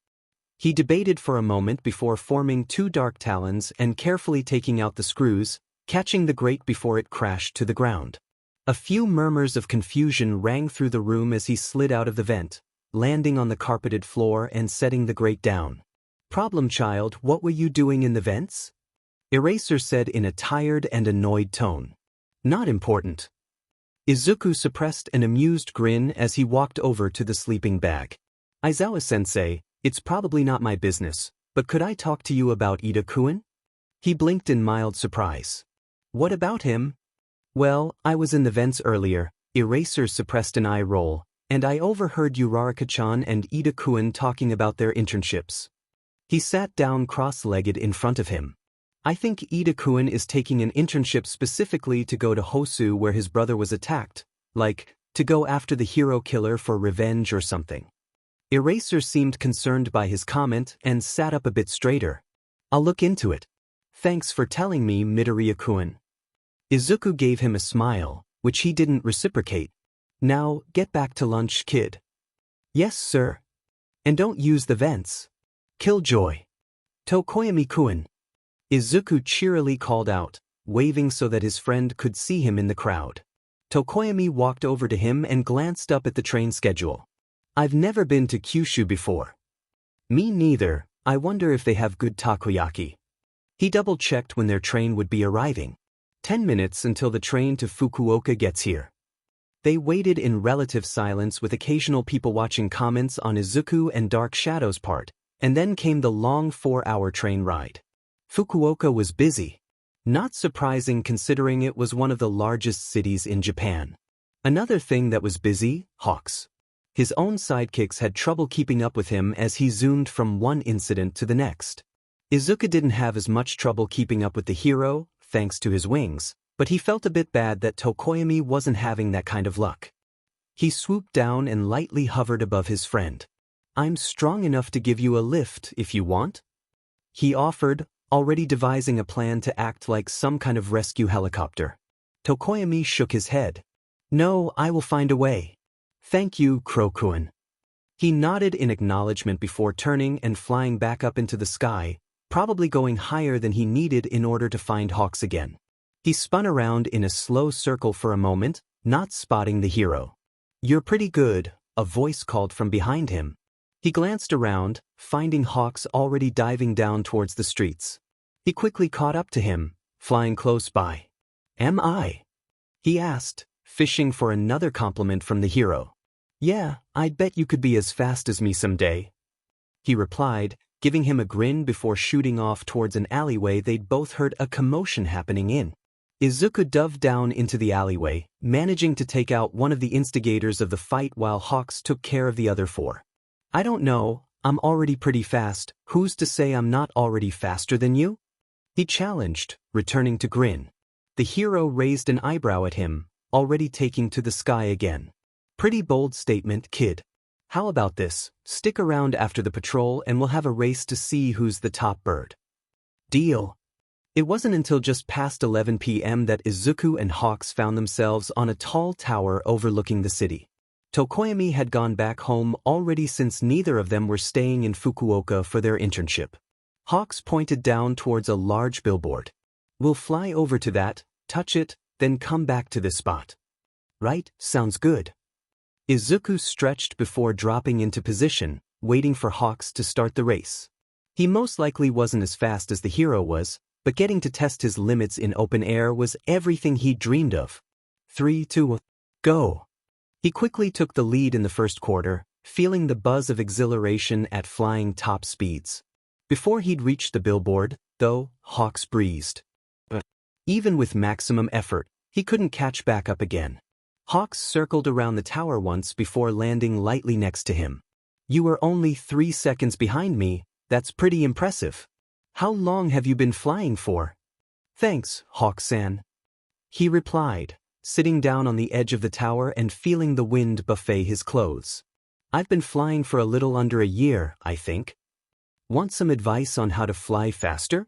He debated for a moment before forming two dark talons and carefully taking out the screws, catching the grate before it crashed to the ground. A few murmurs of confusion rang through the room as he slid out of the vent, landing on the carpeted floor and setting the grate down. "Problem child, what were you doing in the vents?" Eraser said in a tired and annoyed tone. "Not important." Izuku suppressed an amused grin as he walked over to the sleeping bag. "Aizawa-sensei, it's probably not my business, but could I talk to you about Ida-kun?" He blinked in mild surprise. "What about him?" "Well, I was in the vents earlier," Eraser suppressed an eye roll, "and I overheard Uraraka-chan and Ida-kun talking about their internships." He sat down cross-legged in front of him. "I think Ida-kun is taking an internship specifically to go to Hosu where his brother was attacked, like, to go after the hero killer for revenge or something." Eraser seemed concerned by his comment and sat up a bit straighter. "I'll look into it. Thanks for telling me, Midoriya-kun." Izuku gave him a smile, which he didn't reciprocate. "Now, get back to lunch, kid." "Yes, sir. And don't use the vents. Killjoy." "Tokoyami-kun," Izuku cheerily called out, waving so that his friend could see him in the crowd. Tokoyami walked over to him and glanced up at the train schedule. "I've never been to Kyushu before." "Me neither. I wonder if they have good takoyaki." He double-checked when their train would be arriving. 10 minutes until the train to Fukuoka gets here." They waited in relative silence with occasional people watching comments on Izuku and Dark Shadow's part, and then came the long 4-hour train ride. Fukuoka was busy. Not surprising considering it was one of the largest cities in Japan. Another thing that was busy, Hawks. His own sidekicks had trouble keeping up with him as he zoomed from one incident to the next. Izuku didn't have as much trouble keeping up with the hero, thanks to his wings, but he felt a bit bad that Tokoyami wasn't having that kind of luck. He swooped down and lightly hovered above his friend. "I'm strong enough to give you a lift if you want," he offered, already devising a plan to act like some kind of rescue helicopter. Tokoyami shook his head. "No, I will find a way. Thank you, Krokuen." He nodded in acknowledgement before turning and flying back up into the sky, probably going higher than he needed in order to find Hawks again. He spun around in a slow circle for a moment, not spotting the hero. "You're pretty good," a voice called from behind him. He glanced around, finding Hawks already diving down towards the streets. He quickly caught up to him, flying close by. "Am I?" he asked, fishing for another compliment from the hero. "Yeah, I'd bet you could be as fast as me someday," he replied, giving him a grin before shooting off towards an alleyway they'd both heard a commotion happening in. Izuku dove down into the alleyway, managing to take out one of the instigators of the fight while Hawks took care of the other four. "I don't know, I'm already pretty fast, who's to say I'm not already faster than you? He challenged, returning to grin. The hero raised an eyebrow at him, already taking to the sky again. Pretty bold statement, kid. How about this, stick around after the patrol and we'll have a race to see who's the top bird. Deal. It wasn't until just past 11 p.m. that Izuku and Hawks found themselves on a tall tower overlooking the city. Tokoyami had gone back home already since neither of them were staying in Fukuoka for their internship. Hawks pointed down towards a large billboard. We'll fly over to that, touch it, then come back to this spot. Right, sounds good. Izuku stretched before dropping into position, waiting for Hawks to start the race. He most likely wasn't as fast as the hero was, but getting to test his limits in open air was everything he dreamed of. 3, 2, go. He quickly took the lead in the first quarter, feeling the buzz of exhilaration at flying top speeds. Before he'd reached the billboard, though, Hawks breezed. Even with maximum effort, he couldn't catch back up again. Hawks circled around the tower once before landing lightly next to him. You were only 3 seconds behind me, that's pretty impressive. How long have you been flying for? Thanks, Hawk-san. He replied, sitting down on the edge of the tower and feeling the wind buffet his clothes. I've been flying for a little under a year, I think. Want some advice on how to fly faster?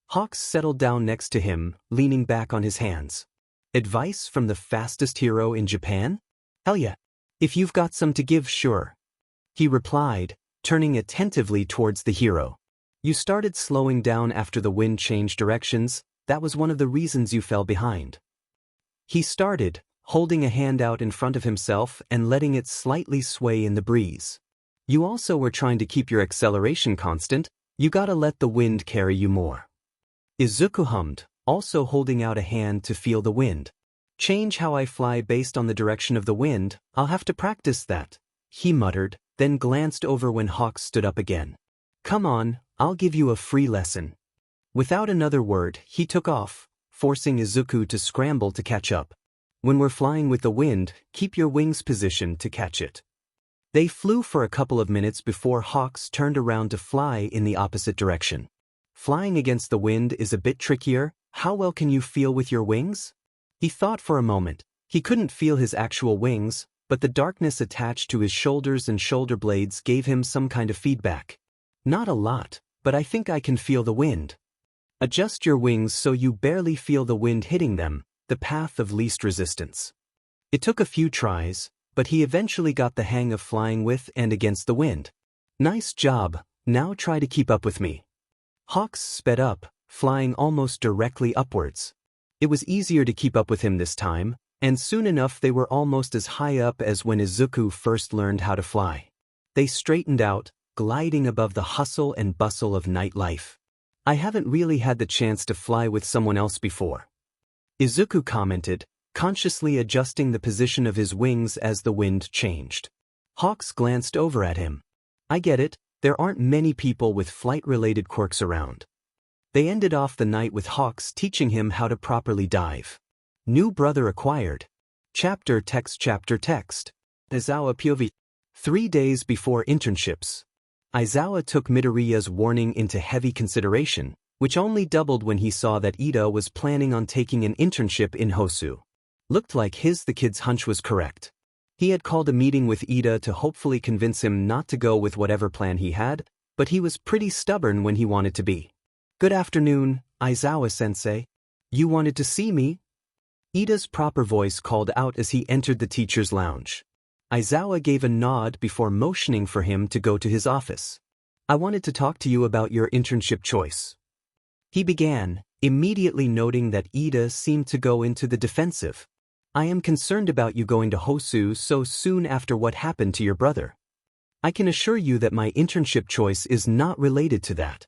Hawks settled down next to him, leaning back on his hands. Advice from the fastest hero in Japan? Hell yeah. If you've got some to give, sure. He replied, turning attentively towards the hero. You started slowing down after the wind changed directions, that was one of the reasons you fell behind. He started, holding a hand out in front of himself and letting it slightly sway in the breeze. You also were trying to keep your acceleration constant, you gotta let the wind carry you more. Izuku hummed, also holding out a hand to feel the wind. Change how I fly based on the direction of the wind, I'll have to practice that, he muttered, then glanced over when Hawks stood up again. Come on, I'll give you a free lesson. Without another word, he took off, forcing Izuku to scramble to catch up. When we're flying with the wind, keep your wings positioned to catch it. They flew for a couple of minutes before Hawks turned around to fly in the opposite direction. Flying against the wind is a bit trickier. How well can you feel with your wings? He thought for a moment. He couldn't feel his actual wings, but the darkness attached to his shoulders and shoulder blades gave him some kind of feedback. Not a lot, but I think I can feel the wind. Adjust your wings so you barely feel the wind hitting them, the path of least resistance. It took a few tries, but he eventually got the hang of flying with and against the wind. Nice job, now try to keep up with me. Hawks sped up, flying almost directly upwards. It was easier to keep up with him this time, and soon enough they were almost as high up as when Izuku first learned how to fly. They straightened out, gliding above the hustle and bustle of nightlife. I haven't really had the chance to fly with someone else before. Izuku commented, consciously adjusting the position of his wings as the wind changed. Hawks glanced over at him. I get it, there aren't many people with flight-related quirks around. They ended off the night with Hawks teaching him how to properly dive. New brother acquired. Chapter text. Aizawa POV. 3 days before internships. Aizawa took Midoriya's warning into heavy consideration, which only doubled when he saw that Ida was planning on taking an internship in Hosu. Looked like the kid's hunch was correct. He had called a meeting with Ida to hopefully convince him not to go with whatever plan he had, but he was pretty stubborn when he wanted to be. Good afternoon, Aizawa-sensei. You wanted to see me? Ida's proper voice called out as he entered the teacher's lounge. Aizawa gave a nod before motioning for him to go to his office. I wanted to talk to you about your internship choice. He began, immediately noting that Ida seemed to go into the defensive. I am concerned about you going to Hosu so soon after what happened to your brother. I can assure you that my internship choice is not related to that.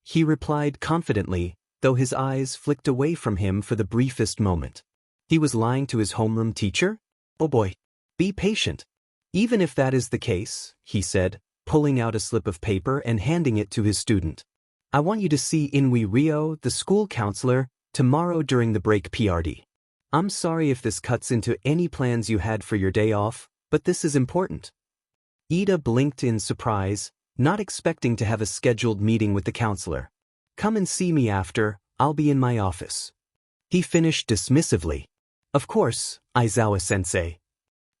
He replied confidently, though his eyes flicked away from him for the briefest moment. He was lying to his homeroom teacher? Oh boy. Be patient. Even if that is the case, he said, pulling out a slip of paper and handing it to his student. I want you to see Inui Ryo, the school counselor, tomorrow during the break PRD. I'm sorry if this cuts into any plans you had for your day off, but this is important. Ida blinked in surprise, not expecting to have a scheduled meeting with the counselor. Come and see me after, I'll be in my office. He finished dismissively. Of course, Aizawa-sensei.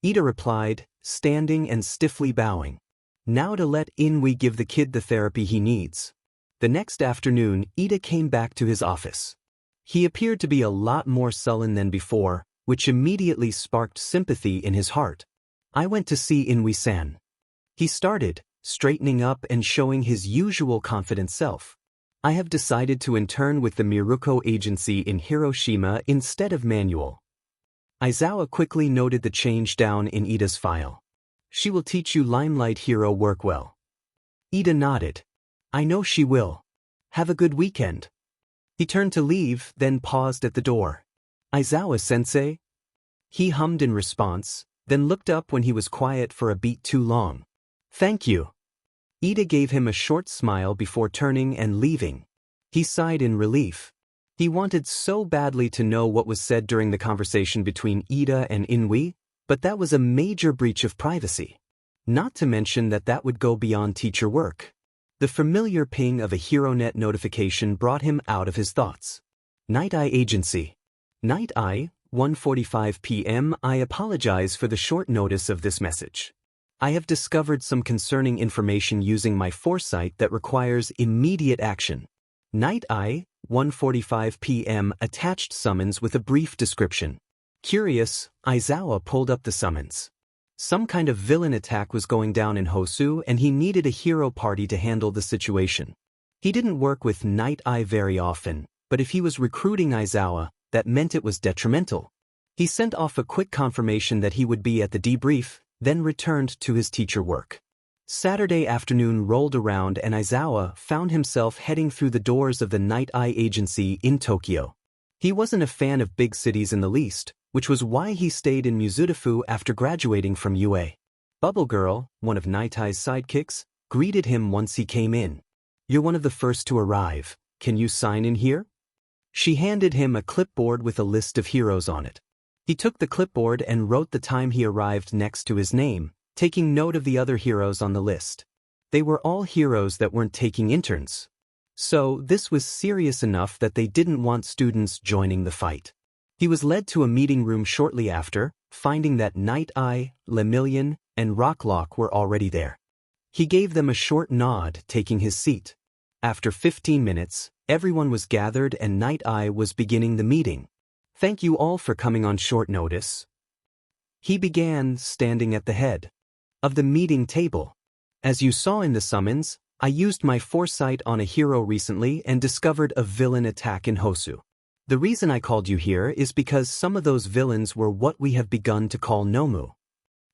Ida replied, standing and stiffly bowing. Now to let Inui give the kid the therapy he needs. The next afternoon, Ida came back to his office. He appeared to be a lot more sullen than before, which immediately sparked sympathy in his heart. I went to see Inui-san. He started, straightening up and showing his usual confident self. I have decided to intern with the Miruko agency in Hiroshima instead of manual. Aizawa quickly noted the change down in Ida's file. She will teach you Limelight Hero work well. Ida nodded. I know she will. Have a good weekend. He turned to leave, then paused at the door. Aizawa-sensei? He hummed in response, then looked up when he was quiet for a beat too long. Thank you. Ida gave him a short smile before turning and leaving. He sighed in relief. He wanted so badly to know what was said during the conversation between Ida and Inui, but that was a major breach of privacy. Not to mention that would go beyond teacher work. The familiar ping of a HeroNet notification brought him out of his thoughts. Night Eye Agency. Night Eye, 1:45 p.m. I apologize for the short notice of this message. I have discovered some concerning information using my foresight that requires immediate action. Night Eye, 1:45 p.m. attached summons with a brief description. Curious, Aizawa pulled up the summons. Some kind of villain attack was going down in Hosu and he needed a hero party to handle the situation. He didn't work with Night Eye very often, but if he was recruiting Aizawa, that meant it was detrimental. He sent off a quick confirmation that he would be at the debrief, then returned to his teacher work. Saturday afternoon rolled around and Aizawa found himself heading through the doors of the Night Eye Agency in Tokyo. He wasn't a fan of big cities in the least, which was why he stayed in Musutafu after graduating from UA. Bubble Girl, one of Night Eye's sidekicks, greeted him once he came in. You're one of the first to arrive. Can you sign in here? She handed him a clipboard with a list of heroes on it. He took the clipboard and wrote the time he arrived next to his name, taking note of the other heroes on the list. They were all heroes that weren't taking interns. So this was serious enough that they didn't want students joining the fight. He was led to a meeting room shortly after, finding that Night Eye, Lemillion, and Rocklock were already there. He gave them a short nod, taking his seat. After 15 minutes, everyone was gathered and Night Eye was beginning the meeting. Thank you all for coming on short notice. He began, standing at the head of the meeting table. As you saw in the summons, I used my foresight on a hero recently and discovered a villain attack in Hosu. The reason I called you here is because some of those villains were what we have begun to call Nomu.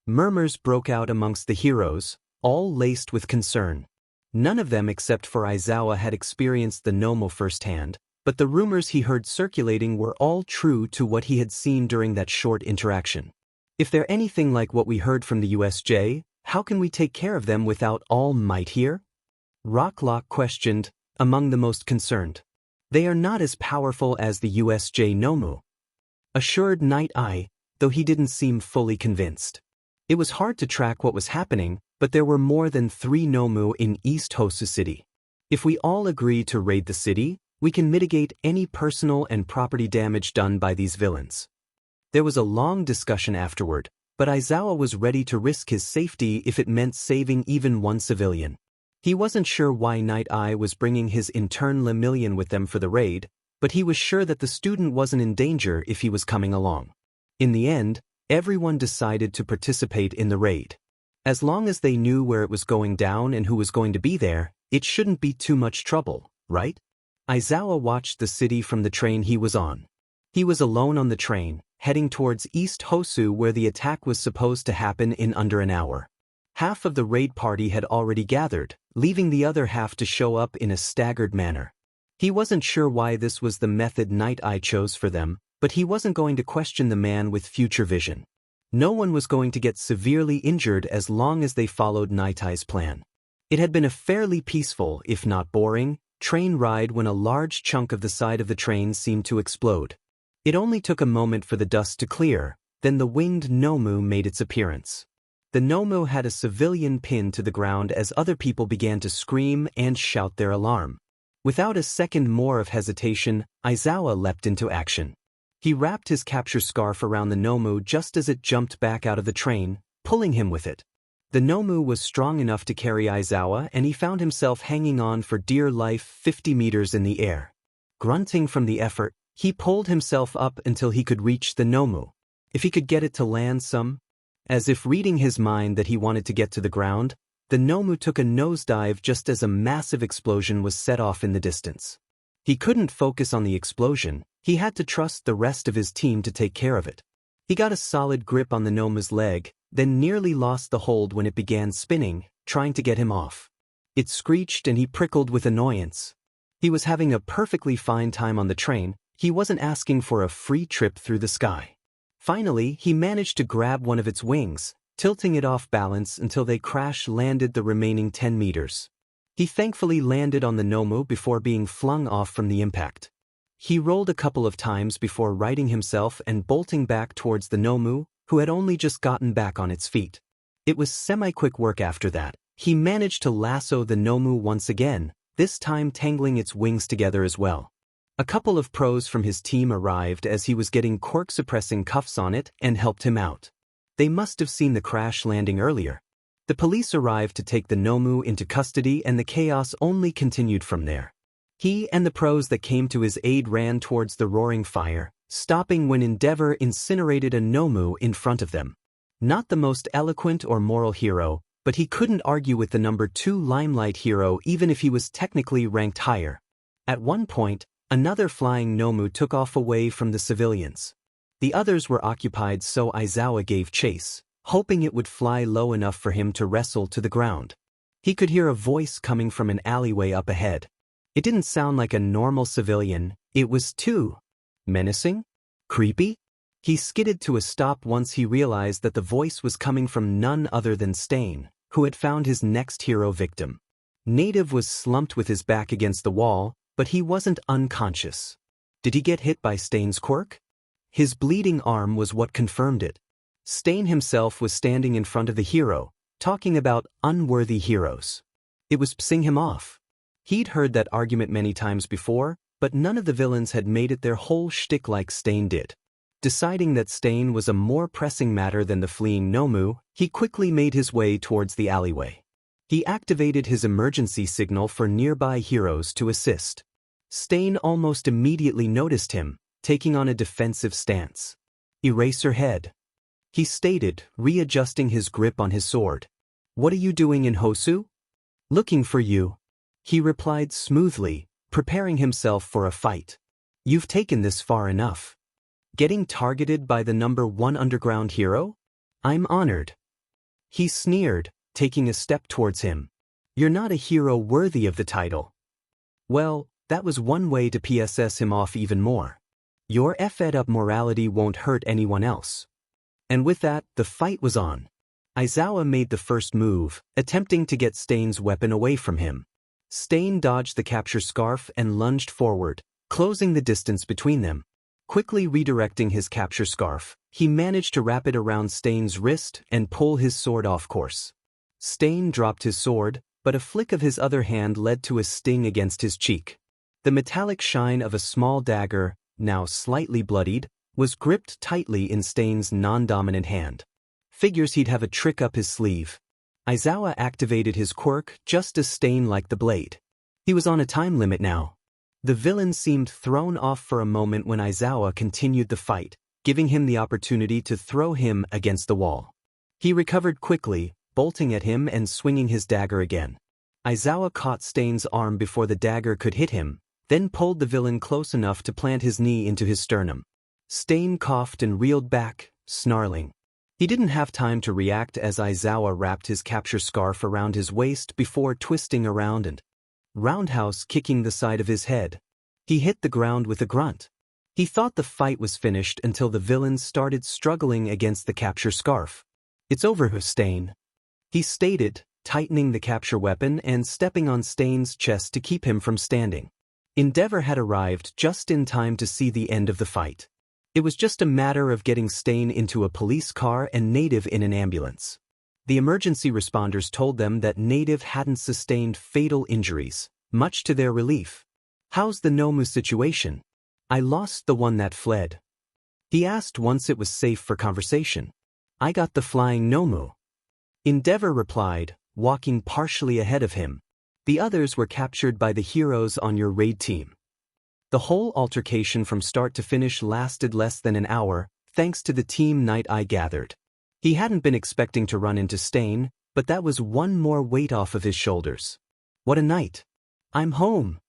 Murmurs broke out amongst the heroes, all laced with concern. None of them except for Aizawa had experienced the Nomu firsthand, but the rumors he heard circulating were all true to what he had seen during that short interaction. If they're anything like what we heard from the USJ, how can we take care of them without all might here? Rocklock questioned, among the most concerned. They are not as powerful as the USJ Nomu, assured Night Eye, though he didn't seem fully convinced. It was hard to track what was happening, but there were more than 3 Nomu in East Hosu City. If we all agree to raid the city, we can mitigate any personal and property damage done by these villains. There was a long discussion afterward, but Aizawa was ready to risk his safety if it meant saving even one civilian. He wasn't sure why Night Eye was bringing his intern Lemillion with them for the raid, but he was sure that the student wasn't in danger if he was coming along. In the end, everyone decided to participate in the raid. As long as they knew where it was going down and who was going to be there, it shouldn't be too much trouble, right? Aizawa watched the city from the train he was on. He was alone on the train, heading towards East Hosu where the attack was supposed to happen in under an hour. Half of the raid party had already gathered, leaving the other half to show up in a staggered manner. He wasn't sure why this was the method Night Eye chose for them, but he wasn't going to question the man with future vision. No one was going to get severely injured as long as they followed Night Eye's plan. It had been a fairly peaceful, if not boring, train ride when a large chunk of the side of the train seemed to explode. It only took a moment for the dust to clear, then the winged Nomu made its appearance. The Nomu had a civilian pinned to the ground as other people began to scream and shout their alarm. Without a second more of hesitation, Aizawa leapt into action. He wrapped his capture scarf around the Nomu just as it jumped back out of the train, pulling him with it. The Nomu was strong enough to carry Aizawa, and he found himself hanging on for dear life 50 meters in the air. Grunting from the effort, he pulled himself up until he could reach the Nomu. If he could get it to land as if reading his mind that he wanted to get to the ground, the Nomu took a nosedive just as a massive explosion was set off in the distance. He couldn't focus on the explosion, he had to trust the rest of his team to take care of it. He got a solid grip on the Nomu's leg, then nearly lost the hold when it began spinning, trying to get him off. It screeched and he prickled with annoyance. He was having a perfectly fine time on the train, he wasn't asking for a free trip through the sky. Finally, he managed to grab one of its wings, tilting it off balance until they crash-landed the remaining 10 meters. He thankfully landed on the Nomu before being flung off from the impact. He rolled a couple of times before righting himself and bolting back towards the Nomu, who had only just gotten back on its feet. It was semi-quick work after that. He managed to lasso the Nomu once again, this time tangling its wings together as well. A couple of pros from his team arrived as he was getting Quirk-suppressing cuffs on it and helped him out. They must have seen the crash landing earlier. The police arrived to take the Nomu into custody and the chaos only continued from there. He and the pros that came to his aid ran towards the roaring fire, stopping when Endeavor incinerated a Nomu in front of them. Not the most eloquent or moral hero, but he couldn't argue with the number 2 Limelight hero even if he was technically ranked higher. At one point, another flying Nomu took off away from the civilians. The others were occupied, so Aizawa gave chase, hoping it would fly low enough for him to wrestle to the ground. He could hear a voice coming from an alleyway up ahead. It didn't sound like a normal civilian, it was too menacing? Creepy? He skidded to a stop once he realized that the voice was coming from none other than Stain, who had found his next hero victim. Native was slumped with his back against the wall, but he wasn't unconscious. Did he get hit by Stain's quirk? His bleeding arm was what confirmed it. Stain himself was standing in front of the hero, talking about unworthy heroes. It was pissing him off. He'd heard that argument many times before, but none of the villains had made it their whole shtick like Stain did. Deciding that Stain was a more pressing matter than the fleeing Nomu, he quickly made his way towards the alleyway. He activated his emergency signal for nearby heroes to assist. Stain almost immediately noticed him, taking on a defensive stance. "Eraserhead," he stated, readjusting his grip on his sword. "What are you doing in Hosu?" "Looking for you," he replied smoothly, preparing himself for a fight. "You've taken this far enough. Getting targeted by the number 1 underground hero? I'm honored." He sneered, taking a step towards him. "You're not a hero worthy of the title." Well, that was one way to PSS him off even more. Your fed up morality won't hurt anyone else. And with that, the fight was on. Aizawa made the first move, attempting to get Stain's weapon away from him. Stain dodged the capture scarf and lunged forward, closing the distance between them. Quickly redirecting his capture scarf, he managed to wrap it around Stain's wrist and pull his sword off course. Stain dropped his sword, but a flick of his other hand led to a sting against his cheek. The metallic shine of a small dagger, now slightly bloodied, was gripped tightly in Stain's non-dominant hand. Figures he'd have a trick up his sleeve. Aizawa activated his quirk just as Stain liked the blade. He was on a time limit now. The villain seemed thrown off for a moment when Aizawa continued the fight, giving him the opportunity to throw him against the wall. He recovered quickly, bolting at him and swinging his dagger again. Aizawa caught Stain's arm before the dagger could hit him, then pulled the villain close enough to plant his knee into his sternum. Stain coughed and reeled back, snarling. He didn't have time to react as Aizawa wrapped his capture scarf around his waist before twisting around and roundhouse kicking the side of his head. He hit the ground with a grunt. He thought the fight was finished until the villain started struggling against the capture scarf. "It's over, Stain," he stated, tightening the capture weapon and stepping on Stain's chest to keep him from standing. Endeavor had arrived just in time to see the end of the fight. It was just a matter of getting Stain into a police car and Native in an ambulance. The emergency responders told them that Native hadn't sustained fatal injuries, much to their relief. "How's the Nomu situation?" "I lost the one that fled," he asked once it was safe for conversation. "I got the flying Nomu," Endeavor replied, walking partially ahead of him. "The others were captured by the heroes on your raid team." The whole altercation from start to finish lasted less than an hour, thanks to the team Night Eye gathered. He hadn't been expecting to run into Stain, but that was one more weight off of his shoulders. "What a night. I'm home,"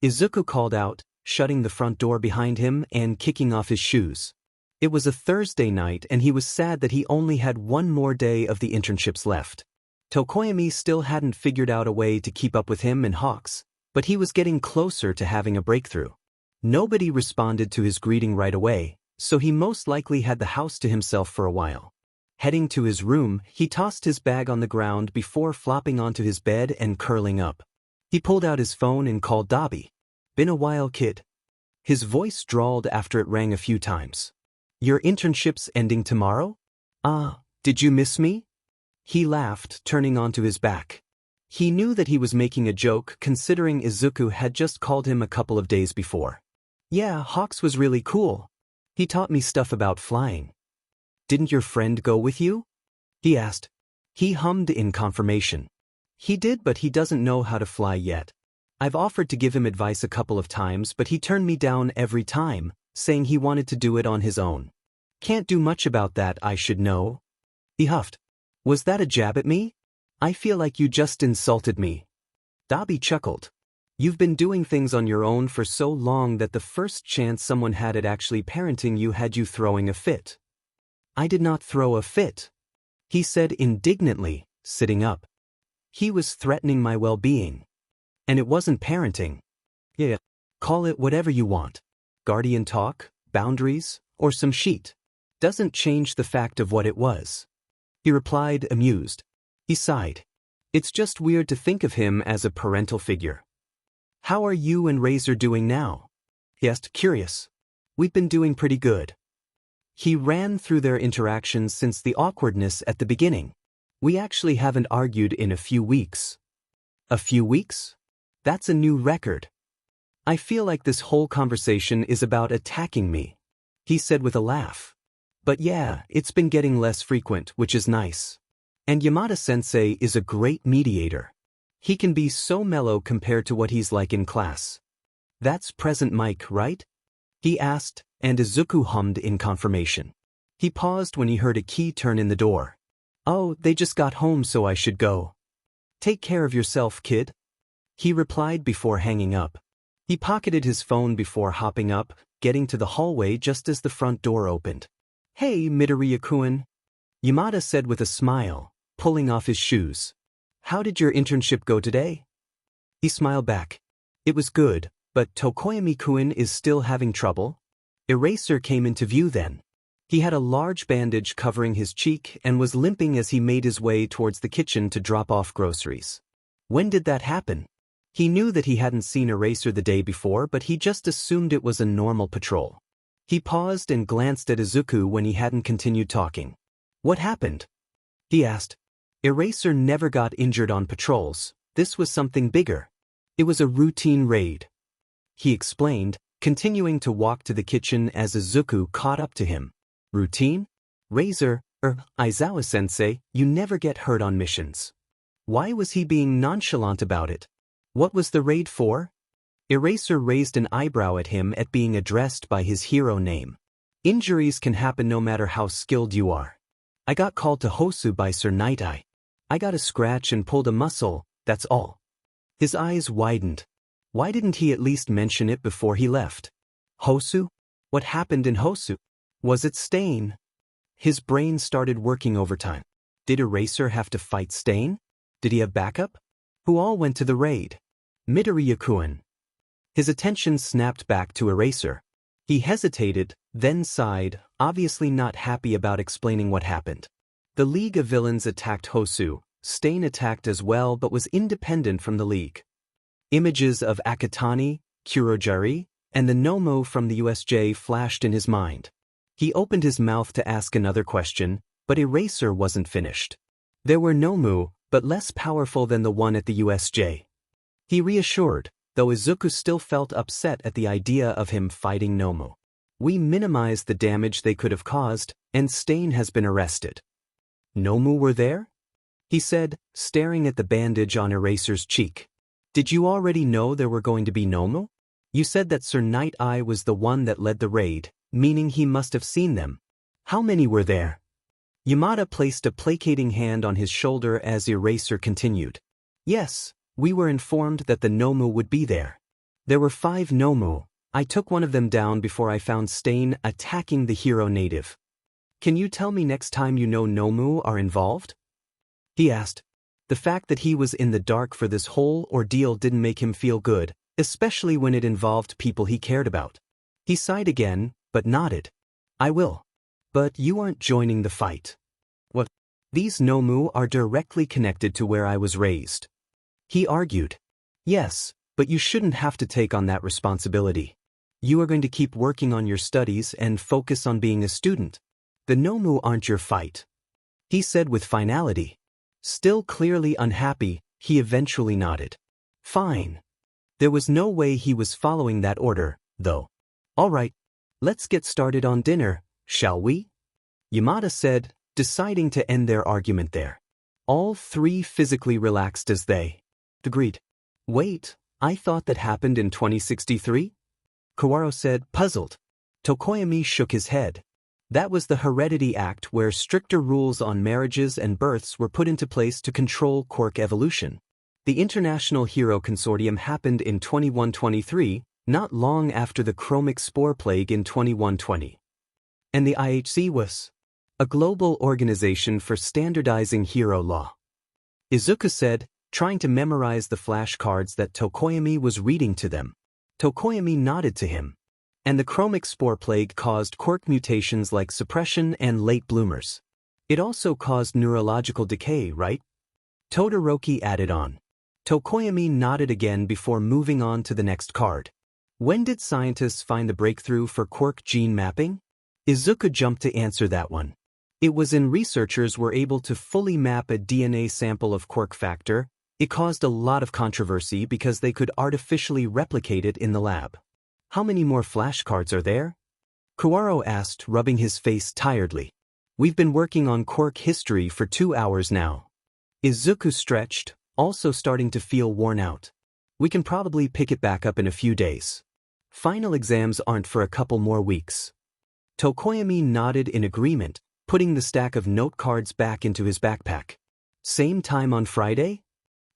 Izuku called out, shutting the front door behind him and kicking off his shoes. It was a Thursday night and he was sad that he only had one more day of the internships left. Tokoyami still hadn't figured out a way to keep up with him and Hawks, but he was getting closer to having a breakthrough. Nobody responded to his greeting right away, so he most likely had the house to himself for a while. Heading to his room, he tossed his bag on the ground before flopping onto his bed and curling up. He pulled out his phone and called Dabi. "Been a while, kid." His voice drawled after it rang a few times. "Your internship's ending tomorrow? Did you miss me?" He laughed, turning onto his back. He knew that he was making a joke considering Izuku had just called him a couple of days before. "Yeah, Hawks was really cool. He taught me stuff about flying." "Didn't your friend go with you?" he asked. He hummed in confirmation. "He did, but he doesn't know how to fly yet. I've offered to give him advice a couple of times, but he turned me down every time, saying he wanted to do it on his own. Can't do much about that, I should know." He huffed. "Was that a jab at me? I feel like you just insulted me." Dabi chuckled. "You've been doing things on your own for so long that the first chance someone had at actually parenting you had you throwing a fit." "I did not throw a fit," he said indignantly, sitting up. He was threatening my well-being. And it wasn't parenting. "Yeah, call it whatever you want. Guardian talk, boundaries, or some shit. Doesn't change the fact of what it was." He replied, amused. He sighed. "It's just weird to think of him as a parental figure." "How are you and Razor doing now?" he asked, curious. "We've been doing pretty good." He ran through their interactions since the awkwardness at the beginning. "We actually haven't argued in a few weeks." "A few weeks? That's a new record." "I feel like this whole conversation is about attacking me," he said with a laugh. "But yeah, it's been getting less frequent, which is nice. And Yamada-sensei is a great mediator. He can be so mellow compared to what he's like in class." "That's Present Mike, right?" he asked, and Izuku hummed in confirmation. He paused when he heard a key turn in the door. "Oh, they just got home, so I should go." "Take care of yourself, kid," he replied before hanging up. He pocketed his phone before hopping up, getting to the hallway just as the front door opened. "Hey, Midoriya-kun," Yamada said with a smile, pulling off his shoes. "How did your internship go today?" He smiled back. "It was good, but Tokoyami-kun is still having trouble." Eraser came into view then. He had a large bandage covering his cheek and was limping as he made his way towards the kitchen to drop off groceries. When did that happen? He knew that he hadn't seen Eraser the day before, but he just assumed it was a normal patrol. He paused and glanced at Izuku when he hadn't continued talking. "What happened?" he asked. "Eraser never got injured on patrols. This was something bigger. It was a routine raid," he explained, continuing to walk to the kitchen as Izuku caught up to him. "Routine? Razor, Aizawa-sensei, you never get hurt on missions." Why was he being nonchalant about it? What was the raid for? Eraser raised an eyebrow at him at being addressed by his hero name. "Injuries can happen no matter how skilled you are. I got called to Hosu by Sir Night Eye. I got a scratch and pulled a muscle, that's all." His eyes widened. Why didn't he at least mention it before he left? Hosu? What happened in Hosu? Was it Stain? His brain started working overtime. Did Eraser have to fight Stain? Did he have backup? Who all went to the raid? Midoriya-kun. His attention snapped back to Eraser. He hesitated, then sighed, obviously not happy about explaining what happened. The League of Villains attacked Hosu. Stain attacked as well but was independent from the League. Images of Akatani, Kurojari, and the Nomo from the USJ flashed in his mind. He opened his mouth to ask another question, but Eraser wasn't finished. There were Nomu, but less powerful than the one at the USJ. He reassured, though Izuku still felt upset at the idea of him fighting Nomu. We minimized the damage they could have caused, and Stain has been arrested. Nomu were there? He said, staring at the bandage on Eraser's cheek. Did you already know there were going to be Nomu? You said that Sir Night Eye was the one that led the raid, meaning he must have seen them. How many were there? Yamada placed a placating hand on his shoulder as Eraser continued. Yes, we were informed that the Nomu would be there. There were 5 Nomu. I took one of them down before I found Stain attacking the hero native. Can you tell me next time you know Nomu are involved? He asked. The fact that he was in the dark for this whole ordeal didn't make him feel good, especially when it involved people he cared about. He sighed again, but nodded. I will. But you aren't joining the fight. What? These Nomu are directly connected to where I was raised. He argued. Yes, but you shouldn't have to take on that responsibility. You are going to keep working on your studies and focus on being a student. The Nomu aren't your fight. He said with finality. Still clearly unhappy, he eventually nodded. Fine. There was no way he was following that order, though. All right, let's get started on dinner, shall we? Yamada said, deciding to end their argument there. All 3 physically relaxed as they agreed. Wait, I thought that happened in 2063? Kaworu said, puzzled. Tokoyami shook his head. That was the Heredity Act where stricter rules on marriages and births were put into place to control quirk evolution. The International Hero Consortium happened in 2123, not long after the chromic spore plague in 2120. And the IHC was a global organization for standardizing hero law. Izuku said, trying to memorize the flashcards that Tokoyami was reading to them. Tokoyami nodded to him. And the chromic spore plague caused quirk mutations like suppression and late bloomers. It also caused neurological decay, right? Todoroki added on. Tokoyami nodded again before moving on to the next card. When did scientists find the breakthrough for quirk gene mapping? Izuku jumped to answer that one. It was when researchers were able to fully map a DNA sample of quirk factor. It caused a lot of controversy because they could artificially replicate it in the lab. How many more flashcards are there? Kaworu asked, rubbing his face tiredly. We've been working on quirk history for 2 hours now. Izuku stretched, also starting to feel worn out. We can probably pick it back up in a few days. Final exams aren't for a couple more weeks. Tokoyami nodded in agreement, putting the stack of note cards back into his backpack. Same time on Friday?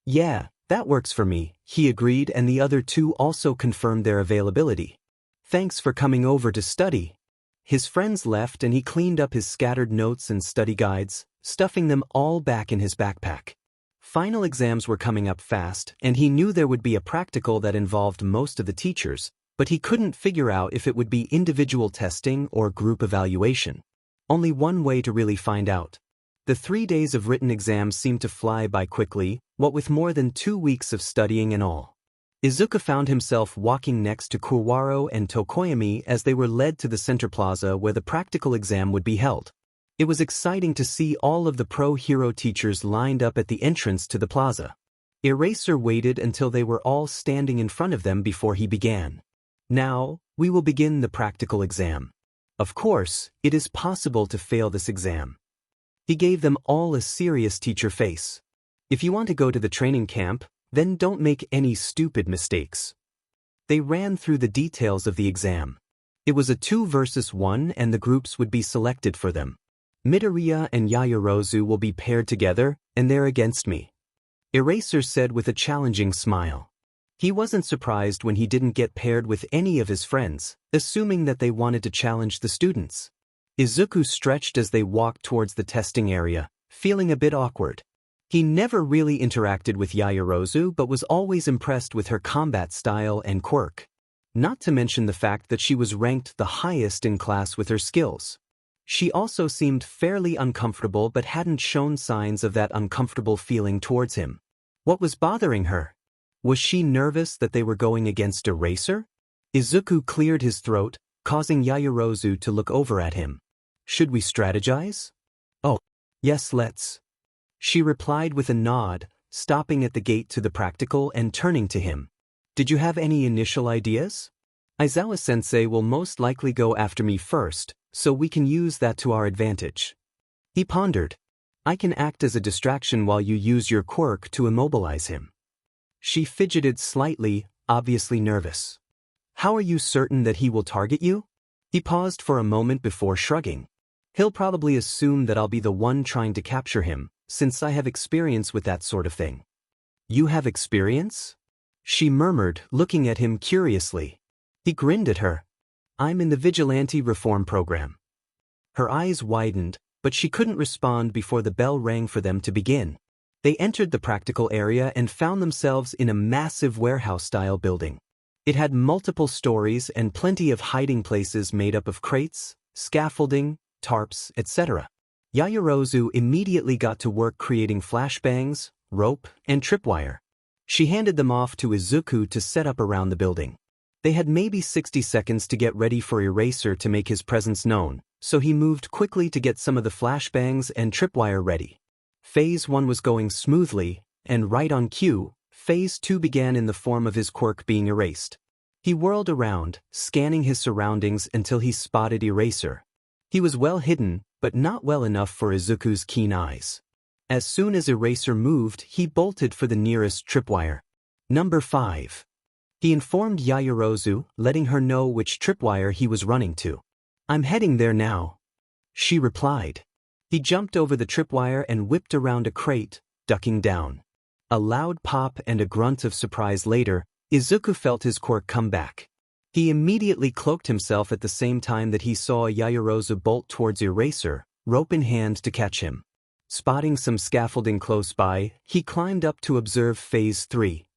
Yeah, that works for me, he agreed, and the other 2 also confirmed their availability. Thanks for coming over to study. His friends left and he cleaned up his scattered notes and study guides, stuffing them all back in his backpack. Final exams were coming up fast, and he knew there would be a practical that involved most of the teachers, but he couldn't figure out if it would be individual testing or group evaluation. Only one way to really find out. The 3 days of written exams seemed to fly by quickly, what with more than 2 weeks of studying and all. Izuku found himself walking next to Kaworu and Tokoyami as they were led to the center plaza where the practical exam would be held. It was exciting to see all of the pro-hero teachers lined up at the entrance to the plaza. Eraser waited until they were all standing in front of them before he began. Now, we will begin the practical exam. Of course, it is possible to fail this exam. He gave them all a serious teacher face. If you want to go to the training camp, then don't make any stupid mistakes. They ran through the details of the exam. It was a 2 versus 1 and the groups would be selected for them. Midoriya and Yaoyorozu will be paired together, and they're against me. Eraser said with a challenging smile. He wasn't surprised when he didn't get paired with any of his friends, assuming that they wanted to challenge the students. Izuku stretched as they walked towards the testing area, feeling a bit awkward. He never really interacted with Yaoyorozu but was always impressed with her combat style and quirk. Not to mention the fact that she was ranked the highest in class with her skills. She also seemed fairly uncomfortable but hadn't shown signs of that uncomfortable feeling towards him. What was bothering her? Was she nervous that they were going against Eraser? Izuku cleared his throat, causing Yaoyorozu to look over at him. Should we strategize? Oh, yes, let's. She replied with a nod, stopping at the gate to the practical and turning to him. Did you have any initial ideas? Aizawa-sensei will most likely go after me first, so we can use that to our advantage. He pondered. I can act as a distraction while you use your quirk to immobilize him. She fidgeted slightly, obviously nervous. How are you certain that he will target you? He paused for a moment before shrugging. He'll probably assume that I'll be the one trying to capture him, since I have experience with that sort of thing. You have experience? She murmured, looking at him curiously. He grinned at her. I'm in the Vigilante Reform Program. Her eyes widened, but she couldn't respond before the bell rang for them to begin. They entered the practical area and found themselves in a massive warehouse-style building. It had multiple stories and plenty of hiding places made up of crates, scaffolding, tarps, etc. Yaoyorozu immediately got to work creating flashbangs, rope, and tripwire. She handed them off to Izuku to set up around the building. They had maybe 60 seconds to get ready for Eraser to make his presence known, so he moved quickly to get some of the flashbangs and tripwire ready. Phase 1 was going smoothly, and right on cue, Phase 2 began in the form of his quirk being erased. He whirled around, scanning his surroundings until he spotted Eraser. He was well hidden, but not well enough for Izuku's keen eyes. As soon as Eraser moved, he bolted for the nearest tripwire. Number 5. He informed Yaoyorozu, letting her know which tripwire he was running to. I'm heading there now. She replied. He jumped over the tripwire and whipped around a crate, ducking down. A loud pop and a grunt of surprise later, Izuku felt his quirk come back. He immediately cloaked himself at the same time that he saw Yaoyorozu bolt towards Eraser, rope in hand to catch him. Spotting some scaffolding close by, he climbed up to observe Phase 3.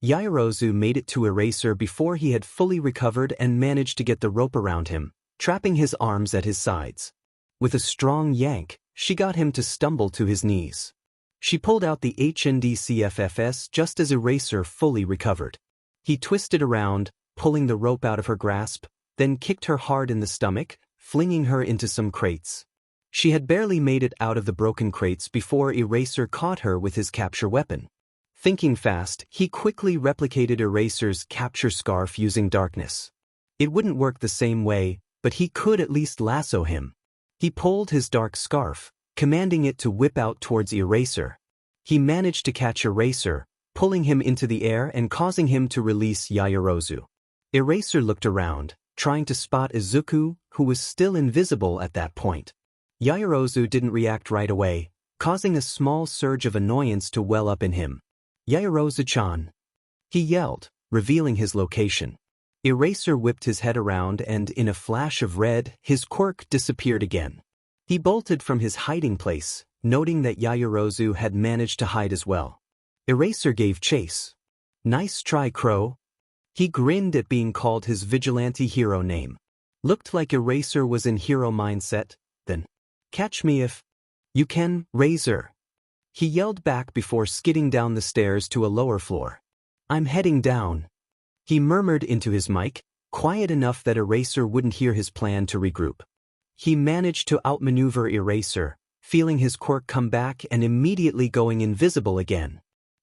Yaoyorozu made it to Eraser before he had fully recovered and managed to get the rope around him, trapping his arms at his sides. With a strong yank, she got him to stumble to his knees. She pulled out the HNDCFFS just as Eraser fully recovered. He twisted around, pulling the rope out of her grasp, then kicked her hard in the stomach, flinging her into some crates. She had barely made it out of the broken crates before Eraser caught her with his capture weapon. Thinking fast, he quickly replicated Eraser's capture scarf using darkness. It wouldn't work the same way, but he could at least lasso him. He pulled his dark scarf, commanding it to whip out towards Eraser. He managed to catch Eraser, pulling him into the air and causing him to release Yaoyorozu. Eraser looked around, trying to spot Izuku, who was still invisible at that point. Yaoyorozu didn't react right away, causing a small surge of annoyance to well up in him. Yaoyorozu-chan. He yelled, revealing his location. Eraser whipped his head around and, in a flash of red, his quirk disappeared again. He bolted from his hiding place, noting that Yaoyorozu had managed to hide as well. Eraser gave chase. Nice try, Crow. He grinned at being called his vigilante hero name. Looked like Eraser was in hero mindset, then. Catch me if you can, Razor. He yelled back before skidding down the stairs to a lower floor. I'm heading down. He murmured into his mic, quiet enough that Eraser wouldn't hear his plan to regroup. He managed to outmaneuver Eraser, feeling his quirk come back and immediately going invisible again.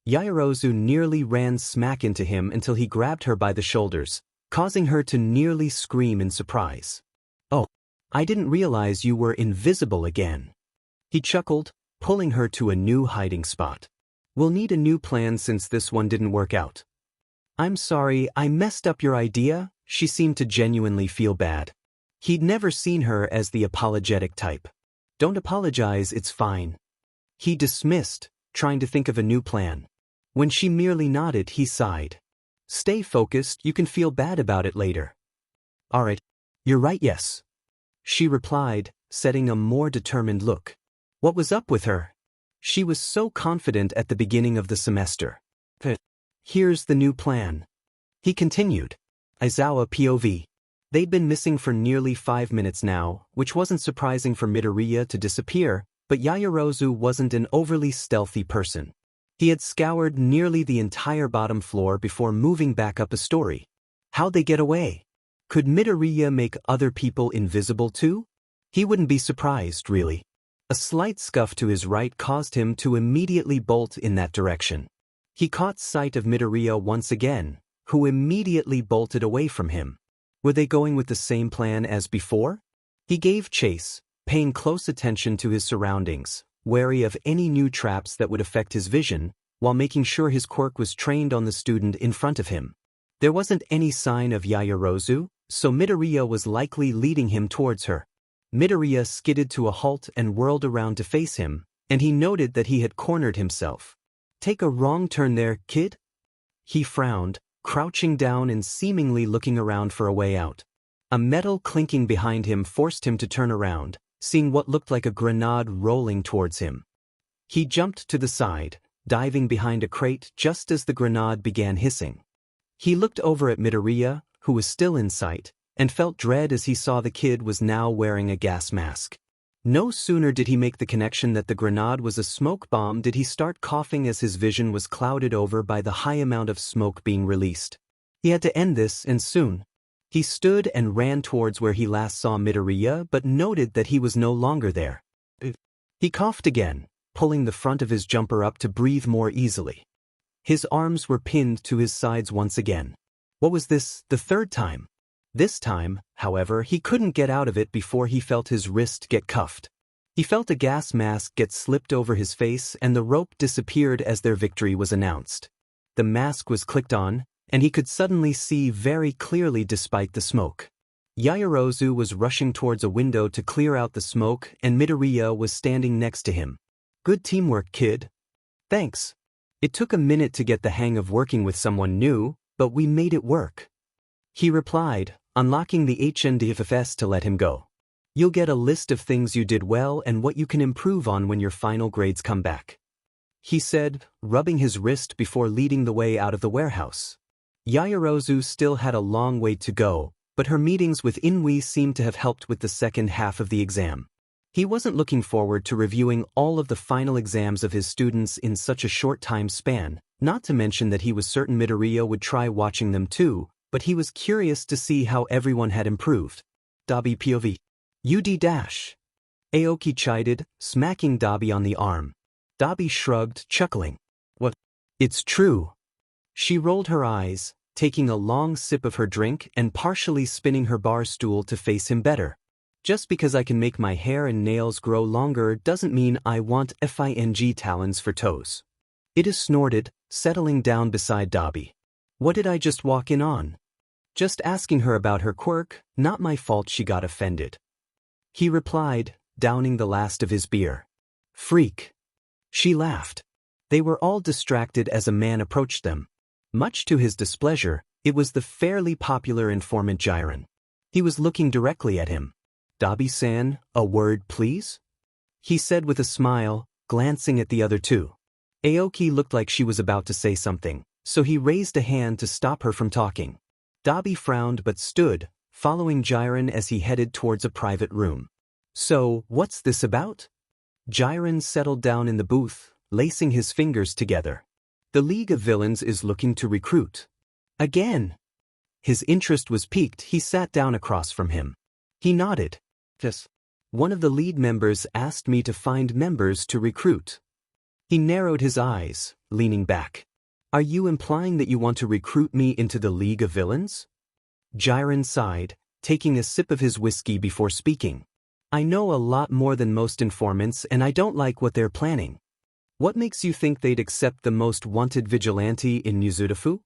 Yaoyorozu nearly ran smack into him until he grabbed her by the shoulders, causing her to nearly scream in surprise. Oh, I didn't realize you were invisible again. He chuckled, pulling her to a new hiding spot. We'll need a new plan since this one didn't work out. I'm sorry, I messed up your idea. She seemed to genuinely feel bad. He'd never seen her as the apologetic type. Don't apologize, it's fine. He dismissed, trying to think of a new plan. When she merely nodded, he sighed. Stay focused, you can feel bad about it later. Alright, you're right, yes. She replied, setting a more determined look. What was up with her? She was so confident at the beginning of the semester. Here's the new plan. He continued. Aizawa POV. They'd been missing for nearly 5 minutes now, which wasn't surprising for Midoriya to disappear, but Yaoyorozu wasn't an overly stealthy person. He had scoured nearly the entire bottom floor before moving back up a story. How'd they get away? Could Midoriya make other people invisible too? He wouldn't be surprised, really. A slight scuff to his right caused him to immediately bolt in that direction. He caught sight of Midoriya once again, who immediately bolted away from him. Were they going with the same plan as before? He gave chase, paying close attention to his surroundings, wary of any new traps that would affect his vision, while making sure his quirk was trained on the student in front of him. There wasn't any sign of Yaoyorozu, so Midoriya was likely leading him towards her. Midoriya skidded to a halt and whirled around to face him, and he noted that he had cornered himself. "Take a wrong turn there, kid?" He frowned, crouching down and seemingly looking around for a way out. A metal clinking behind him forced him to turn around, seeing what looked like a grenade rolling towards him. He jumped to the side, diving behind a crate just as the grenade began hissing. He looked over at Midoriya, who was still in sight, and felt dread as he saw the kid was now wearing a gas mask. No sooner did he make the connection that the grenade was a smoke bomb did he start coughing as his vision was clouded over by the high amount of smoke being released. He had to end this, and soon. He stood and ran towards where he last saw Midoriya but noted that he was no longer there. He coughed again, pulling the front of his jumper up to breathe more easily. His arms were pinned to his sides once again. What was this, the third time? This time, however, he couldn't get out of it before he felt his wrist get cuffed. He felt a gas mask get slipped over his face and the rope disappeared as their victory was announced. The mask was clicked on, and he could suddenly see very clearly despite the smoke. Yaoyorozu was rushing towards a window to clear out the smoke and Midoriya was standing next to him. "Good teamwork, kid." "Thanks. It took a minute to get the hang of working with someone new, but we made it work," he replied, unlocking the HNDFFS to let him go. "You'll get a list of things you did well and what you can improve on when your final grades come back," he said, rubbing his wrist before leading the way out of the warehouse. Yaoyorozu still had a long way to go, but her meetings with Inui seemed to have helped with the second half of the exam. He wasn't looking forward to reviewing all of the final exams of his students in such a short time span, not to mention that he was certain Midoriya would try watching them too, but he was curious to see how everyone had improved. Dabi POV. UD-. Aoki chided, smacking Dabi on the arm. Dabi shrugged, chuckling. "What? It's true." She rolled her eyes, taking a long sip of her drink and partially spinning her bar stool to face him better. "Just because I can make my hair and nails grow longer doesn't mean I want FING talons for toes." It is snorted, settling down beside Dabi. "What did I just walk in on? Just asking her about her quirk, not my fault she got offended," he replied, downing the last of his beer. "Freak." She laughed. They were all distracted as a man approached them. Much to his displeasure, it was the fairly popular informant Jiren. He was looking directly at him. "Dabi-san, a word please?" he said with a smile, glancing at the other two. Aoki looked like she was about to say something, so he raised a hand to stop her from talking. Dabi frowned but stood, following Jiren as he headed towards a private room. "So, what's this about?" Jiren settled down in the booth, lacing his fingers together. "The League of Villains is looking to recruit." "Again?" His interest was piqued. He sat down across from him. He nodded. "Yes. One of the lead members asked me to find members to recruit." He narrowed his eyes, leaning back. "Are you implying that you want to recruit me into the League of Villains?" Jiren sighed, taking a sip of his whiskey before speaking. "I know a lot more than most informants and I don't like what they're planning." "What makes you think they'd accept the most wanted vigilante in Musutafu?"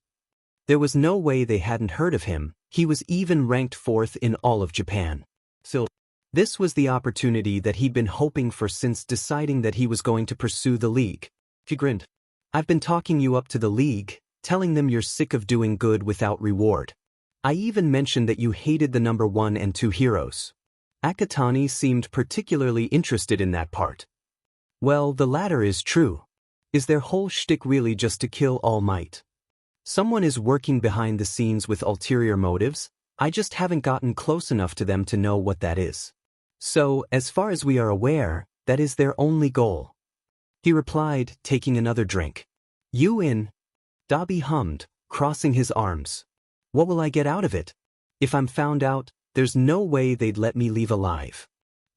There was no way they hadn't heard of him. He was even ranked 4th in all of Japan. So, this was the opportunity that he'd been hoping for since deciding that he was going to pursue the League. He grinned. "I've been talking you up to the League, telling them you're sick of doing good without reward. I even mentioned that you hated the number 1 and 2 heroes." Akatani seemed particularly interested in that part. "Well, the latter is true. Is their whole shtick really just to kill All Might? Someone is working behind the scenes with ulterior motives. I just haven't gotten close enough to them to know what that is. So, as far as we are aware, that is their only goal," he replied, taking another drink. "You in?" Dabi hummed, crossing his arms. "What will I get out of it? If I'm found out, there's no way they'd let me leave alive."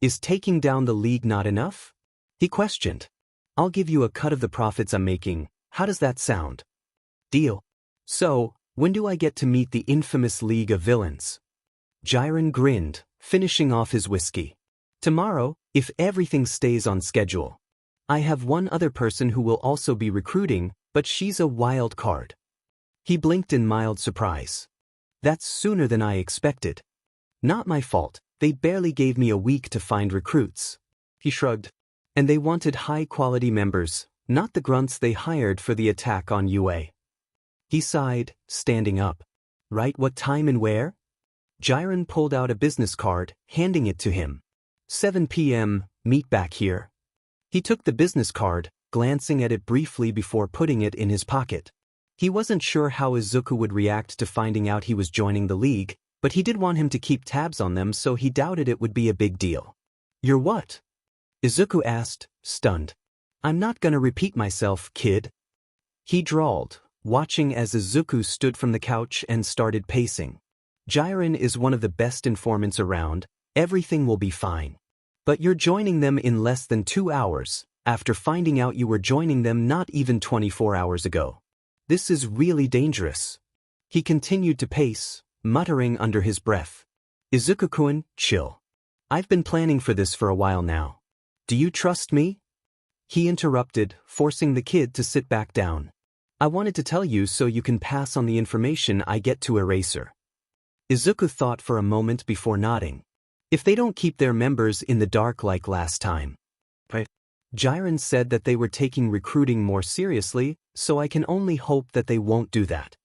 Is taking down the league not enough? He questioned. I'll give you a cut of the profits I'm making. How does that sound? Deal. So, when do I get to meet the infamous League of Villains? Jiren grinned, finishing off his whiskey. Tomorrow, if everything stays on schedule. I have one other person who will also be recruiting, but she's a wild card. He blinked in mild surprise. That's sooner than I expected. Not my fault, they barely gave me a week to find recruits. He shrugged. And they wanted high-quality members, not the grunts they hired for the attack on UA. He sighed, standing up. Right, what time and where? Jiren pulled out a business card, handing it to him. 7 p.m., meet back here. He took the business card, glancing at it briefly before putting it in his pocket. He wasn't sure how Izuku would react to finding out he was joining the league, but he did want him to keep tabs on them, so he doubted it would be a big deal. You're what? Izuku asked, stunned. I'm not gonna repeat myself, kid. He drawled, watching as Izuku stood from the couch and started pacing. Jiren is one of the best informants around, everything will be fine. But you're joining them in less than 2 hours, after finding out you were joining them not even 24 hours ago. This is really dangerous. He continued to pace, muttering under his breath. Izuku-kun, chill. I've been planning for this for a while now. Do you trust me? He interrupted, forcing the kid to sit back down. I wanted to tell you so you can pass on the information I get to Eraser. Izuku thought for a moment before nodding. If they don't keep their members in the dark like last time. Right. Jiren said that they were taking recruiting more seriously, so I can only hope that they won't do that.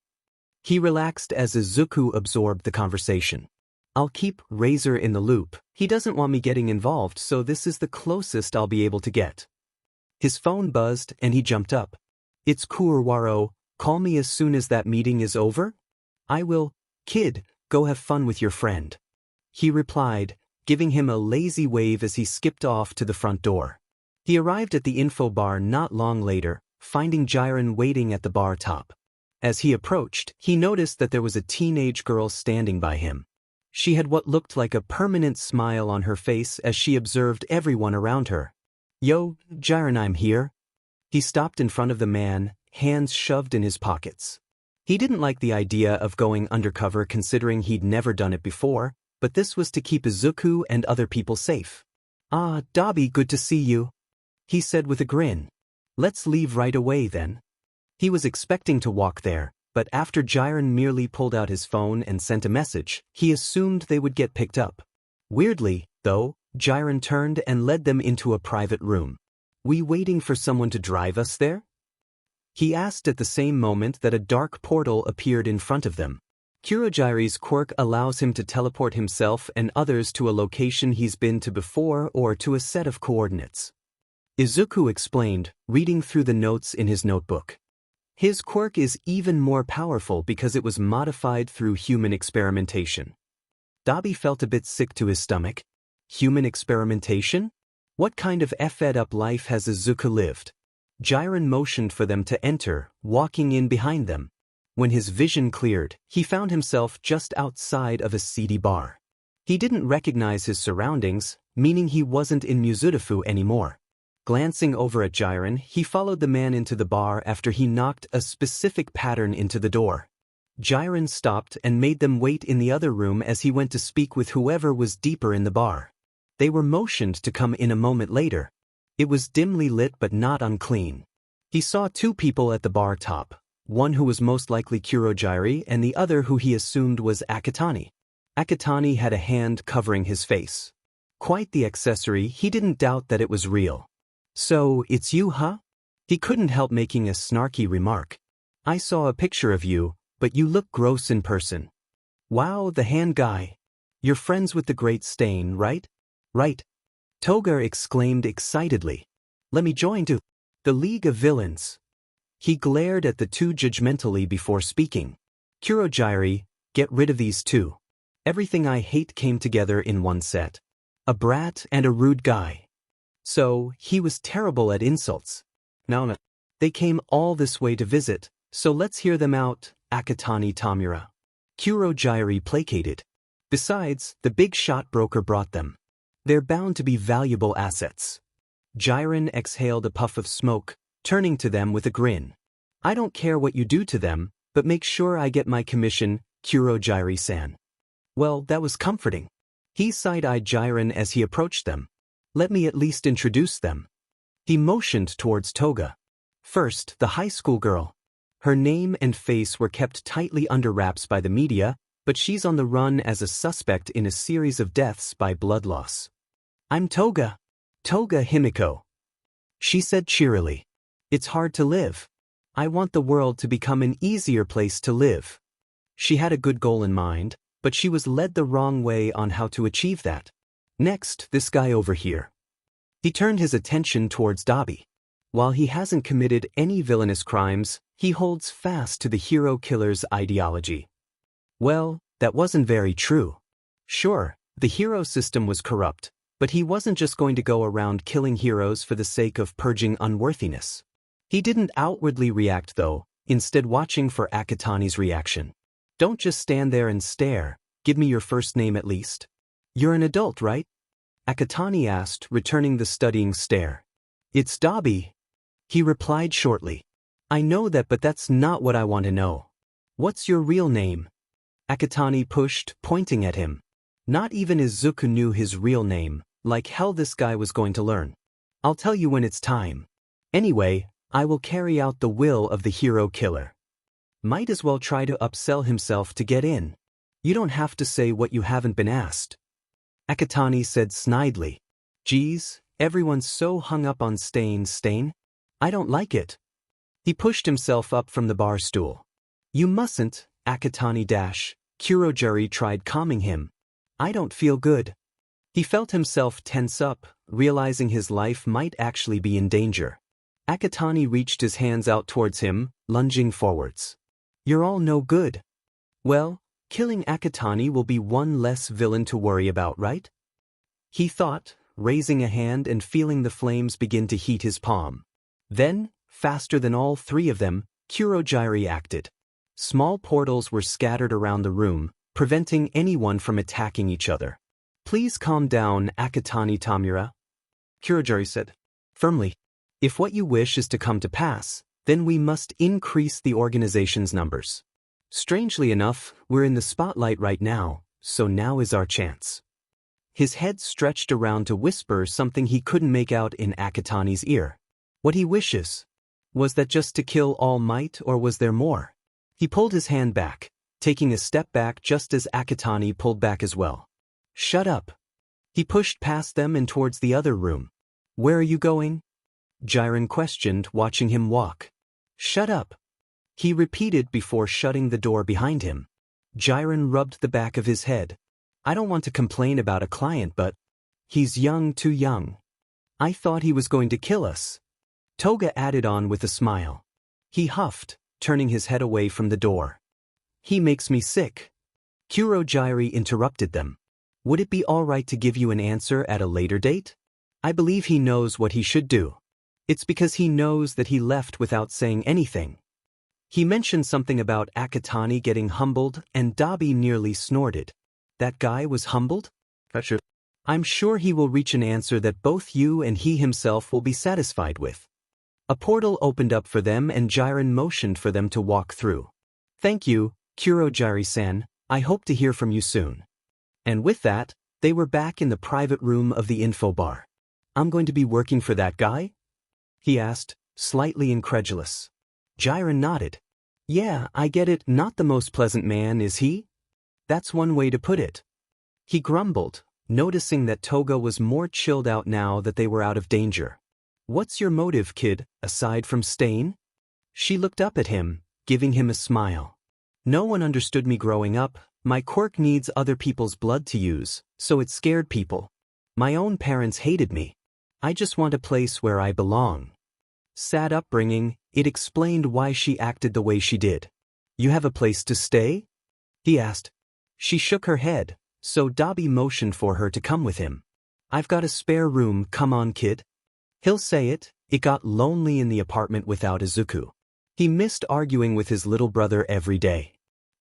He relaxed as Izuku absorbed the conversation. I'll keep Razor in the loop. He doesn't want me getting involved, so this is the closest I'll be able to get. His phone buzzed and he jumped up. It's Kuruwaro, call me as soon as that meeting is over? I will. Kid, go have fun with your friend. He replied, giving him a lazy wave as he skipped off to the front door. He arrived at the info bar not long later, finding Jiren waiting at the bar top. As he approached, he noticed that there was a teenage girl standing by him. She had what looked like a permanent smile on her face as she observed everyone around her. Yo, Jiren, I'm here. He stopped in front of the man, hands shoved in his pockets. He didn't like the idea of going undercover considering he'd never done it before, but this was to keep Izuku and other people safe. Ah, Dabi, good to see you, he said with a grin. Let's leave right away then. He was expecting to walk there, but after Jiren merely pulled out his phone and sent a message, he assumed they would get picked up. Weirdly, though, Jiren turned and led them into a private room. We waiting for someone to drive us there? He asked at the same moment that a dark portal appeared in front of them. Kurogiri's quirk allows him to teleport himself and others to a location he's been to before or to a set of coordinates. Izuku explained, reading through the notes in his notebook. His quirk is even more powerful because it was modified through human experimentation. Dabi felt a bit sick to his stomach. Human experimentation? What kind of effed-up life has Izuku lived? Jiren motioned for them to enter, walking in behind them. When his vision cleared, he found himself just outside of a seedy bar. He didn't recognize his surroundings, meaning he wasn't in Musutafu anymore. Glancing over at Jiren, he followed the man into the bar after he knocked a specific pattern into the door. Jiren stopped and made them wait in the other room as he went to speak with whoever was deeper in the bar. They were motioned to come in a moment later. It was dimly lit but not unclean. He saw 2 people at the bar top, one who was most likely Kurogiri and the other who he assumed was Akatani. Akatani had a hand covering his face. Quite the accessory, he didn't doubt that it was real. So, it's you, huh? He couldn't help making a snarky remark. I saw a picture of you, but you look gross in person. Wow, the hand guy. You're friends with the Great Stain, right? Right. Toga exclaimed excitedly. Let me join too. The League of Villains. He glared at the 2 judgmentally before speaking. Kurogiri, get rid of these 2. Everything I hate came together in one set. A brat and a rude guy. So, he was terrible at insults. No. They came all this way to visit, so let's hear them out, Akatani Tamura. Kurogiri placated. Besides, the big shot broker brought them. They're bound to be valuable assets. Jiren exhaled a puff of smoke, turning to them with a grin. I don't care what you do to them, but make sure I get my commission, Kurogiri-san. Well, that was comforting. He side-eyed Jiren as he approached them. Let me at least introduce them. He motioned towards Toga. First, the high school girl. Her name and face were kept tightly under wraps by the media, but she's on the run as a suspect in a series of deaths by blood loss. I'm Toga. Toga Himiko. She said cheerily. It's hard to live. I want the world to become an easier place to live. She had a good goal in mind, but she was led the wrong way on how to achieve that. Next, this guy over here. He turned his attention towards Dabi. While he hasn't committed any villainous crimes, he holds fast to the hero killer's ideology. Well, that wasn't very true. Sure, the hero system was corrupt, but he wasn't just going to go around killing heroes for the sake of purging unworthiness. He didn't outwardly react though, instead watching for Akatani's reaction. Don't just stand there and stare, give me your first name at least. You're an adult, right? Akatani asked, returning the studying stare. It's Dabi. He replied shortly. I know that, but that's not what I want to know. What's your real name? Akatani pushed, pointing at him. Not even Izuku knew his real name, like hell this guy was going to learn. I'll tell you when it's time. Anyway, I will carry out the will of the hero killer. Might as well try to upsell himself to get in. You don't have to say what you haven't been asked. Akatani said snidely. Geez, everyone's so hung up on Stain. I don't like it. He pushed himself up from the bar stool. You mustn't, Akatani Kurogiri tried calming him. I don't feel good. He felt himself tense up, realizing his life might actually be in danger. Akatani reached his hands out towards him, lunging forwards. You're all no good. Well, killing Akatani will be one less villain to worry about, right? He thought, raising a hand and feeling the flames begin to heat his palm. Then, faster than all three of them, Kurogiri acted. Small portals were scattered around the room, preventing anyone from attacking each other. Please calm down, Akatani Tamura. Kurogiri said, firmly. If what you wish is to come to pass, then we must increase the organization's numbers. Strangely enough, we're in the spotlight right now, so now is our chance. His head stretched around to whisper something he couldn't make out in Akatani's ear. What he wishes. Was that just to kill All Might, or was there more? He pulled his hand back, taking a step back just as Akatani pulled back as well. Shut up. He pushed past them and towards the other room. Where are you going? Jiren questioned, watching him walk. Shut up. He repeated before shutting the door behind him. Jiren rubbed the back of his head. I don't want to complain about a client, but he's young, too young. I thought he was going to kill us. Toga added on with a smile. He huffed, turning his head away from the door. He makes me sick. Kurogiri interrupted them. Would it be all right to give you an answer at a later date? I believe he knows what he should do. It's because he knows that he left without saying anything. He mentioned something about Akatani getting humbled, and Dabi nearly snorted. That guy was humbled? I'm sure he will reach an answer that both you and he himself will be satisfied with. A portal opened up for them and Jiren motioned for them to walk through. Thank you, Kurogiri-san, I hope to hear from you soon. And with that, they were back in the private room of the info bar. I'm going to be working for that guy? He asked, slightly incredulous. Jiren nodded. Yeah, I get it, not the most pleasant man, is he? That's one way to put it. He grumbled, noticing that Toga was more chilled out now that they were out of danger. What's your motive, kid, aside from Stain? She looked up at him, giving him a smile. No one understood me growing up. My quirk needs other people's blood to use, so it scared people. My own parents hated me. I just want a place where I belong. Sad upbringing, it explained why she acted the way she did. You have a place to stay? He asked. She shook her head, so Dabi motioned for her to come with him. I've got a spare room, come on kid. He'll say it, it got lonely in the apartment without Izuku. He missed arguing with his little brother every day.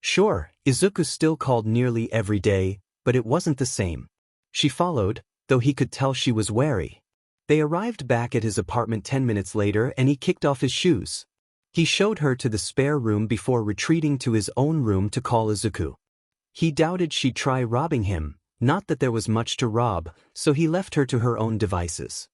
Sure, Izuku still called nearly every day, but it wasn't the same. She followed, though he could tell she was wary. They arrived back at his apartment 10 minutes later and he kicked off his shoes. He showed her to the spare room before retreating to his own room to call Izuku. He doubted she'd try robbing him, not that there was much to rob, so he left her to her own devices.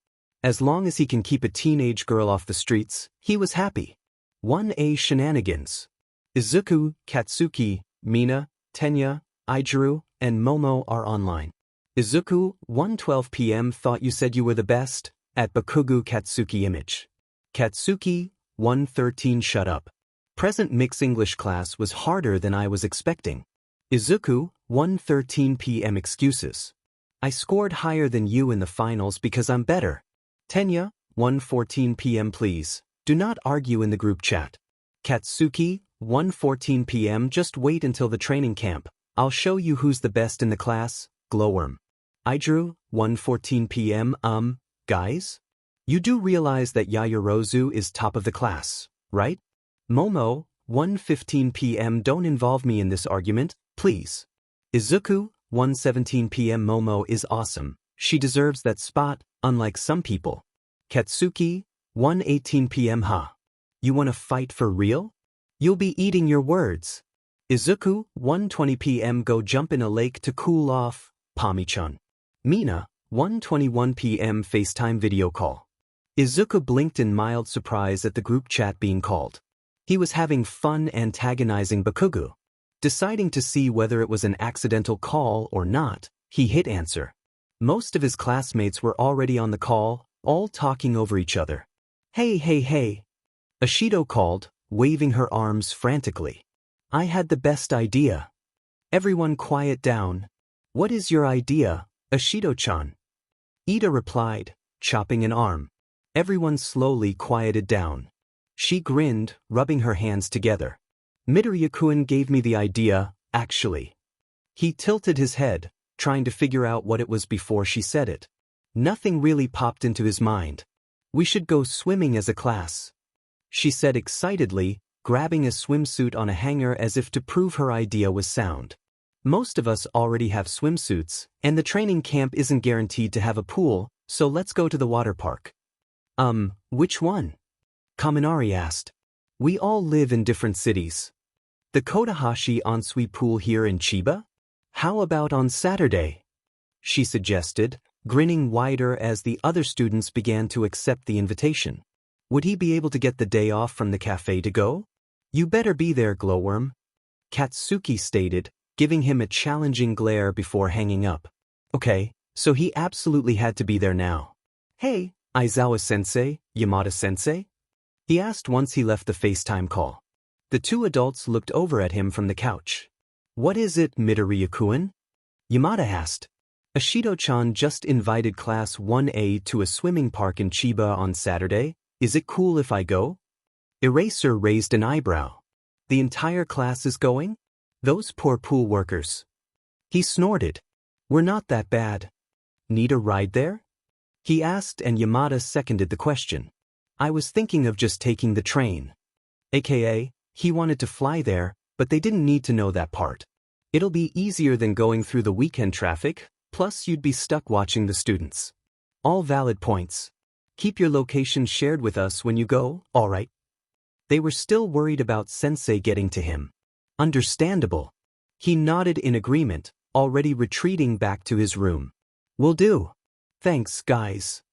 As long as he can keep a teenage girl off the streets, he was happy. 1A Shenanigans. Izuku, Katsuki, Mina, Tenya, Ijiru, and Momo are online. Izuku, 1:12 p.m. Thought you said you were the best, at Bakugu Katsuki image. Katsuki, 1:13 Shut up. Present mix English class was harder than I was expecting. Izuku, 1:13 p.m. Excuses. I scored higher than you in the finals because I'm better. Tenya, 1:14 p.m. Please, do not argue in the group chat. Katsuki, 1:14 p.m. Just wait until the training camp. I'll show you who's the best in the class, Glowworm. Ijiru, 1:14 p.m. Guys? You do realize that Yaoyorozu is top of the class, right? Momo, 1:15 p.m. Don't involve me in this argument, please. Izuku, 1:17 p.m. Momo is awesome. She deserves that spot, unlike some people. Katsuki, 1:18 p.m. You wanna fight for real? You'll be eating your words. Izuku, 1:20 p.m. Go jump in a lake to cool off, Pami-chan. Mina, 1:21 p.m. FaceTime video call. Izuku blinked in mild surprise at the group chat being called. He was having fun antagonizing Bakugu. Deciding to see whether it was an accidental call or not, he hit answer. Most of his classmates were already on the call, all talking over each other. Hey. Ashido called, waving her arms frantically. I had the best idea. Everyone quiet down. What is your idea, Ashido-chan? Ida replied, chopping an arm. Everyone slowly quieted down. She grinned, rubbing her hands together. Midoriya-kun gave me the idea, actually. He tilted his head, trying to figure out what it was before she said it. Nothing really popped into his mind. We should go swimming as a class, she said excitedly, grabbing a swimsuit on a hanger as if to prove her idea was sound. Most of us already have swimsuits, and the training camp isn't guaranteed to have a pool, so let's go to the water park. Which one? Kaminari asked. We all live in different cities. The Kodahashi Onsui pool here in Chiba? How about on Saturday? She suggested, grinning wider as the other students began to accept the invitation. Would he be able to get the day off from the cafe to go? You better be there, Glowworm, Katsuki stated, giving him a challenging glare before hanging up. Okay, so he absolutely had to be there now. Hey, Aizawa-sensei, Yamada-sensei? He asked once he left the FaceTime call. The two adults looked over at him from the couch. What is it, Midoriya-kun? Yamada asked. Ashido-chan just invited Class 1A to a swimming park in Chiba on Saturday. Is it cool if I go? Eraser raised an eyebrow. The entire class is going? Those poor pool workers. He snorted. We're not that bad. Need a ride there? He asked and Yamada seconded the question. I was thinking of just taking the train. AKA, he wanted to fly there, but they didn't need to know that part. It'll be easier than going through the weekend traffic, plus you'd be stuck watching the students. All valid points. Keep your location shared with us when you go, alright? They were still worried about Sensei getting to him. Understandable. He nodded in agreement, already retreating back to his room. Will do. Thanks, guys.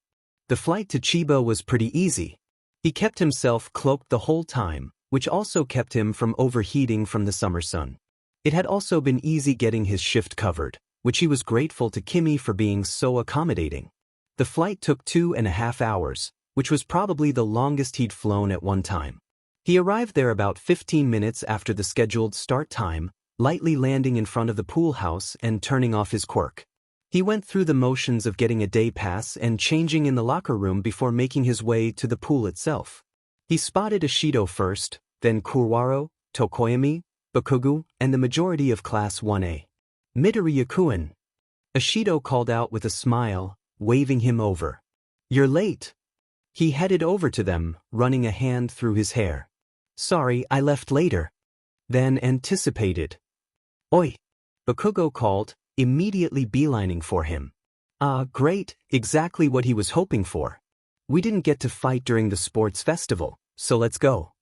The flight to Chiba was pretty easy. He kept himself cloaked the whole time, which also kept him from overheating from the summer sun. It had also been easy getting his shift covered, which he was grateful to Kimi for being so accommodating. The flight took 2.5 hours, which was probably the longest he'd flown at one time. He arrived there about 15 minutes after the scheduled start time, lightly landing in front of the pool house and turning off his quirk. He went through the motions of getting a day pass and changing in the locker room before making his way to the pool itself. He spotted Ashido first, then Kurwaro, Tokoyami, Bakugu, and the majority of Class 1A. Midoriya-kun. Ashido called out with a smile, waving him over. You're late. He headed over to them, running a hand through his hair. Sorry, I left later than anticipated. Oi! Bakugo called, immediately beelining for him. Ah, great, exactly what he was hoping for. We didn't get to fight during the sports festival, so let's go.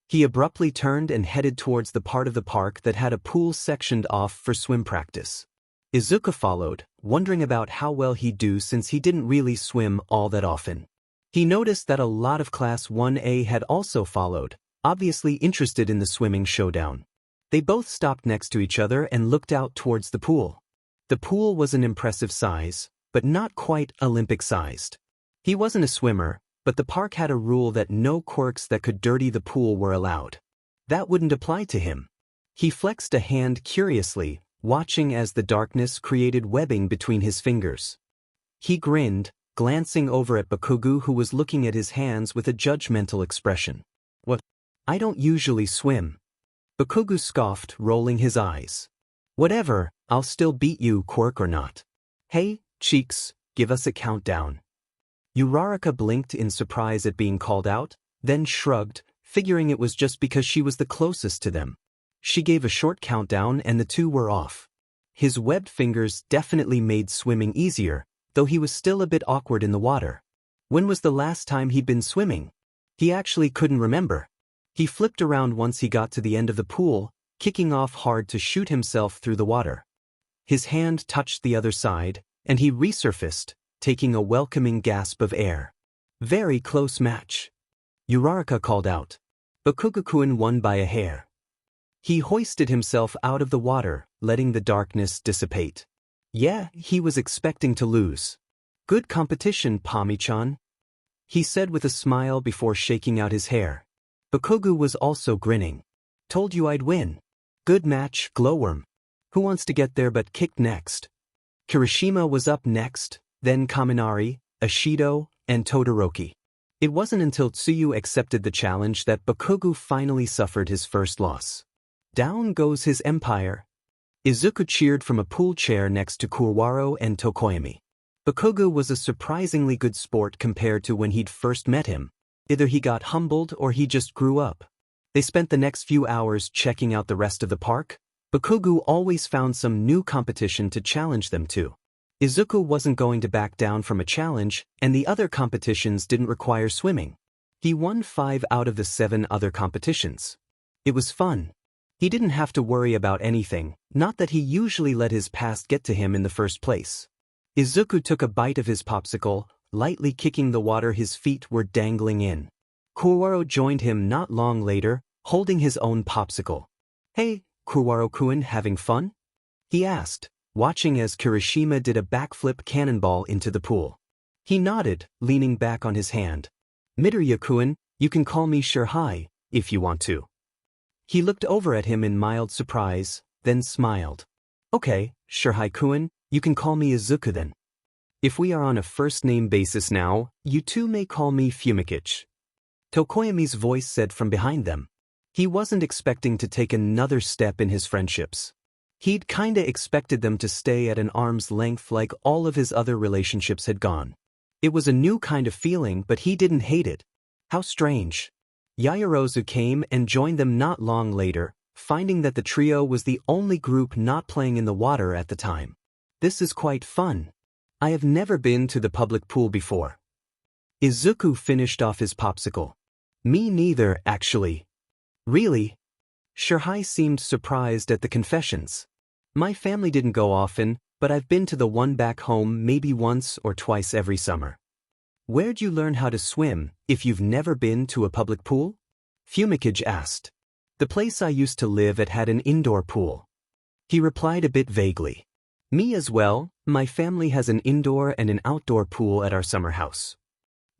He abruptly turned and headed towards the part of the park that had a pool sectioned off for swim practice. Izuku followed, wondering about how well he'd do since he didn't really swim all that often. He noticed that a lot of Class 1A had also followed, obviously interested in the swimming showdown. They both stopped next to each other and looked out towards the pool. The pool was an impressive size, but not quite Olympic-sized. He wasn't a swimmer, but the park had a rule that no quirks that could dirty the pool were allowed. That wouldn't apply to him. He flexed a hand curiously, watching as the darkness created webbing between his fingers. He grinned, glancing over at Bakugo, who was looking at his hands with a judgmental expression. What? I don't usually swim. Bakugo scoffed, rolling his eyes. Whatever, I'll still beat you, Quirk or not. Hey, Cheeks, give us a countdown. Uraraka blinked in surprise at being called out, then shrugged, figuring it was just because she was the closest to them. She gave a short countdown and the two were off. His webbed fingers definitely made swimming easier, though he was still a bit awkward in the water. When was the last time he'd been swimming? He actually couldn't remember. He flipped around once he got to the end of the pool, kicking off hard to shoot himself through the water. His hand touched the other side, and he resurfaced, taking a welcoming gasp of air. Very close match. Uraraka called out. Bakugo-kun won by a hair. He hoisted himself out of the water, letting the darkness dissipate. Yeah, he was expecting to lose. Good competition, Pami-chan, he said with a smile before shaking out his hair. Bakugo was also grinning. Told you I'd win. Good match, Glowworm. Who wants to get there but kicked next? Kirishima was up next, then Kaminari, Ashido, and Todoroki. It wasn't until Tsuyu accepted the challenge that Bakugo finally suffered his first loss. Down goes his empire. Izuku cheered from a pool chair next to Kurwaro and Tokoyami. Bakugo was a surprisingly good sport compared to when he'd first met him. Either he got humbled or he just grew up. They spent the next few hours checking out the rest of the park. Bakugo always found some new competition to challenge them to. Izuku wasn't going to back down from a challenge, and the other competitions didn't require swimming. He won 5 out of the 7 other competitions. It was fun. He didn't have to worry about anything, not that he usually let his past get to him in the first place. Izuku took a bite of his popsicle, lightly kicking the water his feet were dangling in. Kurwaro joined him not long later, holding his own popsicle. Hey, Kurwaro-kun, having fun? He asked, watching as Kirishima did a backflip cannonball into the pool. He nodded, leaning back on his hand. Midoriya-kun, you can call me Shirhai, if you want to. He looked over at him in mild surprise, then smiled. Okay, Shirhai-kun, you can call me Izuku then. If we are on a first-name basis now, you two may call me Fumikichi. Tokoyami's voice said from behind them. He wasn't expecting to take another step in his friendships. He'd kinda expected them to stay at an arm's length like all of his other relationships had gone. It was a new kind of feeling, but he didn't hate it. How strange. Yaoyorozu came and joined them not long later, finding that the trio was the only group not playing in the water at the time. This is quite fun. I have never been to the public pool before. Izuku finished off his popsicle. Me neither, actually. Really? Shirhai seemed surprised at the confessions. My family didn't go often, but I've been to the one back home maybe once or twice every summer. Where'd you learn how to swim, if you've never been to a public pool? Fumikichi asked. The place I used to live at had an indoor pool. He replied a bit vaguely. Me as well, my family has an indoor and an outdoor pool at our summer house.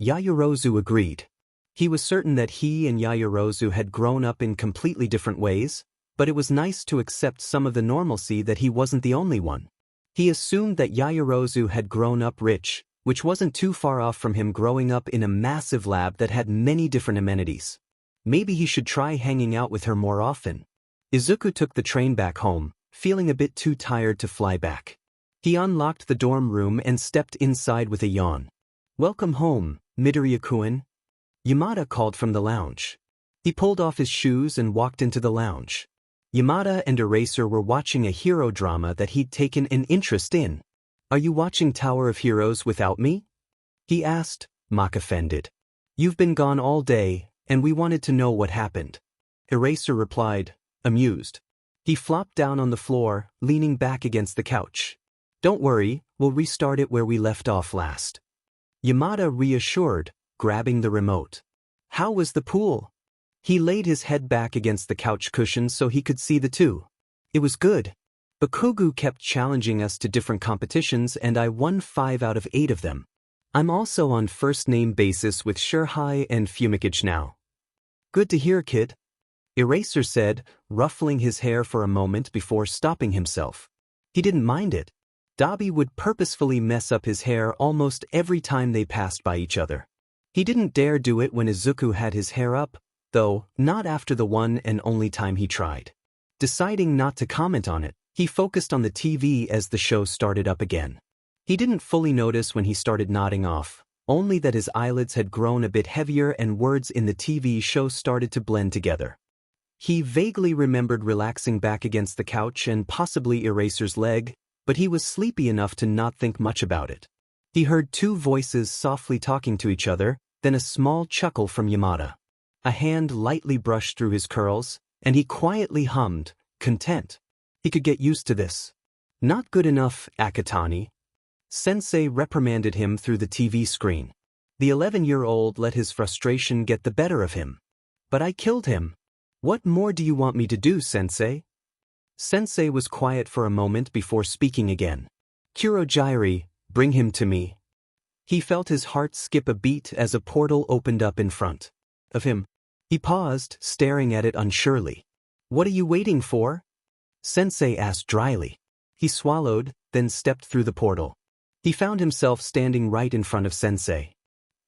Yaoyorozu agreed. He was certain that he and Yaoyorozu had grown up in completely different ways, but it was nice to accept some of the normalcy that he wasn't the only one. He assumed that Yaoyorozu had grown up rich, which wasn't too far off from him growing up in a massive lab that had many different amenities. Maybe he should try hanging out with her more often. Izuku took the train back home, feeling a bit too tired to fly back. He unlocked the dorm room and stepped inside with a yawn. Welcome home, Midoriya-kun. Yamada called from the lounge. He pulled off his shoes and walked into the lounge. Yamada and Eraser were watching a hero drama that he'd taken an interest in. Are you watching Tower of Heroes without me? He asked, mock offended. You've been gone all day, and we wanted to know what happened. Eraser replied, amused. He flopped down on the floor, leaning back against the couch. Don't worry, we'll restart it where we left off last. Yamada reassured, grabbing the remote. How was the pool? He laid his head back against the couch cushion so he could see the two. It was good. Bakugu kept challenging us to different competitions and I won 5 out of 8 of them. I'm also on first-name basis with Shurhai and Fumikage now. Good to hear, kid. Eraser said, ruffling his hair for a moment before stopping himself. He didn't mind it. Dabi would purposefully mess up his hair almost every time they passed by each other. He didn't dare do it when Izuku had his hair up, though not after the one and only time he tried. Deciding not to comment on it, he focused on the TV as the show started up again. He didn't fully notice when he started nodding off, only that his eyelids had grown a bit heavier and words in the TV show started to blend together. He vaguely remembered relaxing back against the couch and possibly Eraser's leg, but he was sleepy enough to not think much about it. He heard 2 voices softly talking to each other, then a small chuckle from Yamada. A hand lightly brushed through his curls, and he quietly hummed, content. He could get used to this. Not good enough, Akatani. Sensei reprimanded him through the TV screen. The 11-year-old let his frustration get the better of him. But I killed him. What more do you want me to do, Sensei? Sensei was quiet for a moment before speaking again. Kurojairi, bring him to me. He felt his heart skip a beat as a portal opened up in front of him. He paused, staring at it unsurely. What are you waiting for? Sensei asked dryly. He swallowed, then stepped through the portal. He found himself standing right in front of Sensei.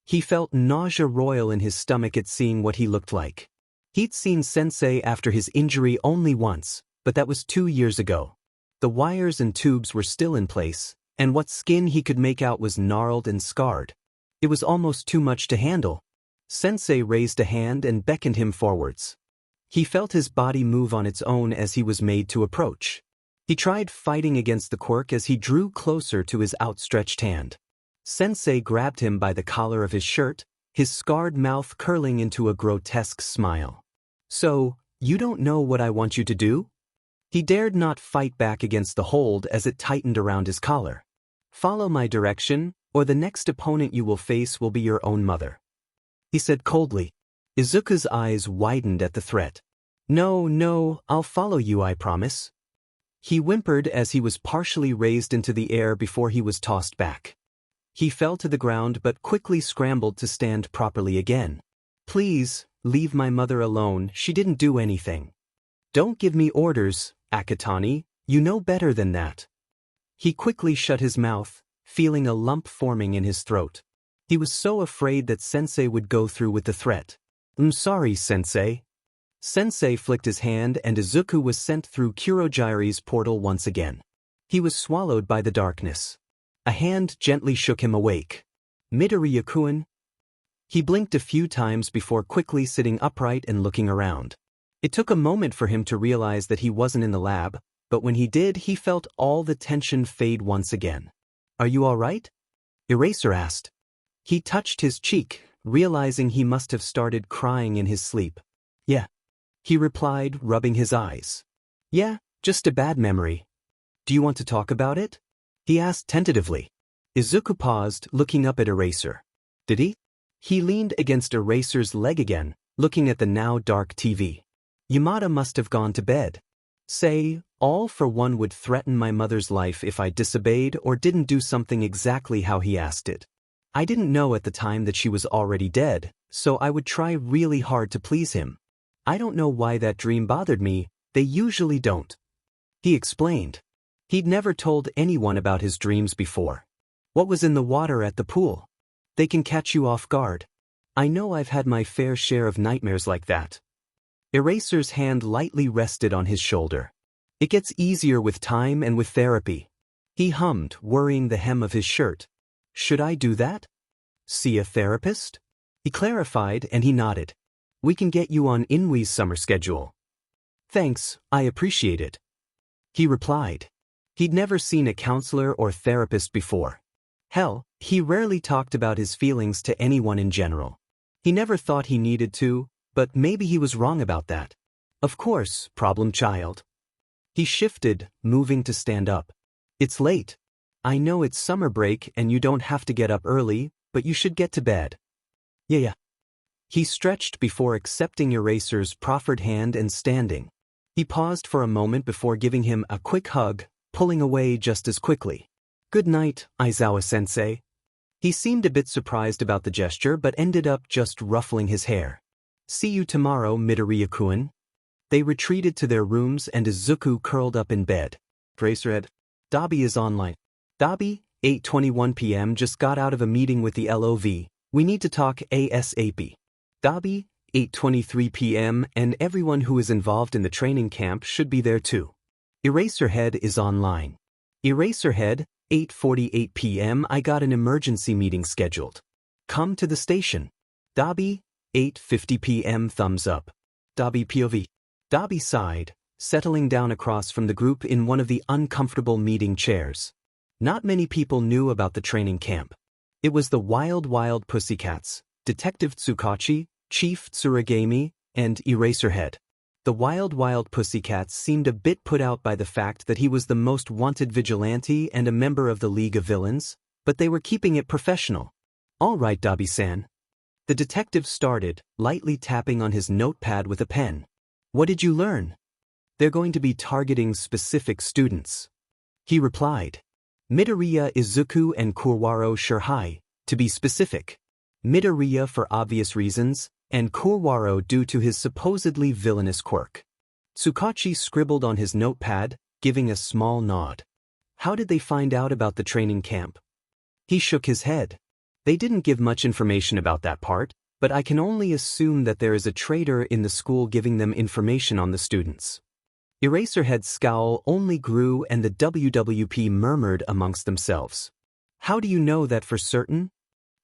He felt nausea roil in his stomach at seeing what he looked like. He'd seen Sensei after his injury only once, but that was 2 years ago. The wires and tubes were still in place, and what skin he could make out was gnarled and scarred. It was almost too much to handle. Sensei raised a hand and beckoned him forwards. He felt his body move on its own as he was made to approach. He tried fighting against the quirk as he drew closer to his outstretched hand. Sensei grabbed him by the collar of his shirt, his scarred mouth curling into a grotesque smile. So, you don't know what I want you to do? He dared not fight back against the hold as it tightened around his collar. Follow my direction, or the next opponent you will face will be your own mother. He said coldly. Izuku's eyes widened at the threat. No, I'll follow you, I promise. He whimpered as he was partially raised into the air before he was tossed back. He fell to the ground but quickly scrambled to stand properly again. Please, leave my mother alone, she didn't do anything. Don't give me orders, Akatani, you know better than that. He quickly shut his mouth, feeling a lump forming in his throat. He was so afraid that Sensei would go through with the threat. I'm sorry, Sensei. Sensei flicked his hand and Izuku was sent through Kurojairi's portal once again. He was swallowed by the darkness. A hand gently shook him awake. Midoriya-kun. He blinked a few times before quickly sitting upright and looking around. It took a moment for him to realize that he wasn't in the lab, but when he did, he felt all the tension fade once again. Are you all right? Eraser asked. He touched his cheek, realizing he must have started crying in his sleep. Yeah. He replied, rubbing his eyes. Yeah, just a bad memory. Do you want to talk about it? He asked tentatively. Izuku paused, looking up at Eraser. Did he? He leaned against Eraser's leg again, looking at the now dark TV. Yamada must have gone to bed. Say, all for one would threaten my mother's life if I disobeyed or didn't do something exactly how he asked it. I didn't know at the time that she was already dead, so I would try really hard to please him. I don't know why that dream bothered me, they usually don't. He explained. He'd never told anyone about his dreams before. What was in the water at the pool? They can catch you off guard. I know I've had my fair share of nightmares like that. Eraser's hand lightly rested on his shoulder. It gets easier with time and with therapy. He hummed, worrying the hem of his shirt. Should I do that? See a therapist? He clarified and he nodded. We can get you on Inui's summer schedule. Thanks, I appreciate it. He replied. He'd never seen a counselor or therapist before. Hell, he rarely talked about his feelings to anyone in general. He never thought he needed to, but maybe he was wrong about that. Of course, problem child. He shifted, moving to stand up. It's late. I know it's summer break and you don't have to get up early, but you should get to bed. Yeah. He stretched before accepting Eraser's proffered hand and standing. He paused for a moment before giving him a quick hug, pulling away just as quickly. Good night, Aizawa-sensei. He seemed a bit surprised about the gesture but ended up just ruffling his hair. See you tomorrow, Midoriya-kun. They retreated to their rooms and Izuku curled up in bed. Eraserhead. Dabi is online. Dabi, 8:21 p.m. just got out of a meeting with the LOV. We need to talk ASAP. Dabi, 8:23 p.m. and everyone who is involved in the training camp should be there too. Eraserhead is online. Eraserhead, 8:48 p.m. I got an emergency meeting scheduled. Come to the station. Dabi, 8:50 p.m. Thumbs up. Dabi POV. Dabi sighed, settling down across from the group in one of the uncomfortable meeting chairs. Not many people knew about the training camp. It was the Wild Pussycats, Detective Tsukachi, Chief Tsuragami, and Eraserhead. The Wild Pussycats seemed a bit put out by the fact that he was the most wanted vigilante and a member of the League of Villains, but they were keeping it professional. All right, Dabi-san. The detective started, lightly tapping on his notepad with a pen. What did you learn? They're going to be targeting specific students. He replied. Midoriya Izuku and Kurwaro Shirhai, to be specific. Midoriya for obvious reasons, and Kurwaro due to his supposedly villainous quirk. Tsukachi scribbled on his notepad, giving a small nod. How did they find out about the training camp? He shook his head. They didn't give much information about that part, but I can only assume that there is a traitor in the school giving them information on the students. Eraserhead's scowl only grew and the WWP murmured amongst themselves. How do you know that for certain?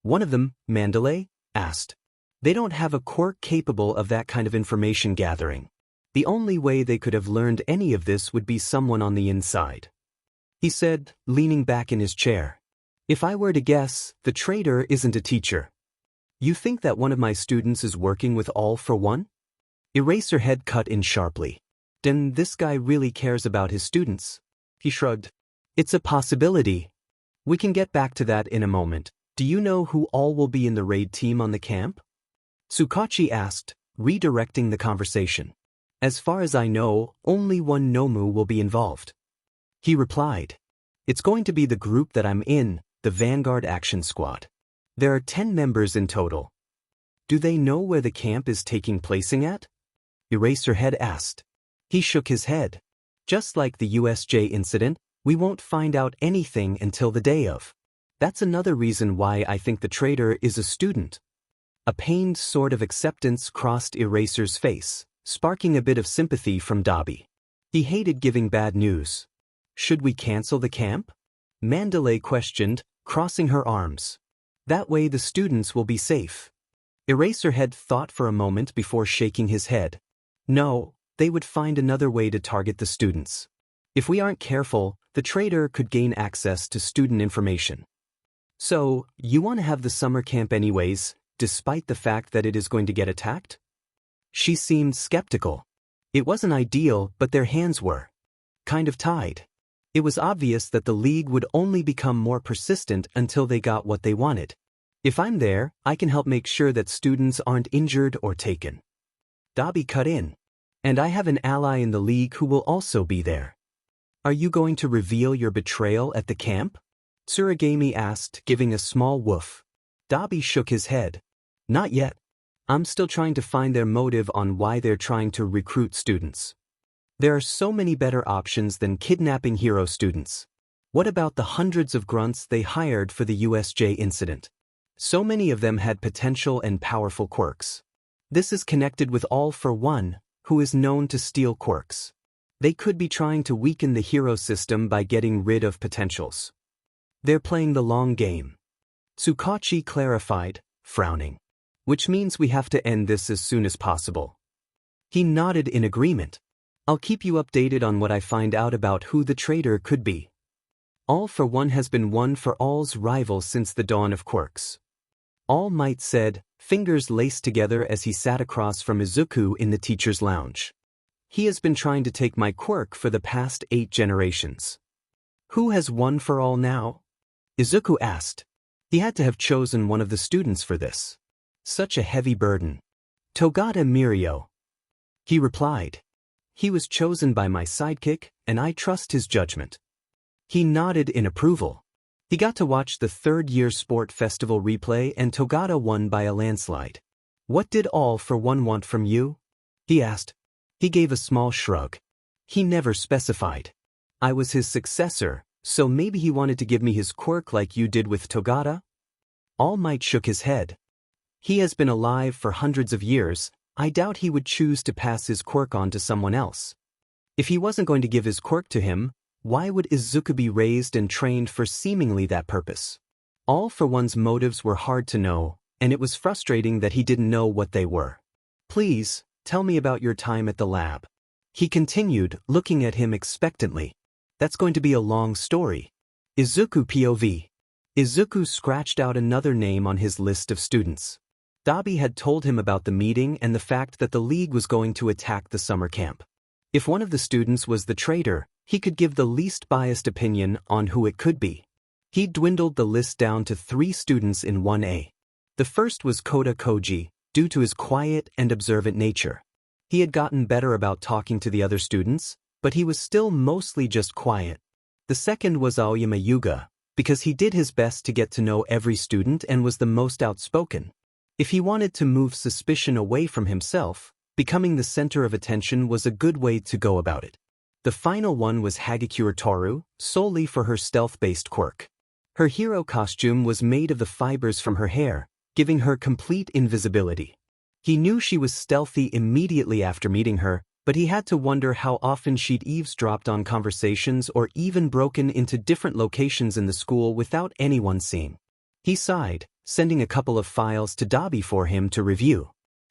One of them, Mandalay, asked. They don't have a quirk capable of that kind of information gathering. The only way they could have learned any of this would be someone on the inside. He said, leaning back in his chair. If I were to guess, the traitor isn't a teacher. You think that one of my students is working with All for One? Eraserhead cut in sharply. Then this guy really cares about his students. He shrugged. It's a possibility. We can get back to that in a moment. Do you know who all will be in the raid team on the camp? Tsukachi asked, redirecting the conversation. As far as I know, only one Nomu will be involved. He replied. It's going to be the group that I'm in, the Vanguard Action Squad. There are 10 members in total. Do they know where the camp is taking place at? Eraserhead asked. He shook his head. Just like the USJ incident, we won't find out anything until the day of. That's another reason why I think the traitor is a student. A pained sort of acceptance crossed Eraser's face, sparking a bit of sympathy from Dabi. He hated giving bad news. Should we cancel the camp? Mandalay questioned, crossing her arms. That way the students will be safe. Eraserhead thought for a moment before shaking his head. No, they would find another way to target the students. If we aren't careful, the traitor could gain access to student information. So, you want to have the summer camp anyways, despite the fact that it is going to get attacked? She seemed skeptical. It wasn't ideal, but their hands were kind of tied. It was obvious that the League would only become more persistent until they got what they wanted. If I'm there, I can help make sure that students aren't injured or taken. Dabi cut in. And I have an ally in the League who will also be there. Are you going to reveal your betrayal at the camp? Tsuragami asked, giving a small woof. Dabi shook his head. Not yet. I'm still trying to find their motive on why they're trying to recruit students. There are so many better options than kidnapping hero students. What about the hundreds of grunts they hired for the USJ incident? So many of them had potential and powerful quirks. This is connected with All for One, who is known to steal quirks. They could be trying to weaken the hero system by getting rid of potentials. They're playing the long game. Tsukachi clarified, frowning. Which means we have to end this as soon as possible. He nodded in agreement. I'll keep you updated on what I find out about who the traitor could be. All for One has been one for all's rival since the dawn of quirks. All Might said, fingers laced together as he sat across from Izuku in the teacher's lounge. He has been trying to take my quirk for the past 8 generations. Who has won for all now? Izuku asked. He had to have chosen one of the students for this. Such a heavy burden. Togata Mirio. He replied. He was chosen by my sidekick, and I trust his judgment. He nodded in approval. He got to watch the third-year sport festival replay and Togata won by a landslide. What did All for One want from you? He asked. He gave a small shrug. He never specified. I was his successor, so maybe he wanted to give me his quirk like you did with Togata? All Might shook his head. He has been alive for hundreds of years. I doubt he would choose to pass his quirk on to someone else. If he wasn't going to give his quirk to him, why would Izuku be raised and trained for seemingly that purpose? All for One's motives were hard to know, and it was frustrating that he didn't know what they were. Please, tell me about your time at the lab. He continued, looking at him expectantly. That's going to be a long story. Izuku POV. Izuku scratched out another name on his list of students. Dabi had told him about the meeting and the fact that the league was going to attack the summer camp. If one of the students was the traitor, he could give the least biased opinion on who it could be. He dwindled the list down to 3 students in 1A. The first was Kota Koji, due to his quiet and observant nature. He had gotten better about talking to the other students, but he was still mostly just quiet. The second was Aoyama Yuga, because he did his best to get to know every student and was the most outspoken. If he wanted to move suspicion away from himself, becoming the center of attention was a good way to go about it. The final one was Hagakure Toru, solely for her stealth-based quirk. Her hero costume was made of the fibers from her hair, giving her complete invisibility. He knew she was stealthy immediately after meeting her, but he had to wonder how often she'd eavesdropped on conversations or even broken into different locations in the school without anyone seeing. He sighed, sending a couple of files to Dabi for him to review.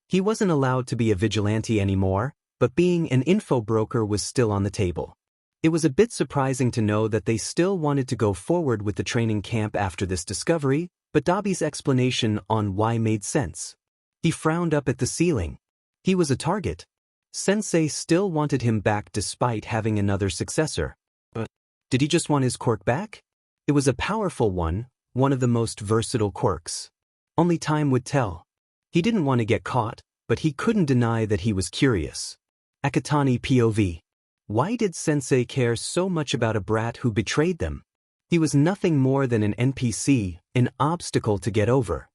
He wasn't allowed to be a vigilante anymore, but being an info broker was still on the table. It was a bit surprising to know that they still wanted to go forward with the training camp after this discovery, but Dabi's explanation on why made sense. He frowned up at the ceiling. He was a target. Sensei still wanted him back despite having another successor. But did he just want his quirk back? It was a powerful one of the most versatile quirks. Only time would tell. He didn't want to get caught, but he couldn't deny that he was curious. Akatani POV. Why did Sensei care so much about a brat who betrayed them? He was nothing more than an NPC, an obstacle to get over.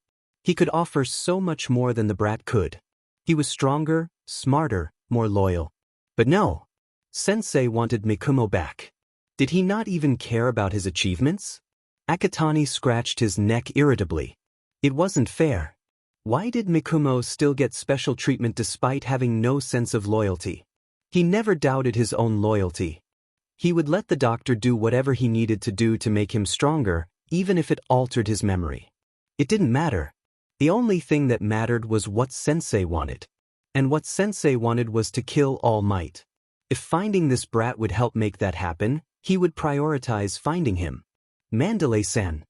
He could offer so much more than the brat could. He was stronger, smarter, more loyal. But no. Sensei wanted Mikumo back. Did he not even care about his achievements? Akatani scratched his neck irritably. It wasn't fair. Why did Mikumo still get special treatment despite having no sense of loyalty? He never doubted his own loyalty. He would let the doctor do whatever he needed to do to make him stronger, even if it altered his memory. It didn't matter. The only thing that mattered was what Sensei wanted. And what Sensei wanted was to kill All Might. If finding this brat would help make that happen, he would prioritize finding him. Mandalay-san.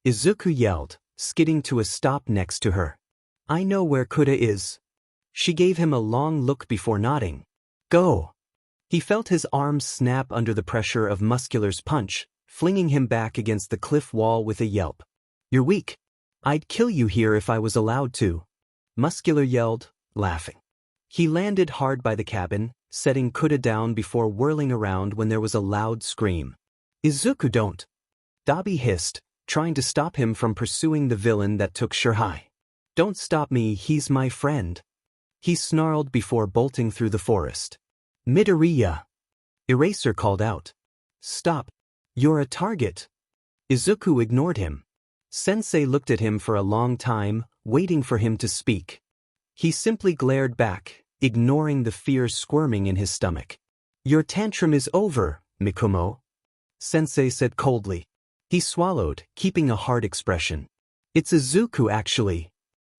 Izuku yelled, skidding to a stop next to her. I know where Kuda is. She gave him a long look before nodding. Go. He felt his arms snap under the pressure of Muscular's punch, flinging him back against the cliff wall with a yelp. You're weak. I'd kill you here if I was allowed to. Muscular yelled, laughing. He landed hard by the cabin, setting Kuda down before whirling around when there was a loud scream. Izuku, don't. Dabi hissed, trying to stop him from pursuing the villain that took Shirhai. Don't stop me, he's my friend. He snarled before bolting through the forest. Midoriya. Eraser called out. Stop. You're a target. Izuku ignored him. Sensei looked at him for a long time, waiting for him to speak. He simply glared back, ignoring the fear squirming in his stomach. Your tantrum is over, Mikumo. Sensei said coldly. He swallowed, keeping a hard expression. It's Izuku actually.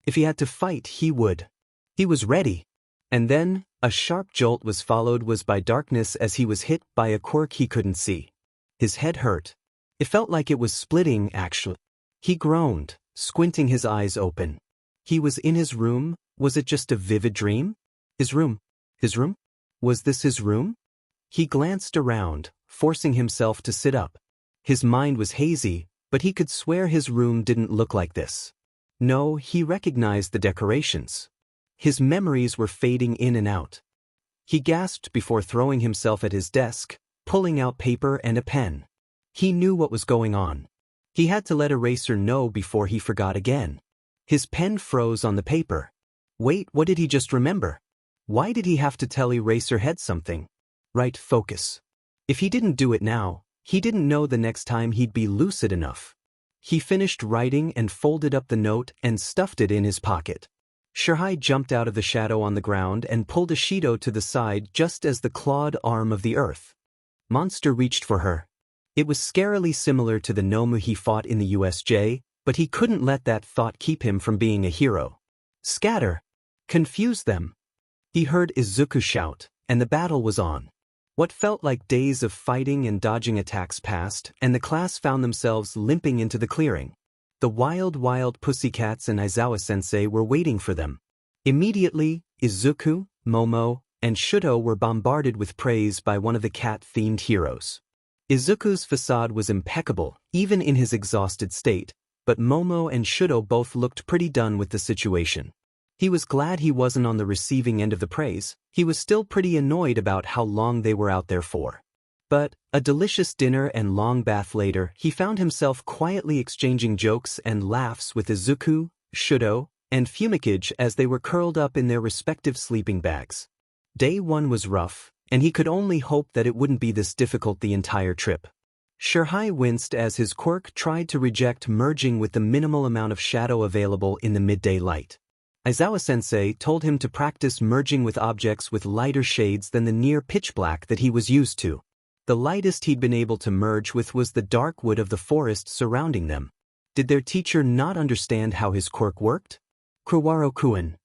If he had to fight, he would. He was ready. And then, a sharp jolt was followed by darkness as he was hit by a quirk he couldn't see. His head hurt. It felt like it was splitting, actually. He groaned, squinting his eyes open. He was in his room. Was it just a vivid dream? His room. His room? Was this his room? He glanced around, forcing himself to sit up. His mind was hazy, but he could swear his room didn't look like this. No, he recognized the decorations. His memories were fading in and out. He gasped before throwing himself at his desk, pulling out paper and a pen. He knew what was going on. He had to let Eraser know before he forgot again. His pen froze on the paper. Wait, what did he just remember? Why did he have to tell Eraserhead something? Right, focus. If he didn't do it now, he didn't know the next time he'd be lucid enough. He finished writing and folded up the note and stuffed it in his pocket. Shirhai jumped out of the shadow on the ground and pulled Ashido to the side just as the clawed arm of the earth monster reached for her. It was scarily similar to the Nomu he fought in the USJ, but he couldn't let that thought keep him from being a hero. Scatter! Confuse them! He heard Izuku shout, and the battle was on. What felt like days of fighting and dodging attacks passed, and the class found themselves limping into the clearing. The wild pussycats and Aizawa-sensei were waiting for them. Immediately, Izuku, Momo, and Shudo were bombarded with praise by one of the cat-themed heroes. Izuku's facade was impeccable, even in his exhausted state, but Momo and Shudo both looked pretty done with the situation. He was glad he wasn't on the receiving end of the praise. He was still pretty annoyed about how long they were out there for. But, a delicious dinner and long bath later, he found himself quietly exchanging jokes and laughs with Izuku, Shudo, and Fumikage as they were curled up in their respective sleeping bags. Day 1 was rough, and he could only hope that it wouldn't be this difficult the entire trip. Shirhai winced as his quirk tried to reject merging with the minimal amount of shadow available in the midday light. Aizawa-sensei told him to practice merging with objects with lighter shades than the near pitch black that he was used to. The lightest he'd been able to merge with was the dark wood of the forest surrounding them. Did their teacher not understand how his quirk worked? Kurwaro-kun.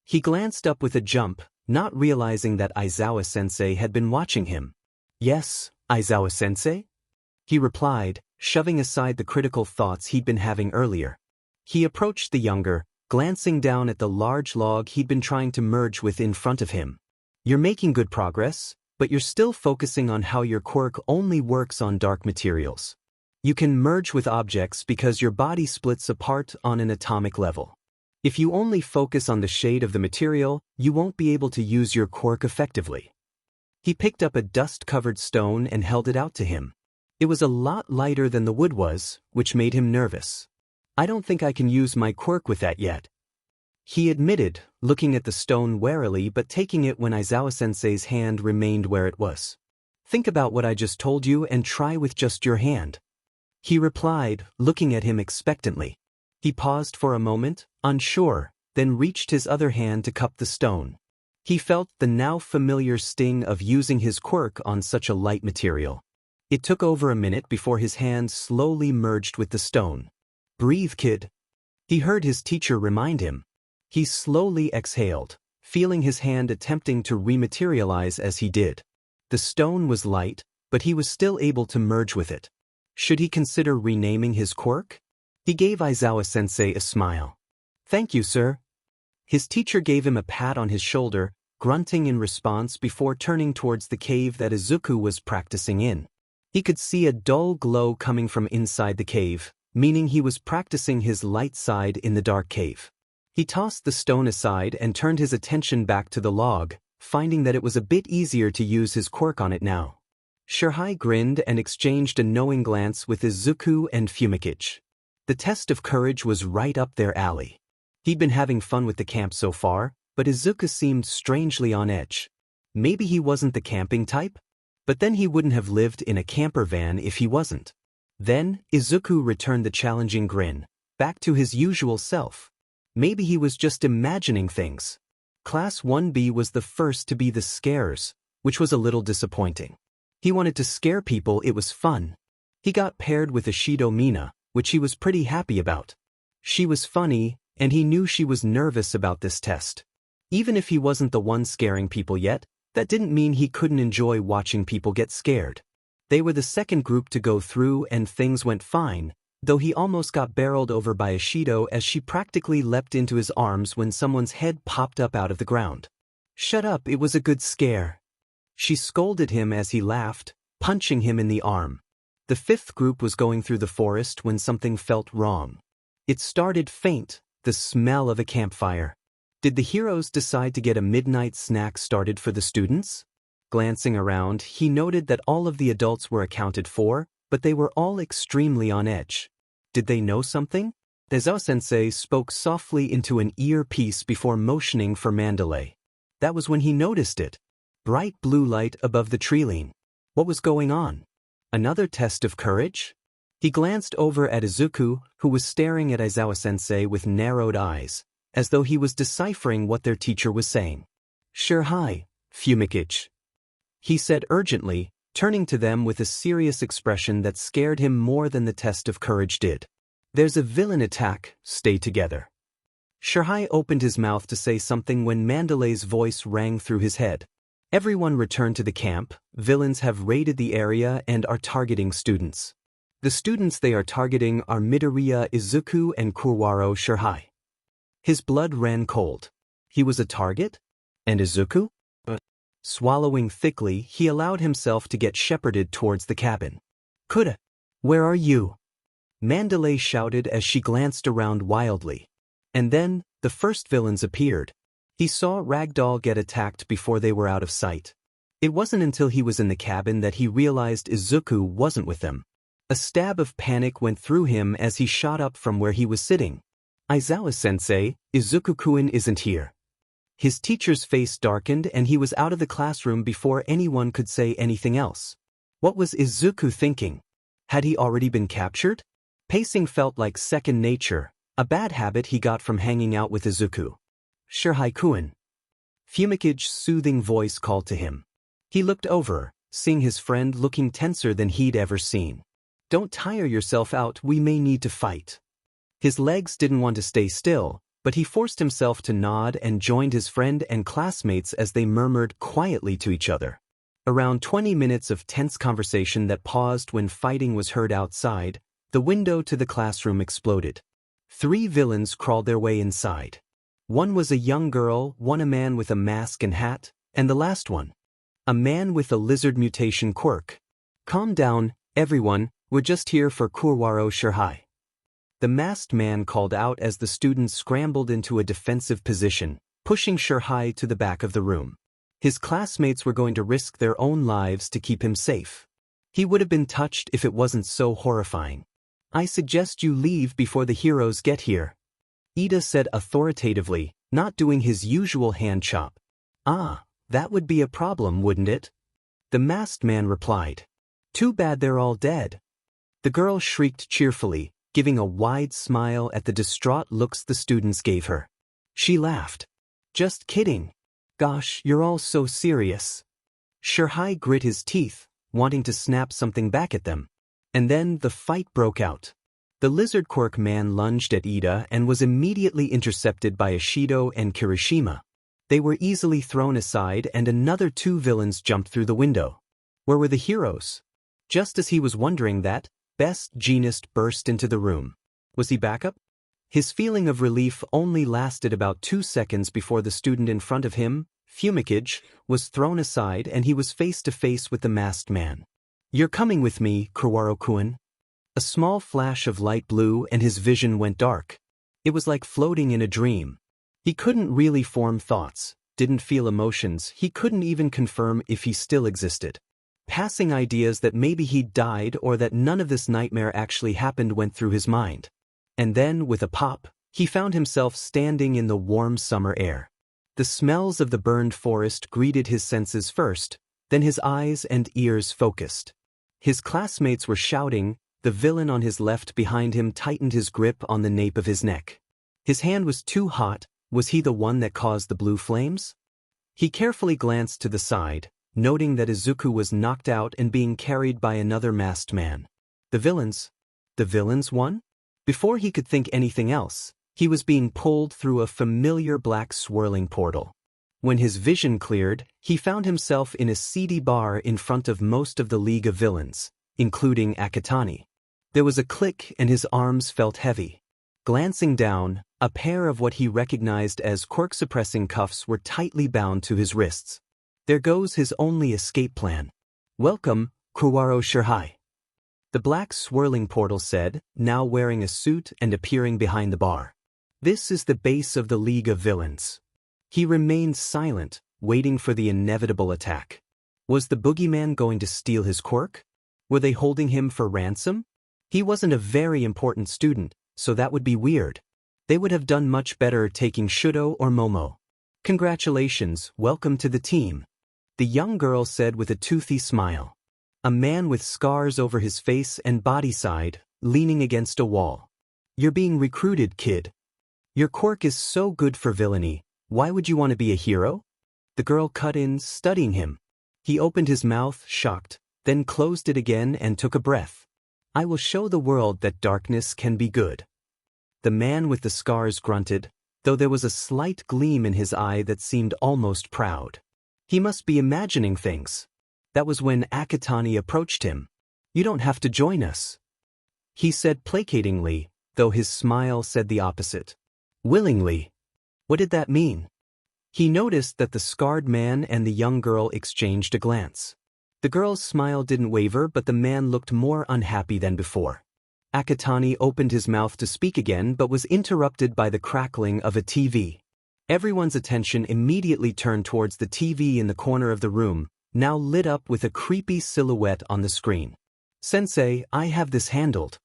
He glanced up with a jump, not realizing that Aizawa-sensei had been watching him. Yes, Aizawa-sensei? He replied, shoving aside the critical thoughts he'd been having earlier. He approached the younger, glancing down at the large log he'd been trying to merge with in front of him. You're making good progress, but you're still focusing on how your quirk only works on dark materials. You can merge with objects because your body splits apart on an atomic level. If you only focus on the shade of the material, you won't be able to use your quirk effectively. He picked up a dust-covered stone and held it out to him. It was a lot lighter than the wood was, which made him nervous. I don't think I can use my quirk with that yet, he admitted, looking at the stone warily but taking it when Aizawa-sensei's hand remained where it was. Think about what I just told you and try with just your hand. He replied, looking at him expectantly. He paused for a moment, unsure, then reached his other hand to cup the stone. He felt the now familiar sting of using his quirk on such a light material. It took over a minute before his hand slowly merged with the stone. Breathe, kid. He heard his teacher remind him. He slowly exhaled, feeling his hand attempting to rematerialize as he did. The stone was light, but he was still able to merge with it. Should he consider renaming his quirk? He gave Aizawa-sensei a smile. Thank you, sir. His teacher gave him a pat on his shoulder, grunting in response before turning towards the cave that Izuku was practicing in. He could see a dull glow coming from inside the cave, meaning he was practicing his light side in the dark cave. He tossed the stone aside and turned his attention back to the log, finding that it was a bit easier to use his quirk on it now. Shirhai grinned and exchanged a knowing glance with Izuku and Fumikage. The test of courage was right up their alley. He'd been having fun with the camp so far, but Izuku seemed strangely on edge. Maybe he wasn't the camping type? But then he wouldn't have lived in a camper van if he wasn't. Then, Izuku returned the challenging grin, back to his usual self. Maybe he was just imagining things. Class 1B was the first to be the scares, which was a little disappointing. He wanted to scare people, it was fun. He got paired with Ashido Mina, which he was pretty happy about. She was funny, and he knew she was nervous about this test. Even if he wasn't the one scaring people yet, that didn't mean he couldn't enjoy watching people get scared. They were the second group to go through and things went fine, though he almost got barreled over by Ishido as she practically leapt into his arms when someone's head popped up out of the ground. "Shut up, it was a good scare." She scolded him as he laughed, punching him in the arm. The fifth group was going through the forest when something felt wrong. It started faint, the smell of a campfire. Did the heroes decide to get a midnight snack started for the students? Glancing around, he noted that all of the adults were accounted for, but they were all extremely on edge. Did they know something? Aizawa-sensei spoke softly into an earpiece before motioning for Mandalay. That was when he noticed it. Bright blue light above the treeline. What was going on? Another test of courage? He glanced over at Izuku, who was staring at Aizawa-sensei with narrowed eyes, as though he was deciphering what their teacher was saying. "Sure, hi, Fumikage," he said urgently, turning to them with a serious expression that scared him more than the test of courage did. "There's a villain attack, stay together." Shirhai opened his mouth to say something when Mandalay's voice rang through his head. "Everyone returned to the camp, villains have raided the area and are targeting students. The students they are targeting are Midoriya Izuku and Kurwaro Shirhai." His blood ran cold. He was a target? And Izuku? Swallowing thickly, he allowed himself to get shepherded towards the cabin. "Kuda, where are you?" Mandalay shouted as she glanced around wildly. And then, the first villains appeared. He saw Ragdoll get attacked before they were out of sight. It wasn't until he was in the cabin that he realized Izuku wasn't with them. A stab of panic went through him as he shot up from where he was sitting. "Aizawa-sensei, Izuku-kun isn't here." His teacher's face darkened and he was out of the classroom before anyone could say anything else. What was Izuku thinking? Had he already been captured? Pacing felt like second nature, a bad habit he got from hanging out with Izuku. "Shirhai-kun." Fumikage's soothing voice called to him. He looked over, seeing his friend looking tenser than he'd ever seen. "Don't tire yourself out, we may need to fight." His legs didn't want to stay still, but he forced himself to nod and joined his friend and classmates as they murmured quietly to each other. Around 20 minutes of tense conversation that paused when fighting was heard outside, the window to the classroom exploded. 3 villains crawled their way inside. One was a young girl, one a man with a mask and hat, and the last one, a man with a lizard mutation quirk. "Calm down, everyone, we're just here for Kurwaro Shirhai," the masked man called out as the students scrambled into a defensive position, pushing Shirhai to the back of the room. His classmates were going to risk their own lives to keep him safe. He would have been touched if it wasn't so horrifying. "I suggest you leave before the heroes get here," Ida said authoritatively, not doing his usual hand chop. "Ah, that would be a problem, wouldn't it?" the masked man replied. "Too bad they're all dead." The girl shrieked cheerfully, giving a wide smile at the distraught looks the students gave her. She laughed. "Just kidding. Gosh, you're all so serious." Shirhai grit his teeth, wanting to snap something back at them. And then the fight broke out. The lizard quirk man lunged at Ida and was immediately intercepted by Ishido and Kirishima. They were easily thrown aside and another 2 villains jumped through the window. Where were the heroes? Just as he was wondering that, Best Jeanist burst into the room. Was he back up? His feeling of relief only lasted about 2 seconds before the student in front of him, Fumikage, was thrown aside and he was face to face with the masked man. "You're coming with me, Kurwaro-kun." A small flash of light blue and his vision went dark. It was like floating in a dream. He couldn't really form thoughts, didn't feel emotions, he couldn't even confirm if he still existed. Passing ideas that maybe he'd died or that none of this nightmare actually happened went through his mind. And then, with a pop, he found himself standing in the warm summer air. The smells of the burned forest greeted his senses first, then his eyes and ears focused. His classmates were shouting, the villain on his left behind him tightened his grip on the nape of his neck. His hand was too hot, was he the one that caused the blue flames? He carefully glanced to the side, noting that Izuku was knocked out and being carried by another masked man. The villains won? Before he could think anything else, he was being pulled through a familiar black swirling portal. When his vision cleared, he found himself in a seedy bar in front of most of the League of Villains, including Akatani. There was a click and his arms felt heavy. Glancing down, a pair of what he recognized as quirk-suppressing cuffs were tightly bound to his wrists. There goes his only escape plan. Welcome, Kuwaro Shirhai. The black swirling portal said, now wearing a suit and appearing behind the bar. This is the base of the League of Villains. He remained silent, waiting for the inevitable attack. Was the boogeyman going to steal his quirk? Were they holding him for ransom? He wasn't a very important student, so that would be weird. They would have done much better taking Shudo or Momo. Congratulations, welcome to the team. The young girl said with a toothy smile. A man with scars over his face and body side, leaning against a wall. You're being recruited, kid. Your quirk is so good for villainy, why would you want to be a hero? The girl cut in, studying him. He opened his mouth, shocked, then closed it again and took a breath. I will show the world that darkness can be good. The man with the scars grunted, though there was a slight gleam in his eye that seemed almost proud. He must be imagining things. That was when Akatani approached him. You don't have to join us, he said placatingly, though his smile said the opposite. Willingly. What did that mean? He noticed that the scarred man and the young girl exchanged a glance. The girl's smile didn't waver, but the man looked more unhappy than before. Akatani opened his mouth to speak again but was interrupted by the crackling of a TV. Everyone's attention immediately turned towards the TV in the corner of the room, now lit up with a creepy silhouette on the screen. Sensei, I have this handled,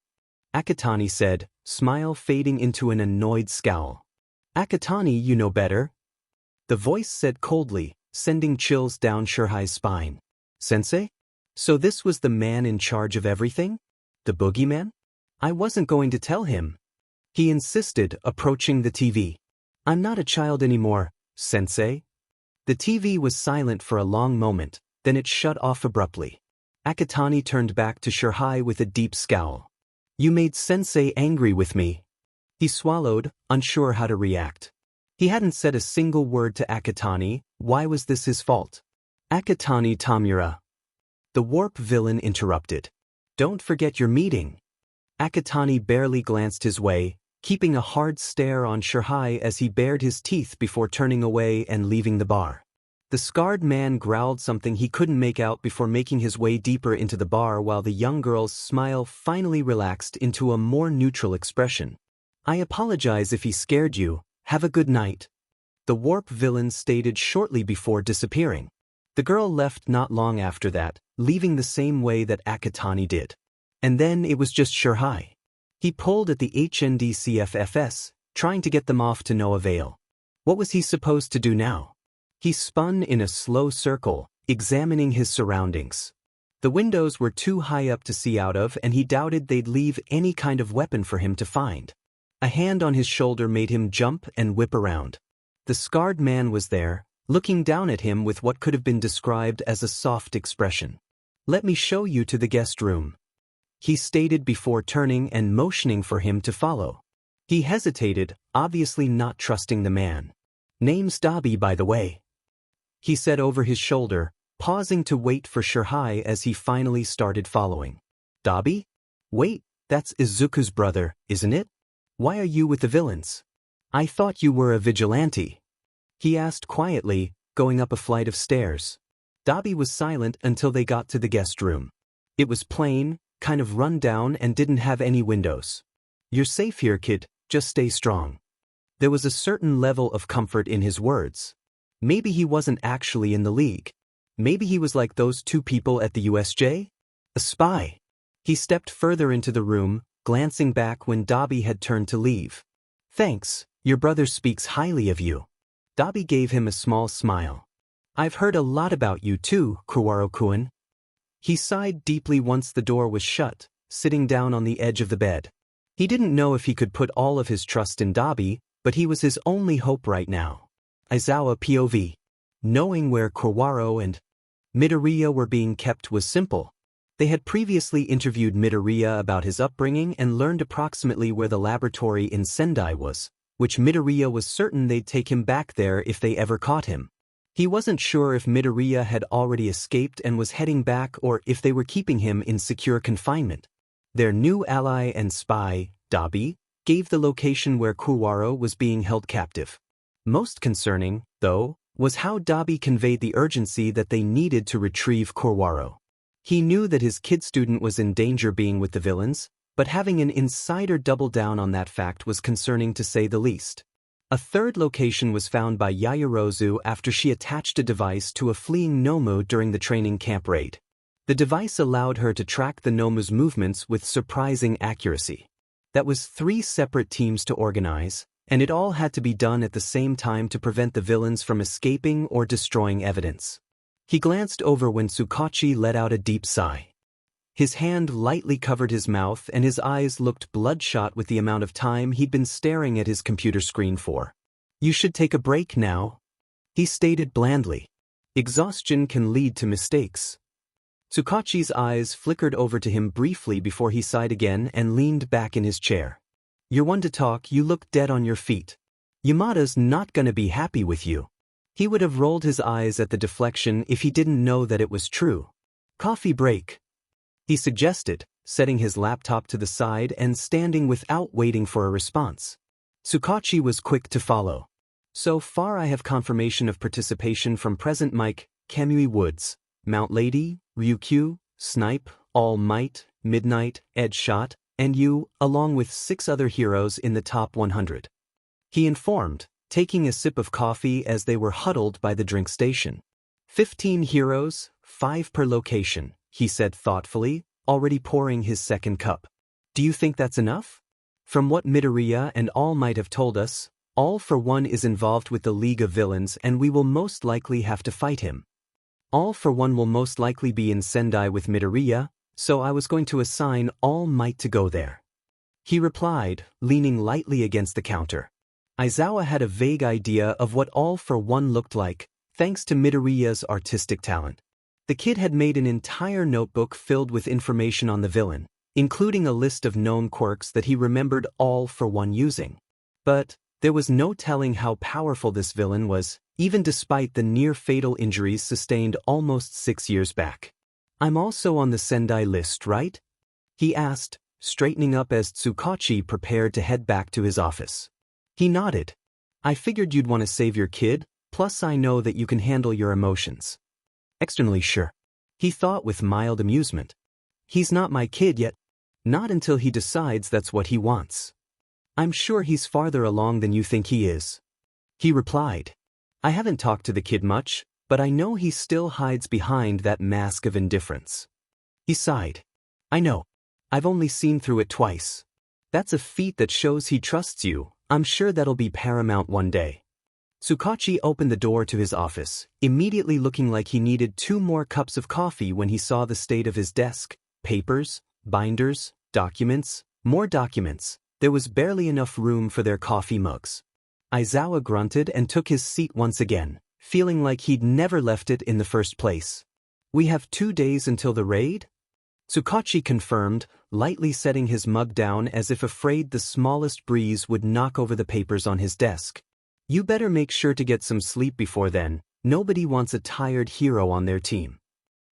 Akatani said, smile fading into an annoyed scowl. Akatani, you know better. The voice said coldly, sending chills down Shirhai's spine. Sensei? So this was the man in charge of everything? The boogeyman? I wasn't going to tell him. He insisted, approaching the TV. I'm not a child anymore, Sensei. The TV was silent for a long moment, then it shut off abruptly. Akatani turned back to Shirhai with a deep scowl. You made Sensei angry with me. He swallowed, unsure how to react. He hadn't said a single word to Akatani. Why was this his fault? Akatani Tamura. The warp villain interrupted. Don't forget your meeting. Akatani barely glanced his way, keeping a hard stare on Shirhai as he bared his teeth before turning away and leaving the bar. The scarred man growled something he couldn't make out before making his way deeper into the bar while the young girl's smile finally relaxed into a more neutral expression. I apologize if he scared you. Have a good night. The warp villain stated shortly before disappearing. The girl left not long after that, leaving the same way that Akatani did. And then it was just Shirhai. He pulled at the HNDCFFS, trying to get them off to no avail. What was he supposed to do now? He spun in a slow circle, examining his surroundings. The windows were too high up to see out of, and he doubted they'd leave any kind of weapon for him to find. A hand on his shoulder made him jump and whip around. The scarred man was there, looking down at him with what could have been described as a soft expression. Let me show you to the guest room, he stated before turning and motioning for him to follow. He hesitated, obviously not trusting the man. Name's Dabi, by the way, he said over his shoulder, pausing to wait for Shirhai as he finally started following. Dabi? Wait, that's Izuku's brother, isn't it? Why are you with the villains? I thought you were a vigilante, he asked quietly, going up a flight of stairs. Dabi was silent until they got to the guest room. It was plain, kind of run down, and didn't have any windows. You're safe here, kid, just stay strong. There was a certain level of comfort in his words. Maybe he wasn't actually in the league. Maybe he was like those two people at the USJ? A spy. He stepped further into the room, glancing back when Dabi had turned to leave. Thanks, your brother speaks highly of you. Dabi gave him a small smile. I've heard a lot about you too, Kuwaro-kun. He sighed deeply once the door was shut, sitting down on the edge of the bed. He didn't know if he could put all of his trust in Dabi, but he was his only hope right now. Aizawa POV. Knowing where Kuwaro and Midoriya were being kept was simple. They had previously interviewed Midoriya about his upbringing and learned approximately where the laboratory in Sendai was, which Midoriya was certain they'd take him back there if they ever caught him. He wasn't sure if Midoriya had already escaped and was heading back or if they were keeping him in secure confinement. Their new ally and spy, Dabi, gave the location where Kurwaro was being held captive. Most concerning, though, was how Dabi conveyed the urgency that they needed to retrieve Kurwaro. He knew that his kid student was in danger being with the villains, but having an insider double down on that fact was concerning to say the least. A third location was found by Yaoyorozu after she attached a device to a fleeing Nomu during the training camp raid. The device allowed her to track the Nomu's movements with surprising accuracy. That was 3 separate teams to organize, and it all had to be done at the same time to prevent the villains from escaping or destroying evidence. He glanced over when Tsukachi let out a deep sigh. His hand lightly covered his mouth and his eyes looked bloodshot with the amount of time he'd been staring at his computer screen for. "You should take a break now," he stated blandly. "Exhaustion can lead to mistakes." Tsukachi's eyes flickered over to him briefly before he sighed again and leaned back in his chair. "You're one to talk, you look dead on your feet. Yamada's not gonna be happy with you." He would have rolled his eyes at the deflection if he didn't know that it was true. "Coffee break," he suggested, setting his laptop to the side and standing without waiting for a response. Tsukachi was quick to follow. "So far I have confirmation of participation from Present Mike, Kamui Woods, Mount Lady, Ryukyu, Snipe, All Might, Midnight, Edge Shot, and you, along with 6 other heroes in the top 100. He informed, taking a sip of coffee as they were huddled by the drink station. 15 heroes, 5 per location, he said thoughtfully, already pouring his second cup. "Do you think that's enough? From what Midoriya and All Might have told us, All for One is involved with the League of Villains and we will most likely have to fight him. All for One will most likely be in Sendai with Midoriya, so I was going to assign All Might to go there," he replied, leaning lightly against the counter. Aizawa had a vague idea of what All for One looked like, thanks to Midoriya's artistic talent. The kid had made an entire notebook filled with information on the villain, including a list of known quirks that he remembered All for One using. But there was no telling how powerful this villain was, even despite the near-fatal injuries sustained almost 6 years back. "I'm also on the Sendai list, right?" he asked, straightening up as Tsukachi prepared to head back to his office. He nodded. "I figured you'd want to save your kid, plus I know that you can handle your emotions." Externally sure, he thought with mild amusement. "He's not my kid yet. Not until he decides that's what he wants." "I'm sure he's farther along than you think he is," he replied. "I haven't talked to the kid much, but I know he still hides behind that mask of indifference." He sighed. "I know. I've only seen through it twice. That's a feat that shows he trusts you. I'm sure that'll be paramount one day." Tsukachi opened the door to his office, immediately looking like he needed 2 more cups of coffee when he saw the state of his desk. Papers, binders, documents, more documents. There was barely enough room for their coffee mugs. Aizawa grunted and took his seat once again, feeling like he'd never left it in the first place. "We have 2 days until the raid?" Tsukachi confirmed, lightly setting his mug down as if afraid the smallest breeze would knock over the papers on his desk. "You better make sure to get some sleep before then. Nobody wants a tired hero on their team."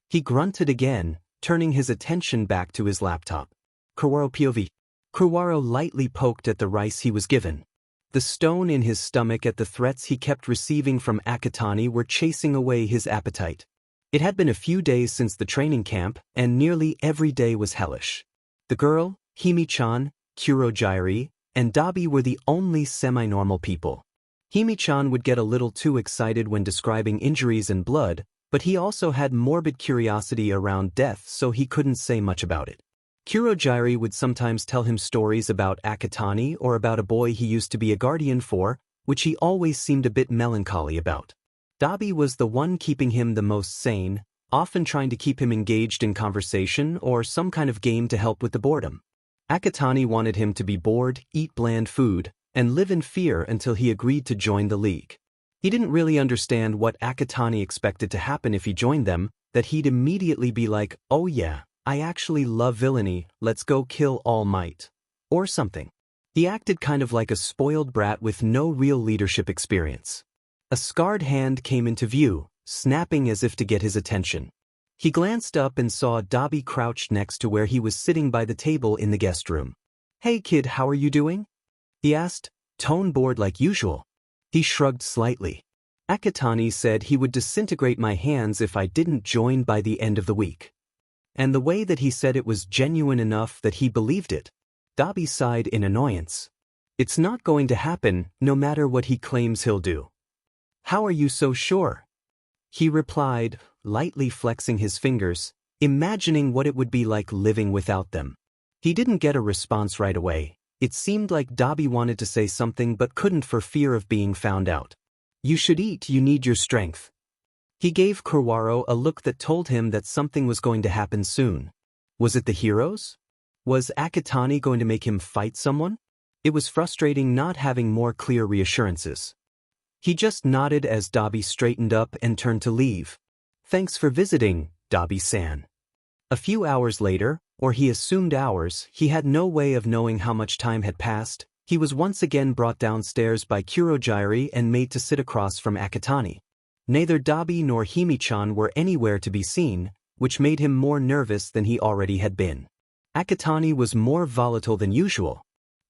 He grunted again, turning his attention back to his laptop. Kurwaro POV. Kurwaro lightly poked at the rice he was given. The stone in his stomach at the threats he kept receiving from Akatani were chasing away his appetite. It had been a few days since the training camp, and nearly every day was hellish. The girl, Himi-chan, Kurojairi, and Dabi were the only semi-normal people. Himi-chan would get a little too excited when describing injuries and blood, but he also had morbid curiosity around death, so he couldn't say much about it. Kurojairi would sometimes tell him stories about Akatani or about a boy he used to be a guardian for, which he always seemed a bit melancholy about. Dabi was the one keeping him the most sane, often trying to keep him engaged in conversation or some kind of game to help with the boredom. Akatani wanted him to be bored, eat bland food, and live in fear until he agreed to join the League. He didn't really understand what Akatani expected to happen if he joined them, that he'd immediately be like, "Oh yeah, I actually love villainy, let's go kill All Might." Or something. He acted kind of like a spoiled brat with no real leadership experience. A scarred hand came into view, snapping as if to get his attention. He glanced up and saw Dabi crouched next to where he was sitting by the table in the guest room. "Hey kid, how are you doing?" he asked, tone bored like usual. He shrugged slightly. "Akatani said he would disintegrate my hands if I didn't join by the end of the week." And the way that he said it was genuine enough that he believed it. Dabi sighed in annoyance. "It's not going to happen, no matter what he claims he'll do." "How are you so sure?" he replied, lightly flexing his fingers, imagining what it would be like living without them. He didn't get a response right away. It seemed like Dabi wanted to say something but couldn't for fear of being found out. "You should eat, you need your strength." He gave Kurwaro a look that told him that something was going to happen soon. Was it the heroes? Was Akatani going to make him fight someone? It was frustrating not having more clear reassurances. He just nodded as Dabi straightened up and turned to leave. "Thanks for visiting, Dabi-san." A few hours later, or he assumed hours, he had no way of knowing how much time had passed, he was once again brought downstairs by Kurojairi and made to sit across from Akatani. Neither Dabi nor Himi-chan were anywhere to be seen, which made him more nervous than he already had been. Akatani was more volatile than usual.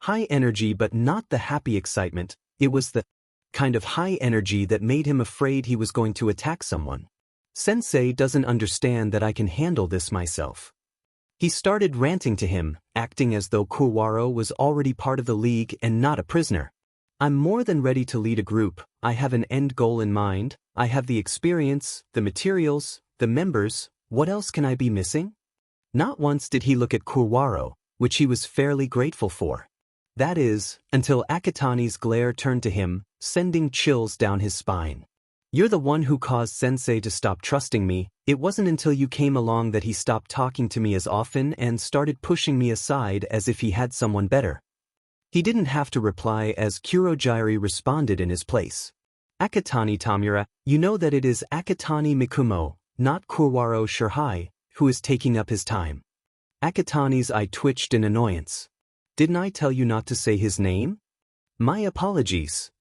High energy but not the happy excitement, it was the kind of high energy that made him afraid he was going to attack someone. "Sensei doesn't understand that I can handle this myself." He started ranting to him, acting as though Kurwaro was already part of the league and not a prisoner. "I'm more than ready to lead a group, I have an end goal in mind, I have the experience, the materials, the members, what else can I be missing?" Not once did he look at Kurwaro, which he was fairly grateful for. That is, until Akatani's glare turned to him, sending chills down his spine. "You're the one who caused Sensei to stop trusting me. It wasn't until you came along that he stopped talking to me as often and started pushing me aside as if he had someone better." He didn't have to reply as Kurojairi responded in his place. "Akatani Tamura, you know that it is Akatani Mikumo, not Kurwaro Shirhai, who is taking up his time." Akatani's eye twitched in annoyance. "Didn't I tell you not to say his name?" "My apologies,"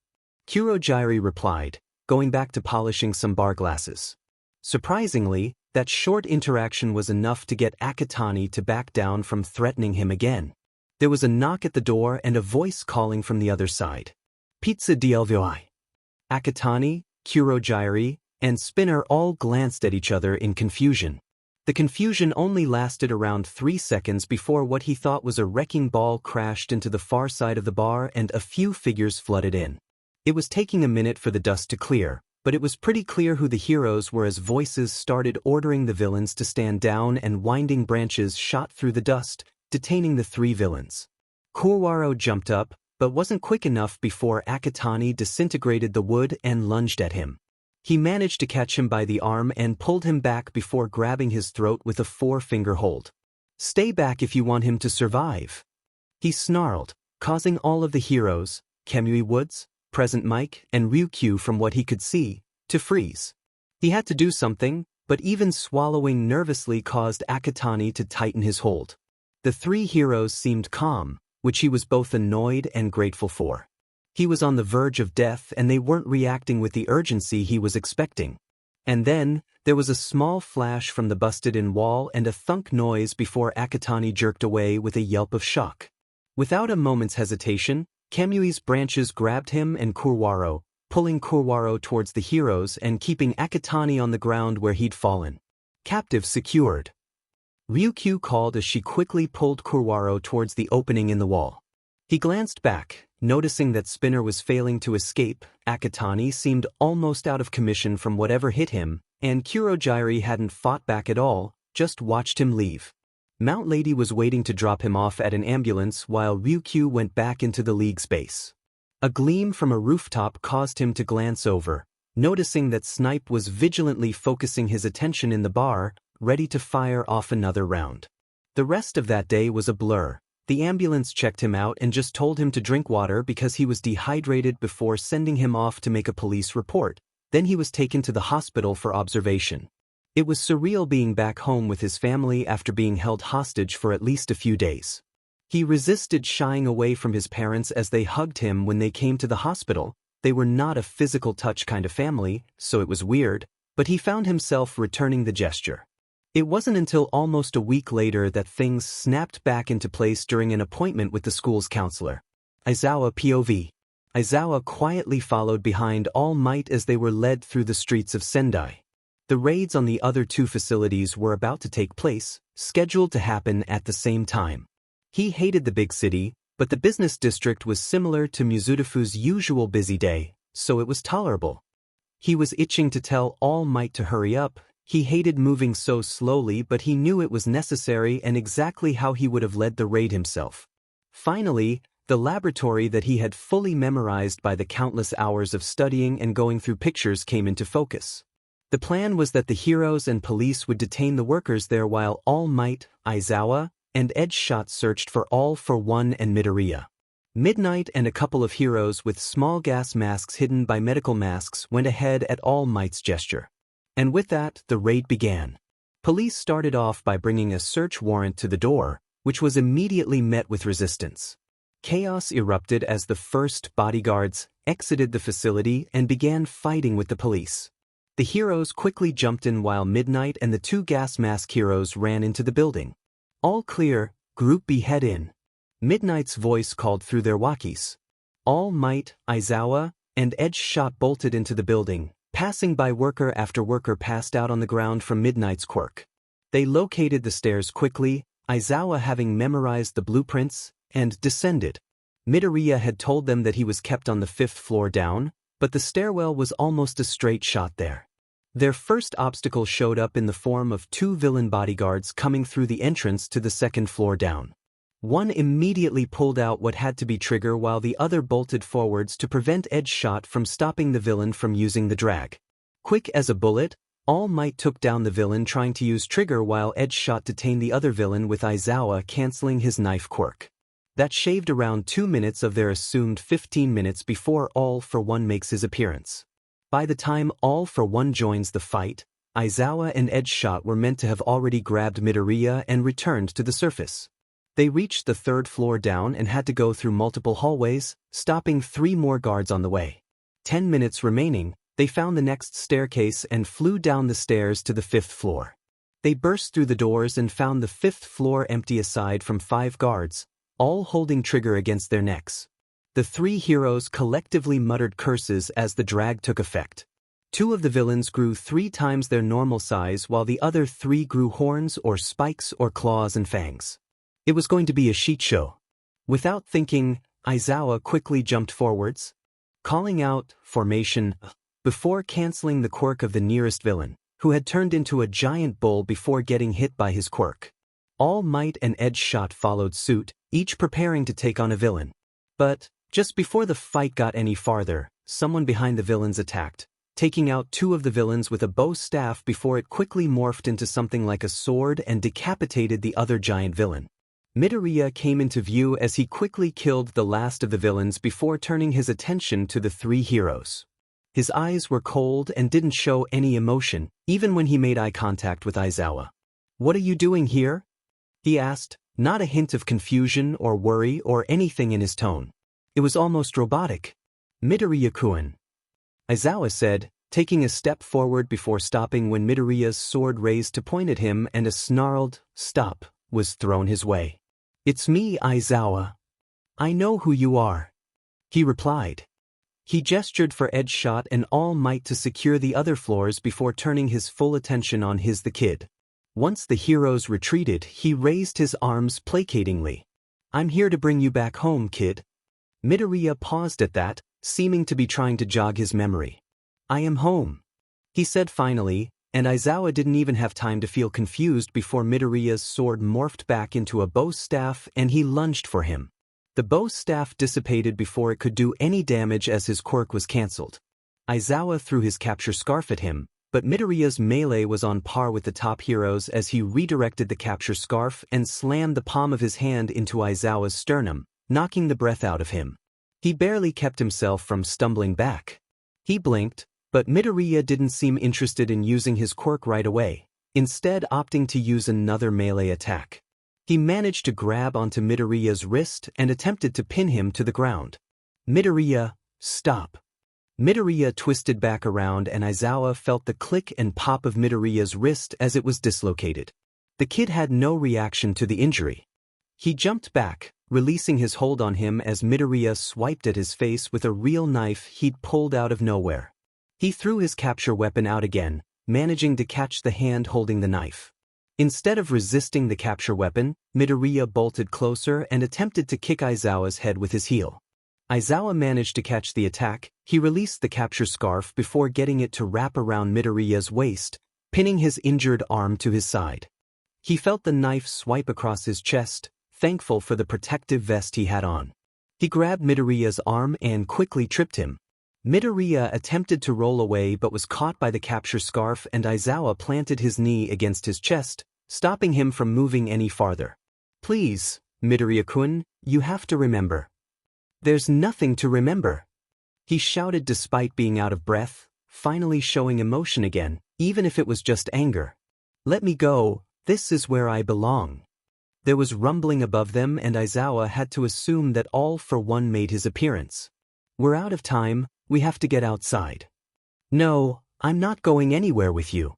Kurojairi replied, going back to polishing some bar glasses. Surprisingly, that short interaction was enough to get Akatani to back down from threatening him again. There was a knock at the door and a voice calling from the other side. "Pizza DLVI." Akatani, Kurojairi, and Spinner all glanced at each other in confusion. The confusion only lasted around 3 seconds before what he thought was a wrecking ball crashed into the far side of the bar and a few figures flooded in. It was taking a minute for the dust to clear, but it was pretty clear who the heroes were as voices started ordering the villains to stand down and winding branches shot through the dust, detaining the 3 villains. Kurwaro jumped up, but wasn't quick enough before Akatani disintegrated the wood and lunged at him. He managed to catch him by the arm and pulled him back before grabbing his throat with a 4-finger hold. "Stay back if you want him to survive," he snarled, causing all of the heroes, Kamui Woods, Present Mike, and Ryukyu from what he could see, to freeze. He had to do something, but even swallowing nervously caused Akatani to tighten his hold. The 3 heroes seemed calm, which he was both annoyed and grateful for. He was on the verge of death and they weren't reacting with the urgency he was expecting. And then, there was a small flash from the busted-in wall and a thunk noise before Akatani jerked away with a yelp of shock. Without a moment's hesitation, Kamui's branches grabbed him and Kurwaro, pulling Kurwaro towards the heroes and keeping Akatani on the ground where he'd fallen. "Captive secured," Ryukyu called as she quickly pulled Kurwaro towards the opening in the wall. He glanced back, noticing that Spinner was failing to escape. Akatani seemed almost out of commission from whatever hit him, and Kurojairi hadn't fought back at all, just watched him leave. Mount Lady was waiting to drop him off at an ambulance while Ryukyu went back into the league base. A gleam from a rooftop caused him to glance over, noticing that Snipe was vigilantly focusing his attention in the bar, ready to fire off another round. The rest of that day was a blur. The ambulance checked him out and just told him to drink water because he was dehydrated before sending him off to make a police report. Then he was taken to the hospital for observation. It was surreal being back home with his family after being held hostage for at least a few days. He resisted shying away from his parents as they hugged him when they came to the hospital. They were not a physical touch kind of family, so it was weird, but he found himself returning the gesture. It wasn't until almost a week later that things snapped back into place during an appointment with the school's counselor. Aizawa POV. Aizawa quietly followed behind All Might as they were led through the streets of Sendai. The raids on the other two facilities were about to take place, scheduled to happen at the same time. He hated the big city, but the business district was similar to Musutafu's usual busy day, so it was tolerable. He was itching to tell All Might to hurry up. He hated moving so slowly, but he knew it was necessary and exactly how he would have led the raid himself. Finally, the laboratory that he had fully memorized by the countless hours of studying and going through pictures came into focus. The plan was that the heroes and police would detain the workers there while All Might, Aizawa, and Edgeshot searched for All for One and Midoriya. Midnight and a couple of heroes with small gas masks hidden by medical masks went ahead at All Might's gesture. And with that, the raid began. Police started off by bringing a search warrant to the door, which was immediately met with resistance. Chaos erupted as the first bodyguards exited the facility and began fighting with the police. The heroes quickly jumped in while Midnight and the two gas mask heroes ran into the building. All clear, Group B head in. Midnight's voice called through their walkies. All Might, Aizawa, and Edgeshot bolted into the building, passing by worker after worker passed out on the ground from Midnight's quirk. They located the stairs quickly, Aizawa having memorized the blueprints, and descended. Midoriya had told them that he was kept on the 5th floor down, but the stairwell was almost a straight shot there. Their first obstacle showed up in the form of two villain bodyguards coming through the entrance to the 2nd floor down. One immediately pulled out what had to be trigger while the other bolted forwards to prevent Edgeshot from stopping the villain from using the drag. Quick as a bullet, All Might took down the villain trying to use trigger while Edgeshot detained the other villain with Aizawa canceling his knife quirk. That shaved around 2 minutes of their assumed 15 minutes before All for One makes his appearance. By the time All for One joins the fight, Aizawa and Edgeshot were meant to have already grabbed Midoriya and returned to the surface. They reached the 3rd floor down and had to go through multiple hallways, stopping 3 more guards on the way. 10 minutes remaining, they found the next staircase and flew down the stairs to the 5th floor. They burst through the doors and found the 5th floor empty aside from 5 guards, all holding trigger against their necks. The 3 heroes collectively muttered curses as the drag took effect. 2 of the villains grew 3 times their normal size while the other 3 grew horns or spikes or claws and fangs. It was going to be a shit show. Without thinking, Aizawa quickly jumped forwards, calling out, "Formation," before canceling the quirk of the nearest villain, who had turned into a giant bull before getting hit by his quirk. All Might and Edgeshot followed suit, each preparing to take on a villain. But just before the fight got any farther, someone behind the villains attacked, taking out 2 of the villains with a bow staff before it quickly morphed into something like a sword and decapitated the other giant villain. Midoriya came into view as he quickly killed the last of the villains before turning his attention to the 3 heroes. His eyes were cold and didn't show any emotion, even when he made eye contact with Aizawa. "What are you doing here?" he asked, not a hint of confusion or worry or anything in his tone. It was almost robotic. "Midoriya-kun," Aizawa said, taking a step forward before stopping when Midoriya's sword raised to point at him and a snarled, "Stop," was thrown his way. "It's me, Aizawa. I know who you are," he replied. He gestured for Edgeshot and All Might to secure the other floors before turning his full attention on the kid. Once the heroes retreated, he raised his arms placatingly. "I'm here to bring you back home, kid." Midoriya paused at that, seeming to be trying to jog his memory. "I am home," he said finally, and Aizawa didn't even have time to feel confused before Midoriya's sword morphed back into a bow staff and he lunged for him. The bow staff dissipated before it could do any damage as his quirk was cancelled. Aizawa threw his capture scarf at him, but Midoriya's melee was on par with the top heroes as he redirected the capture scarf and slammed the palm of his hand into Aizawa's sternum, knocking the breath out of him. He barely kept himself from stumbling back. He blinked, but Midoriya didn't seem interested in using his quirk right away, instead opting to use another melee attack. He managed to grab onto Midoriya's wrist and attempted to pin him to the ground. "Midoriya, stop." Midoriya twisted back around and Aizawa felt the click and pop of Midoriya's wrist as it was dislocated. The kid had no reaction to the injury. He jumped back, releasing his hold on him as Midoriya swiped at his face with a real knife he'd pulled out of nowhere. He threw his capture weapon out again, managing to catch the hand holding the knife. Instead of resisting the capture weapon, Midoriya bolted closer and attempted to kick Aizawa's head with his heel. Aizawa managed to catch the attack. He released the capture scarf before getting it to wrap around Midoriya's waist, pinning his injured arm to his side. He felt the knife swipe across his chest, thankful for the protective vest he had on. He grabbed Midoriya's arm and quickly tripped him. Midoriya attempted to roll away but was caught by the capture scarf and Aizawa planted his knee against his chest, stopping him from moving any farther. "Please, Midoriya-kun, you have to remember." "There's nothing to remember," he shouted despite being out of breath, finally showing emotion again, even if it was just anger. "Let me go, this is where I belong." There was rumbling above them and Aizawa had to assume that All for One made his appearance. "We're out of time, we have to get outside." "No, I'm not going anywhere with you."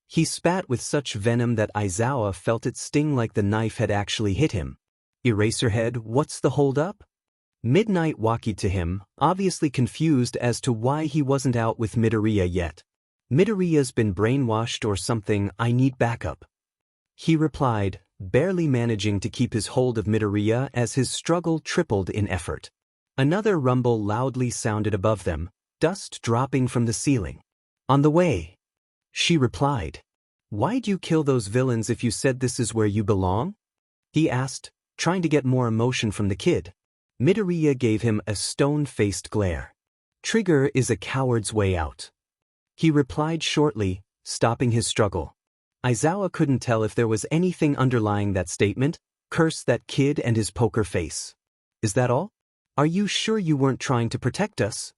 He spat with such venom that Aizawa felt it sting like the knife had actually hit him. "Eraserhead, what's the hold-up?" Midnight walkied to him, obviously confused as to why he wasn't out with Midoriya yet. "Midoriya's been brainwashed or something, I need backup," he replied, barely managing to keep his hold of Midoriya as his struggle tripled in effort. Another rumble loudly sounded above them, dust dropping from the ceiling. "On the way," she replied. "Why'd you kill those villains if you said this is where you belong?" he asked, trying to get more emotion from the kid. Midoriya gave him a stone-faced glare. "Trigger is a coward's way out," he replied shortly, stopping his struggle. Aizawa couldn't tell if there was anything underlying that statement. "Curse that kid and his poker face. Is that all? Are you sure you weren't trying to protect us?"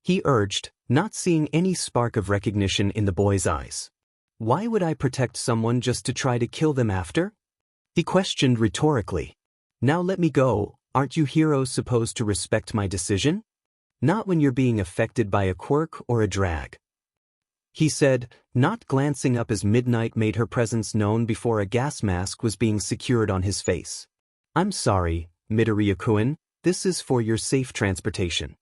he urged, not seeing any spark of recognition in the boy's eyes. "Why would I protect someone just to try to kill them after?" he questioned rhetorically. "Now let me go. Aren't you heroes supposed to respect my decision? Not when you're being affected by a quirk or a drag," he said, not glancing up as Midnight made her presence known before a gas mask was being secured on his face. "I'm sorry, Midoriya-kun, this is for your safe transportation,"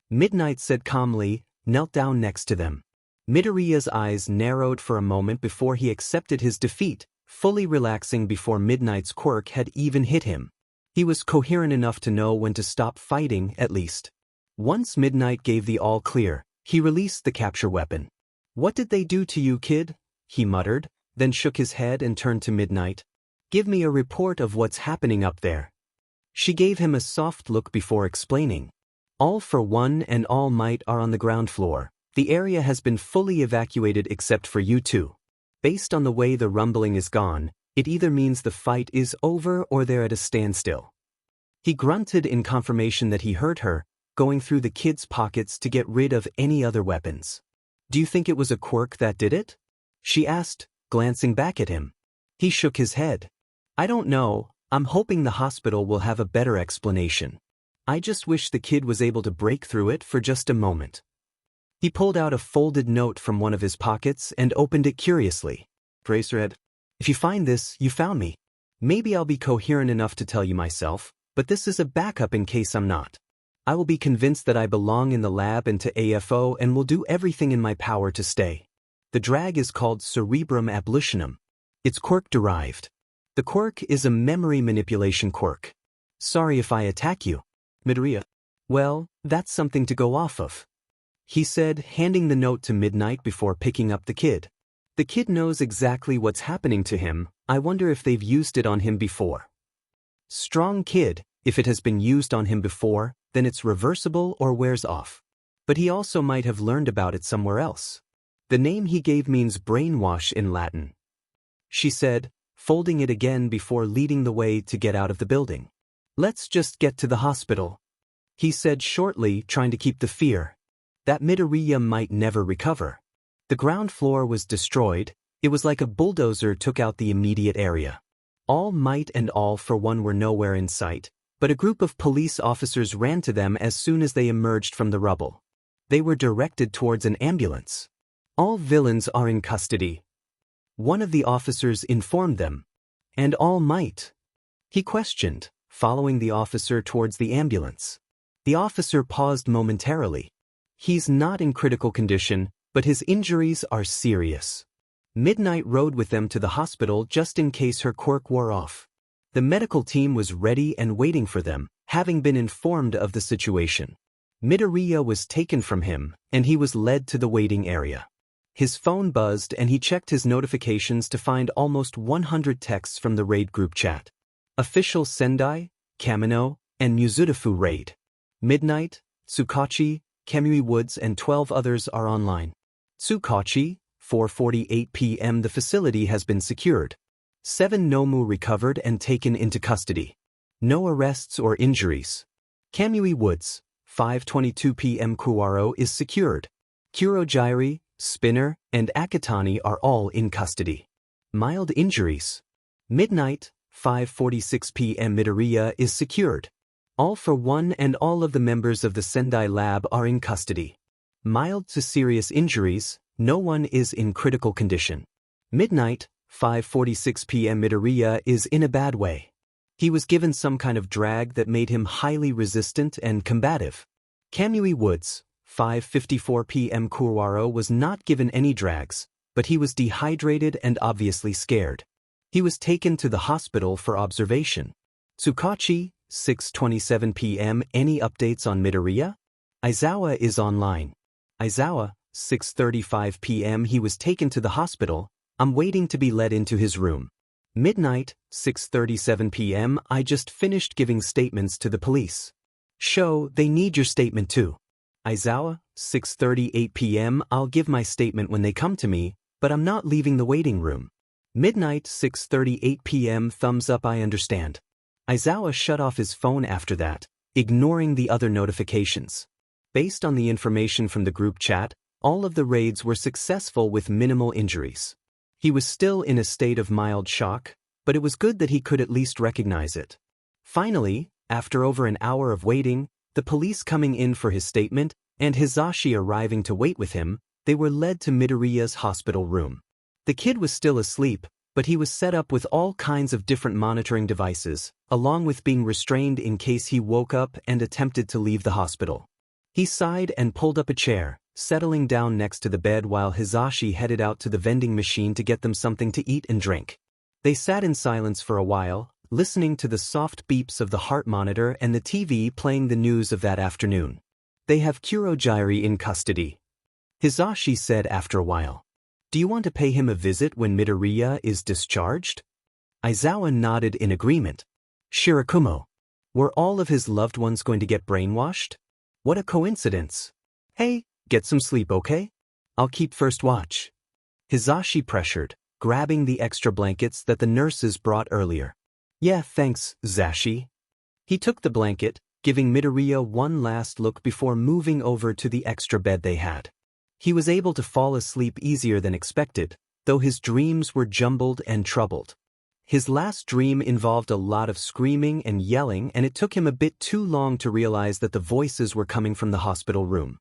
Midnight said calmly, knelt down next to them. Midoriya's eyes narrowed for a moment before he accepted his defeat, fully relaxing before Midnight's quirk had even hit him. He was coherent enough to know when to stop fighting, at least. Once Midnight gave the all clear, he released the capture weapon. "What did they do to you, kid?" he muttered, then shook his head and turned to Midnight. "Give me a report of what's happening up there." She gave him a soft look before explaining. "All for One and All Might are on the ground floor. The area has been fully evacuated except for you two. Based on the way the rumbling is gone, it either means the fight is over or they're at a standstill." He grunted in confirmation that he heard her, going through the kid's pockets to get rid of any other weapons. "Do you think it was a quirk that did it?" she asked, glancing back at him. He shook his head. "I don't know, I'm hoping the hospital will have a better explanation. I just wish the kid was able to break through it for just a moment." He pulled out a folded note from one of his pockets and opened it curiously. "Bracerhead, if you find this, you found me. Maybe I'll be coherent enough to tell you myself, but this is a backup in case I'm not. I will be convinced that I belong in the lab and to AFO and will do everything in my power to stay. The drag is called cerebrum ablutionum. It's quirk-derived. The quirk is a memory manipulation quirk. Sorry if I attack you, Midoriya." "Well, that's something to go off of," he said, handing the note to Midnight before picking up the kid. "The kid knows exactly what's happening to him. I wonder if they've used it on him before." Strong kid. If it has been used on him before, then it's reversible or wears off. But he also might have learned about it somewhere else. The name he gave means brainwash in Latin, she said, folding it again before leading the way to get out of the building. "Let's just get to the hospital," he said shortly, trying to keep the fear that Midoriya might never recover. The ground floor was destroyed. It was like a bulldozer took out the immediate area. All Might and All for One were nowhere in sight, but a group of police officers ran to them as soon as they emerged from the rubble. They were directed towards an ambulance. All villains are in custody. One of the officers informed them. And All Might? He questioned, following the officer towards the ambulance. The officer paused momentarily. He's not in critical condition, but his injuries are serious. Midnight rode with them to the hospital just in case her quirk wore off. The medical team was ready and waiting for them, having been informed of the situation. Midoriya was taken from him, and he was led to the waiting area. His phone buzzed and he checked his notifications to find almost 100 texts from the raid group chat. Official Sendai, Kamino, and Musutafu raid. Midnight, Tsukachi, Kamui Woods and 12 others are online. Tsukachi, 4:48 p.m. The facility has been secured. 7 Nomu recovered and taken into custody. No arrests or injuries. Kamui Woods, 5:22 p.m. Kuwaro is secured. Kurogyri, Spinner, and Akatani are all in custody. Mild injuries. Midnight, 5:46 p.m. Midoriya is secured. All for One and all of the members of the Sendai lab are in custody. Mild to serious injuries, no one is in critical condition. Midnight, 5:46 p.m. Midoriya is in a bad way. He was given some kind of drag that made him highly resistant and combative. Kamui Woods, 5:54 p.m. Kuwaro was not given any drags, but he was dehydrated and obviously scared. He was taken to the hospital for observation. Tsukachi, 6:27 p.m. Any updates on Midoriya? Aizawa is online. Aizawa, 6:35 p.m. He was taken to the hospital. I'm waiting to be led into his room. Midnight, 6:37 p.m. I just finished giving statements to the police. Show, they need your statement too. Aizawa, 6:38 p.m. I'll give my statement when they come to me, but I'm not leaving the waiting room. Midnight, 6:38 p.m. Thumbs up, I understand. Aizawa shut off his phone after that, ignoring the other notifications. Based on the information from the group chat, all of the raids were successful with minimal injuries. He was still in a state of mild shock, but it was good that he could at least recognize it. Finally, after over an hour of waiting, the police coming in for his statement, and Hizashi arriving to wait with him, they were led to Midoriya's hospital room. The kid was still asleep, but he was set up with all kinds of different monitoring devices, along with being restrained in case he woke up and attempted to leave the hospital. He sighed and pulled up a chair, settling down next to the bed while Hizashi headed out to the vending machine to get them something to eat and drink. They sat in silence for a while, listening to the soft beeps of the heart monitor and the TV playing the news of that afternoon. They have Kurogyri in custody. Hizashi said after a while. Do you want to pay him a visit when Midoriya is discharged? Aizawa nodded in agreement. Shirakumo. Were all of his loved ones going to get brainwashed? What a coincidence. Hey, get some sleep, okay? I'll keep first watch. Hizashi pressured, grabbing the extra blankets that the nurses brought earlier. Yeah, thanks, Zashi. He took the blanket, giving Midoriya one last look before moving over to the extra bed they had. He was able to fall asleep easier than expected, though his dreams were jumbled and troubled. His last dream involved a lot of screaming and yelling, and it took him a bit too long to realize that the voices were coming from the hospital room.